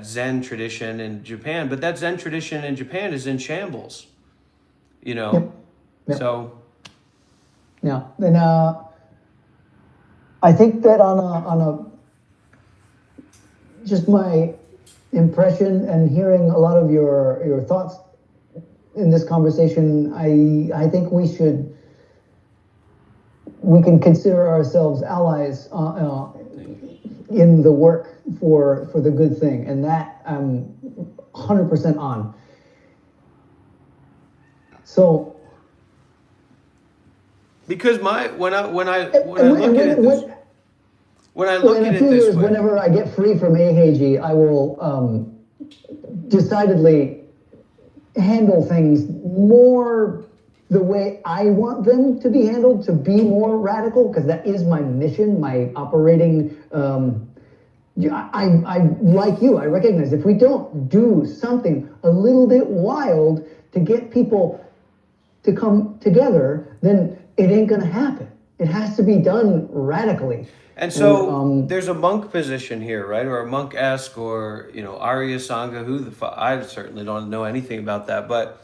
Zen tradition in Japan, but that Zen tradition in Japan is in shambles. So. Yeah, and I think that on a just my impression and hearing a lot of your thoughts in this conversation, I think we can consider ourselves allies in the work for the good thing, and that I'm 100% on. So. Because when I look at it this way, whenever I get free from AHG, I will decidedly handle things more the way I want them to be handled, to be more radical, because that is my mission, my operating. I like you. I recognize if we don't do something a little bit wild to get people to come together, then it ain't gonna happen. It has to be done radically. And so there's a monk position here, right? Or a monk-esque, or, Arya Sangha, I certainly don't know anything about that, but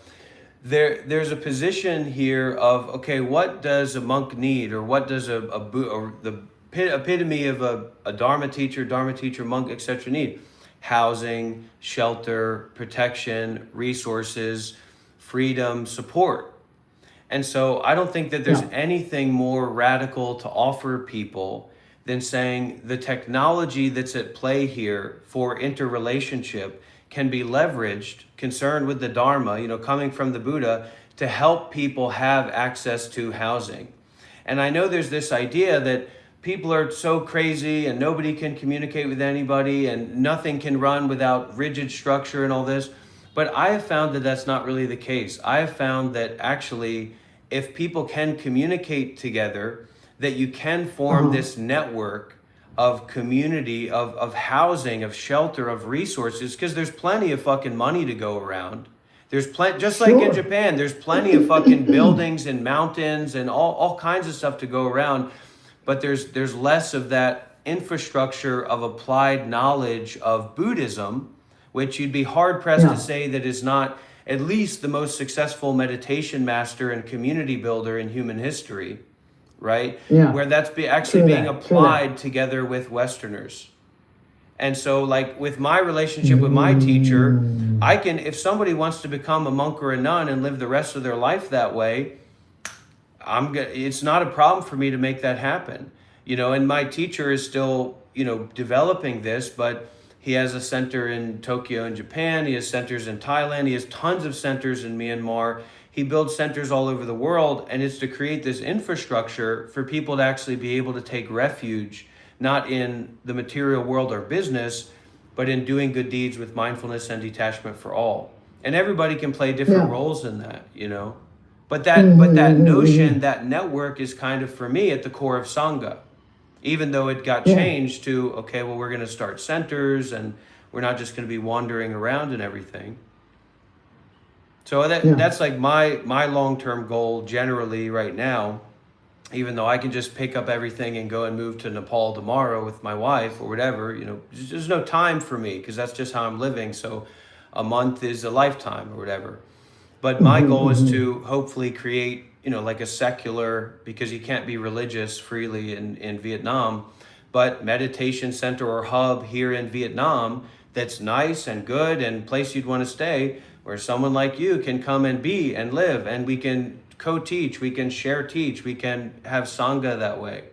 there's a position here of, okay, what does a monk need, or what does the epitome of a Dharma teacher, monk, etc. need? Housing, shelter, protection, resources, freedom, support. And so I don't think that there's anything more radical to offer people than saying the technology that's at play here for interrelationship can be leveraged, concerned with the Dharma, coming from the Buddha, to help people have access to housing. And I know there's this idea that people are so crazy and nobody can communicate with anybody and nothing can run without rigid structure and all this. But I have found that that's not really the case. I have found that actually, if people can communicate together, that you can form this network of community, of housing, of shelter, of resources, because there's plenty of fucking money to go around. There's plenty, just like in Japan, there's plenty of fucking buildings and mountains and all kinds of stuff to go around, but there's less of that infrastructure of applied knowledge of Buddhism, which you'd be hard pressed to say that is not at least the most successful meditation master and community builder in human history, right? Yeah. Where that's actually being applied together with Westerners. And so, like, with my relationship with my teacher, I can, if somebody wants to become a monk or a nun and live the rest of their life that way, it's not a problem for me to make that happen. You know, and my teacher is still, you know, developing this, but he has a center in Tokyo in Japan. He has centers in Thailand. He has tons of centers in Myanmar. He builds centers all over the world, and it's to create this infrastructure for people to actually be able to take refuge, not in the material world or business, but in doing good deeds with mindfulness and detachment for all. And everybody can play different roles in that, you know. But that notion, that network is kind of, for me, at the core of Sangha. Even though it got changed to, okay, well, we're going to start centers and we're not just going to be wandering around and everything. So that's like my long-term goal generally right now, even though I can just pick up everything and go and move to Nepal tomorrow with my wife or whatever, you know, there's no time for me because that's just how I'm living. So a month is a lifetime or whatever. But my goal is to hopefully create, you know, like a secular, because you can't be religious freely in Vietnam, but meditation center or hub here in Vietnam that's nice and good and place you'd want to stay, where someone like you can come and be and live, and we can co-teach, we can share teach, we can have Sangha that way.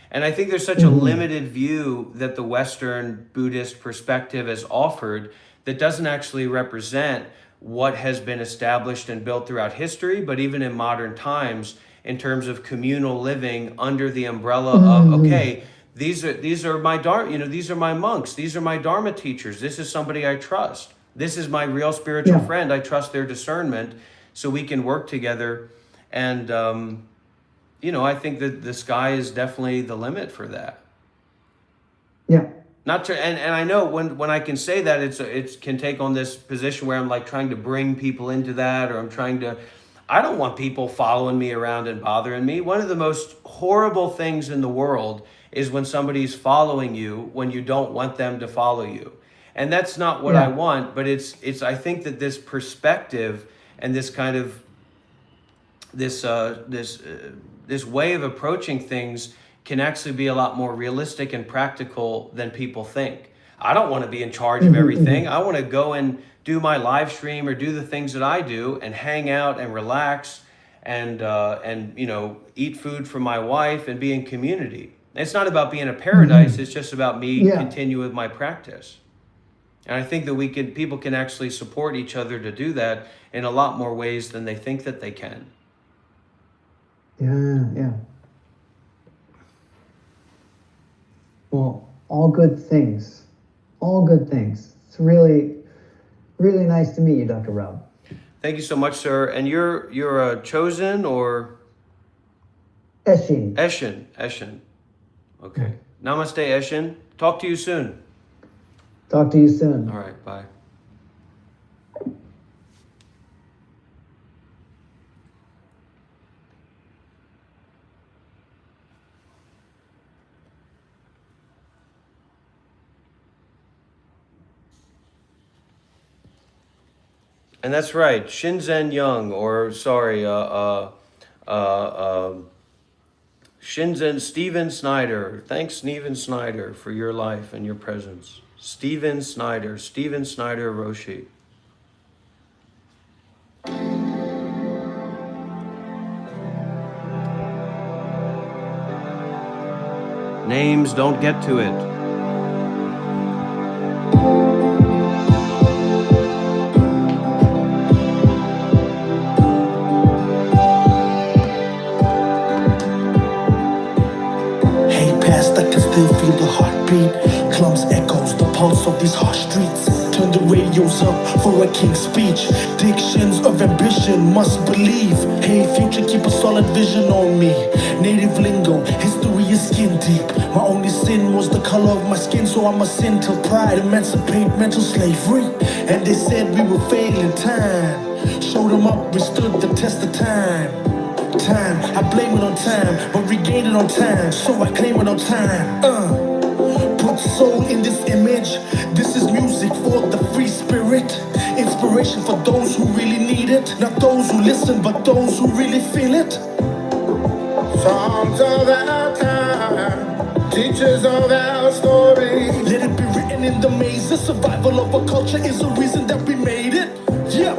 And I think there's such a limited view that the Western Buddhist perspective has offered that doesn't actually represent what has been established and built throughout history, but even in modern times, in terms of communal living under the umbrella of, okay, these are my Dharma, you know, these are my monks, these are my Dharma teachers, this is somebody I trust, this is my real spiritual friend, I trust their discernment, so we can work together. And you know, I think that the sky is definitely the limit for that. Yeah. Not to, and I know when I can say that, it can take on this position where I'm like trying to bring people into that, or I don't want people following me around and bothering me. One of the most horrible things in the world is when somebody's following you when you don't want them to follow you. And that's not what I want, but it's I think that this perspective and this kind of this way of approaching things can actually be a lot more realistic and practical than people think. I don't want to be in charge of everything. I want to go and do my live stream or do the things that I do and hang out and relax and you know, eat food for my wife and be in community. It's not about being a paradise. It's just about me continue with my practice. And I think that people can actually support each other to do that in a lot more ways than they think that they can. Yeah. Well, all good things. All good things. It's really, really nice to meet you, Dr. Rob. Thank you so much, sir. And you're a chosen or? Eshin. Eshin. Okay. Namaste, Eshin. Talk to you soon. Talk to you soon. All right, bye. And that's right, Shinzen Young, or sorry, Steven Snyder. Thanks, Steven Snyder, for your life and your presence. Steven Snyder Roshi. Names don't get to it. Still feel the heartbeat, clumps echoes, the pulse of these harsh streets. Turn the radios up for a king's speech. Dictions of ambition, must believe. Hey future, keep a solid vision on me. Native lingo, history is skin deep. My only sin was the color of my skin, so I must sin till pride emancipate mental slavery. And they said we would fail in time. Showed them up, we stood the test of time. Time, I blame it on time, but regain it on time, so I claim it on time. Put soul in this image. This is music for the free spirit. Inspiration for those who really need it. Not those who listen, but those who really feel it. Songs of our time, teachers of our story. Let it be written in the maze. The survival of a culture is the reason that we made it. Yeah.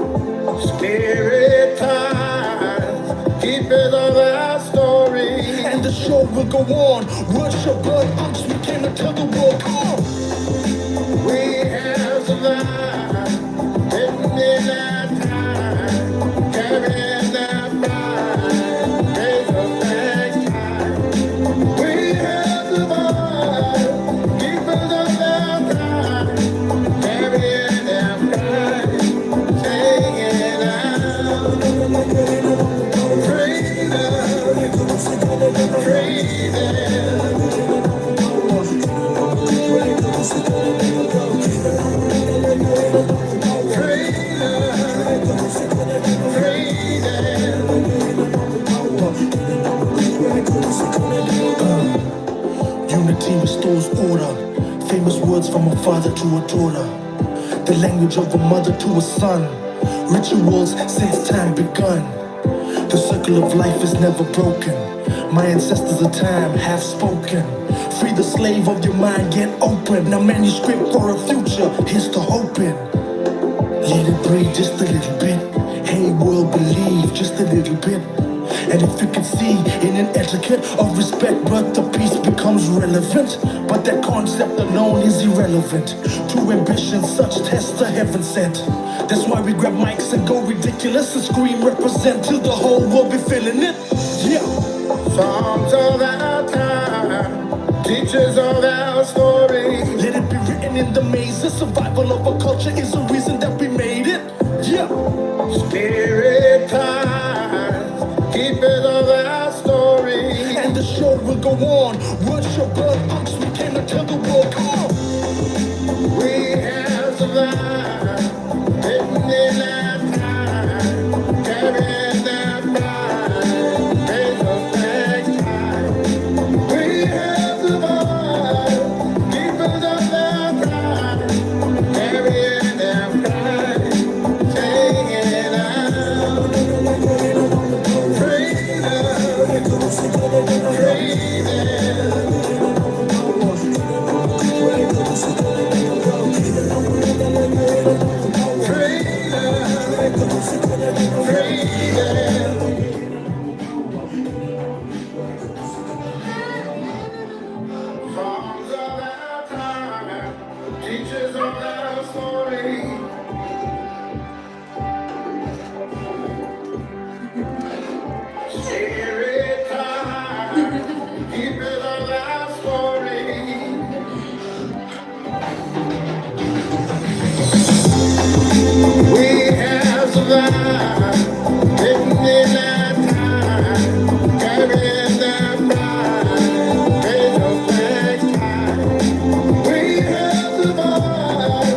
Spirit times, keepers of our story. And the show will go on. Worship blood unks, we came to tell the world. Come on. We have survived, written in our time, carrying our pride, days of thanks time. We have survived, keepers of our time, carrying our pride, singing out, freedom, freedom. Unity restores order. Famous words from a father to a daughter. The language of a mother to a son. Rituals since time begun. The circle of life is never broken. My ancestors of time have spoken. Free the slave of your mind, get open. A manuscript for a future, here's to hoping. Let it breathe just a little bit. Hey world, believe just a little bit. And if you can see in an etiquette of respect, but the peace becomes relevant. But that concept alone is irrelevant to ambition, such tests are heaven sent. That's why we grab mics and go ridiculous and scream represent till the whole world be feeling it. Yeah. Songs of our time, teachers of our story. Let it be written in the maze. The survival of a culture is the reason that we made it. Yeah. Spirit times, keepers of our story. And the show will go on. Worship blood unks, we came to tell the world. Come on. We have survived, written in our time, carrying our pride, days of thanks time. We have survived, keepers of our pride, carrying our pride, singing out, freedom, songs of our time, teachers of our story. Spirit time, keepers of our story. We have survived, written in our time, carrying our pride, days of thanks time. We have survived,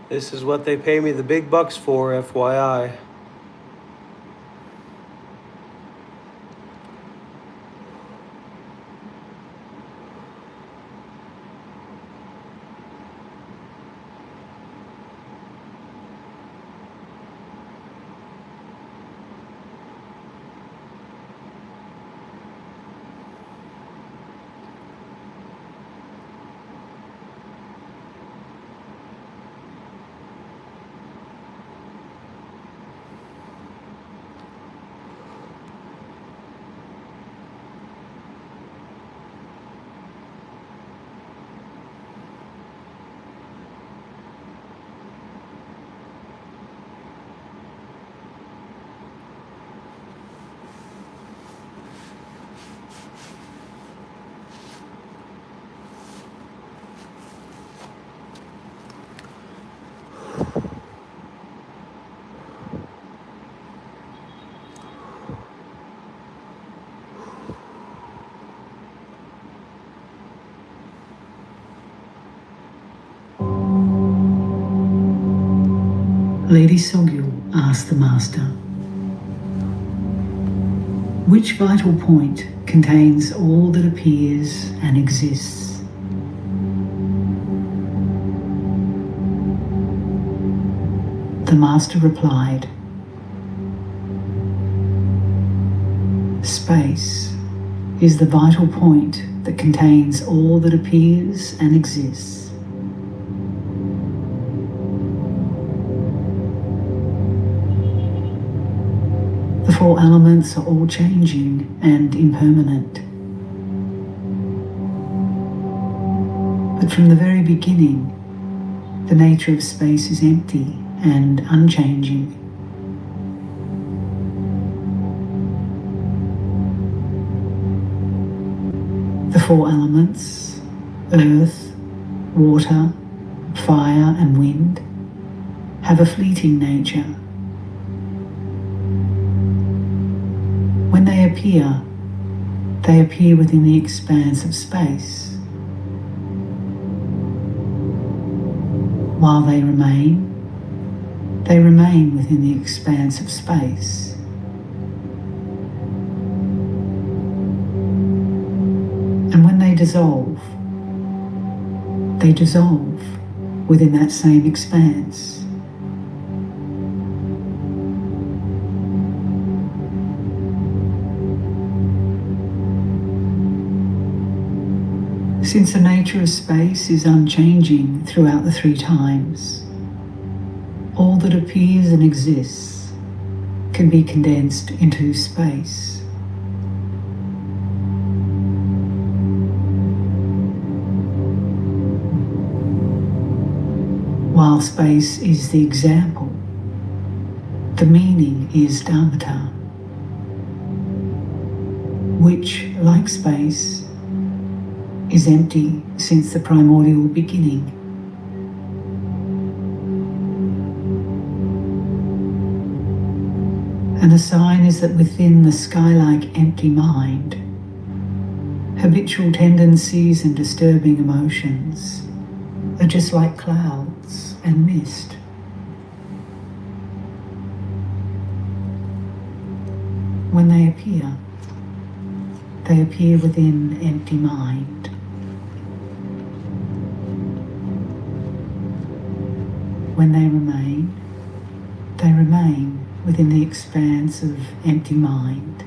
This is what they pay me the big bucks for, FYI. Lady Sogyal asked the Master, which vital point contains all that appears and exists? The Master replied, space is the vital point that contains all that appears and exists. The four elements are all changing and impermanent. But from the very beginning, the nature of space is empty and unchanging. The four elements, earth, water, fire, and wind, have a fleeting nature. When they appear within the expanse of space. While they remain within the expanse of space. And when they dissolve within that same expanse. Since the nature of space is unchanging throughout the three times, all that appears and exists can be condensed into space. While space is the example, the meaning is Dharma, which, like space, is empty since the primordial beginning. And the sign is that within the sky-like empty mind, habitual tendencies and disturbing emotions are just like clouds and mist. When they appear within empty mind. When they remain within the expanse of empty mind.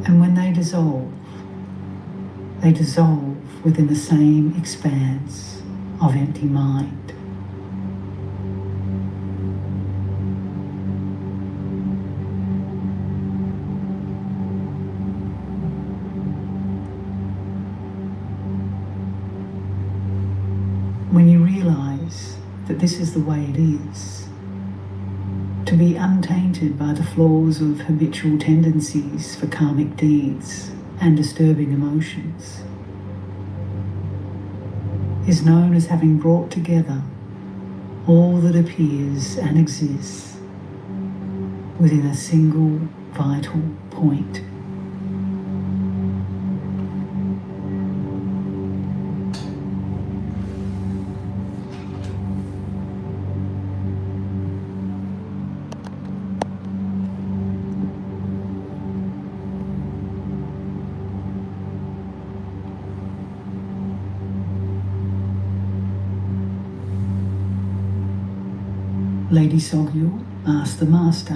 And when they dissolve within the same expanse of empty mind. When you realize that this is the way it is, to be untainted by the flaws of habitual tendencies for karmic deeds and disturbing emotions, is known as having brought together all that appears and exists within a single vital point. Lady Sogyo asked the Master,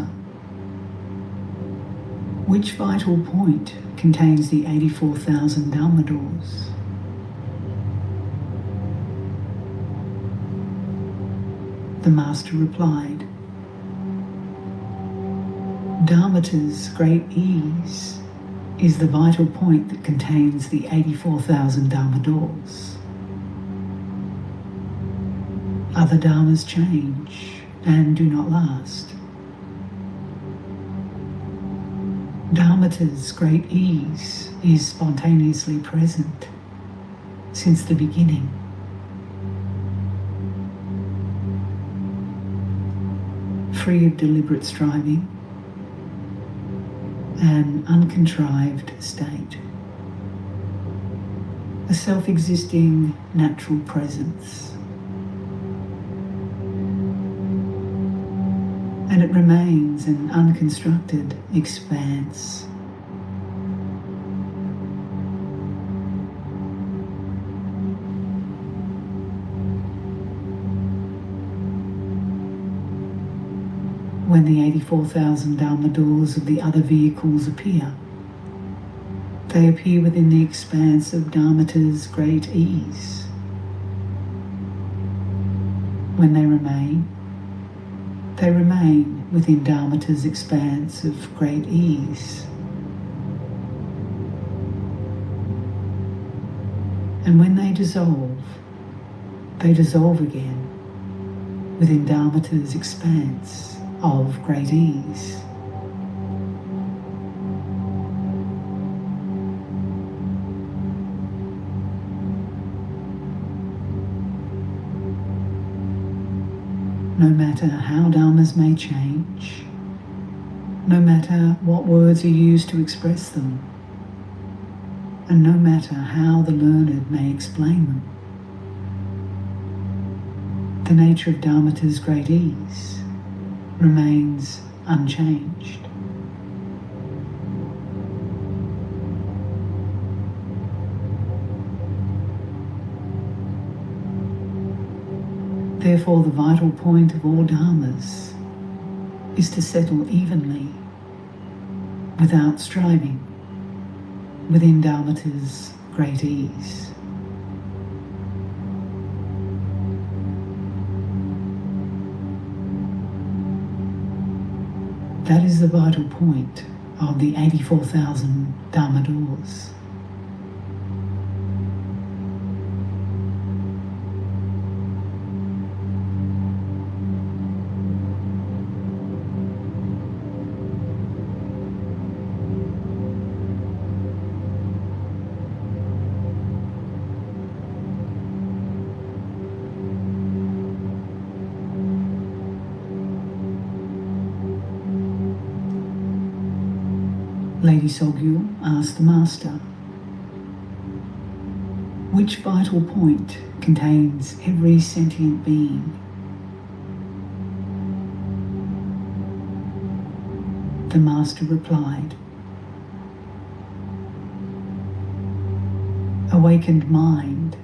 which vital point contains the 84,000 Dharma doors? The Master replied, Dharmata's great ease is the vital point that contains the 84,000 Dharma doors. Other Dharmas change and do not last. Dharmata's great ease is spontaneously present since the beginning. Free of deliberate striving, an uncontrived state, a self-existing natural presence, and it remains an unconstructed expanse. When the 84,000 Dharma doors of the other vehicles appear, they appear within the expanse of Dharmata's great ease. When they remain within Dharmata's expanse of great ease. And when they dissolve again within Dharmata's expanse of great ease. No matter how dharmas may change, no matter what words are used to express them, and no matter how the learned may explain them, the nature of Dharmata's great ease remains unchanged. Therefore, the vital point of all dharmas is to settle evenly, without striving, within Dharmata's great ease. That is the vital point of the 84,000 Dharma doors. Lady Sogyo asked the Master, which vital point contains every sentient being? The Master replied, awakened mind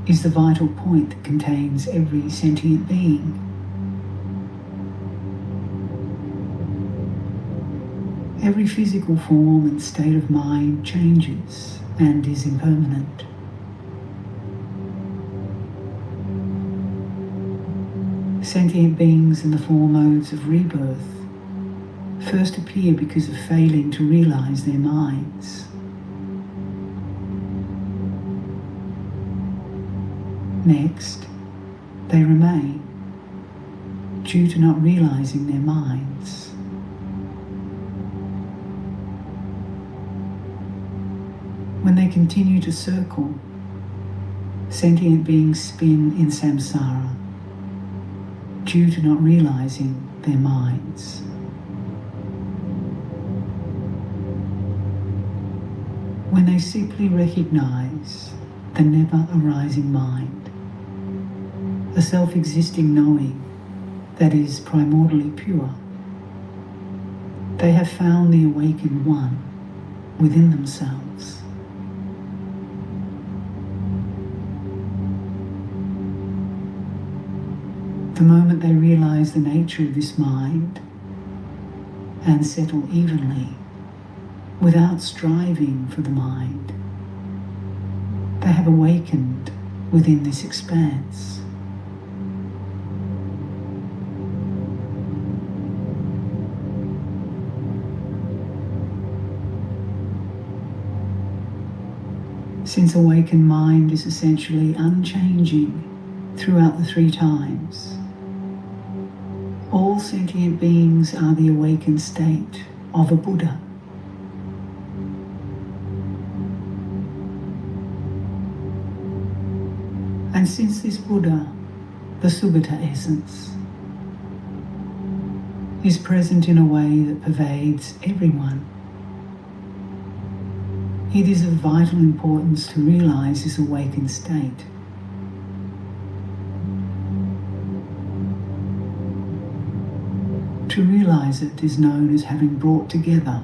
is the vital point that contains every sentient being. Every physical form and state of mind changes and is impermanent. Sentient beings in the four modes of rebirth first appear because of failing to realize their minds. Next, they remain due to not realizing their minds. When they continue to circle, sentient beings spin in samsara due to not realizing their minds. When they simply recognize the never arising mind, a self-existing knowing that is primordially pure, they have found the awakened one within themselves. The moment they realize the nature of this mind and settle evenly without striving for the mind, they have awakened within this expanse. Since awakened mind is essentially unchanging throughout the three times, all sentient beings are the awakened state of a Buddha. And since this Buddha, the Sugata essence, is present in a way that pervades everyone, it is of vital importance to realize this awakened state. To realize it is known as having brought together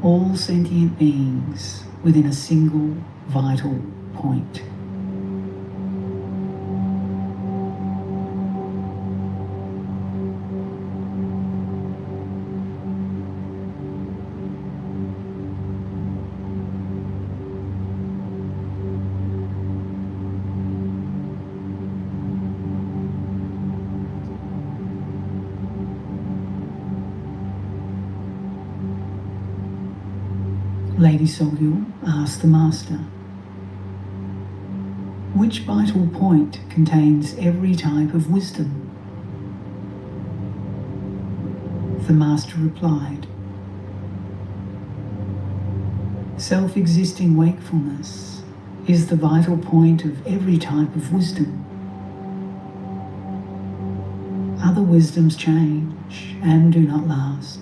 all sentient beings within a single vital point. Lady Sogyu asked the Master, which vital point contains every type of wisdom? The Master replied, self-existing wakefulness is the vital point of every type of wisdom. Other wisdoms change and do not last.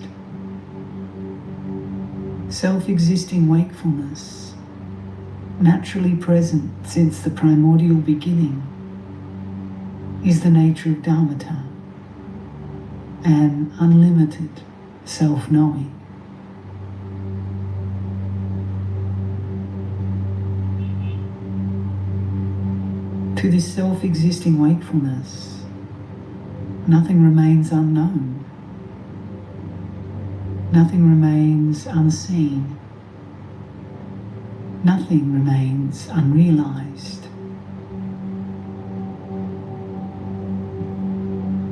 Self-existing wakefulness, naturally present since the primordial beginning, is the nature of Dharma, an unlimited self-knowing. To this self-existing wakefulness, nothing remains unknown. Nothing remains unseen. Nothing remains unrealized.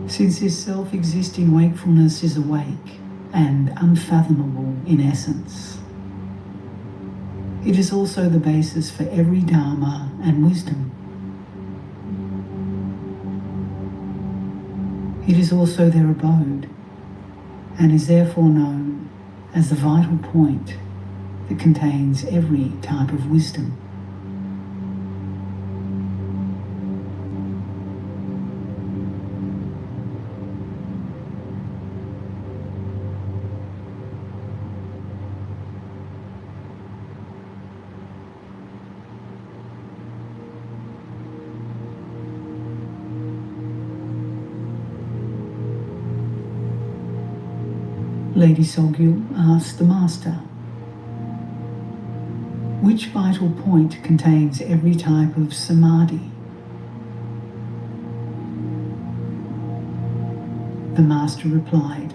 Since this self-existing wakefulness is awake and unfathomable in essence, it is also the basis for every Dharma and wisdom. It is also their abode, and is therefore known as the vital point that contains every type of wisdom. Lady Sogyu asked the Master, which vital point contains every type of samadi? The Master replied,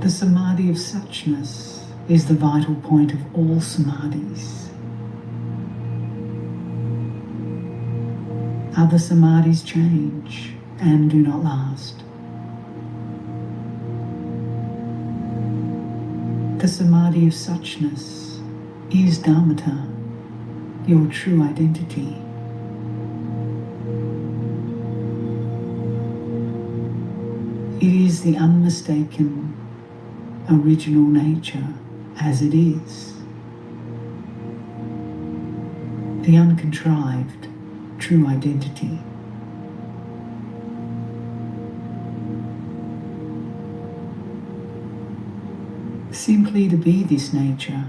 the samadhi of suchness is the vital point of all samadhis. Other samadhis change and do not last. The samadhi of suchness is Dharma, your true identity. It is the unmistaken, original nature as it is. The uncontrived, true identity. Simply to be this nature,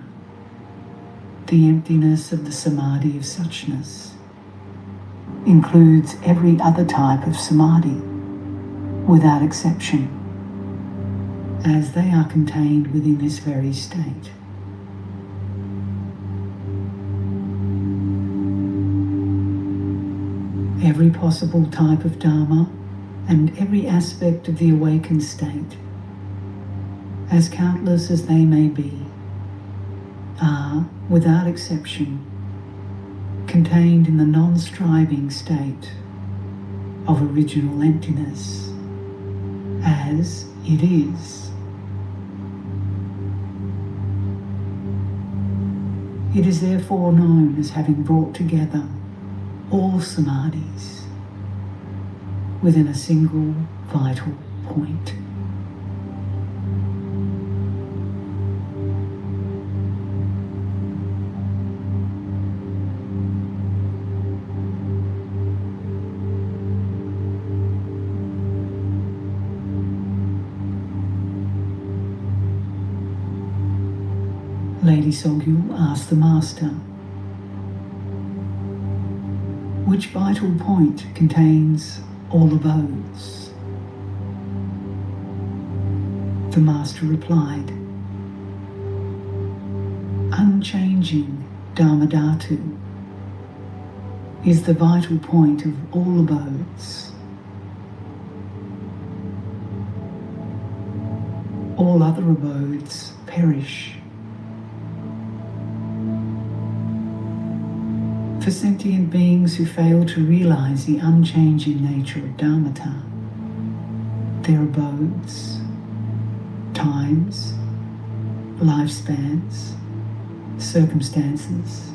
the emptiness of the samadhi of suchness includes every other type of samadhi without exception, as they are contained within this very state. every possible type of Dharma and every aspect of the awakened state, as countless as they may be, are, without exception, contained in the non-striving state of original emptiness, as it is. It is therefore known as having brought together all samadhis within a single vital point. Lady Sogyu asked the Master, which vital point contains all abodes? The Master replied, unchanging Dharma Dhatu is the vital point of all abodes. All other abodes perish. For sentient beings who fail to realize the unchanging nature of Dharmata, their abodes, times, lifespans, circumstances,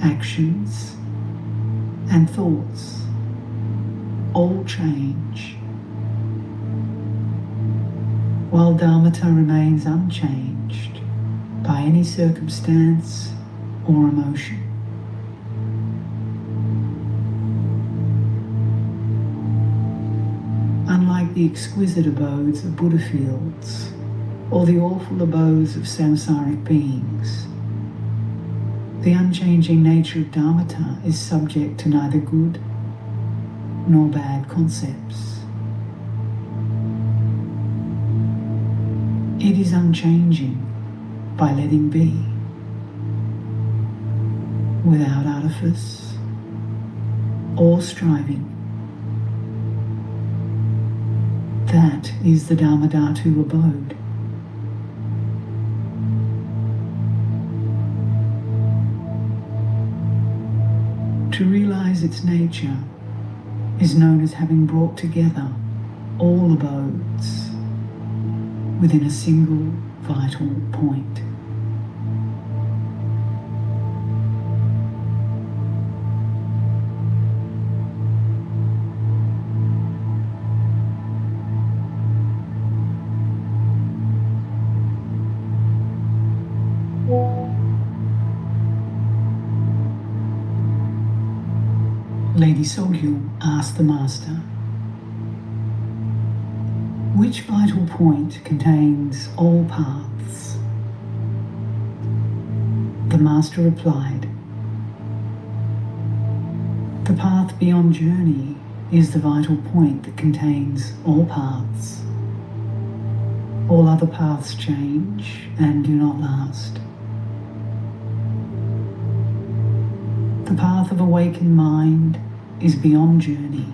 actions, and thoughts all change, while Dharmata remains unchanged by any circumstance or emotion. Unlike the exquisite abodes of Buddha fields or the awful abodes of samsaric beings, the unchanging nature of Dharmata is subject to neither good nor bad concepts. It is unchanging by letting be, without artifice or striving. That is the Dharma Dhatu abode. To realize its nature is known as having brought together all abodes within a single vital point. Lady Sogyu asked the Master, which vital point contains all paths? The Master replied, the path beyond journey is the vital point that contains all paths. All other paths change and do not last. The path of awakened mind is beyond journey,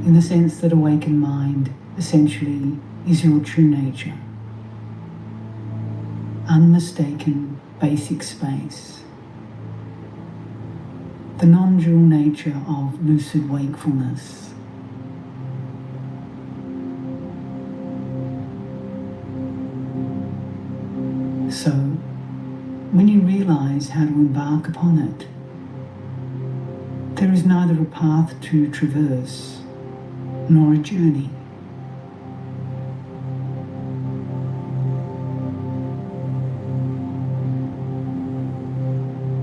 in the sense that awakened mind essentially is your true nature, unmistaken basic space, the non-dual nature of lucid wakefulness. So, when you realize how to embark upon it, there is neither a path to traverse nor a journey.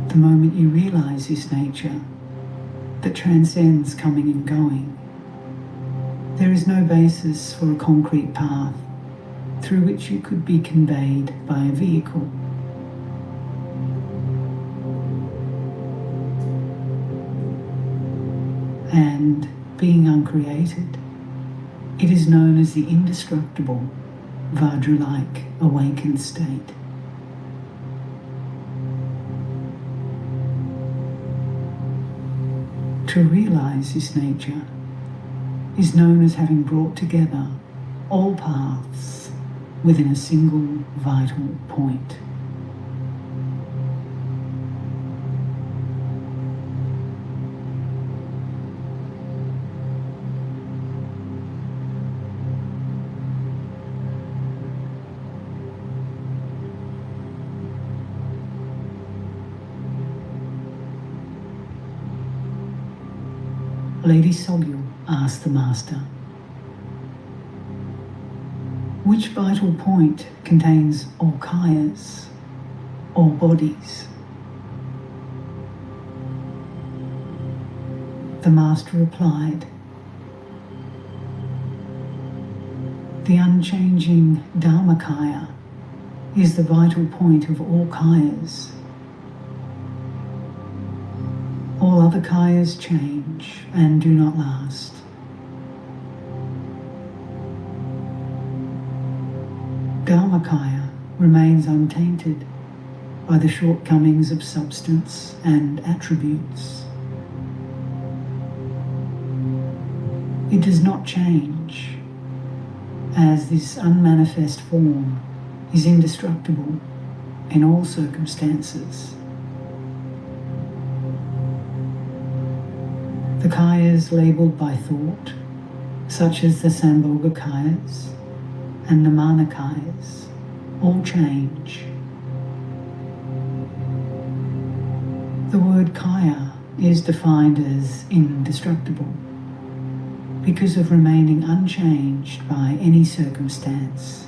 The moment you realize this nature that transcends coming and going, there is no basis for a concrete path through which you could be conveyed by a vehicle. And being uncreated, it is known as the indestructible, Vajra-like awakened state. To realize this nature is known as having brought together all paths within a single vital point. Lady Solyu asked the Master, which vital point contains all kayas, all bodies? The Master replied, the unchanging Dharmakaya is the vital point of all kayas. All other kayas change and do not last. Dharmakaya remains untainted by the shortcomings of substance and attributes. It does not change, as this unmanifest form is indestructible in all circumstances. The kayas labelled by thought, such as the Sambhoga kayas and Namana kayas, all change. The word kaya is defined as indestructible because of remaining unchanged by any circumstance.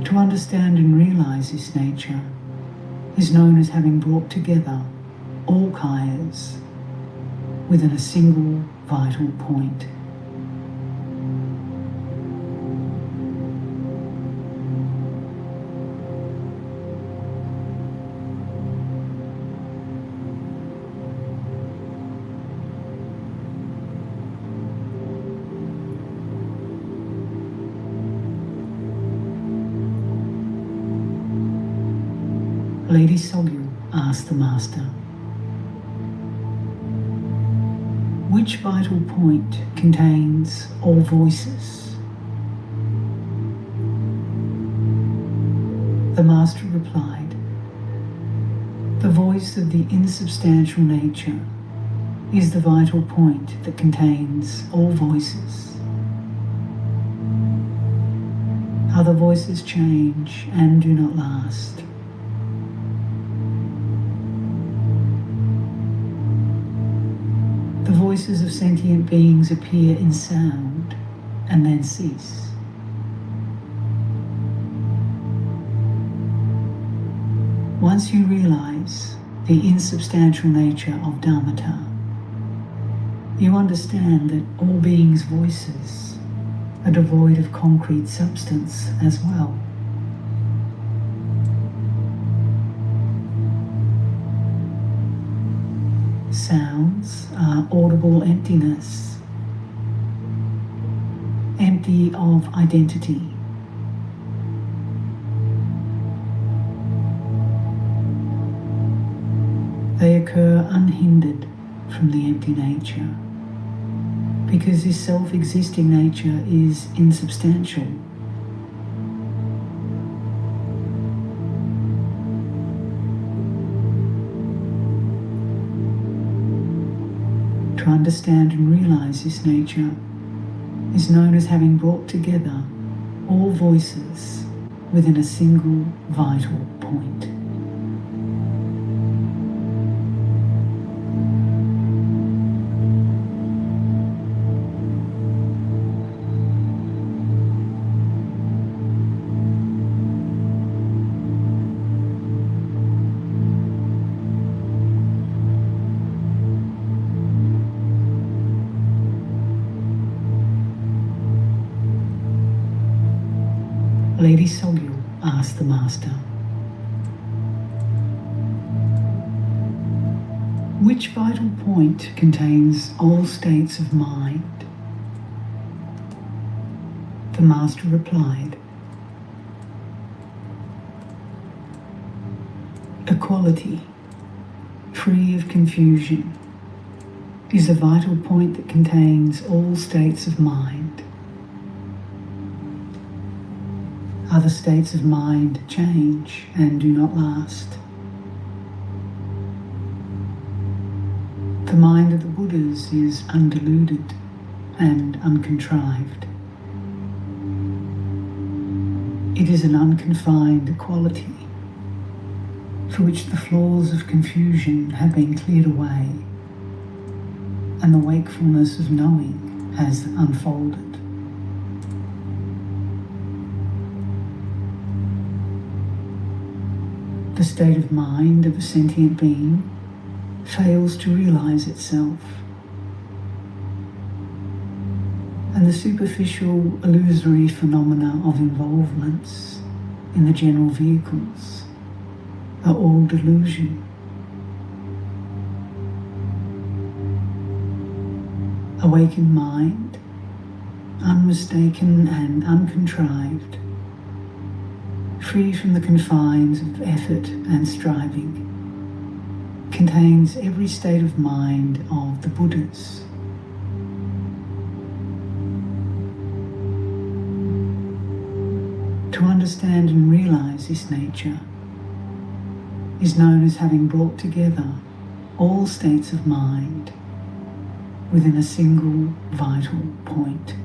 To understand and realize this nature is known as having brought together all kayas within a single vital point. Lady Solyu asked the Master, which vital point contains all voices? The Master replied, the voice of the insubstantial nature is the vital point that contains all voices. Other voices change and do not last. The voices of sentient beings appear in sound and then cease. Once you realize the insubstantial nature of Dharmata, you understand that all beings' voices are devoid of concrete substance as well. Sounds are audible emptiness, empty of identity. They occur unhindered from the empty nature, because this self-existing nature is insubstantial. To understand and realize this nature is known as having brought together all voices within a single vital point. Lady Solyu asked the Master, which vital point contains all states of mind? The Master replied, equality, free of confusion, is a vital point that contains all states of mind. Other states of mind change and do not last. The mind of the Buddhas is undiluted and uncontrived. It is an unconfined equality for which the flaws of confusion have been cleared away and the wakefulness of knowing has unfolded. The state of mind of a sentient being fails to realize itself, and the superficial, illusory phenomena of involvements in the general vehicles are all delusion. Awakened mind, unmistaken and uncontrived, free from the confines of effort and striving, contains every state of mind of the Buddhas. To understand and realize this nature is known as having brought together all states of mind within a single vital point.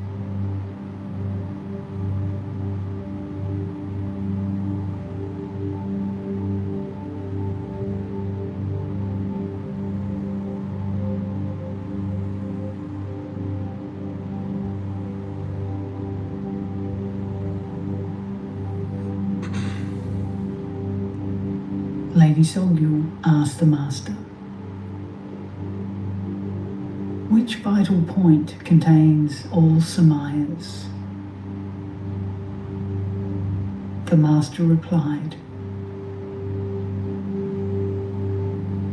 Lady Sogyal asked the Master, which vital point contains all samayas? The Master replied,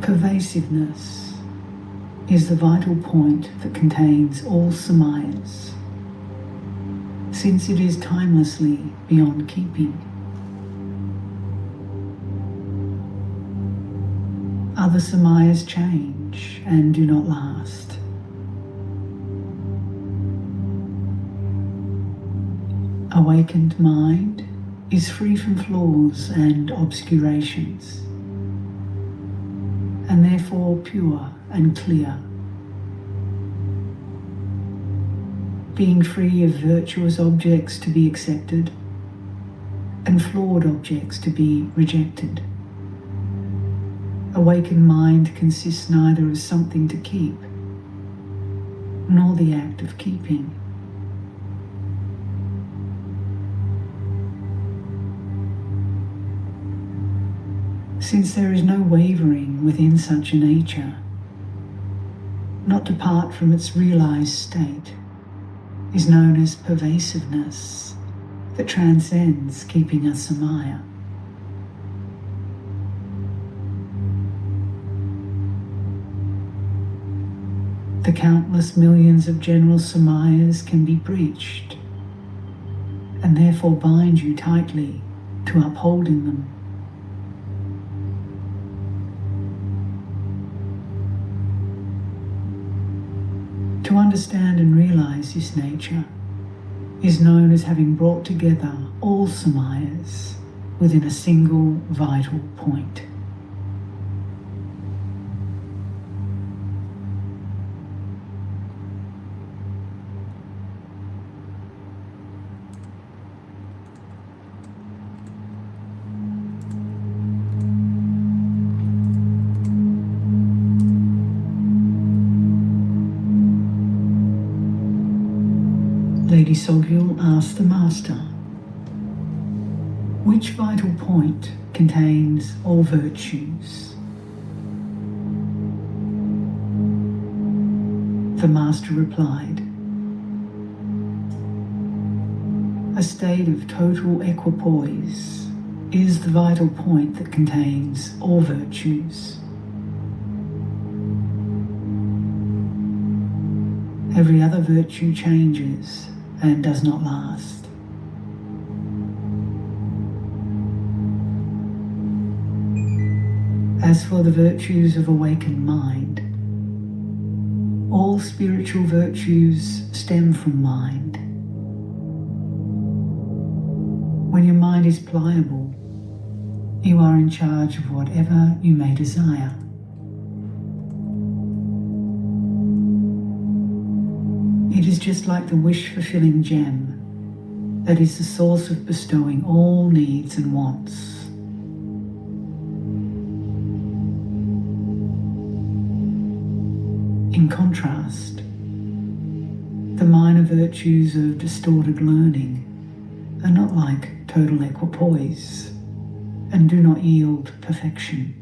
pervasiveness is the vital point that contains all samayas, since it is timelessly beyond keeping. Other samayas change and do not last. Awakened mind is free from flaws and obscurations, and therefore pure and clear. Being free of virtuous objects to be accepted and flawed objects to be rejected. Awakened mind consists neither of something to keep, nor the act of keeping. Since there is no wavering within such a nature, not depart from its realized state is known as pervasiveness that transcends keeping a samaya. The countless millions of general samayas can be breached, and therefore bind you tightly to upholding them. To understand and realize this nature is known as having brought together all samayas within a single vital point. Lady Sogyal asked the Master, which vital point contains all virtues? The Master replied, a state of total equipoise is the vital point that contains all virtues. Every other virtue changes and does not last. As for the virtues of awakened mind, all spiritual virtues stem from mind. When your mind is pliable, you are in charge of whatever you may desire. It is just like the wish-fulfilling gem that is the source of bestowing all needs and wants. In contrast, the minor virtues of distorted learning are not like total equipoise and do not yield perfection.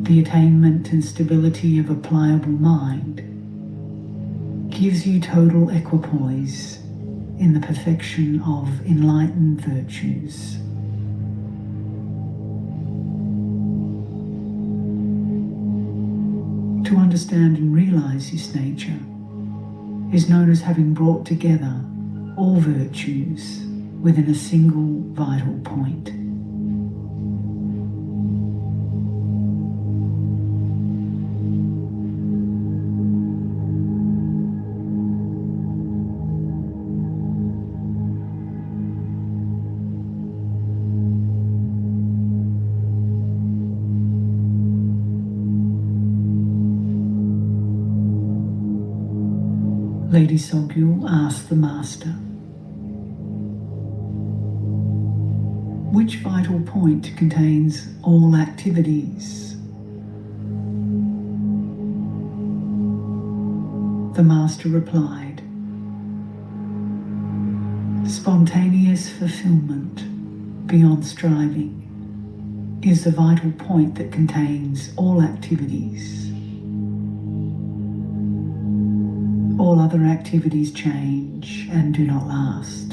The attainment and stability of a pliable mind gives you total equipoise in the perfection of enlightened virtues. To understand and realize this nature is known as having brought together all virtues within a single vital point. Lady Sogyu asked the Master, which vital point contains all activities? The Master replied, spontaneous fulfillment beyond striving is the vital point that contains all activities. All other activities change and do not last.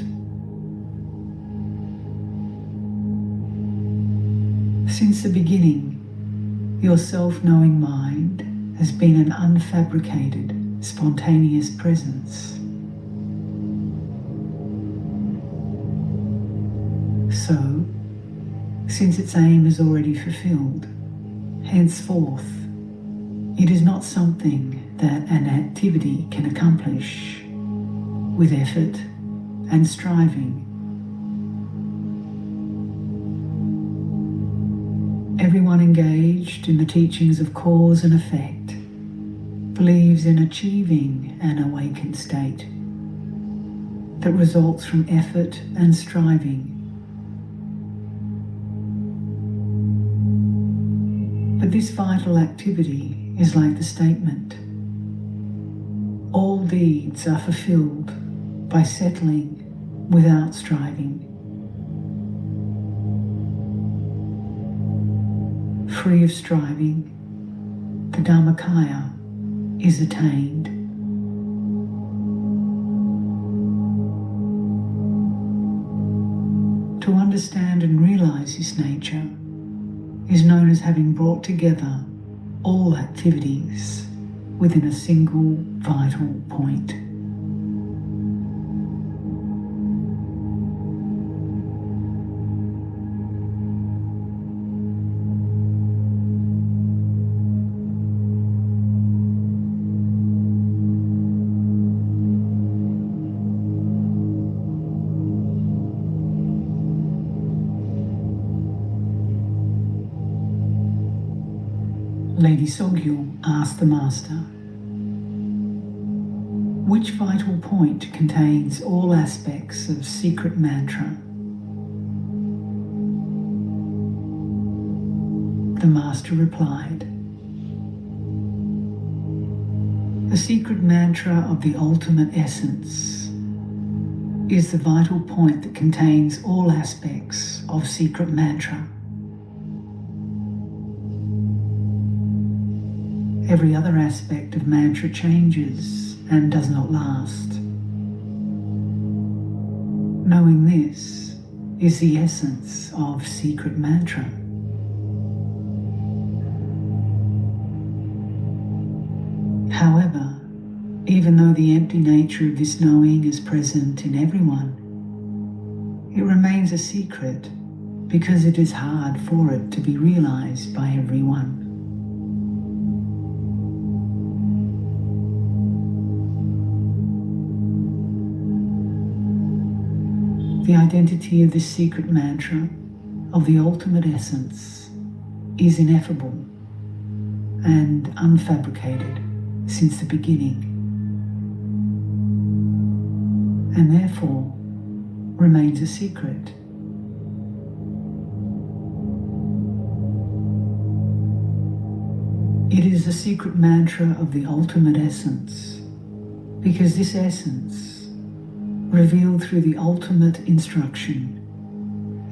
Since the beginning, your self-knowing mind has been an unfabricated, spontaneous presence. So, since its aim is already fulfilled, henceforth, it is not something that an activity can accomplish with effort and striving. Everyone engaged in the teachings of cause and effect believes in achieving an awakened state that results from effort and striving. But this vital activity is like the statement, all deeds are fulfilled by settling without striving. Free of striving, the Dharmakaya is attained. To understand and realize this nature is known as having brought together all activities within a single vital point. Lady Sogyu asked the Master, which vital point contains all aspects of secret mantra? The Master replied, the secret mantra of the ultimate essence is the vital point that contains all aspects of secret mantra. Every other aspect of mantra changes and does not last. Knowing this is the essence of secret mantra. However, even though the empty nature of this knowing is present in everyone, It remains a secret because it is hard for it to be realized by everyone. The identity of this secret mantra of the ultimate essence is ineffable and unfabricated since the beginning, and therefore remains a secret. It is the secret mantra of the ultimate essence because this essence, revealed through the ultimate instruction,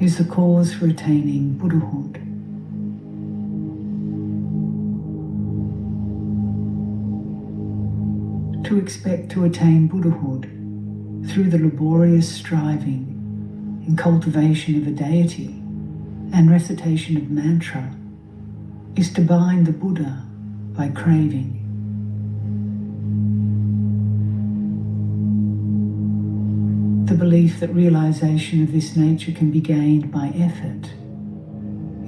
is the cause for attaining Buddhahood. To expect to attain Buddhahood through the laborious striving in cultivation of a deity and recitation of mantra is to bind the Buddha by craving. The belief that realization of this nature can be gained by effort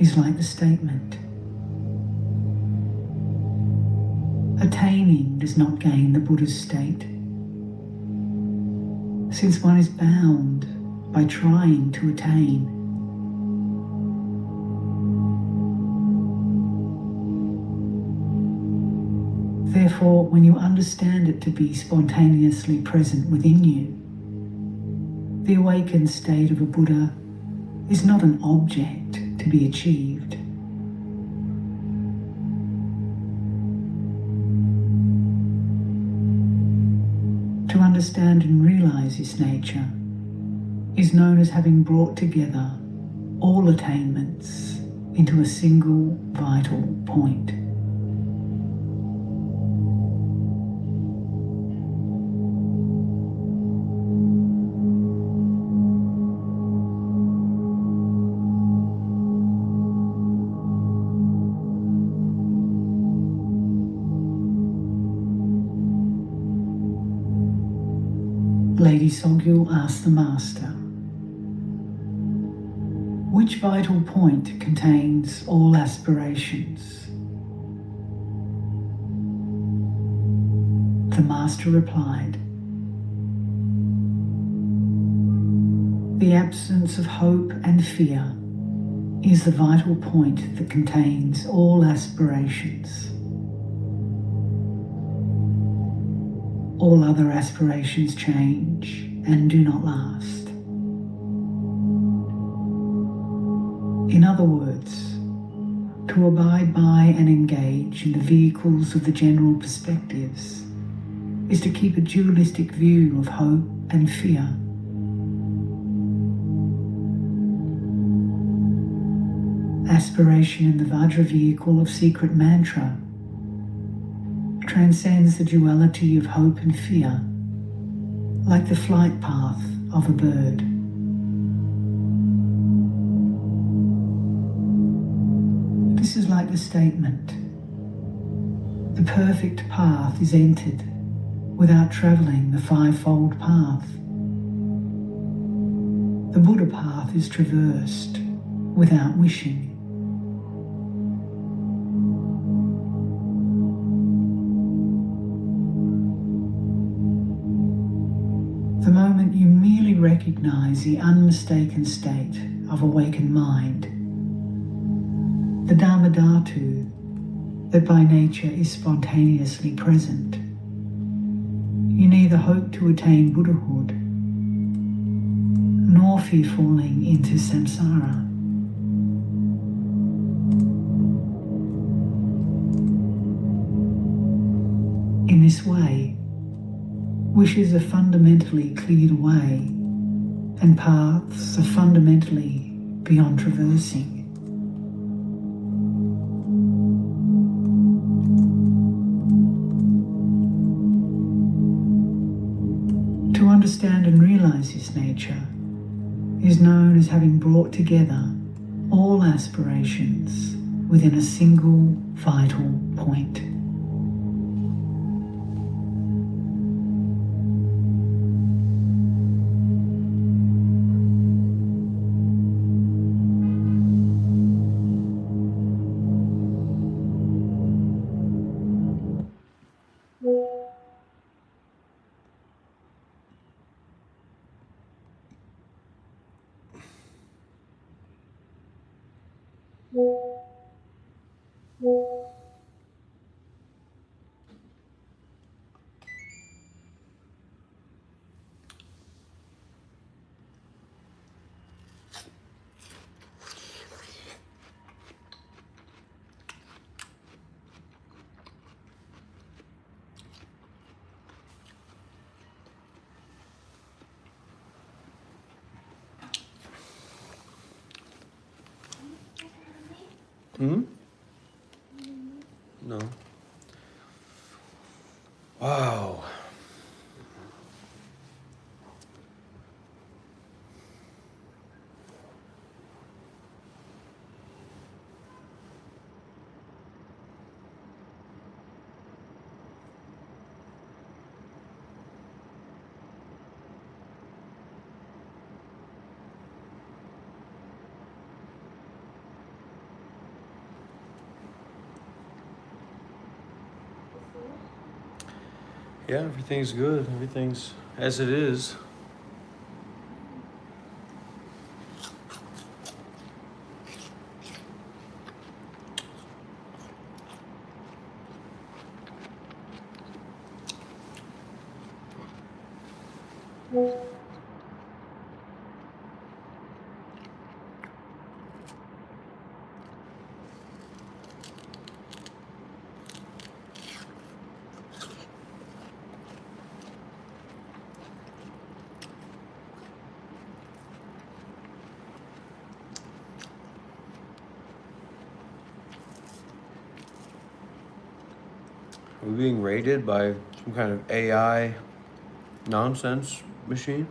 is like the statement, attaining does not gain the Buddha's state, since one is bound by trying to attain. Therefore, when you understand it to be spontaneously present within you, the awakened state of a Buddha is not an object to be achieved. To understand and realize this nature is known as having brought together all attainments into a single vital point. Lady Sogyu asked the Master, which vital point contains all aspirations? The Master replied, the absence of hope and fear is the vital point that contains all aspirations. All other aspirations change and do not last. In other words, to abide by and engage in the vehicles of the general perspectives is to keep a dualistic view of hope and fear. Aspiration in the Vajra vehicle of secret mantra transcends the duality of hope and fear, like the flight path of a bird. This is like the statement, the perfect path is entered without travelling the fivefold path. The Buddha path is traversed without wishing. The moment you merely recognize the unmistaken state of awakened mind, the Dharma Dhatu that by nature is spontaneously present, you neither hope to attain Buddhahood nor fear falling into samsara. In this way, wishes are fundamentally cleared away and paths are fundamentally beyond traversing. To understand and realize this nature is known as having brought together all aspirations within a single vital point. No. Wow. Yeah, everything's good. Everything's as it is. Are we being raided by some kind of AI nonsense machine?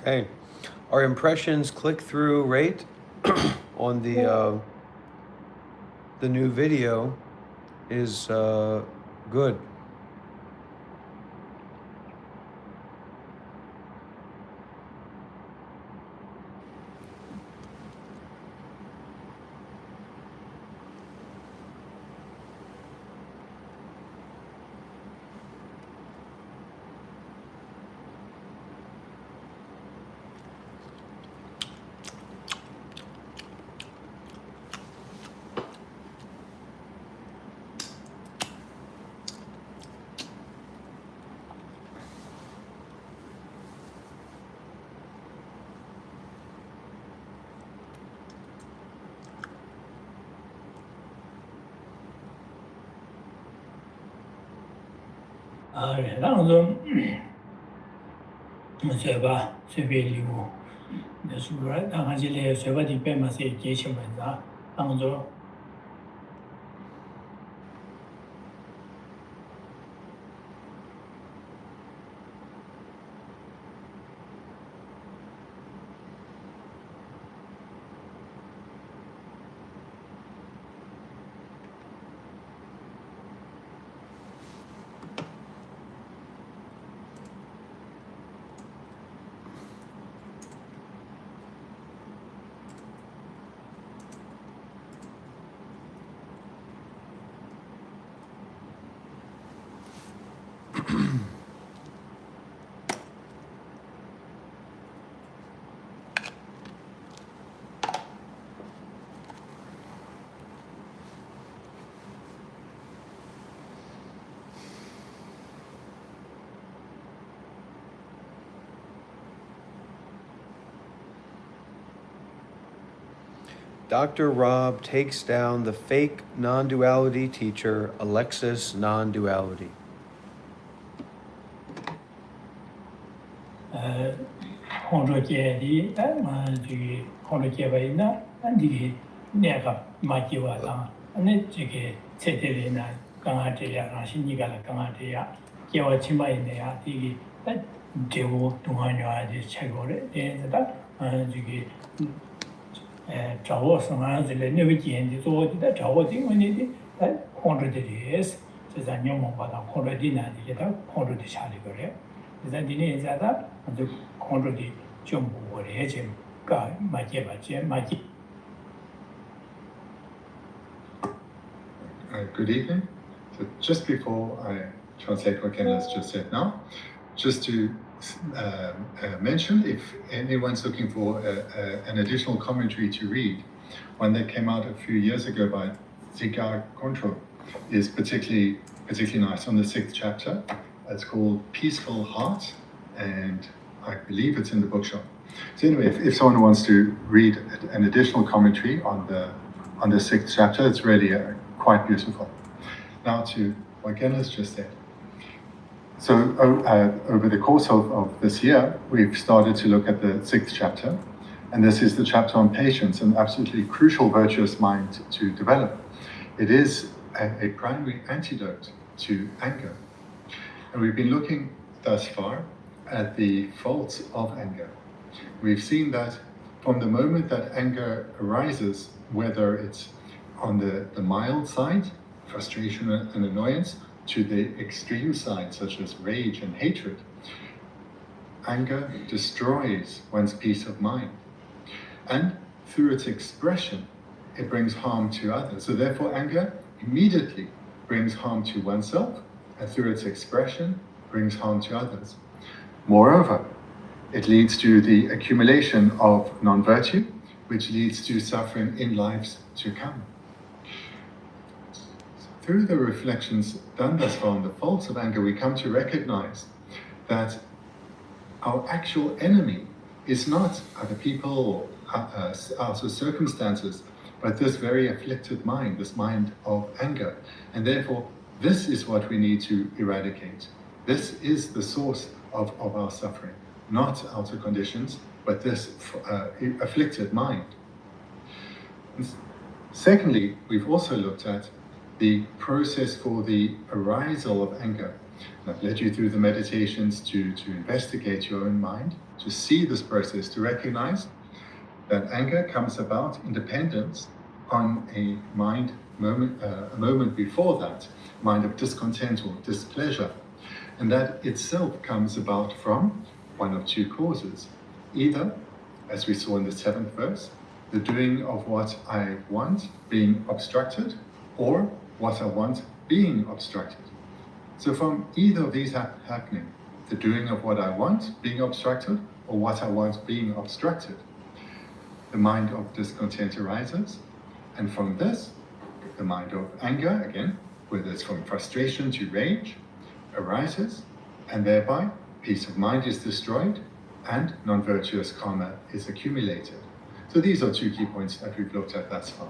Okay. Our impressions click-through rate on the new video is good.然后说，嘴巴随便礼物，那是不是？然后这里随便的变嘛是几千文章，然后说。Dr. Rob takes down the fake non-duality teacher, Alexis non-duality. Good evening. So just before I translate what Ken has just said now, just to mention, if anyone's looking for an additional commentary to read, one that came out a few years ago by Zigar Control is particularly nice on the 6th chapter. It's called Peaceful Heart, and I believe it's in the bookshop. So anyway, if someone wants to read an additional commentary on the 6th chapter, it's really quite beautiful. Now to what Ken has just said. So over the course of this year, we've started to look at the 6th chapter, and this is the chapter on patience, an absolutely crucial virtuous mind to develop. It is a primary antidote to anger. And we've been looking thus far at the faults of anger. We've seen that from the moment that anger arises, whether it's on the mild side, frustration and annoyance, to the extreme side, such as rage and hatred, anger destroys one's peace of mind. And through its expression, it brings harm to others. So therefore, anger immediately brings harm to oneself, and through its expression, brings harm to others. Moreover, it leads to the accumulation of non-virtue, which leads to suffering in lives to come. Through the reflections done thus far on the faults of anger, we come to recognize that our actual enemy is not other people or our circumstances, but this very afflicted mind, this mind of anger. And therefore, this is what we need to eradicate. This is the source of our suffering, not outer conditions, but this afflicted mind. And secondly, we've also looked at the process for the arisal of anger. And I've led you through the meditations to investigate your own mind, to see this process, to recognize that anger comes about in dependence on a moment before that, mind of discontent or displeasure. And that itself comes about from one of two causes. Either, as we saw in the 7th verse, the doing of what I want being obstructed, or what I want being obstructed. So from either of these happening, the doing of what I want being obstructed, or what I want being obstructed, the mind of discontent arises, and from this, the mind of anger, again, whether it's from frustration to rage, arises, and thereby peace of mind is destroyed, and non-virtuous karma is accumulated. So these are two key points that we've looked at thus far.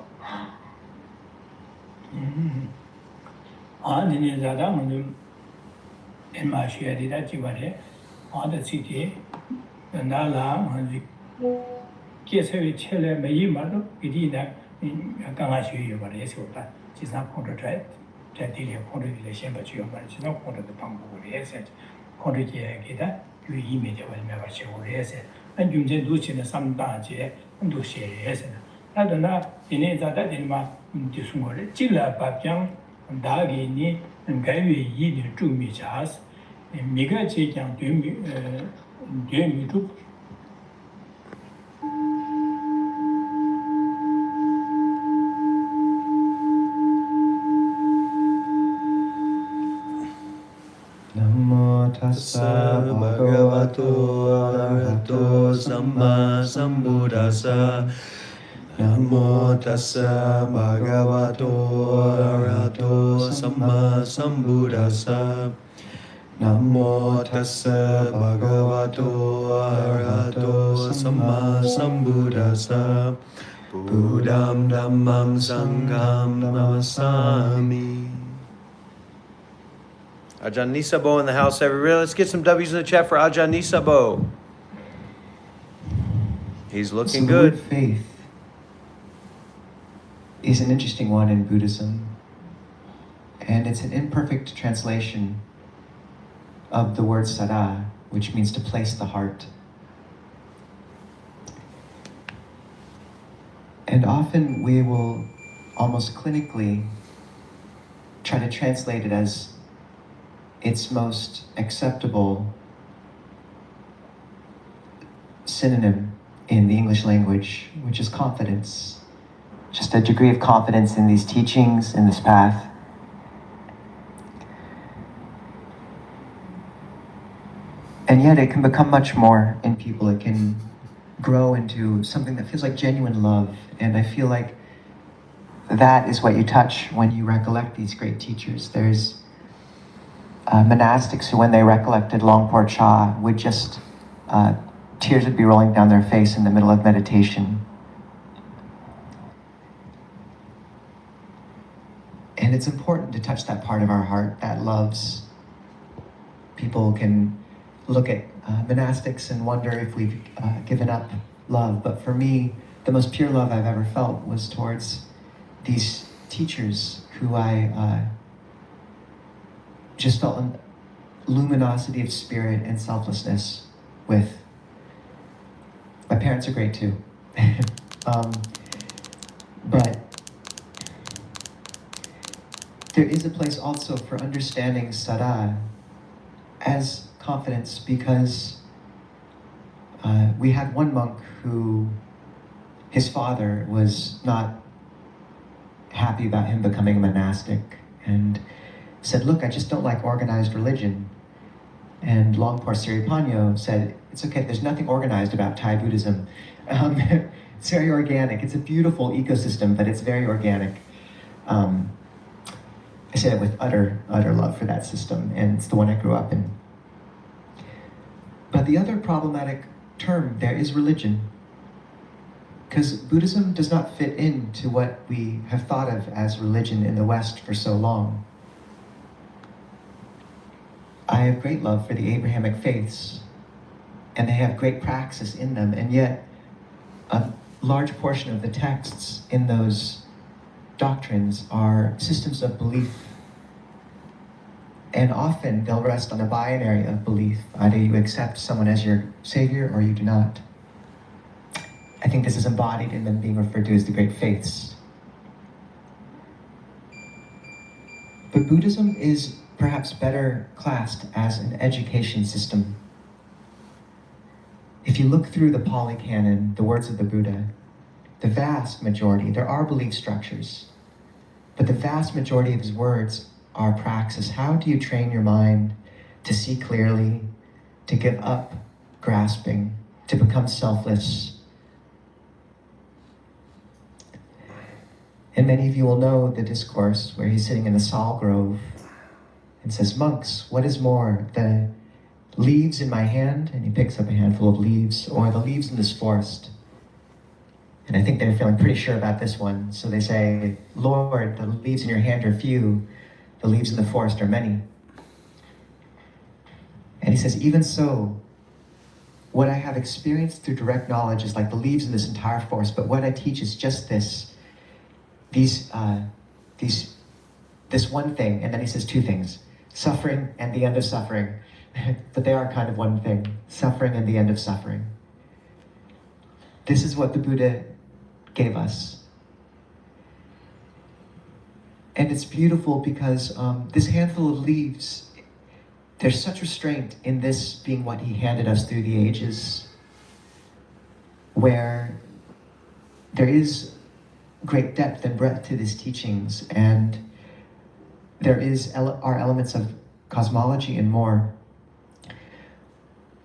Namo tassa bhagavato arahato samma sambuddhassa. Namo tassa bhagavato arahato samma sambuddhassa. Namo tassa bhagavato arahato samma sambuddhassa. Buddham Dhammam Sangham Namasami. Ajahn Nisabo in the house, everybody. Let's get some W's in the chat for Ajahn Nisabo. He's looking good. The word faith is an interesting one in Buddhism, and it's an imperfect translation of the word sada, which means to place the heart. And often we will almost clinically try to translate it as its most acceptable synonym in the English language, which is confidence. Just a degree of confidence in these teachings, in this path. And yet it can become much more in people. It can grow into something that feels like genuine love. And I feel like that is what you touch when you recollect these great teachers. There's monastics who, when they recollected Longpo Cha, would just, tears would be rolling down their face in the middle of meditation. And it's important to touch that part of our heart that loves. People can look at monastics and wonder if we've given up love. But for me, the most pure love I've ever felt was towards these teachers who I just felt a luminosity of spirit and selflessness with. My parents are great too. But there is a place also for understanding sada as confidence, because we had one monk who, his father was not happy about him becoming a monastic and said, look, I just don't like organized religion. And Longpo Siripanyo said, it's okay, there's nothing organized about Thai Buddhism. It's very organic. It's a beautiful ecosystem, but it's very organic. I say that with utter love for that system, and it's the one I grew up in. But the other problematic term there is religion, because Buddhism does not fit into what we have thought of as religion in the West for so long. I have great love for the Abrahamic faiths, and they have great praxis in them, and yet a large portion of the texts in those doctrines are systems of belief. And often they'll rest on a binary of belief. Either you accept someone as your savior or you do not. I think this is embodied in them being referred to as the great faiths. But Buddhism is perhaps better classed as an education system. If you look through the Pali Canon, the words of the Buddha, the vast majority, there are belief structures, but the vast majority of his words are praxis. How do you train your mind to see clearly, to give up grasping, to become selfless? And many of you will know the discourse where he's sitting in the sal grove and says, monks, what is more, the leaves in my hand, and he picks up a handful of leaves, or the leaves in this forest? And I think they're feeling pretty sure about this one. So they say, Lord, the leaves in your hand are few, the leaves in the forest are many. And he says, even so, what I have experienced through direct knowledge is like the leaves in this entire forest, but what I teach is just this one thing. And then he says two things, suffering and the end of suffering. But they are kind of one thing, suffering and the end of suffering. This is what the Buddha gave us. And it's beautiful because this handful of leaves, there's such restraint in this being what he handed us through the ages, where there is great depth and breadth to these teachings, and there are elements of cosmology and more.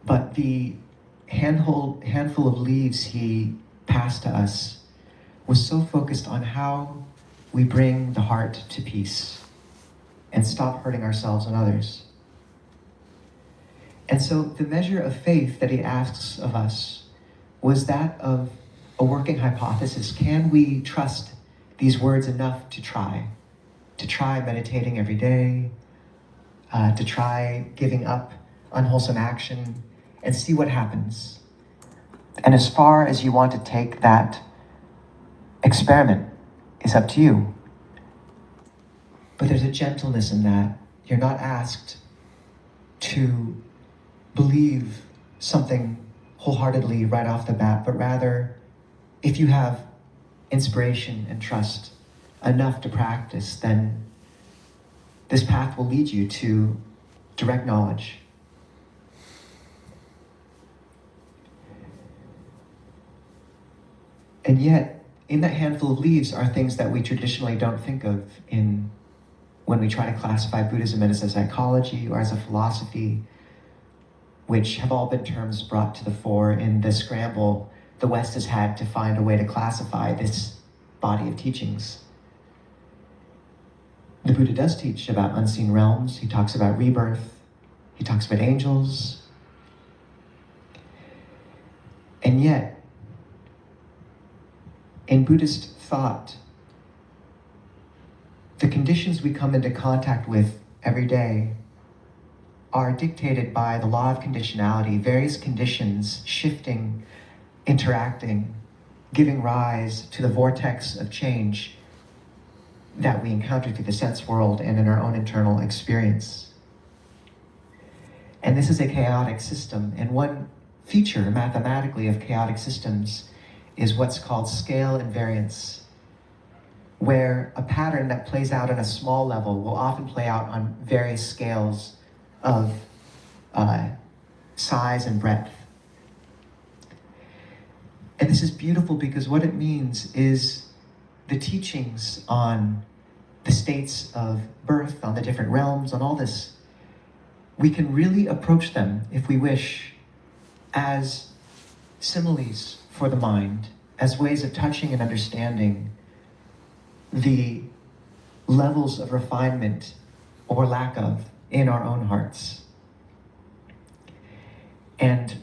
But the handful of leaves he passed to us was so focused on how we bring the heart to peace and stop hurting ourselves and others. And so the measure of faith that he asks of us was that of a working hypothesis. Can we trust these words enough to try? To try meditating every day, to try giving up unwholesome action and see what happens. And as far as you want to take that experiment, it's up to you. But there's a gentleness in that. You're not asked to believe something wholeheartedly right off the bat, but rather, if you have inspiration and trust enough to practice, then this path will lead you to direct knowledge. And yet, in that handful of leaves are things that we traditionally don't think of when we try to classify Buddhism as a psychology or as a philosophy, which have all been terms brought to the fore in the scramble the West has had to find a way to classify this body of teachings. The Buddha does teach about unseen realms. He talks about rebirth. He talks about angels. And yet, in Buddhist thought, the conditions we come into contact with every day are dictated by the law of conditionality, various conditions shifting, interacting, giving rise to the vortex of change that we encounter through the sense world and in our own internal experience. And this is a chaotic system, and one feature mathematically of chaotic systems is what's called scale invariance, where a pattern that plays out on a small level will often play out on various scales of size and breadth. And this is beautiful because what it means is the teachings on the states of birth, on the different realms, on all this, we can really approach them, if we wish, as similes for the mind, as ways of touching and understanding the levels of refinement or lack of in our own hearts. And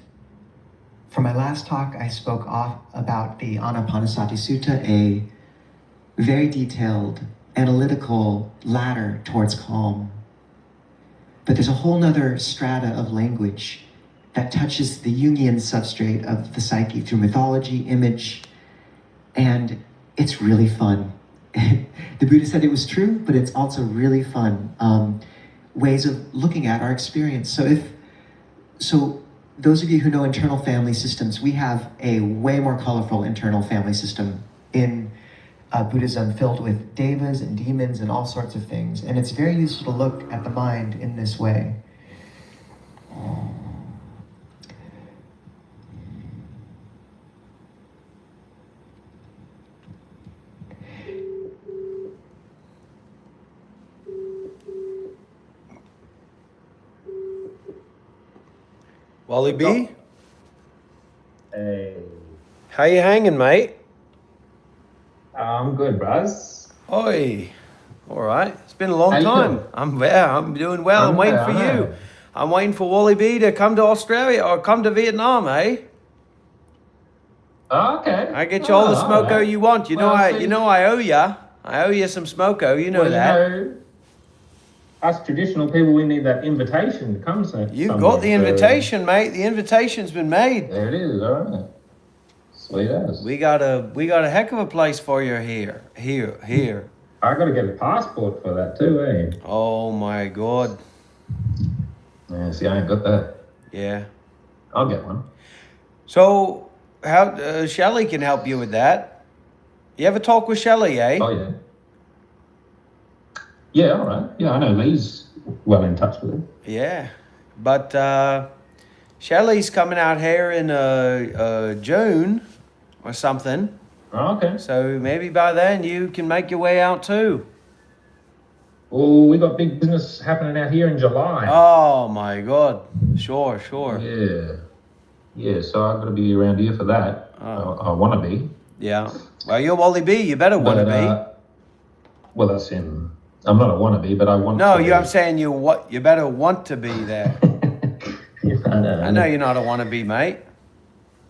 for my last talk, I spoke off about the Anapanasati Sutta, a very detailed, analytical ladder towards calm. But there's a whole nother strata of language that touches the Jungian substrate of the psyche through mythology, image, and it's really fun. The Buddha said it was true, but it's also really fun. Ways of looking at our experience. So those of you who know internal family systems, we have a way more colorful internal family system in Buddhism, filled with devas and demons and all sorts of things. And it's very useful to look at the mind in this way. Wally B? Hey. How you hanging, mate? I'm good, Buzz. Oi. All right. It's been a long How you time. doing? I'm doing well. I'm waiting for you. I'm waiting for Wally B to come to Australia or come to Vietnam, eh? Oh, okay. I get you all the smoko right. you want. You know I owe ya. I owe you some smoko. You know Well, that. You know, us traditional people, we need that invitation to come. You've got the invitation, mate. The invitation's been made. There it is. All right. Sweet as. We got a heck of a place for you here. I got to get a passport for that too, eh? Oh my God. Yeah, see, I ain't got that. Yeah. I'll get one. So, how Shelley can help you with that? You ever talk with Shelley, eh? Oh yeah. Yeah, all right. Yeah, I know Lee's well in touch with him. Yeah, but Shelley's coming out here in June or something. Oh, okay. So maybe by then you can make your way out too. Oh, we got big business happening out here in July. Oh my God. Sure. Yeah, so I've got to be around here for that. I want to be. Yeah. Well, you're Wally B. You better want to be. Well, that's him. I'm not a wannabe, but I want to be. No, I'm saying you better want to be there. I know you're not a wannabe, mate.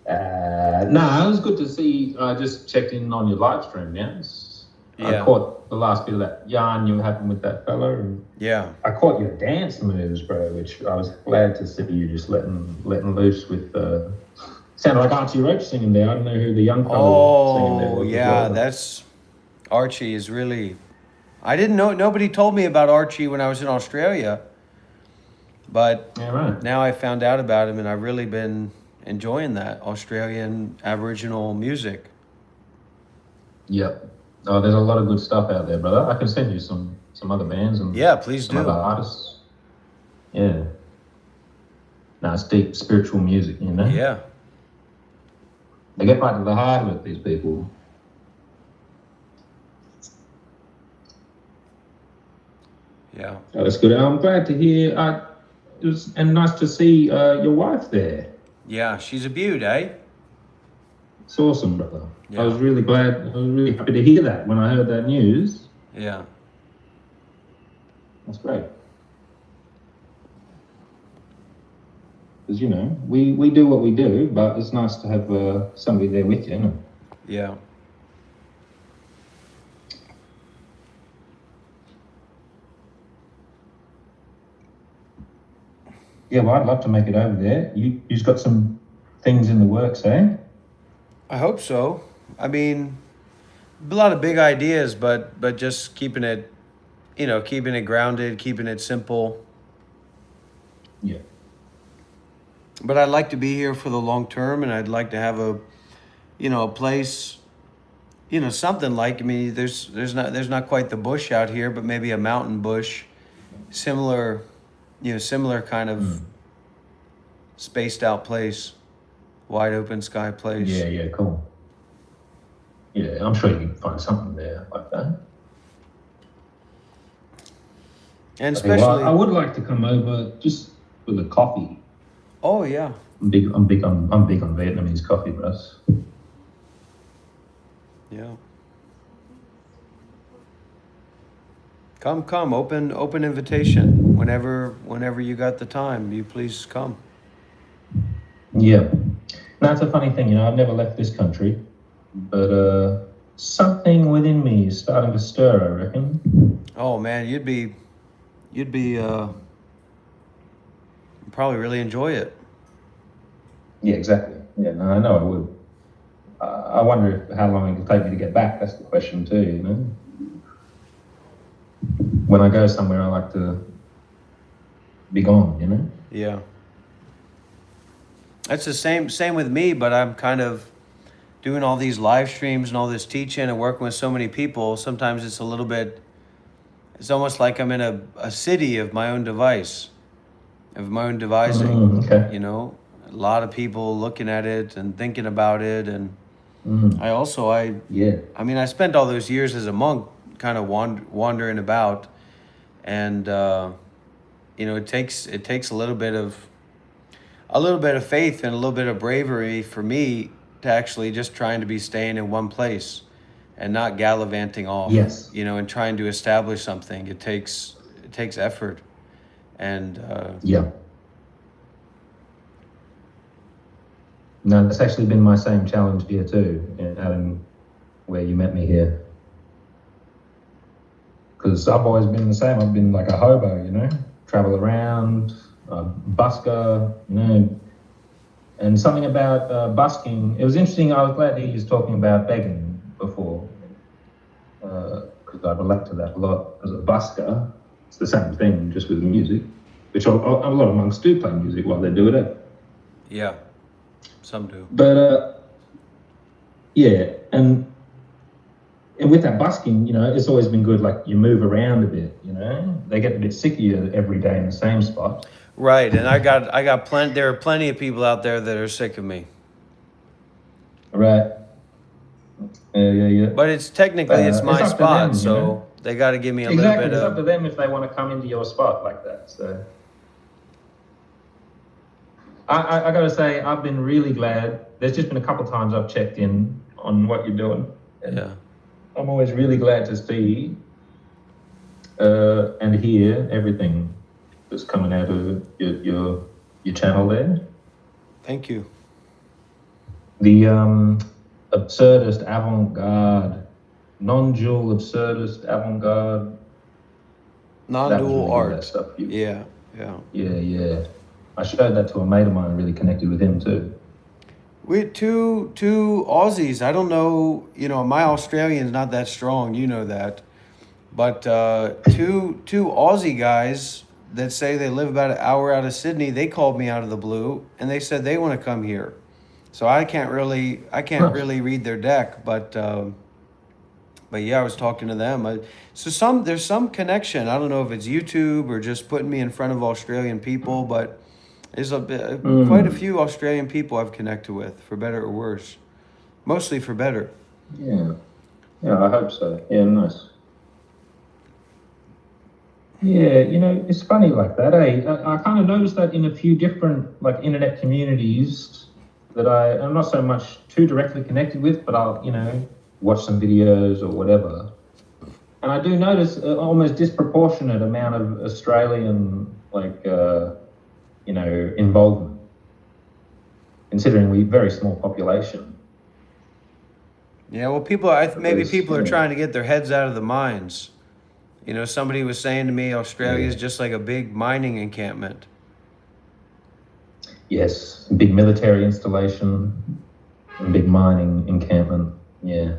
No, it was good to see. I just checked in on your live stream, yeah. I caught the last bit of that yarn you were having with that fella, and I caught your dance moves, bro, which I was glad to see you just letting loose with. Sounded like Archie Roach singing there. I don't know who the young fella singing there was. Yeah, that's Archie is really. I didn't know. Nobody told me about Archie when I was in Australia, but now I found out about him, and I've really been enjoying that Australian Aboriginal music. Yep. Oh, there's a lot of good stuff out there, brother. I can send you some other bands and please some do. other artists. Yeah. No, it's deep spiritual music, you know? Yeah. They get right to the heart of it, these people. Yeah. Oh, that's good. I'm glad to hear. It was nice to see your wife there. Yeah, she's a beaut, eh? It's awesome, brother. Yeah. I was really glad. I was really happy to hear that when I heard that news. Yeah. That's great. Because, you know, we do what we do, but it's nice to have somebody there with you, isn't it? Yeah. Yeah, well, I'd love to make it over there. You've got some things in the works, eh? I hope so. I mean, a lot of big ideas, but just keeping it, keeping it grounded, keeping it simple. Yeah. But I'd like to be here for the long term, and I'd like to have a place, something like. I mean, there's not quite the bush out here, but maybe a mountain bush, similar kind of spaced out place, wide open sky place. Yeah, cool. Yeah, I'm sure you can find something there like that. And Okay, especially, I would like to come over just with a coffee. Oh yeah. I'm big on Vietnamese coffee, bros. Yeah. Come, open invitation. Whenever you got the time, you please come. Yeah. Now, it's a funny thing, I've never left this country, but something within me is starting to stir, I reckon. Oh man, you'd probably really enjoy it. Yeah, exactly. Yeah, no, I know I would. I wonder how long it'll take me to get back. That's the question too, When I go somewhere, I like to be gone, Yeah. That's the same with me, but I'm kind of doing all these live streams and all this teaching and working with so many people. Sometimes it's almost like I'm in a city of my own devising. Okay. A lot of people looking at it and thinking about it. And I spent all those years as a monk kind of wandering about, and it takes a little bit of faith and a little bit of bravery for me to actually just staying in one place and not gallivanting off. Yes. And trying to establish something. It takes effort. And yeah. No, that's actually been my same challenge here too, Adam, where you met me here. Because I've always been the same. I've been like a hobo, travel around, busker, and something about busking. It was interesting. I was glad he was talking about begging before, because I relate to that a lot. As a busker, it's the same thing, just with music, which a lot of monks do play music while they do it. Yeah, some do. But yeah, and with that busking, it's always been good. Like you move around a bit, They get a bit sick of you every day in the same spot. Right, and I got plenty. There are plenty of people out there that are sick of me. Right. Yeah. But it's technically it's my spot, them, so they got to give me a little bit of. It's up to them if they want to come into your spot like that. So I got to say, I've been really glad. There's just been a couple of times I've checked in on what you're doing. Yeah. I'm always really glad to see and hear everything that's coming out of your channel there. Thank you. The absurdist avant-garde, non-dual absurdist avant-garde. Non-dual That art. stuff. Yeah. Yeah. I showed that to a mate of mine and really connected with him too. We two Aussies. I don't know. My Australian's not that strong. You know that. But two Aussie guys that say they live about an hour out of Sydney. They called me out of the blue and they said they want to come here. So I can't really read their deck, but yeah, I was talking to them. There's some connection. I don't know if it's YouTube or just putting me in front of Australian people, but there's quite a few Australian people I've connected with, for better or worse. Mostly for better. Yeah, I hope so. Yeah, nice. Yeah, it's funny like that, eh? I kind of noticed that in a few different internet communities that I'm not so much too directly connected with, but I'll watch some videos or whatever. And I do notice an almost disproportionate amount of Australian involvement, considering we're a very small population. Yeah, well, people are trying to get their heads out of the mines. Somebody was saying to me, Australia is just like a big mining encampment. Yes, big military installation, and big mining encampment. Yeah.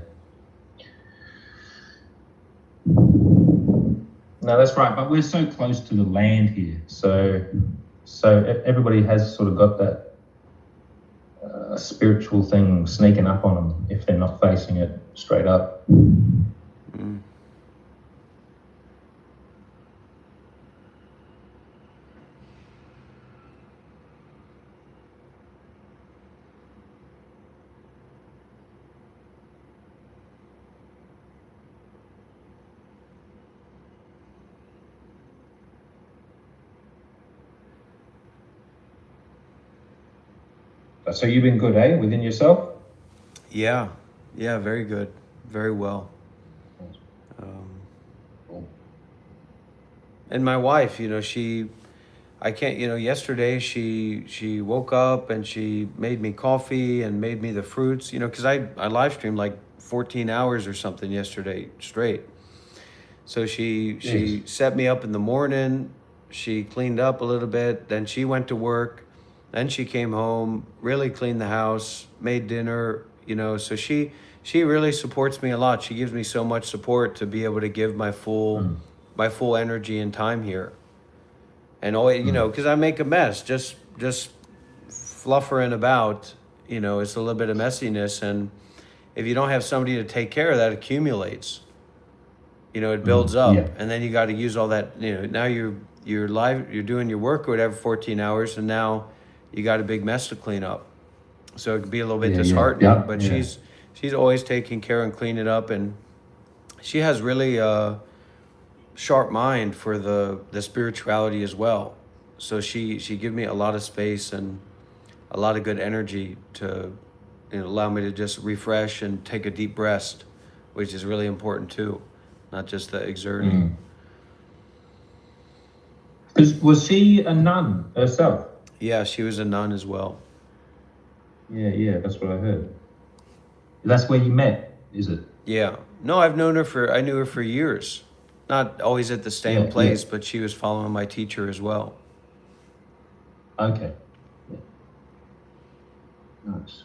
No, that's right. But we're so close to the land here, so everybody has sort of got that spiritual thing sneaking up on them if they're not facing it straight up. So you've been good, eh, within yourself? Yeah, very good, very well. And my wife, yesterday she woke up and she made me coffee and made me the fruits, because I live streamed like 14 hours or something yesterday straight. So she set me up in the morning, she cleaned up a little bit, then she went to work. Then she came home, really cleaned the house, made dinner, so she really supports me a lot. She gives me so much support to be able to give my full energy and time here. And always, because I make a mess, just fluffering about, it's a little bit of messiness. And if you don't have somebody to take care of that, it accumulates. It builds up, and then you got to use all that, now you're doing your work or whatever, 14 hours, and now you got a big mess to clean up. So it could be a little bit disheartening, but she's always taking care and cleaning it up, and she has really a sharp mind for the spirituality as well. So she gives me a lot of space and a lot of good energy to allow me to just refresh and take a deep rest, which is really important too, not just the exerting. Was she a nun herself? Yeah, she was a nun as well. Yeah, that's what I heard. That's where you met, is it? Yeah. No, I knew her for years. Not always at the same place, but she was following my teacher as well. Okay. Yeah. Nice.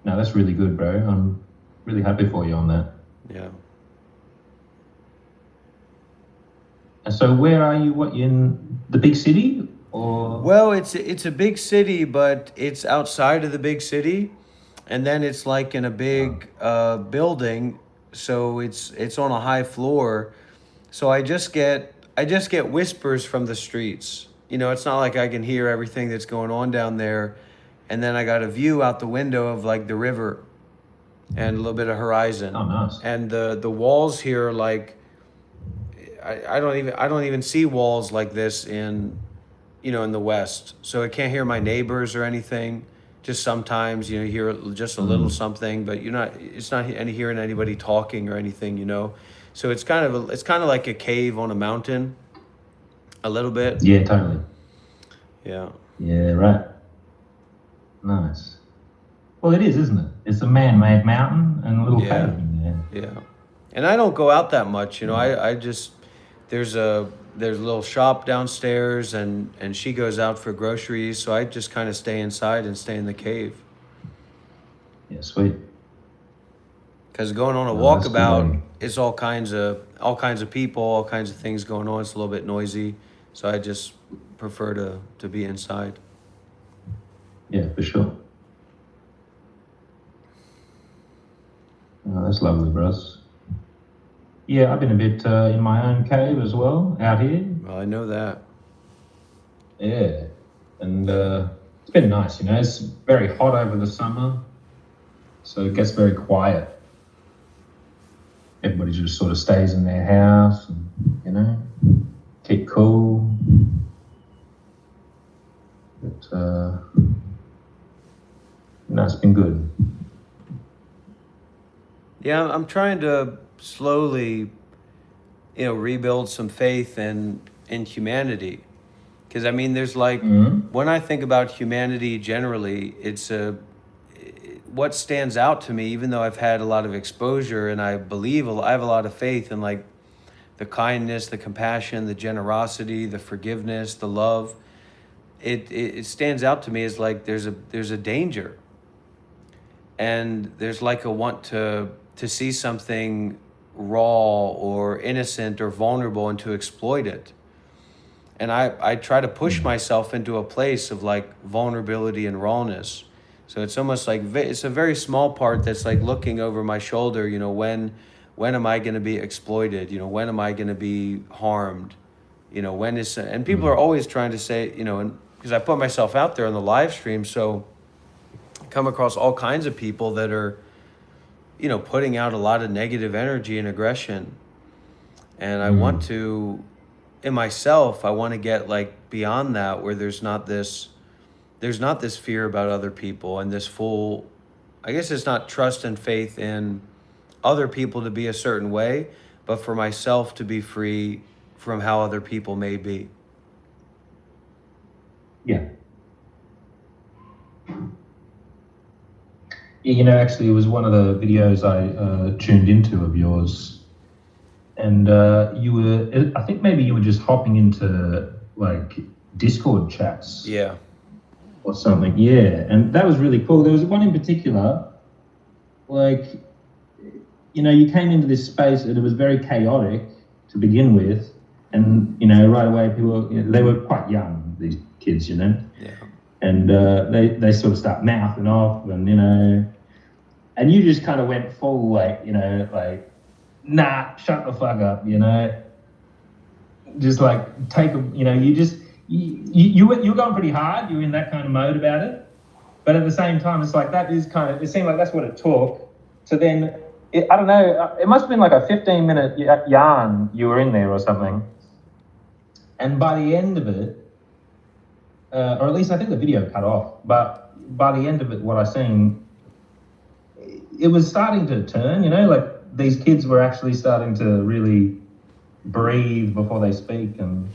No, that's really good, bro. I'm really happy for you on that. Yeah. And so where are you? What, in the big city? Or? Well, it's a big city, but it's outside of the big city, and then it's like in a big building, so it's on a high floor. So I just get whispers from the streets. It's not like I can hear everything that's going on down there, and then I got a view out the window of like the river and a little bit of horizon. Oh, nice. And the walls here are like I don't even see walls like this in the West. So I can't hear my neighbors or anything. Just sometimes, you hear just a little something, but it's not hearing anybody talking or anything, So it's kind of like a cave on a mountain, a little bit. Yeah, totally. Yeah. Yeah, right. Nice. Well, it is, isn't it? It's a man-made mountain and a little Yeah. cave in there. Yeah. And I don't go out that much, you know. I just there's a little shop downstairs, and she goes out for groceries, so I just kind of stay inside and stay in the cave. Yeah, sweet. Because going on a No, that's walkabout, good. it's all kinds of people, all kinds of things going on. It's a little bit noisy, so I just prefer to be inside. Yeah, for sure. Oh, that's lovely, bros. Yeah, I've been a bit in my own cave as well, out here. Well, I know that. Yeah, and it's been nice, you know. It's very hot over the summer, so it gets very quiet. Everybody just sort of stays in their house, and, you know, keep cool. But, no, it's been good. Yeah, I'm trying to slowly, you know, rebuild some faith in humanity. Because I mean, there's like when I think about humanity generally, it's what stands out to me. Even though I've had a lot of exposure, and I have a lot of faith in like the kindness, the compassion, the generosity, the forgiveness, the love. It stands out to me as like there's a danger, and there's like a want to see something raw or innocent or vulnerable and to exploit it. And I try to push myself into a place of like vulnerability and rawness. So it's almost like it's a very small part that's like looking over my shoulder, you know, when am I going to be exploited? You know, when am I going to be harmed? You know, and people are always trying to say, you know, and because I put myself out there on the live stream, so I come across all kinds of people that are, you know, putting out a lot of negative energy and aggression. And I want to, in myself, I want to get like beyond that, where there's not this fear about other people and this full, I guess it's not trust and faith in other people to be a certain way, but for myself to be free from how other people may be. Yeah. Yeah, you know, actually, it was one of the videos I tuned into of yours, and you were, I think maybe you were just hopping into like Discord chats. Yeah. Or something, yeah, and that was really cool. There was one in particular, like, you know, you came into this space and it was very chaotic to begin with, and, you know, right away people, you know, they were quite young, these kids, you know, yeah, and they sort of start mouthing off, and, you know, and you just kind of went full, like, you know, like, nah, shut the fuck up, you know, just like you know, you were going pretty hard. You were in that kind of mode about it, but at the same time, it's like that is kind of. It seemed like that's what it took. So then, I don't know. It must have been like a 15-minute yarn you were in there or something. And by the end of it, or at least I think the video cut off. But by the end of it, what I seen, it was starting to turn. You know, like these kids were actually starting to really breathe before they speak and,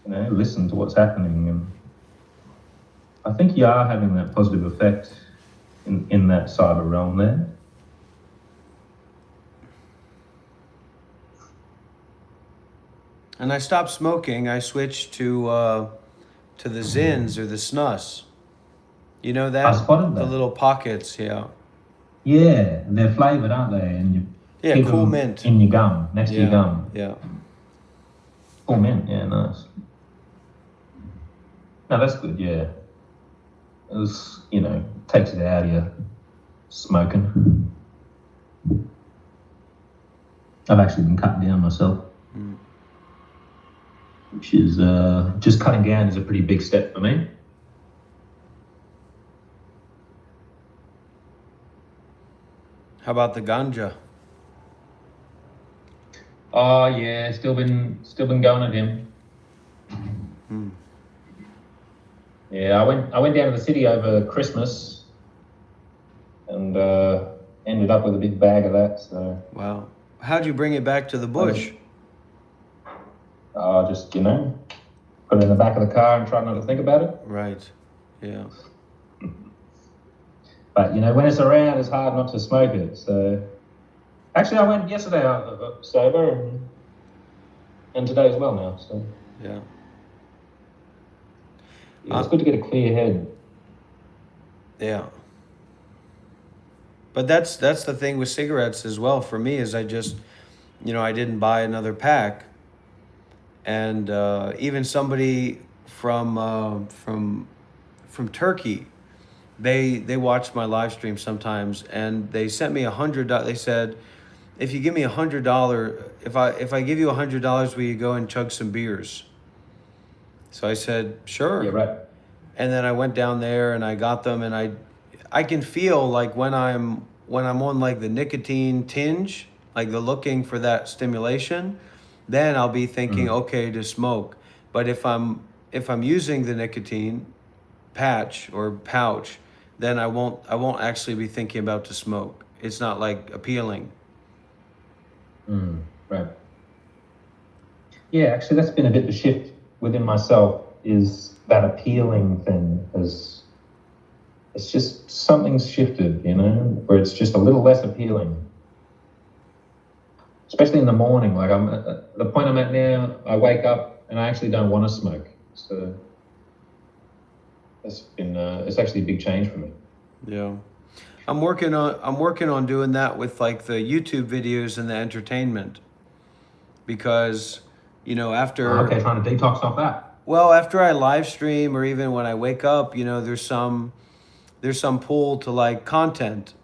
you know, listen to what's happening. And I think you are having that positive effect in that cyber realm there. And I stopped smoking. I switched to the Zins or the Snus. You know that? I spotted that. The little pockets, yeah. Yeah, they're flavored, aren't they? And you keep cool them mint in your gum, next to your gum. Yeah. Cool mint, yeah, nice. No, that's good, yeah. It was, you know, takes it out of you smoking. I've actually been cutting down myself, which is just cutting down is a pretty big step for me. How about the ganja? Oh yeah, still been going at him. Yeah, I went down to the city over Christmas and ended up with a big bag of that. So wow, how'd you bring it back to the bush? Just, you know, put it in the back of the car and try not to think about it. Right. Yeah. But you know, when it's around, it's hard not to smoke it. So actually, I went yesterday sober, and today as well now. So Yeah. It's good to get a clear head. Yeah. But that's the thing with cigarettes as well for me is I just, I didn't buy another pack. And even somebody from Turkey, they watch my live stream sometimes, and they sent me $100. They said, if you give me $100, if I give you $100, will you go and chug some beers? So I said, sure. Yeah, right. And then I went down there and I got them, and I can feel like when I'm on like the nicotine tinge, like the looking for that stimulation, then I'll be thinking, okay, to smoke. But if I'm using the nicotine patch or pouch, then I won't actually be thinking about to smoke. It's not like appealing. Right. Yeah, actually, that's been a bit of a shift within myself. Is that appealing thing? Is it's just something's shifted, where it's just a little less appealing. Especially in the morning, like I'm at the point I'm at now, I wake up and I actually don't want to smoke. So it's actually a big change for me. Yeah. I'm working on doing that with like the YouTube videos and the entertainment, because after trying to detox off that. Well, after I live stream or even when I wake up, there's some pull to like content,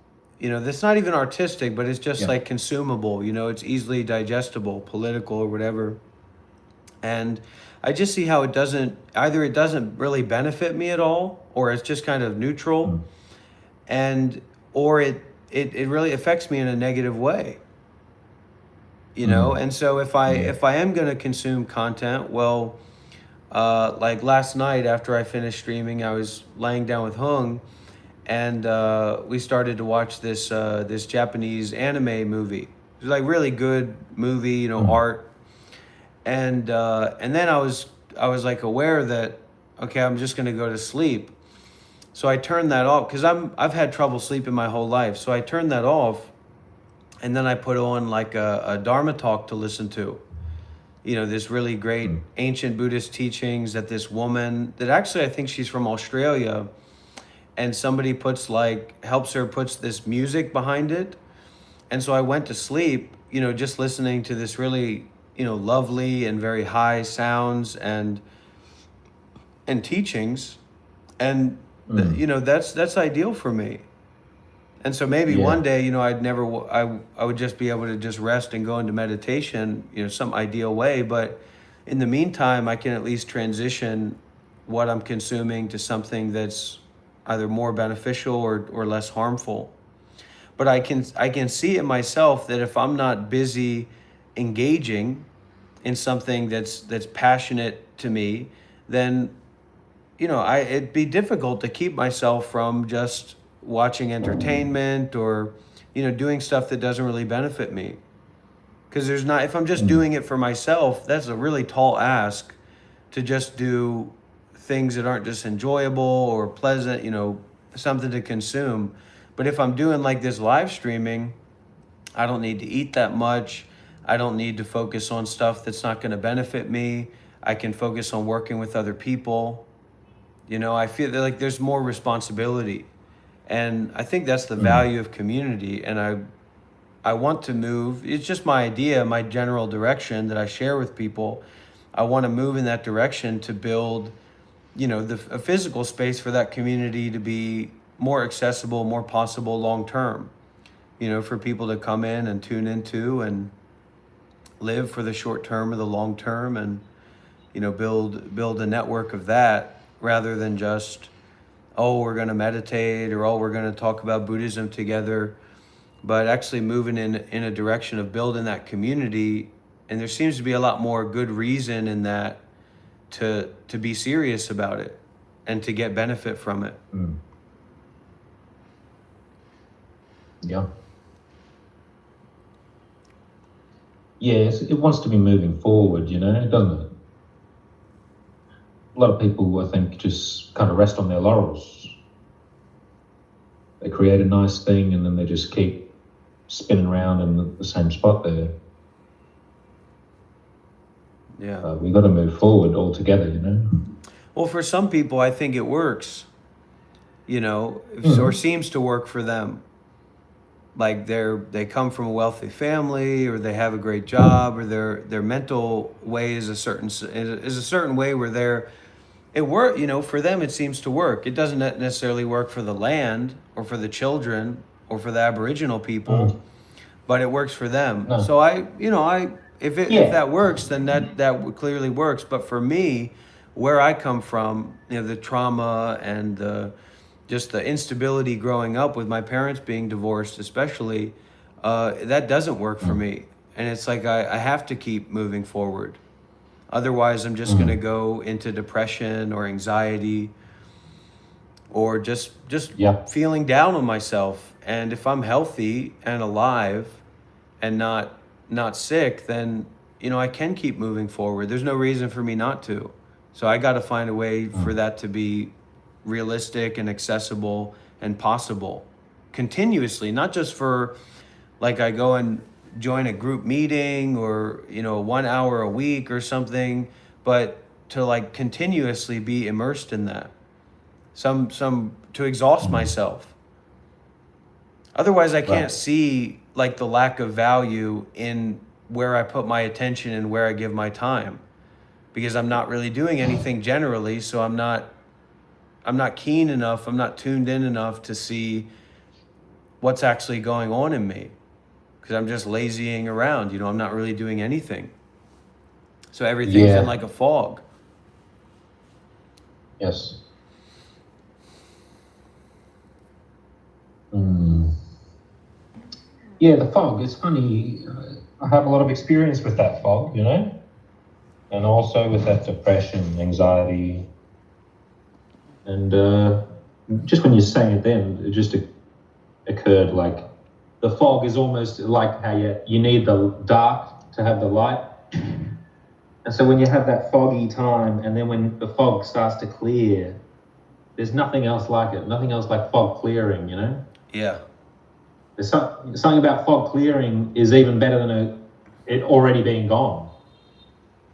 that's not even artistic, but it's just like consumable, it's easily digestible, political or whatever. And I just see how it doesn't really benefit me at all, or it's just kind of neutral, or it really affects me in a negative way. And so if I am going to consume content, well, like last night after I finished streaming, I was laying down with Hung, and we started to watch this Japanese anime movie. It was like really good movie, art, and then I was like aware that okay, I'm just gonna go to sleep. So I turned that off because I've had trouble sleeping my whole life. So I turned that off, and then I put on like a Dharma talk to listen to. This really great ancient Buddhist teachings that this woman that actually I think she's from Australia, and somebody puts this music behind it. And so I went to sleep, just listening to this really, lovely and very high sounds and teachings. And, that's ideal for me. And so maybe one day, I would just be able to just rest and go into meditation, some ideal way. But in the meantime, I can at least transition what I'm consuming to something that's either more beneficial or less harmful. But I can see in myself that if I'm not busy engaging in something that's passionate to me, then, it'd be difficult to keep myself from just watching entertainment or doing stuff that doesn't really benefit me, because if I'm just doing it for myself, that's a really tall ask to just do things that aren't just enjoyable or pleasant, something to consume. But if I'm doing like this live streaming, I don't need to eat that much. I don't need to focus on stuff that's not going to benefit me. I can focus on working with other people. I feel like there's more responsibility. And I think that's the value of community. And I want to move. It's just my idea, my general direction that I share with people. I want to move in that direction to build, a physical space for that community to be more accessible, more possible long term, for people to come in and tune into and live for the short term or the long term, and, build a network of that rather than just, oh, we're going to meditate, or, oh, we're going to talk about Buddhism together, but actually moving in a direction of building that community. And there seems to be a lot more good reason in that to be serious about it and to get benefit from it. Yeah. Yes, it wants to be moving forward, doesn't it? A lot of people, I think, just kind of rest on their laurels. they create a nice thing and then they just keep spinning around in the same spot there. Yeah. We've got to move forward all together, you know? Well, for some people, I think it works, you know, or seems to work for them. Like they come from a wealthy family, or they have a great job, or their mental way is a certain way where you know, for them it seems to work. It doesn't necessarily work for the land or for the children or for the Aboriginal people, but it works for them. No. So if that works, then that clearly works. But for me, where I come from, you know, the trauma and just the instability growing up with my parents being divorced, especially, that doesn't work for me. And it's like I have to keep moving forward. Otherwise, I'm just going to go into depression or anxiety or just feeling down on myself. And if I'm healthy and alive and not sick, then, you know, I can keep moving forward. There's no reason for me not to. So I got to find a way for that to be realistic and accessible and possible continuously, not just for like I go and join a group meeting or, you know, 1 hour a week or something, but to like continuously be immersed in that, some to exhaust myself. Otherwise I can't see like the lack of value in where I put my attention and where I give my time, because I'm not really doing anything generally. So I'm not keen enough, I'm not tuned in enough to see what's actually going on in me, because I'm just lazying around, you know, I'm not really doing anything. So everything's in like a fog. Yes. Yeah, the fog, it's funny. I have a lot of experience with that fog, you know, and also with that depression, anxiety. And just when you're saying it then, it just occurred like the fog is almost like how you need the dark to have the light. And so when you have that foggy time, and then when the fog starts to clear, there's nothing else like it. Nothing else like fog clearing, you know? Yeah. There's something about fog clearing is even better than it already being gone.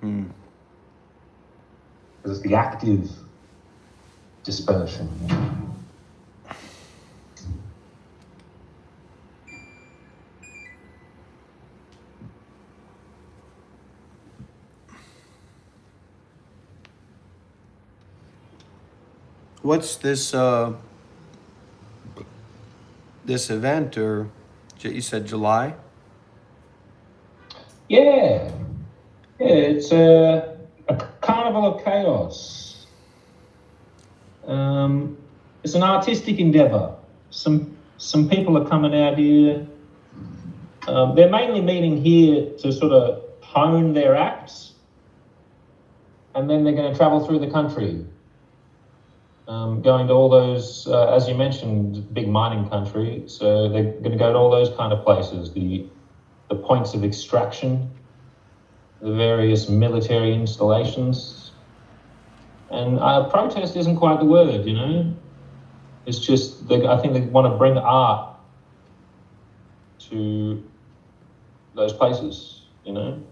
Because it's the active dispersion. What's this this event, or you said July? Yeah, it's a carnival of chaos. It's an artistic endeavor. Some people are coming out here. They're mainly meeting here to sort of hone their acts, and then they're going to travel through the country, going to all those, as you mentioned, big mining country. So they're going to go to all those kind of places, the points of extraction, the various military installations. And protest isn't quite the word, you know. It's just, I think they want to bring art to those places, you know.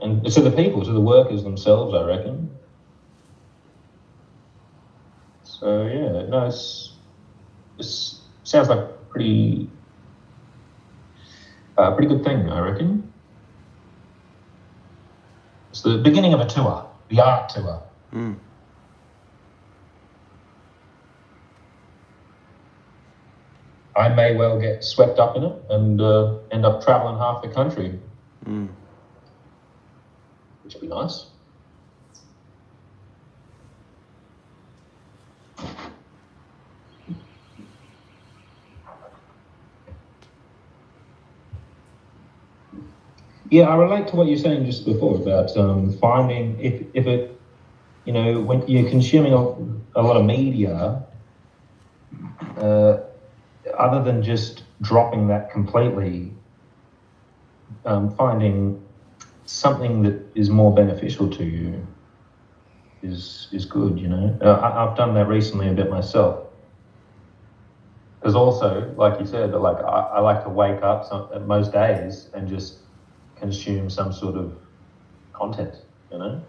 And to the people, to the workers themselves, I reckon. So yeah, no, it sounds like a pretty good thing, I reckon. It's the beginning of a tour, the art tour. I may well get swept up in it and end up traveling half the country, which would be nice. Yeah, I relate to what you're saying just before about finding if it, you know, when you're consuming a lot of media, other than just dropping that completely, finding something that is more beneficial to you is good, you know. I've done that recently a bit myself. Because also, like you said, like I like to wake up most days and just consume some sort of content, you know,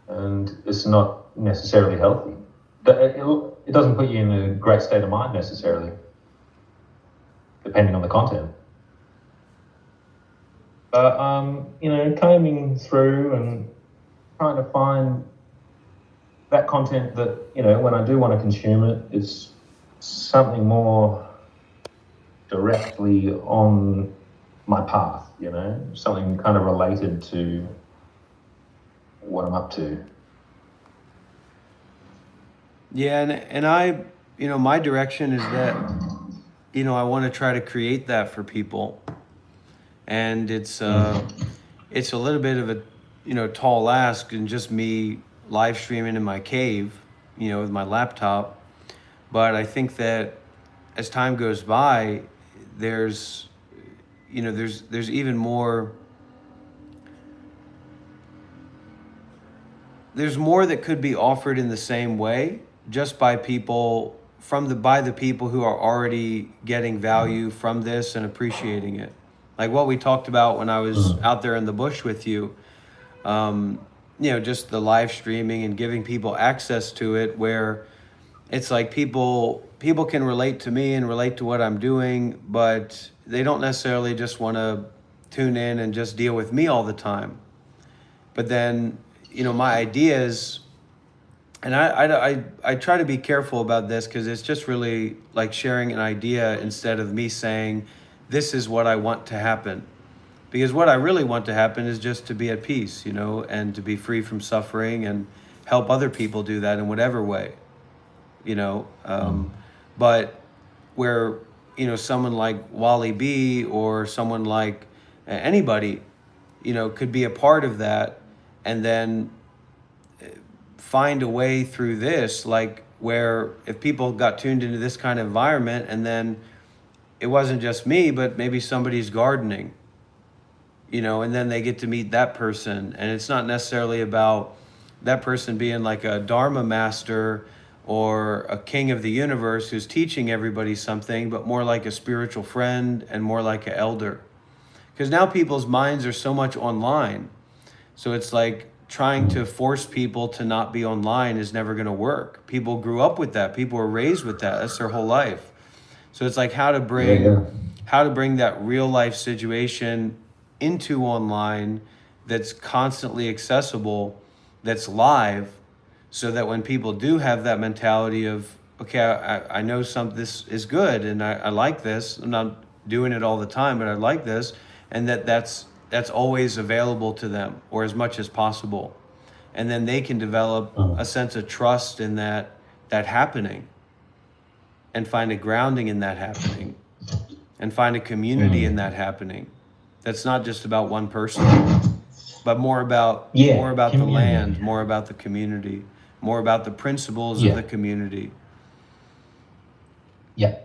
and it's not necessarily healthy. It doesn't put you in a great state of mind necessarily, depending on the content. But you know, combing through and trying to find that content that, you know, when I do want to consume it, it's something more directly on my path, you know, something kind of related to what I'm up to. Yeah, and I, you know, my direction is that, you know, I want to try to create that for people. And it's a little bit of a, you know, tall ask, and just me live streaming in my cave, you know, with my laptop. But I think that as time goes by, there's, you know, there's even more, there's more that could be offered in the same way, just by people by the people who are already getting value from this and appreciating it. Like what we talked about when I was out there in the bush with you, you know, just the live streaming and giving people access to it, where it's like people can relate to me and relate to what I'm doing, but they don't necessarily just want to tune in and just deal with me all the time. But then, you know, my ideas, and I try to be careful about this, because it's just really like sharing an idea instead of me saying, this is what I want to happen. Because what I really want to happen is just to be at peace, you know, and to be free from suffering and help other people do that in whatever way, you know. But where, you know, someone like Wally B or someone like anybody, you know, could be a part of that, and then find a way through this, like where if people got tuned into this kind of environment, and then it wasn't just me, but maybe somebody's gardening, you know, and then they get to meet that person. And it's not necessarily about that person being like a Dharma master or a king of the universe who's teaching everybody something, but more like a spiritual friend and more like an elder. Because now people's minds are so much online. So it's like trying to force people to not be online is never going to work. People grew up with that. People were raised with that. That's their whole life. So it's like how to bring that real life situation into online, that's constantly accessible, that's live, so that when people do have that mentality of, okay, I know this is good and I like this. I'm not doing it all the time, but I like this, and that's always available to them, or as much as possible. And then they can develop a sense of trust in that happening, and find a grounding in that happening, and find a community in that happening. That's not just about one person, but more about the land, more about the community, more about the principles of the community. Yeah.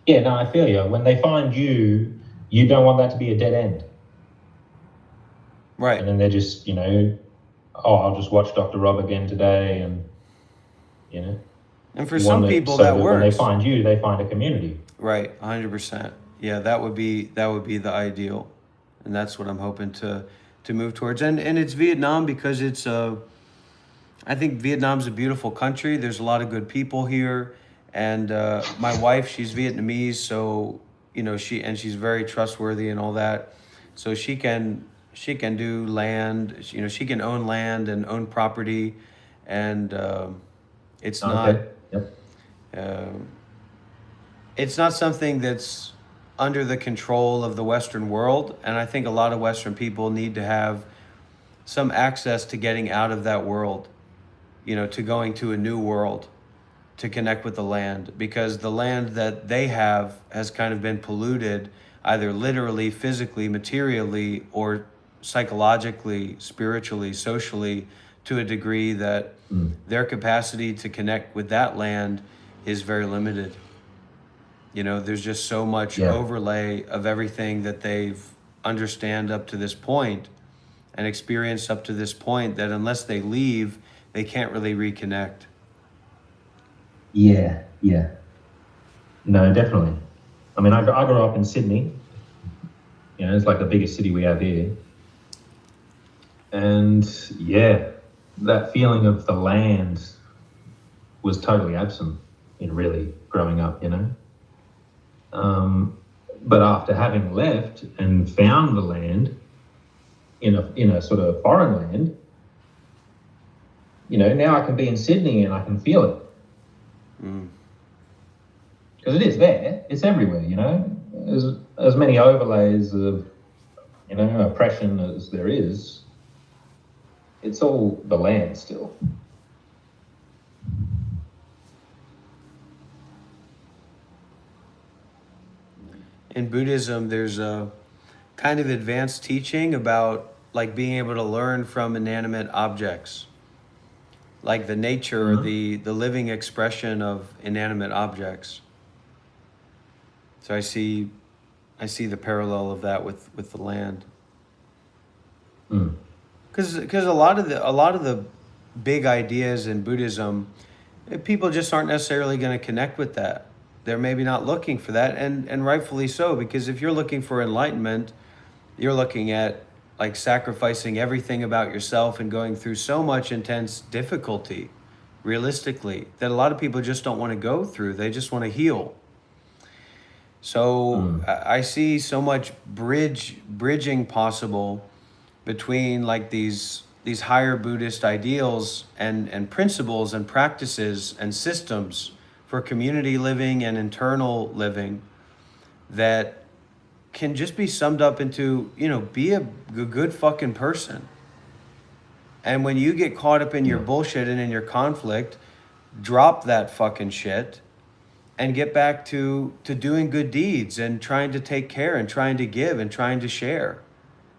Yeah, no, I feel you. When they find you, you don't want that to be a dead end. Right. And then they're just, you know, oh, I'll just watch Dr. Rob again today, and, you know. And for some people that works. When they find you, they find a community. Right, 100%. Yeah, that would be the ideal. And that's what I'm hoping to move towards. And it's Vietnam, because it's I think Vietnam's a beautiful country. There's a lot of good people here. And my wife, she's Vietnamese, so, you know, she's very trustworthy and all that. So she can do land, you know, she can own land and own property, and it's not it's not something that's under the control of the Western world. And I think a lot of Western people need to have some access to getting out of that world, you know, to going to a new world, to connect with the land, because the land that they have has kind of been polluted, either literally, physically, materially, or psychologically, spiritually, socially, to a degree that their capacity to connect with that land is very limited. You know, there's just so much overlay of everything that they've understand up to this point and experienced up to this point, that unless they leave, they can't really reconnect. Yeah, yeah. No, definitely. I mean, I grew up in Sydney. You know, it's like the biggest city we have here. And yeah, that feeling of the land was totally absent in really growing up, you know. But after having left and found the land in a sort of foreign land, you know, now I can be in Sydney and I can feel it. Because it is there, it's everywhere, you know. There's as many overlays of, you know, oppression as there is. It's all the land still. In Buddhism, there's a kind of advanced teaching about like being able to learn from inanimate objects, like the nature or the living expression of inanimate objects. So I see the parallel of that with the land. Because a lot of the big ideas in Buddhism, people just aren't necessarily going to connect with that. They're maybe not looking for that, and rightfully so, because if you're looking for enlightenment, you're looking at like sacrificing everything about yourself and going through so much intense difficulty, realistically, that a lot of people just don't want to go through. They just want to heal. So I see so much bridging possible between like these higher Buddhist ideals and principles and practices and systems for community living and internal living that can just be summed up into, you know, be a good fucking person. And when you get caught up in your bullshit and in your conflict, drop that fucking shit and get back to doing good deeds and trying to take care and trying to give and trying to share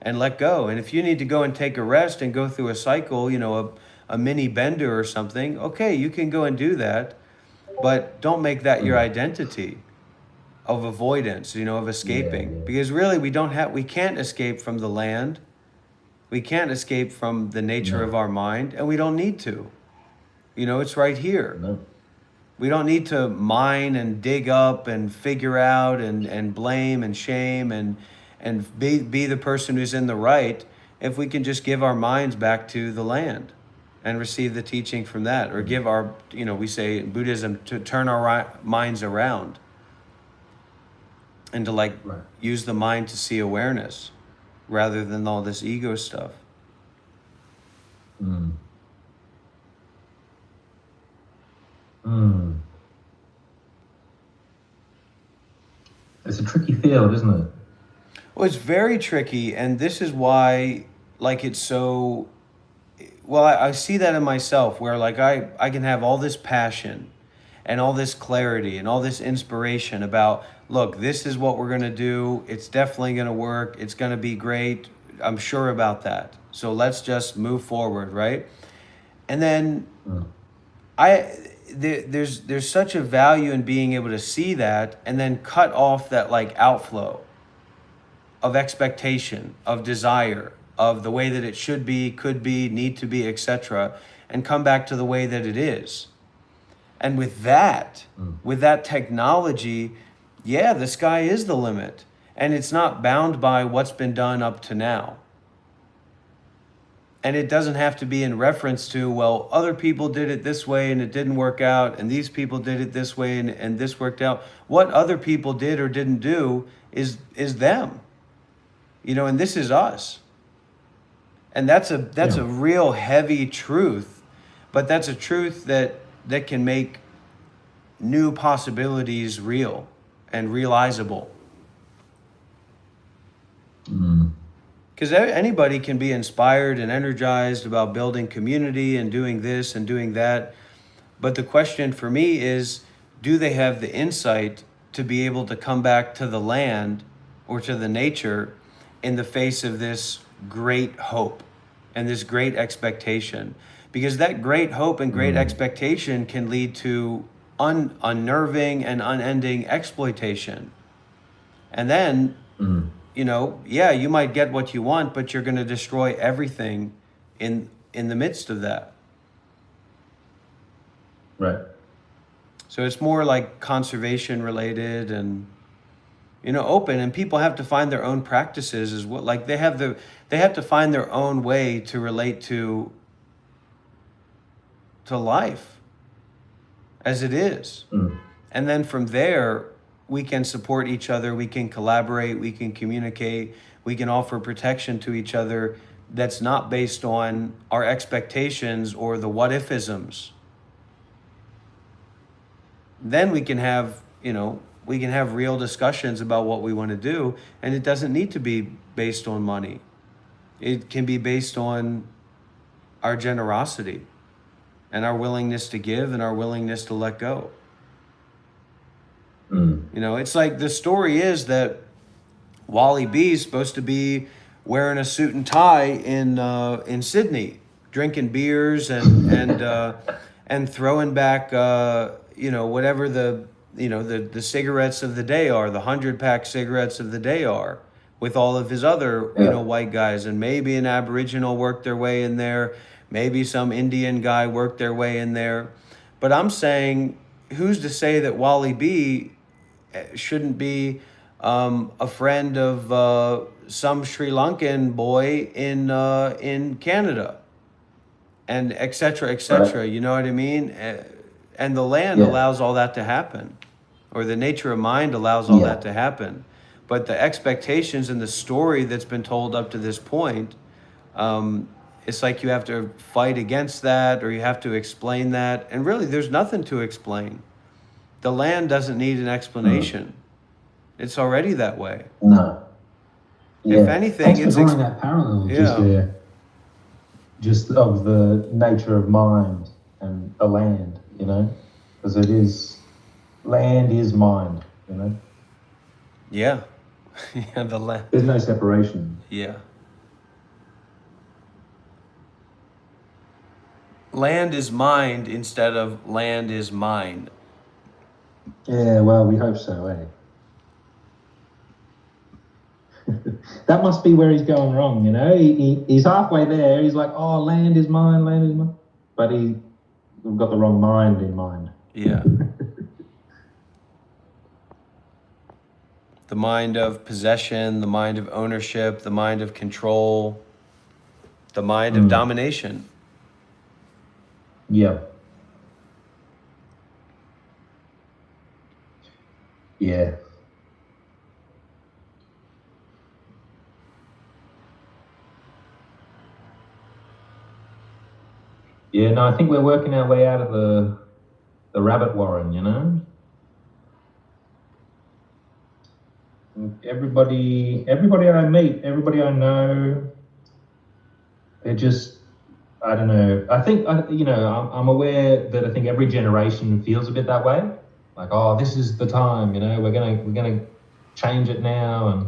and let go. And if you need to go and take a rest and go through a cycle, you know, a mini bender or something, okay, you can go and do that, but don't make that your identity of avoidance, you know, of escaping. Because really we can't escape from the land. We can't escape from the nature of our mind, and we don't need to. You know, it's right here. We don't need to mine and dig up and figure out and blame and shame and be the person who's in the right if we can just give our minds back to the land and receive the teaching from that, or give our, you know, we say in Buddhism to turn our minds around and to like use the mind to see awareness rather than all this ego stuff. It's a tricky field, isn't it? Well, it's very tricky, and this is why, like, it's so... Well, I see that in myself, where, like, I can have all this passion and all this clarity and all this inspiration about, look, this is what we're going to do. It's definitely going to work. It's going to be great. I'm sure about that. So let's just move forward, right? And then there's such a value in being able to see that and then cut off that like outflow of expectation, of desire, of the way that it should be, could be, need to be, etc., and come back to the way that it is. And with that technology, yeah, the sky is the limit, and it's not bound by what's been done up to now. And it doesn't have to be in reference to, well, other people did it this way and it didn't work out, and these people did it this way and this worked out. What other people did or didn't do is them. You know, and this is us. And that's a real heavy truth, but that's a truth that can make new possibilities real and realizable. Because anybody can be inspired and energized about building community and doing this and doing that. But the question for me is, do they have the insight to be able to come back to the land or to the nature in the face of this great hope and this great expectation? Because that great hope and great expectation can lead to unnerving and unending exploitation. And then, you know, yeah, you might get what you want, but you're going to destroy everything in the midst of that. Right. So it's more like conservation related and, you know, open, and people have to find their own practices as well. Like they have to find their own way to relate to life as it is. And then from there, we can support each other, we can collaborate, we can communicate, we can offer protection to each other that's not based on our expectations or the what if-isms. Then we can have, you know, we can have real discussions about what we want to do, and it doesn't need to be based on money. It can be based on our generosity and our willingness to give and our willingness to let go. You know, it's like the story is that Wally B is supposed to be wearing a suit and tie in Sydney, drinking beers and throwing back you know, whatever the cigarettes of the day are, the 100-pack cigarettes of the day are, with all of his other you know, white guys, and maybe an Aboriginal worked their way in there, maybe some Indian guy worked their way in there. But I'm saying, who's to say that Wally B shouldn't be a friend of some Sri Lankan boy in Canada, and et cetera, Right. you know what I mean? And the land allows all that to happen, or the nature of mind allows all that to happen. But the expectations and the story that's been told up to this point, it's like you have to fight against that, or you have to explain that. And really, there's nothing to explain. The land doesn't need an explanation. It's already that way. No. Yeah. If anything, thanks for it's drawing that parallel. Just of the nature of mind and the land, you know, because it is, land is mind, you know. Yeah. Yeah, the land. There's no separation. Yeah. Land is mind instead of land is mine. Yeah, well, we hope so, eh? That must be where he's going wrong, you know. He's halfway there. He's like, oh, land is mine, but we've got the wrong mind in mind. Yeah. The mind of possession, the mind of ownership, the mind of control, the mind of domination. Yeah. Yeah. Yeah, no, I think we're working our way out of the rabbit warren, you know? Everybody I meet, everybody I know, they're just, I don't know. I think, you know, I'm aware that I think every generation feels a bit that way. Like, oh, this is the time, you know, we're gonna change it now.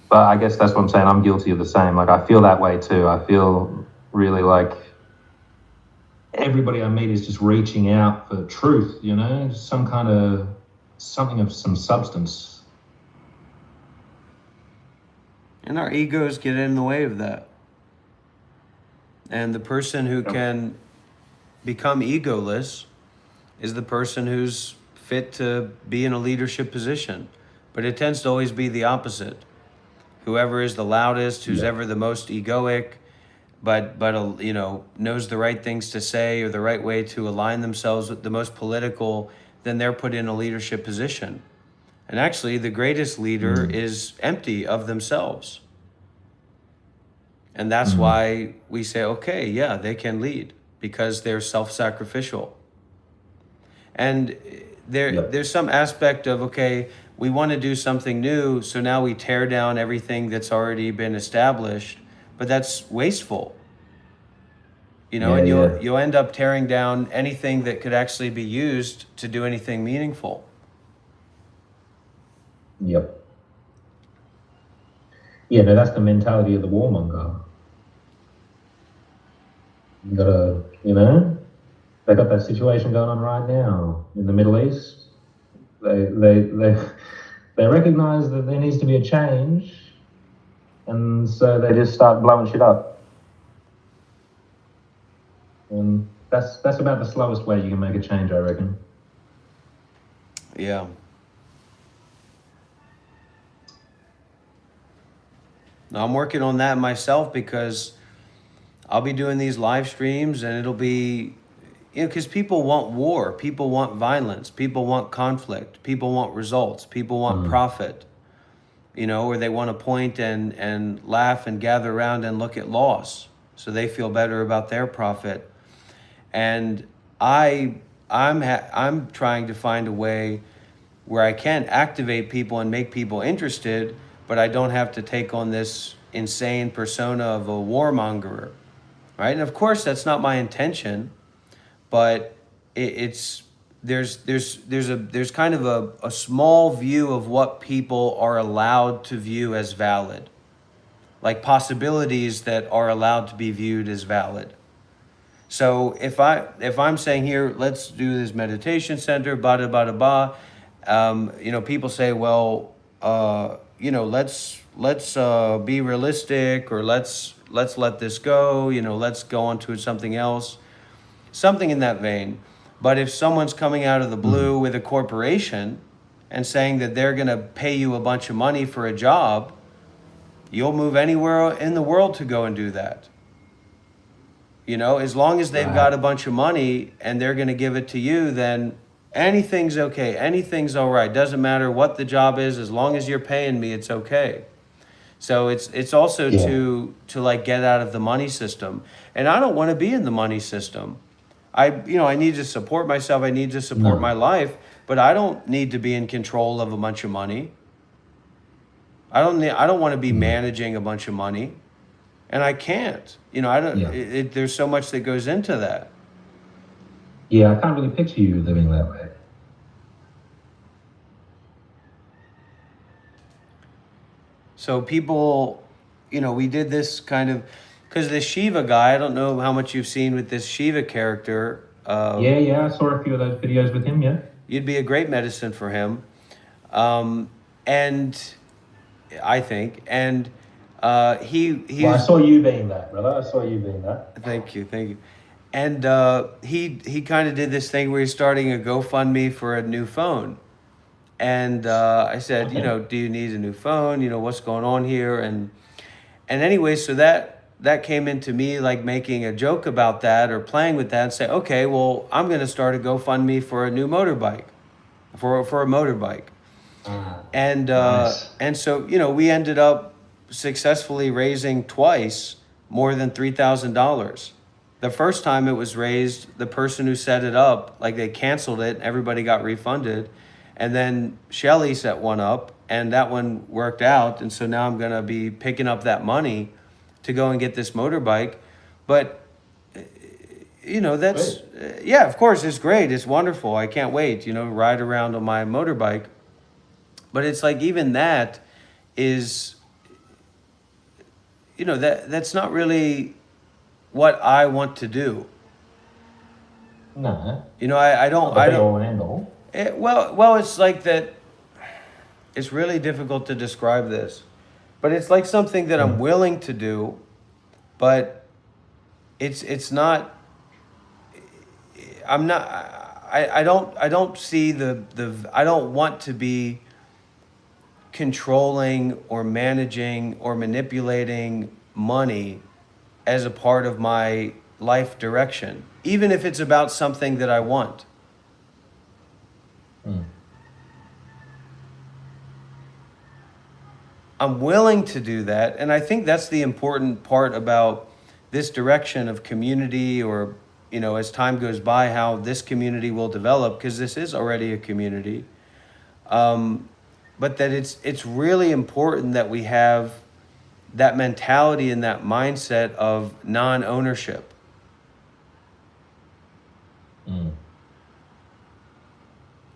But I guess that's what I'm saying. I'm guilty of the same. Like, I feel that way too. I feel really like everybody I meet is just reaching out for truth, you know, something of some substance. And our egos get in the way of that. And the person who can become egoless is the person who's fit to be in a leadership position. But it tends to always be the opposite. Whoever is the loudest, who's ever the most egoic, but you know, knows the right things to say or the right way to align themselves with the most political, then they're put in a leadership position. And actually, the greatest leader is empty of themselves. And that's why we say, okay, yeah, they can lead, because they're self-sacrificial. And there's some aspect of, okay, we want to do something new, so now we tear down everything that's already been established, but that's wasteful. You know, and you'll end up tearing down anything that could actually be used to do anything meaningful. Yep. Yeah, no, that's the mentality of the warmonger. You gotta, you know, they got that situation going on right now in the Middle East. They recognize that there needs to be a change, and so they just start blowing shit up. And That's about the slowest way you can make a change, I reckon. Yeah. Now, I'm working on that myself because I'll be doing these live streams and it'll be, because people want war, people want violence, people want conflict, people want results, people want profit, or they want to point and laugh and gather around and look at loss so they feel better about their profit. And I'm trying to find a way where I can activate people and make people interested, but I don't have to take on this insane persona of a warmonger, right? And of course, that's not my intention, but there's kind of a small view of what people are allowed to view as valid, like possibilities that are allowed to be viewed as valid. So if I'm saying here, let's do this meditation center, bada bada ba, people say, well, let's be realistic, or let's let this go, let's go on to something else, something in that vein. But if someone's coming out of the blue with a corporation and saying that they're going to pay you a bunch of money for a job, you'll move anywhere in the world to go and do that. As long as they've got a bunch of money and they're going to give it to you, then anything's okay. Anything's all right. Doesn't matter what the job is. As long as you're paying me, it's okay. So it's also to like get out of the money system. And I don't want to be in the money system. I need to support myself. I need to support my life, but I don't need to be in control of a bunch of money. I don't want to be managing a bunch of money. And I can't, there's so much that goes into that. Yeah, I can't really picture you living that way. So people, we did this kind of, because the Shiva guy, I don't know how much you've seen with this Shiva character. Yeah, I saw a few of those videos with him, yeah. You'd be a great medicine for him. And I think, and he's... Well, I saw you being that, brother. I saw you being that. Thank you. And he kind of did this thing where he's starting a GoFundMe for a new phone. And I said, do you need a new phone? What's going on here? And anyway, so that came into me like making a joke about that or playing with that and say, okay, well, I'm going to start a GoFundMe for a new motorbike, for a motorbike. And nice. And so, we ended up successfully raising twice more than $3,000. The first time it was raised, the person who set it up, like they canceled it, everybody got refunded. And then Shelly set one up and that one worked out. And so now I'm going to be picking up that money to go and get this motorbike. But, that's, yeah, of course, it's great. It's wonderful. I can't wait, ride around on my motorbike. But it's like, even that is, that's not really what I want to do. No. I don't. Well, it's like that. It's really difficult to describe this, but it's like something that I'm willing to do, but it's not. I'm not. I don't see I don't want to be controlling or managing or manipulating money as a part of my life direction, even if it's about something that I want. I'm willing to do that, and I think that's the important part about this direction of community, or as time goes by, how this community will develop, because this is already a community. But that it's really important that we have that mentality and that mindset of non-ownership.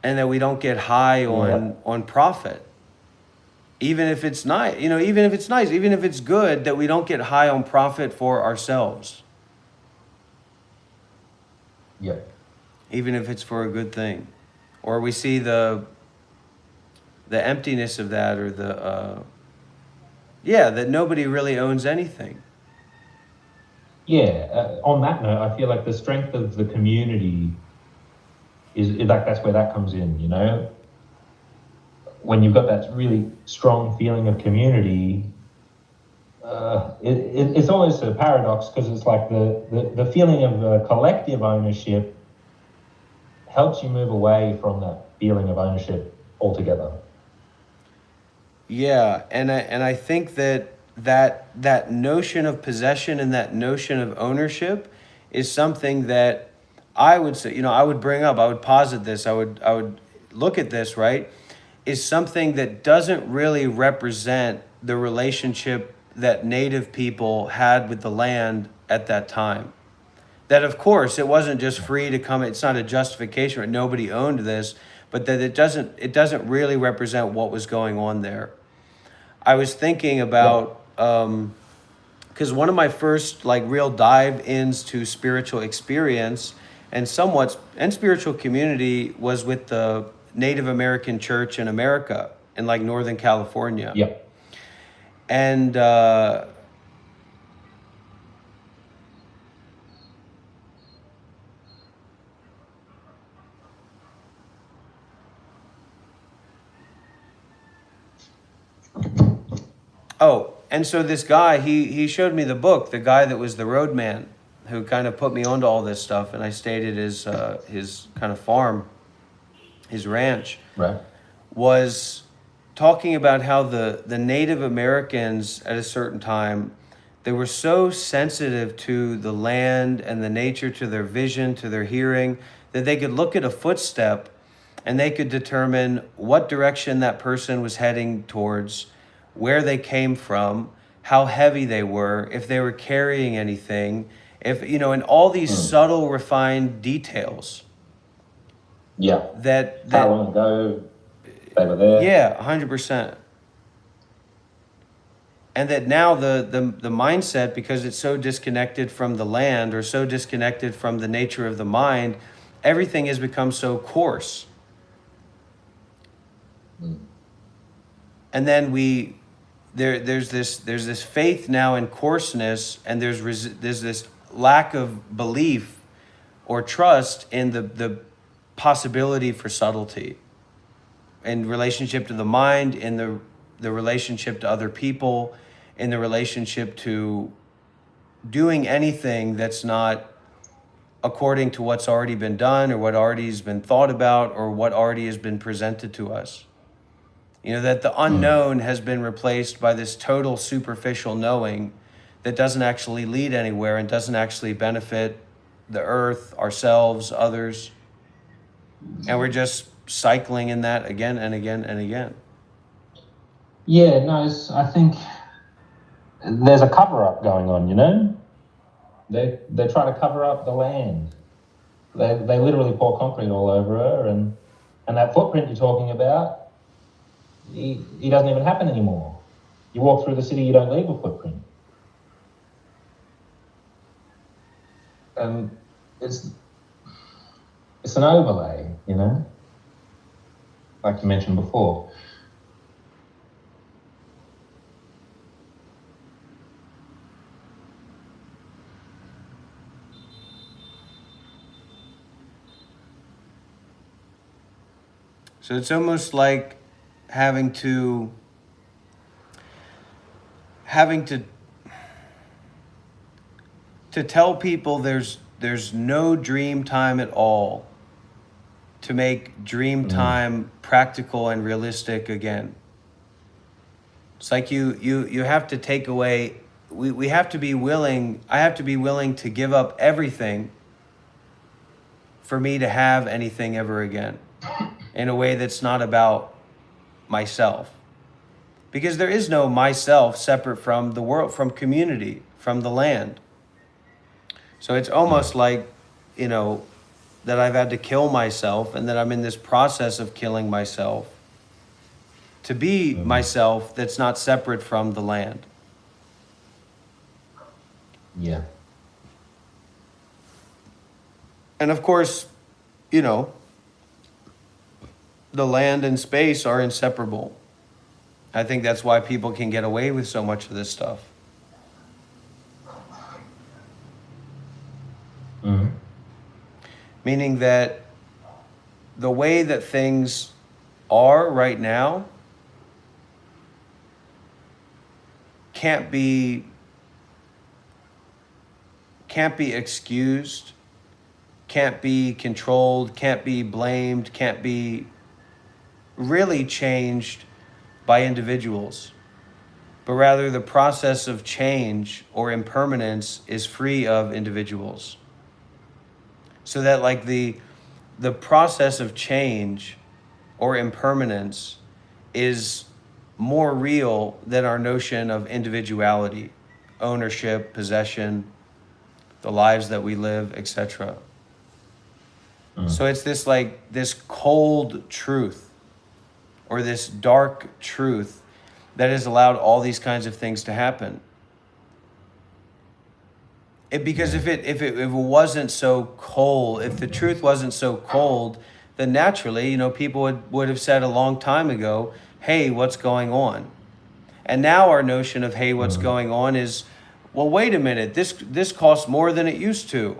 And that we don't get high on profit. Even if it's nice, even if it's good, that we don't get high on profit for ourselves. Yeah. Even if it's for a good thing. Or we see the emptiness of that, or that nobody really owns anything. On that note, I feel like the strength of the community is like, that's where that comes in, you know? When you've got that really strong feeling of community, it's almost a paradox, because it's like the feeling of collective ownership helps you move away from that feeling of ownership altogether. Yeah, and I think that notion of possession and that notion of ownership is something that I would say, I would bring up, I would posit this, I would look at this, right? Is something that doesn't really represent the relationship that native people had with the land at that time. That, of course, it wasn't just free to come, it's not a justification, right? Nobody owned this, but that it doesn't really represent what was going on there. I was thinking about, because one of my first like real dive-ins to spiritual experience and spiritual community was with the Native American church in America, in like Northern California. Yep. And and so this guy, he showed me the book, the guy that was the roadman, who kind of put me onto all this stuff, and I stayed at his kind of farm, his ranch. Right. Was talking about how the Native Americans at a certain time, they were so sensitive to the land and the nature, to their vision, to their hearing, that they could look at a footstep and they could determine what direction that person was heading towards, where they came from, how heavy they were, if they were carrying anything, and all these subtle, refined details. Yeah. That how long ago they were there. Yeah, 100%. And that now the mindset, because it's so disconnected from the land or so disconnected from the nature of the mind, everything has become so coarse. And then there's this faith now in coarseness, and there's this lack of belief or trust in the possibility for subtlety in relationship to the mind, in the relationship to other people, in the relationship to doing anything that's not according to what's already been done or what already has been thought about or what already has been presented to us. That the unknown has been replaced by this total superficial knowing that doesn't actually lead anywhere and doesn't actually benefit the earth, ourselves, others. And we're just cycling in that again and again and again. Yeah, no, I think there's a cover-up going on, They try to cover up the land. They literally pour concrete all over her, and that footprint you're talking about, he doesn't even happen anymore. You walk through the city, you don't leave a footprint. And it's an overlay, like you mentioned before. So it's almost like having to tell people there's no dream time at all, to make dream time practical and realistic again. It's like you have to take away, we have to be willing, I have to be willing to give up everything for me to have anything ever again, in a way that's not about myself. Because there is no myself separate from the world, from community, from the land. So it's almost like, that I've had to kill myself, and that I'm in this process of killing myself to be myself that's not separate from the land. Yeah. And of course, the land and space are inseparable. I think that's why people can get away with so much of this stuff. meaning that the way that things are right now can't be excused, can't be controlled, can't be blamed, can't be really changed by individuals, but rather the process of change or impermanence is free of individuals. So that like the process of change or impermanence is more real than our notion of individuality, ownership, possession, the lives that we live, etc. So it's this cold truth or this dark truth that has allowed all these kinds of things to happen. Because if it wasn't so cold, if the truth wasn't so cold, then naturally, people would have said a long time ago, hey, what's going on? And now our notion of, hey, what's going on is, well, wait a minute, this costs more than it used to.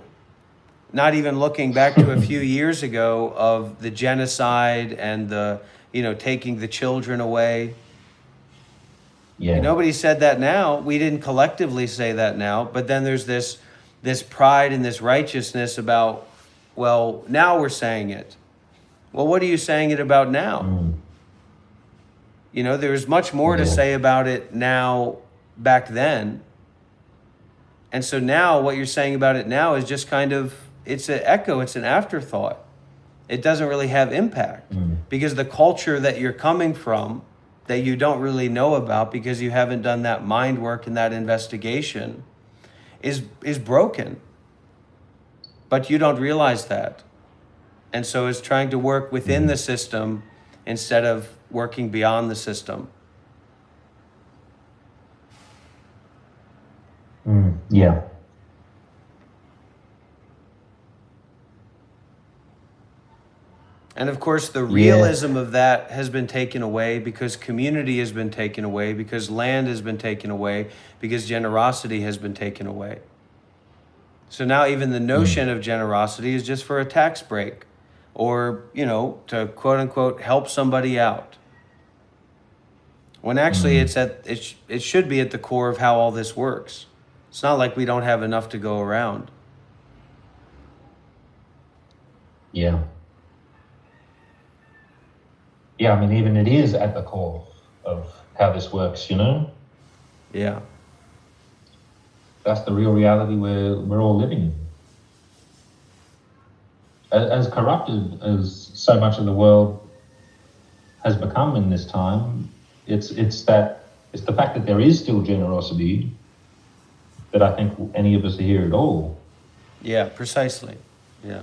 Not even looking back to a few years ago of the genocide and the, taking the children away. Yeah. Nobody said that now. We didn't collectively say that now, but then there's this pride and this righteousness about, well, now we're saying it. Well, what are you saying it about now? There's much more to say about it now back then. And so now what you're saying about it now is just kind of, it's an echo, it's an afterthought. It doesn't really have impact because the culture that you're coming from that you don't really know about because you haven't done that mind work and that investigation is broken. But you don't realize that. And so it's trying to work within the system instead of working beyond the system. Yeah. And of course, the realism of that has been taken away because community has been taken away, because land has been taken away, because generosity has been taken away. So now even the notion of generosity is just for a tax break or, to quote unquote, help somebody out. When actually it should be at the core of how all this works. It's not like we don't have enough to go around. Yeah. Yeah, I mean, even it is at the core of how this works, Yeah. That's the real reality we're all living in. As corrupted as so much of the world has become in this time, it's the fact that there is still generosity that I think any of us are here at all. Yeah, precisely. Yeah.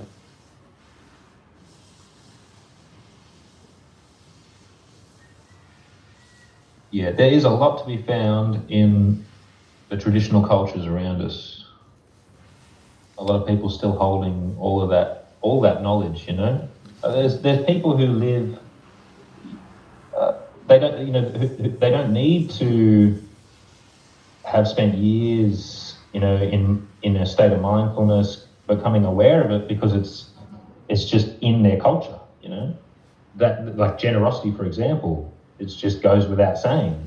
Yeah, there is a lot to be found in the traditional cultures around us. A lot of people still holding all that knowledge, There's people who live. They don't need to have spent years, in a state of mindfulness, becoming aware of it because it's just in their culture, That, like generosity, for example, it just goes without saying.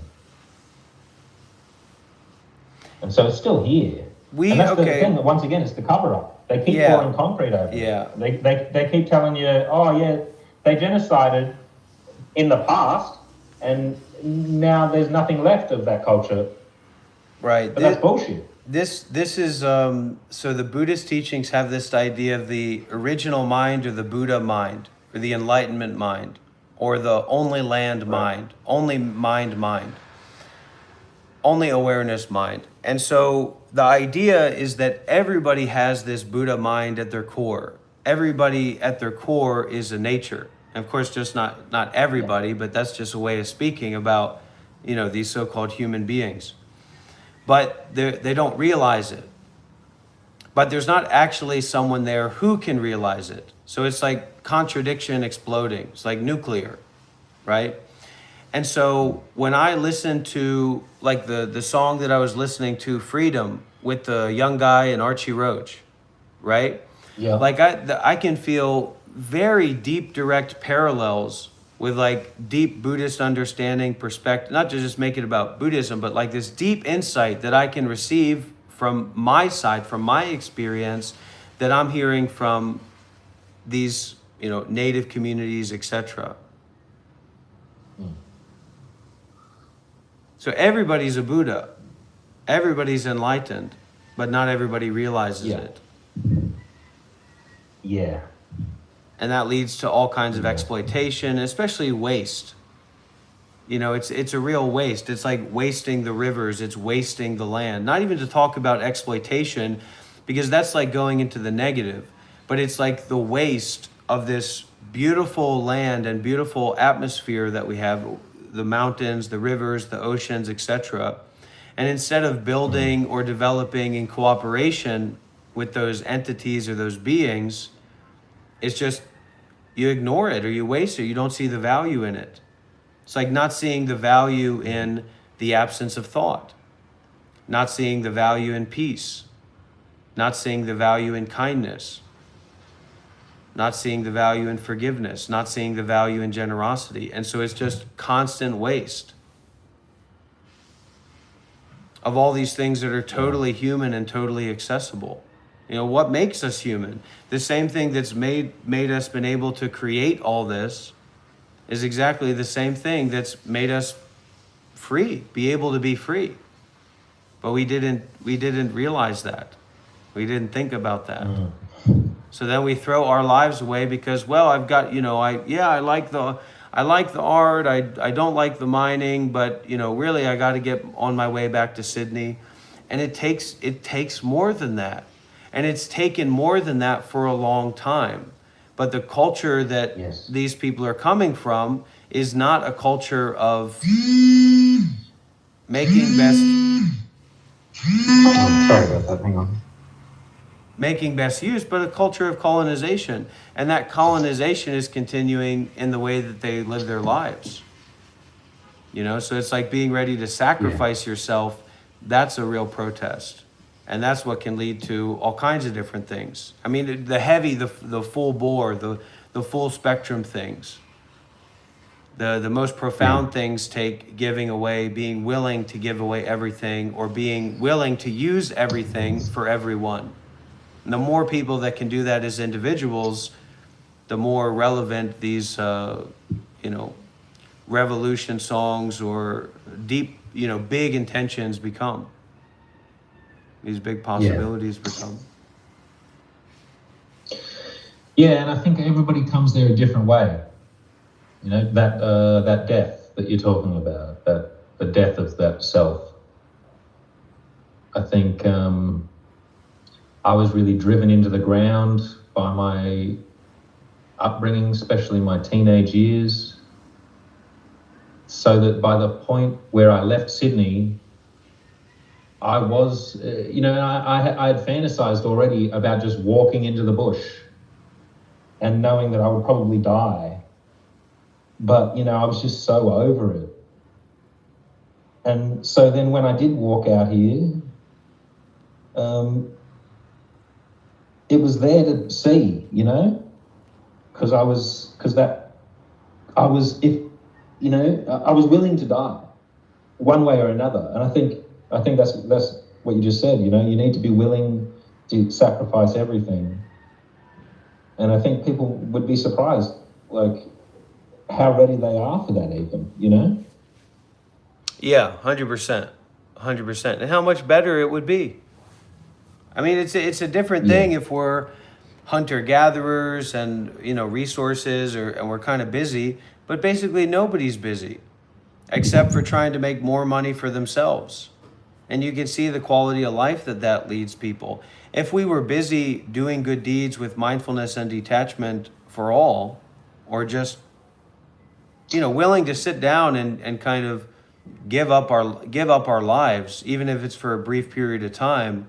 And so it's still here. And that's the thing, that once again, it's the cover-up. They keep pouring concrete over it. Yeah. They keep telling you, oh yeah, they genocided in the past, and now there's nothing left of that culture. Right. But that's bullshit. This is, so the Buddhist teachings have this idea of the original mind or the Buddha mind or the enlightenment mind or the only land mind, only mind, only awareness mind. And so the idea is that everybody has this Buddha mind at their core. Everybody at their core is a nature. And of course, just not everybody, but that's just a way of speaking about, these so-called human beings. But they don't realize it. But there's not actually someone there who can realize it. So it's like contradiction exploding. It's like nuclear, right? And so when I listen to like the song that I was listening to, Freedom, with the young guy and Archie Roach, right? Yeah. Like I can feel very deep, direct parallels with like deep Buddhist understanding, perspective, not to just make it about Buddhism, but like this deep insight that I can receive from my side, from my experience, that I'm hearing from these, native communities, etc. So everybody's a Buddha, everybody's enlightened, but not everybody realizes it. Yeah. And that leads to all kinds of exploitation, especially waste. It's a real waste. It's like wasting the rivers, it's wasting the land. Not even to talk about exploitation, because that's like going into the negative, but it's like the waste of this beautiful land and beautiful atmosphere that we have, the mountains, the rivers, the oceans, etc. And instead of building or developing in cooperation with those entities or those beings, it's just you ignore it or you waste it. You don't see the value in it. It's like not seeing the value in the absence of thought, not seeing the value in peace, not seeing the value in kindness, not seeing the value in forgiveness, not seeing the value in generosity. And so it's just constant waste of all these things that are totally human and totally accessible. What makes us human? The same thing that's made us been able to create all this is exactly the same thing that's made us free, be able to be free. But we didn't realize that. We didn't think about that. So then we throw our lives away because, well, I've got, I like the art, I don't like the mining, but really I got to get on my way back to Sydney. And it takes more than that. And it's taken more than that for a long time. But the culture that these people are coming from is not a culture of making best. Sorry about that. Hang on. Making best use, but a culture of colonization. And that colonization is continuing in the way that they live their lives. So it's like being ready to sacrifice yourself. That's a real protest. And that's what can lead to all kinds of different things. I mean, the heavy, the full bore, the full spectrum things. The most profound things take giving away, being willing to give away everything, or being willing to use everything for everyone. And the more people that can do that as individuals, the more relevant these, revolution songs or deep, big intentions become. These big possibilities become. Yeah, and I think everybody comes there a different way. That death that you're talking about, that the death of that self. I think I was really driven into the ground by my upbringing, especially my teenage years, so that by the point where I left Sydney, I was, I had fantasized already about just walking into the bush and knowing that I would probably die. But, I was just so over it. And so then when I did walk out here, it was there to see, because I was willing to die one way or another. And I think that's what you just said, you need to be willing to sacrifice everything. And I think people would be surprised, like, how ready they are for that even, Yeah, 100%. 100%. And how much better it would be. I mean, it's a different thing if we're hunter-gatherers and, resources, and we're kind of busy, but basically nobody's busy except for trying to make more money for themselves. And you can see the quality of life that leads people. If we were busy doing good deeds with mindfulness and detachment for all, or just, willing to sit down and kind of give up our lives, even if it's for a brief period of time,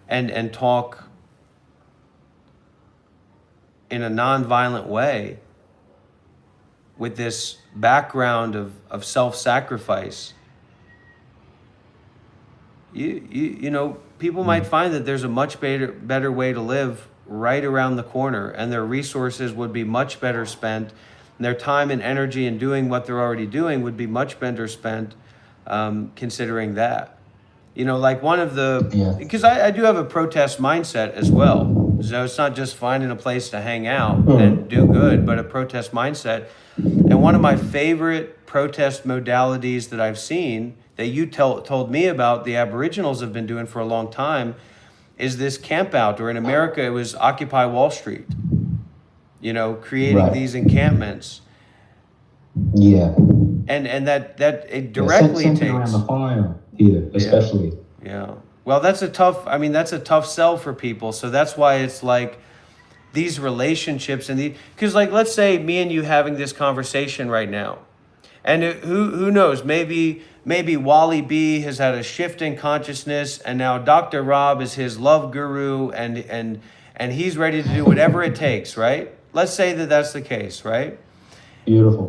and talk in a non-violent way with this background of self-sacrifice, people might find that there's a much better way to live right around the corner, and their resources would be much better spent, and their time and energy in doing what they're already doing would be much better spent, considering that. You know, like one of the, because I do have a protest mindset as well. So it's not just finding a place to hang out and do good, but a protest mindset. And one of my favorite protest modalities that I've seen that you told me about, the Aboriginals have been doing for a long time, is this camp out, or in America it was Occupy Wall Street. You know, creating these encampments. Yeah. And that it directly something takes around the fire here, especially. Yeah. Well, that's a tough sell for people. So that's why it's like these relationships and because like, let's say me and you having this conversation right now, and who knows, maybe Wally B has had a shift in consciousness, and now Dr. Rob is his love guru, and he's ready to do whatever it takes, right? Let's say that that's the case, right? Beautiful.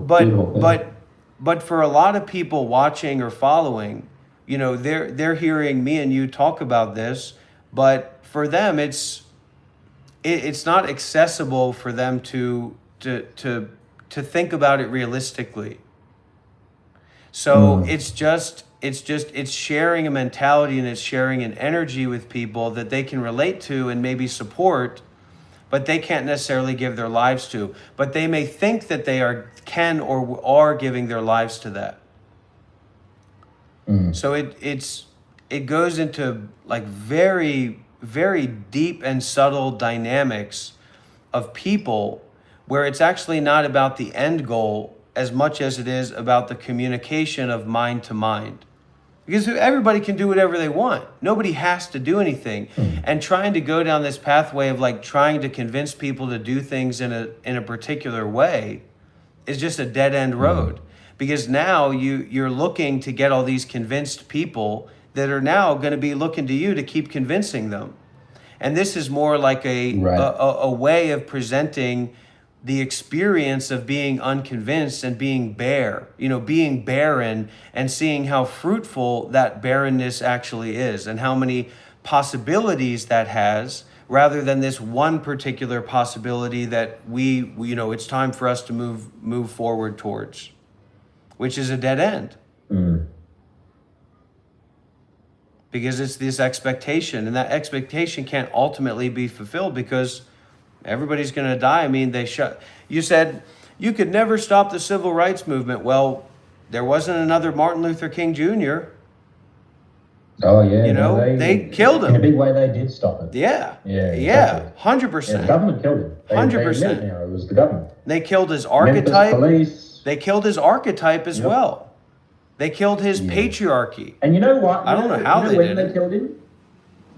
But for a lot of people watching or following, you know, they're hearing me and you talk about this, but for them it's not accessible for them to think about it realistically. So it's sharing a mentality, and it's sharing an energy with people that they can relate to and maybe support, but they can't necessarily give their lives to. But they may think that they can or are giving their lives to that. So it goes into like very, very deep and subtle dynamics of people, where it's actually not about the end goal as much as it is about the communication of mind to mind. Because everybody can do whatever they want. Nobody has to do anything. And trying to go down this pathway of like trying to convince people to do things in a particular way is just a dead end road. Because now you're looking to get all these convinced people that are now going to be looking to you to keep convincing them. And this is more like a way of presenting the experience of being unconvinced and being bare, being barren, and seeing how fruitful that barrenness actually is and how many possibilities that has, rather than this one particular possibility that it's time for us to move forward towards, which is a dead end. Because it's this expectation, and that expectation can't ultimately be fulfilled because everybody's going to die. I mean, you said you could never stop the civil rights movement. Well, there wasn't another Martin Luther King Jr. Oh yeah. They killed him. In a big way, they did stop it. Yeah. Yeah. 100%. Yeah, the government killed him. 100%. Now it was the government. They killed his archetype. Police. They killed his archetype as well. They killed his patriarchy. And you know what? I don't know how they did it. Killed him?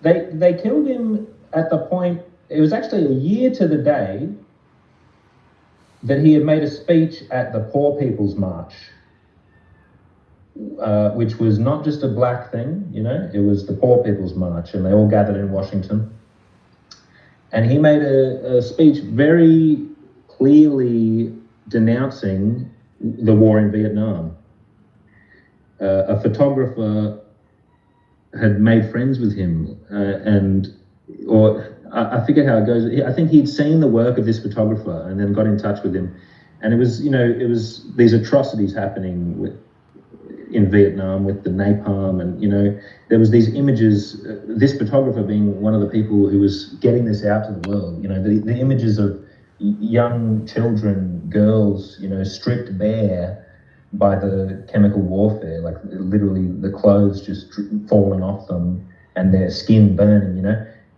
They killed him at the point. It was actually a year to the day that he had made a speech at the Poor People's March, which was not just a black thing, it was the Poor People's March, and they all gathered in Washington. And he made a speech very clearly denouncing the war in Vietnam. A photographer had made friends with him, I forget how it goes. I think he'd seen the work of this photographer and then got in touch with him. And it was these atrocities happening in Vietnam with the napalm, and, there was these images, this photographer being one of the people who was getting this out to the world, the images of young children, girls, stripped bare by the chemical warfare, like literally the clothes just falling off them and their skin burning,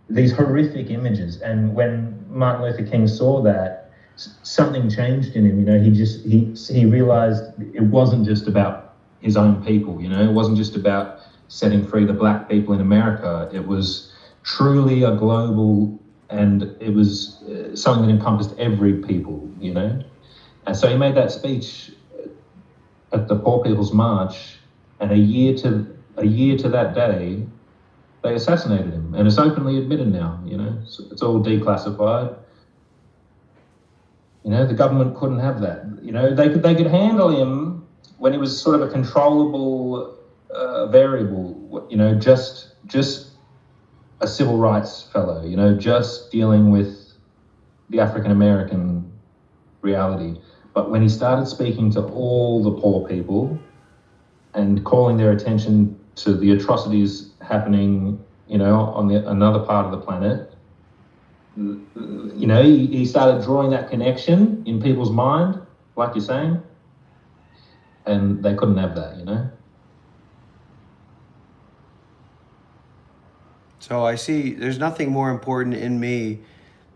these horrific images. And when Martin Luther King saw that, something changed in him. He realized it wasn't just about his own people, it wasn't just about setting free the black people in America. It was truly a global, and it was something that encompassed every people, And so he made that speech at the Poor People's March, and a year to that day, they assassinated him, and it's openly admitted now. So it's all declassified. The government couldn't have that. They could handle him when he was sort of a controllable variable. Just a civil rights fellow, you know, just dealing with the African American reality. But when he started speaking to all the poor people and calling their attention to the atrocities happening, you know, on another part of the planet, you know, he started drawing that connection in people's mind, like you're saying, and they couldn't have that, you know. So I see there's nothing more important in me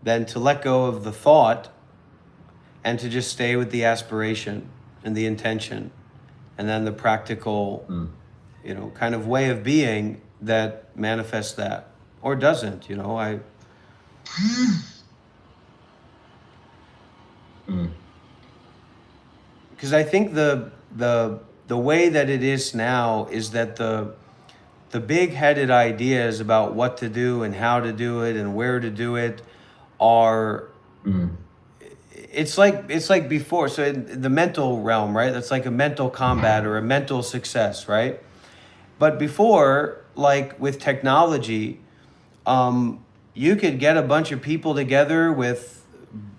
than to let go of the thought and to just stay with the aspiration and the intention, and then the practical, you know, kind of way of being that manifests that or doesn't, you know. Because I think the way that it is now is that the big-headed ideas about what to do and how to do it and where to do it are it's like before. So in the mental realm, right? That's like a mental combat or a mental success, right? But before, like with technology, you could get a bunch of people together with,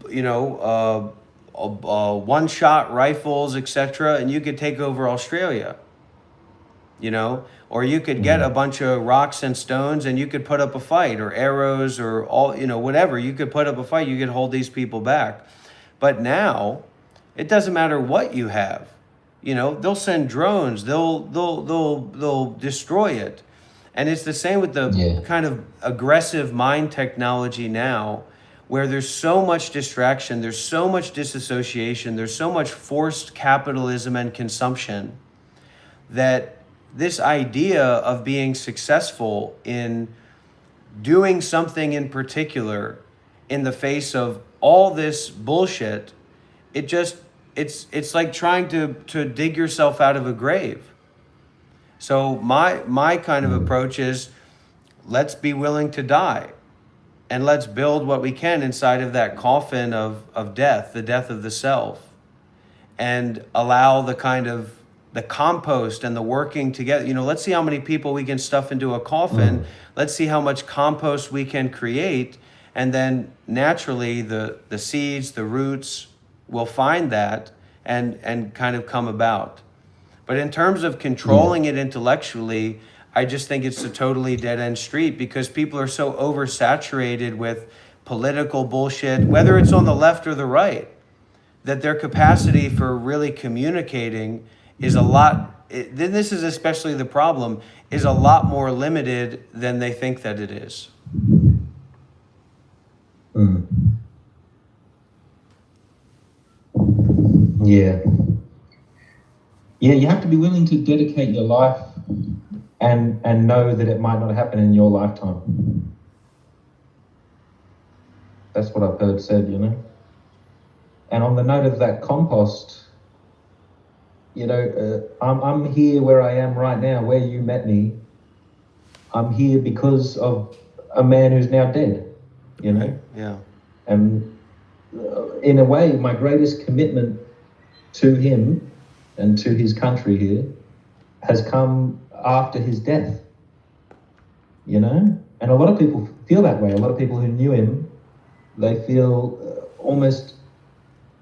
you know, one-shot rifles, etc., and you could take over Australia, you know, or you could get a bunch of rocks and stones and you could put up a fight, or arrows, or all, you know, whatever. You could put up a fight. You could hold these people back. But now, it doesn't matter what you have. You know, they'll send drones. They'll destroy it. And it's the same with the kind of aggressive mind technology now, where there's so much distraction, there's so much disassociation, there's so much forced capitalism and consumption, that this idea of being successful in doing something in particular in the face of all this bullshit, it's like trying to dig yourself out of a grave. So my kind of approach is, let's be willing to die, and let's build what we can inside of that coffin of death, the death of the self, and allow the kind of the compost and the working together. You know, let's see how many people we can stuff into a coffin. Let's see how much compost we can create. And then naturally the seeds, the roots will find that and kind of come about. But in terms of controlling it intellectually, I just think it's a totally dead-end street, because people are so oversaturated with political bullshit, whether it's on the left or the right, that their capacity for really communicating is a lot, this is especially the problem, is a lot more limited than they think that it is. Yeah. Yeah, you have to be willing to dedicate your life and know that it might not happen in your lifetime. That's what I've heard said, you know. And on the note of that compost, you know, I'm here where I am right now, where you met me. I'm here because of a man who's now dead, you know. Yeah. And in a way, my greatest commitment to him and to his country here has come after his death, you know. And a lot of people feel that way. A lot of people who knew him, they feel almost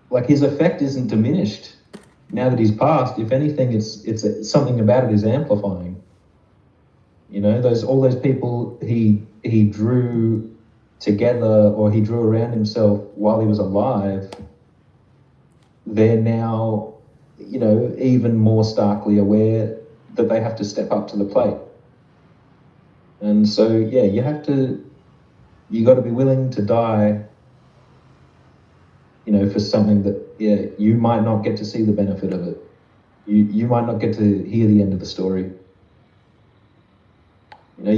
like his effect isn't diminished now that he's passed. If anything, it's something about it is amplifying. You know, all those people he drew together, or he drew around himself while he was alive, they're now, you know, even more starkly aware that they have to step up to the plate. And so, yeah, you got to be willing to die, you know, for something that, yeah, you might not get to see the benefit of it. You might not get to hear the end of the story. You know,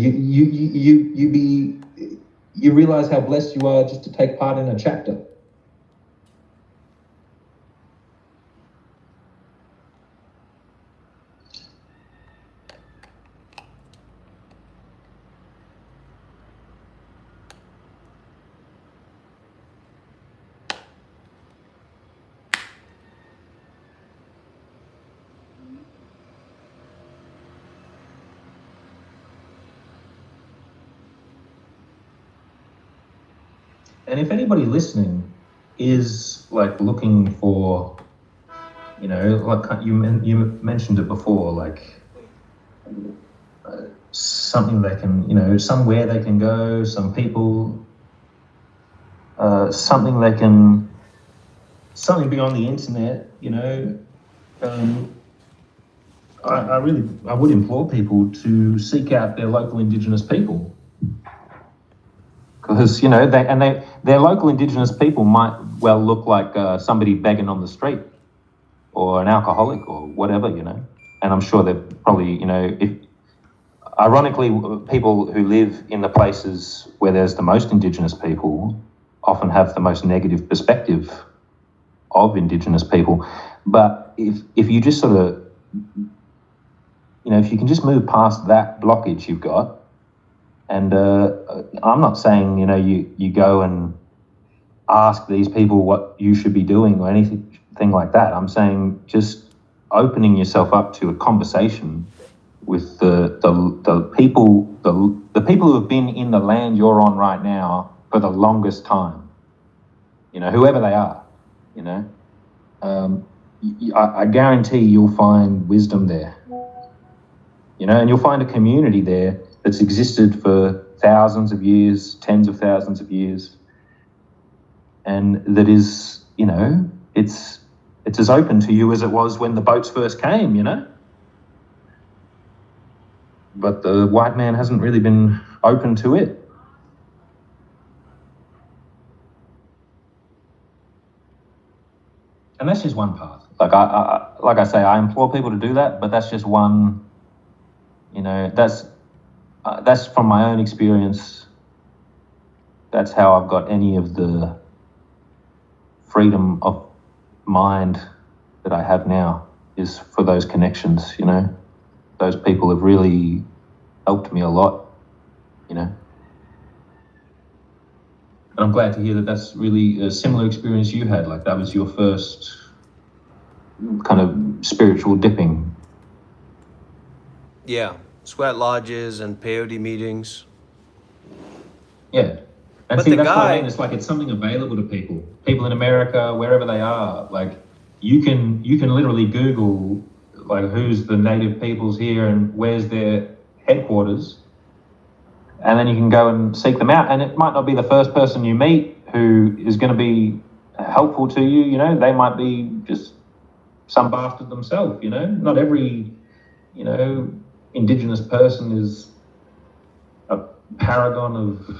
you realize how blessed you are just to take part in a chapter. And if anybody listening is like looking for, you know, like you mentioned it before, like something they can, you know, somewhere they can go, some people, something beyond the internet, you know. I would implore people to seek out their local Indigenous people, because you know their local Indigenous people might well look like somebody begging on the street, or an alcoholic, or whatever, you know. And I'm sure they're probably, you know, if ironically, people who live in the places where there's the most Indigenous people often have the most negative perspective of Indigenous people. But if you just sort of, you know, if you can just move past that blockage you've got, and I'm not saying, you know, you go and ask these people what you should be doing or anything like that. I'm saying just opening yourself up to a conversation with the people who have been in the land you're on right now for the longest time, you know, whoever they are, you know. I guarantee you'll find wisdom there, you know, and you'll find a community there that's existed for thousands of years, tens of thousands of years, and that is, you know, it's as open to you as it was when the boats first came, you know. But the white man hasn't really been open to it. And that's just one path. Like I say, I implore people to do that, but that's just one, you know, that's from my own experience. That's how I've got any of the freedom of mind that I have now, is for those connections, you know. Those people have really helped me a lot, you know. And I'm glad to hear that that's really a similar experience you had. Like that was your first kind of spiritual dipping. Yeah, sweat lodges and peyote meetings. Yeah. And But see, the that's what I guy- mean. It's like it's something available to people. People in America, wherever they are. Like you can literally Google like who's the native peoples here and where's their headquarters. And then you can go and seek them out. And it might not be the first person you meet who is going to be helpful to you, you know. They might be just some bastard themselves, you know. Not every, you know, Indigenous person is a paragon of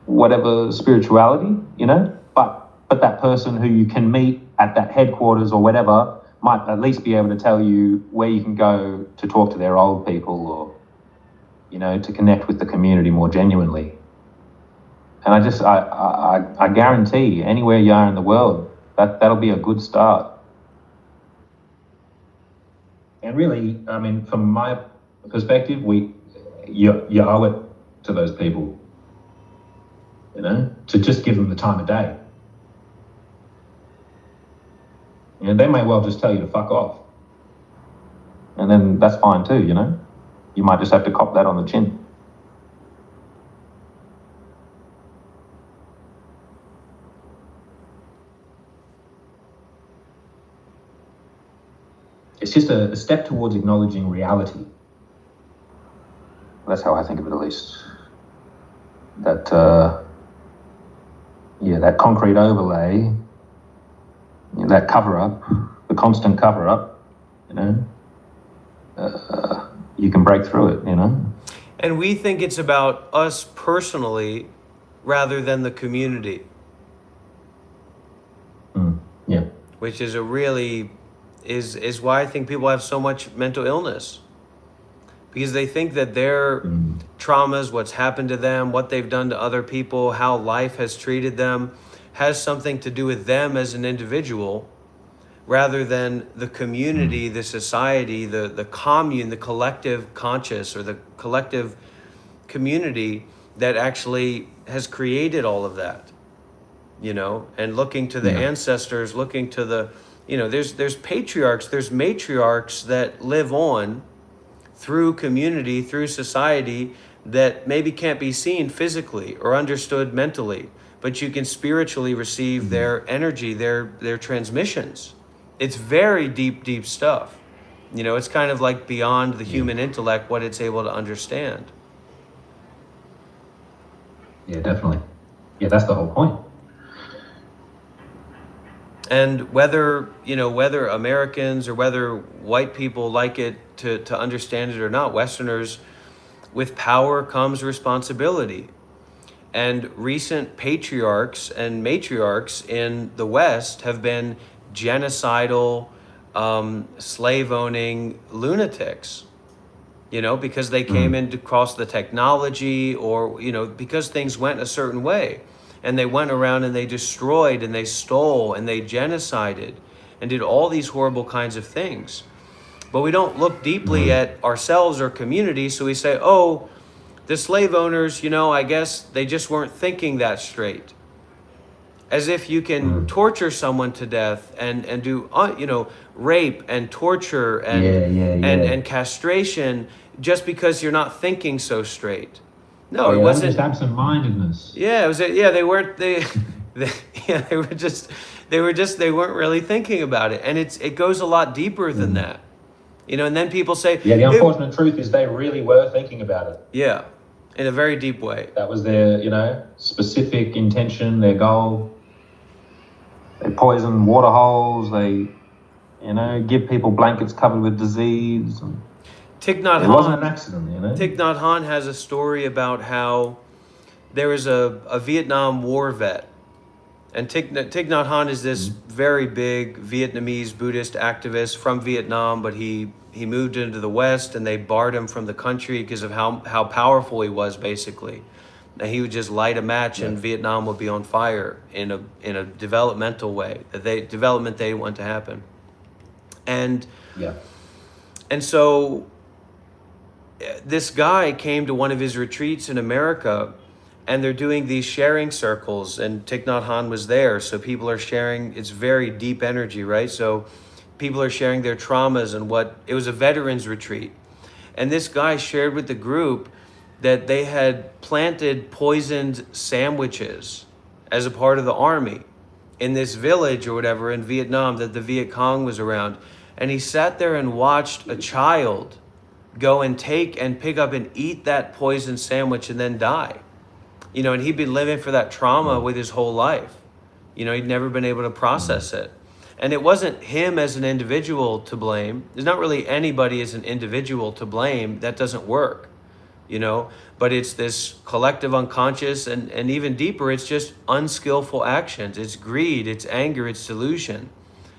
whatever spirituality, you know. But that person who you can meet at that headquarters or whatever might at least be able to tell you where you can go to talk to their old people, or, you know, to connect with the community more genuinely. And I guarantee anywhere you are in the world, that'll be a good start. And really, I mean, from my perspective, you owe it to those people, you know, to just give them the time of day. You know, they may well just tell you to fuck off. And then that's fine too, you know. You might just have to cop that on the chin. It's just a step towards acknowledging reality. That's how I think of it, at least. That, that concrete overlay, you know, that cover-up, the constant cover-up, you know, you can break through it, you know. And we think it's about us personally rather than the community. Yeah. Which is a really, is why I think people have so much mental illness. Because they think that their traumas, what's happened to them, what they've done to other people, how life has treated them, has something to do with them as an individual, rather than the community, the society, the commune, the collective conscious, or the collective community that actually has created all of that, you know. And looking to the ancestors, looking to the, you know, there's patriarchs, there's matriarchs that live on through community, through society, that maybe can't be seen physically or understood mentally, but you can spiritually receive their energy, their transmissions. It's very deep stuff. You know, it's kind of like beyond the human intellect, what it's able to understand. Yeah, definitely. Yeah, that's the whole point. And whether, you know, whether Americans or whether white people like it to understand it or not, Westerners, with power comes responsibility. And recent patriarchs and matriarchs in the West have been genocidal, slave-owning lunatics, you know, because they came in across the technology, or, you know, because things went a certain way. And they went around and they destroyed and they stole and they genocided and did all these horrible kinds of things. But we don't look deeply at ourselves or community, so we say, oh, the slave owners, you know, I guess they just weren't thinking that straight. As if you can torture someone to death and do, you know, rape and torture and castration just because you're not thinking so straight. No, it wasn't. Just absent-mindedness. Yeah, it was. Yeah, they weren't. They weren't really thinking about it, and it goes a lot deeper than that. You know, and then people say, yeah, the unfortunate truth is they really were thinking about it. Yeah, in a very deep way. That was their, you know, specific intention, their goal. They poison water holes. They, you know, give people blankets covered with disease. Thich Nhat Hanh. It wasn't an accident, you know. Thich Nhat Hanh has a story about how there was a Vietnam War vet. And Thich Nhat Hanh is this very big Vietnamese Buddhist activist from Vietnam, but he moved into the West and they barred him from the country because of how powerful he was, basically. And he would just light a match and Vietnam would be on fire in a developmental way, development they want to happen. And so this guy came to one of his retreats in America, and they're doing these sharing circles, and Thich Nhat Hanh was there. So people are sharing, it's very deep energy, right? So people are sharing their traumas and it was a veterans retreat. And this guy shared with the group that they had planted poisoned sandwiches as a part of the army in this village or whatever in Vietnam that the Viet Cong was around. And he sat there and watched a child go and take and pick up and eat that poisoned sandwich and then die. You know, and he'd been living for that trauma with his whole life. You know, he'd never been able to process it. And it wasn't him as an individual to blame. There's not really anybody as an individual to blame. That doesn't work, you know, but it's this collective unconscious, and even deeper, it's just unskillful actions. It's greed, it's anger, it's delusion.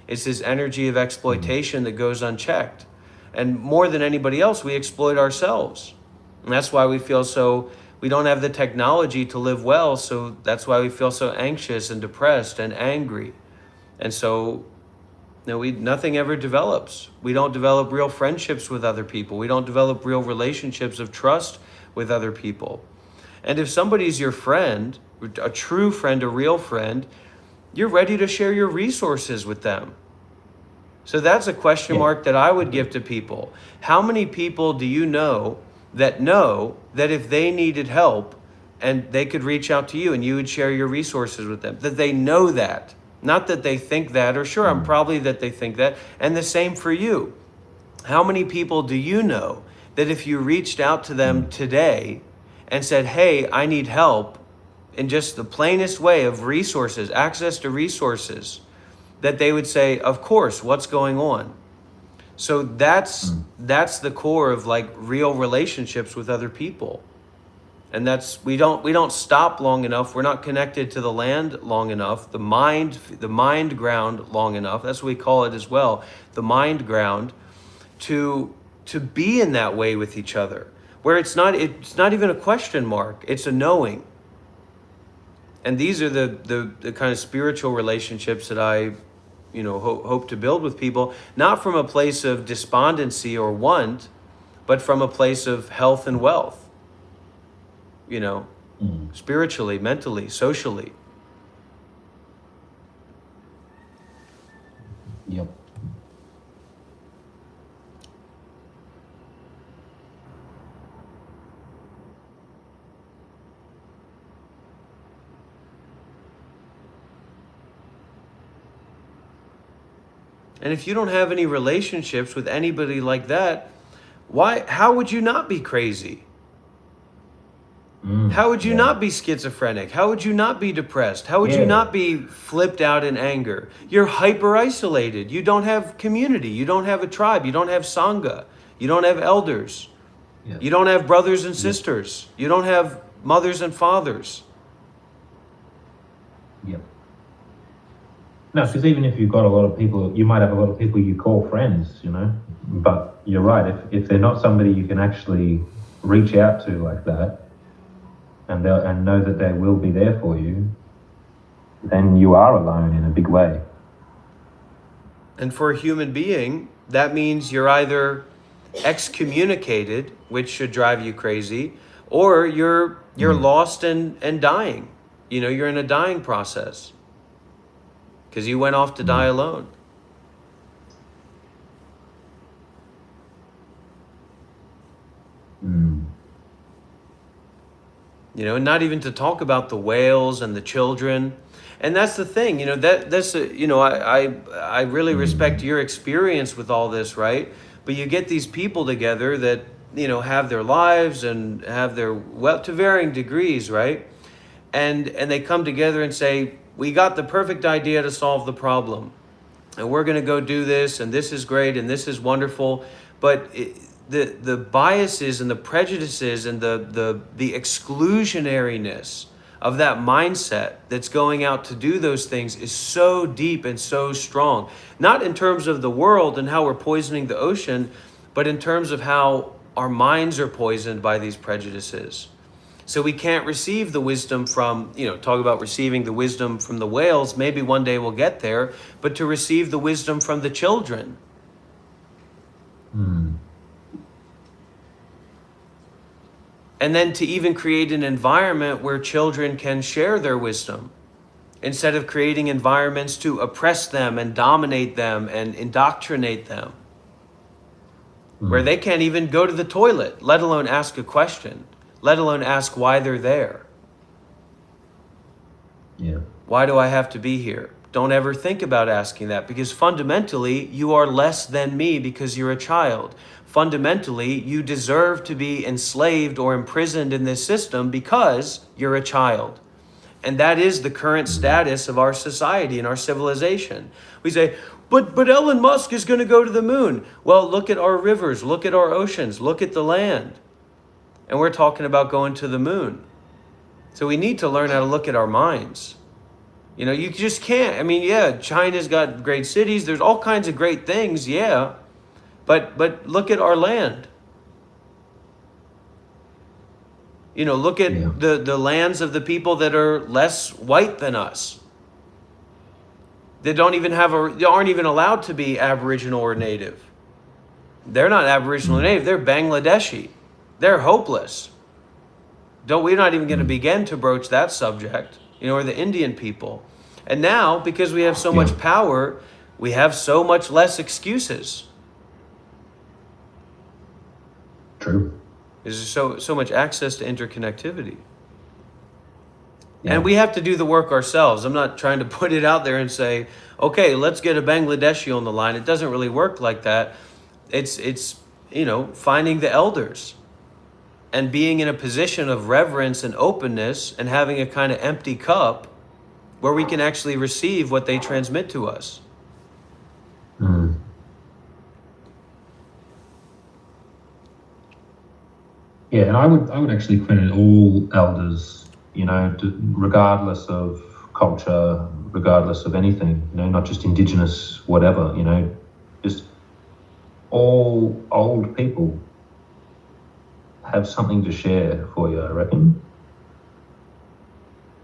It's this energy of exploitation that goes unchecked. And more than anybody else, we exploit ourselves. And that's why we feel we don't have the technology to live well, so that's why we feel so anxious and depressed and angry. And so, you know, nothing ever develops. We don't develop real friendships with other people. We don't develop real relationships of trust with other people. And if somebody's your friend, a true friend, a real friend, you're ready to share your resources with them. So that's a question mark that I would give to people. How many people do you know that if they needed help and they could reach out to you and you would share your resources with them, that they know that? Not that they think that, or sure, I'm probably that they think that. And the same for you. How many people do you know that if you reached out to them today and said, hey, I need help, in just the plainest way of resources, access to resources, that they would say, of course, what's going on? So that's the core of like real relationships with other people. And that's, we don't stop long enough. We're not connected to the land long enough, the mind ground long enough. That's what we call it as well, the mind ground, to be in that way with each other, where it's not even a question mark, it's a knowing. And these are the kind of spiritual relationships that I, you know, hope to build with people, not from a place of despondency or want, but from a place of health and wealth, you know, spiritually, mentally, socially. Yep. And if you don't have any relationships with anybody like that, how would you not be crazy? How would you not be schizophrenic? How would you not be depressed? How would you not be flipped out in anger? You're hyper isolated. You don't have community. You don't have a tribe. You don't have sangha. You don't have elders. You don't have brothers and sisters. You don't have mothers and fathers. Yep. No, because even if you've got a lot of people, you might have a lot of people you call friends, you know. But you're right. If they're not somebody you can actually reach out to like that, and know that they will be there for you, then you are alone in a big way. And for a human being, that means you're either excommunicated, which should drive you crazy, or you're lost and dying. You know, you're in a dying process because you went off to die alone. You know, and not even to talk about the whales and the children. And that's the thing, you know, that's you know, I really respect your experience with all this, right? But you get these people together that, you know, have their lives and have their, well, to varying degrees, right? And they come together and say, we got the perfect idea to solve the problem, and we're going to go do this, and this is great, and this is wonderful. But the biases and the prejudices and the exclusionariness of that mindset that's going out to do those things is so deep and so strong. Not in terms of the world and how we're poisoning the ocean, but in terms of how our minds are poisoned by these prejudices. So we can't receive the wisdom from, you know, talk about receiving the wisdom from the whales. Maybe one day we'll get there, but to receive the wisdom from the children. And then to even create an environment where children can share their wisdom, instead of creating environments to oppress them and dominate them and indoctrinate them, where they can't even go to the toilet, let alone ask a question, let alone ask why they're there. Why do I have to be here? Don't ever think about asking that, because fundamentally you are less than me because you're a child. Fundamentally, you deserve to be enslaved or imprisoned in this system because you're a child. And that is the current status of our society and our civilization. We say, but Elon Musk is going to go to the moon. Well, look at our rivers, look at our oceans, look at the land. And we're talking about going to the moon. So we need to learn how to look at our minds. You know, you just can't. I mean, yeah, China's got great cities. There's all kinds of great things, yeah. But look at our land. You know, look at the lands of the people that are less white than us. They don't even they aren't even allowed to be Aboriginal or Native. They're not Aboriginal or Native. They're Bangladeshi. They're hopeless. We're not even going to begin to broach that subject. You know, or the Indian people. And now, because we have so much power, we have so much less excuses. True. There's so much access to interconnectivity. And we have to do the work ourselves. I'm not trying to put it out there and say, okay, let's get a Bangladeshi on the line. It doesn't really work like that. It's you know, finding the elders and being in a position of reverence and openness and having a kind of empty cup where we can actually receive what they transmit to us. Yeah, and I would actually credit all elders, you know, regardless of culture, regardless of anything, you know, not just Indigenous, whatever, you know, just all old people have something to share for you, I reckon.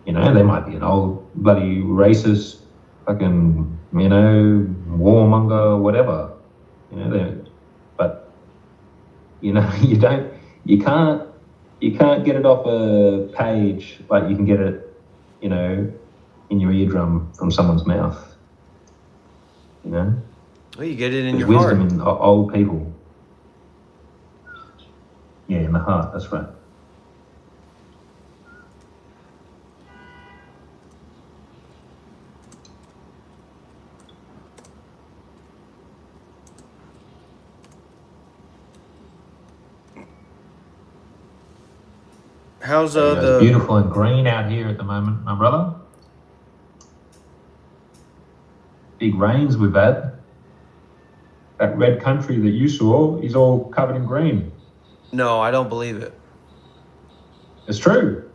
You know, they might be an old bloody racist, fucking, you know, warmonger, whatever, you know, but, you know, you can't get it off a page like you can get it, you know, in your eardrum from someone's mouth, you know? Well, you get it in There's your heart. wisdom in old people. Yeah, in the heart, that's right. How's It's the beautiful and green out here at the moment, my brother. Big rains we've had. That red country that you saw is all covered in green. No, I don't believe it. It's true.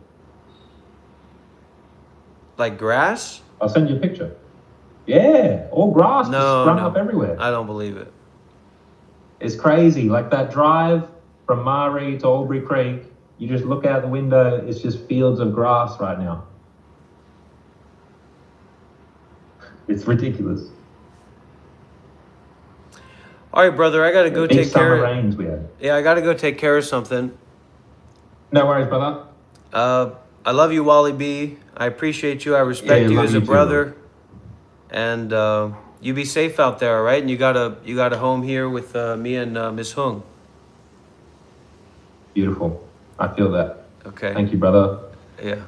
Like grass? I'll send you a picture. Yeah, all grass just sprung up everywhere. I don't believe it. It's crazy. Like that drive from Mari to Albury Creek, you just look out the window, it's just fields of grass right now. It's ridiculous. All right, brother, I gotta go Big take care summer of. rains we had. Yeah, I gotta go take care of something. No worries, brother. I love you, Wally B. I appreciate you. I respect you love as you a too, brother. And you be safe out there, all right? And you got a home here with me and Miss Hung. Beautiful. I feel that. Okay. Thank you, brother. Yeah.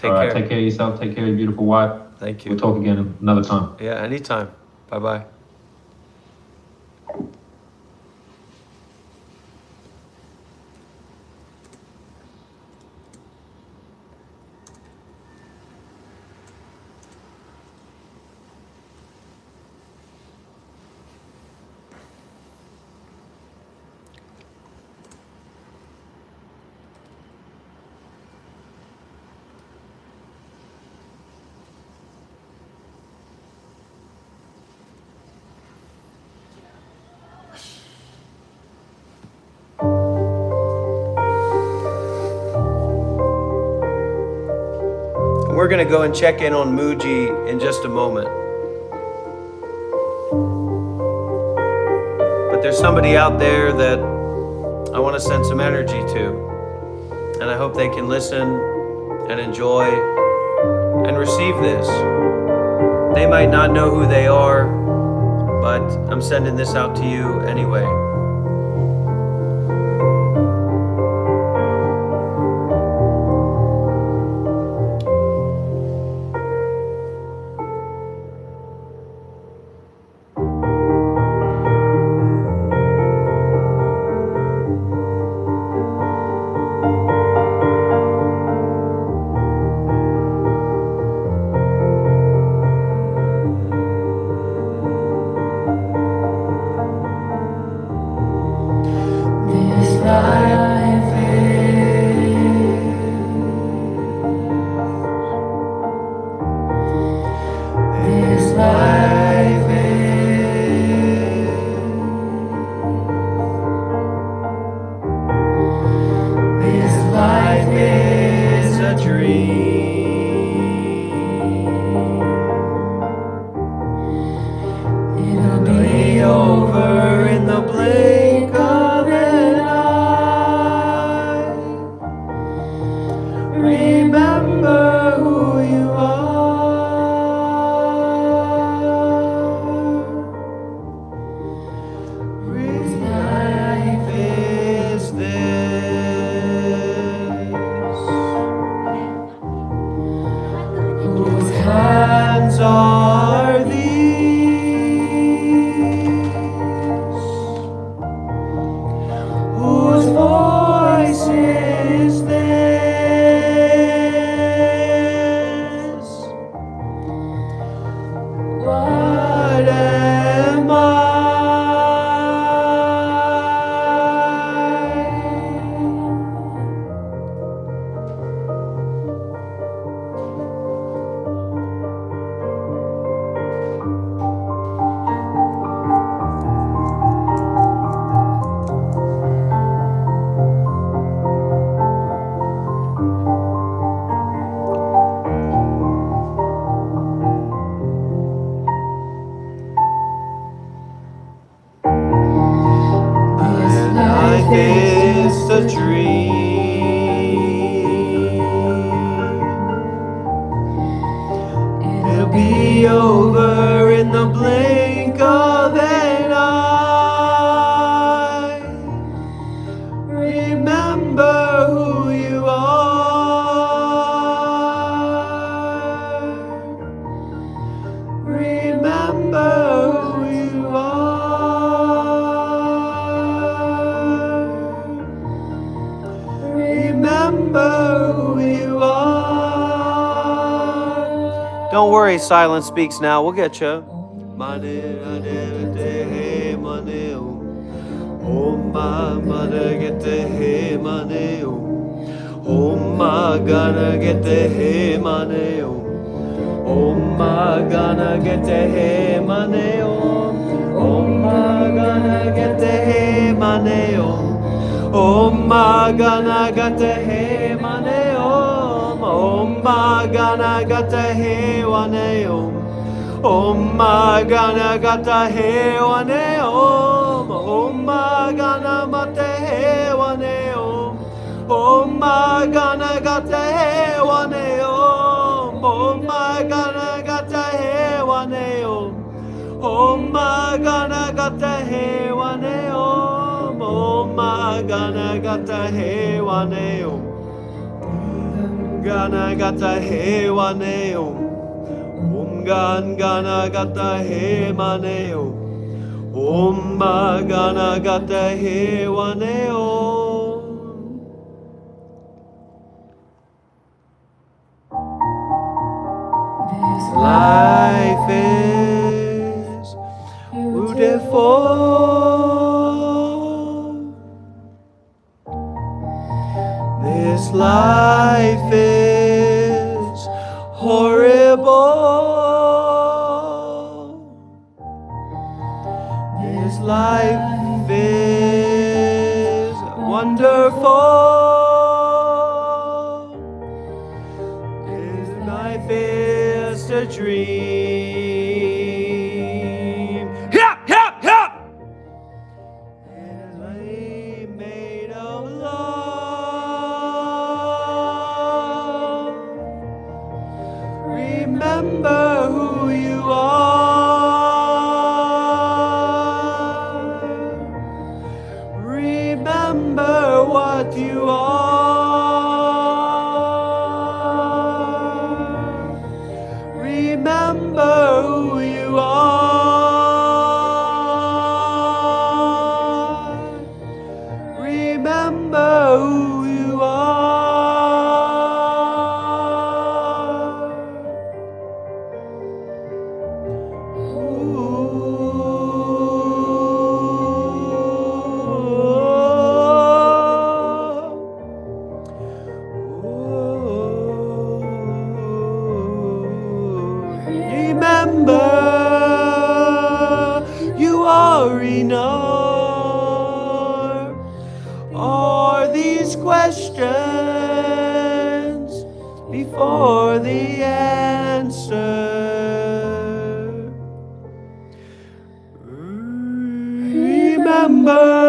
All right, take care of yourself. Take care of your beautiful wife. Thank you. We'll talk again another time. Yeah, anytime. Bye-bye. We're gonna go and check in on Muji in just a moment. But there's somebody out there that I want to send some energy to. And I hope they can listen and enjoy and receive this. They might not know who they are, but I'm sending this out to you anyway. Remember Don't worry, silence speaks now. We'll get you. Om mother get the hey money. Om ma gonna get the hey money. Om ma gonna get the hey money. Om ma gonna get the hey money. Om ma gonna get the hey money. Om ma gonna get the hey money. Om ma gonna get the hey money. Om ma gonna mate hey money. Om ma gonna get the hey money. Om ma gonna get the hey money. Om ma gonna get the hey money. Om ma gonna get the hey money. Gonna get the hey money. Om gonna get the hey money. Om ma gonna get the hey money. Life is beautiful. This life is horrible. This life is wonderful. This life is a dream. Yep, yep, yep. It's made of love. Remember who you are. Remember what you are. Remember who you are. Remember who you Remember, you are enough. Are these questions before the answer? Remember.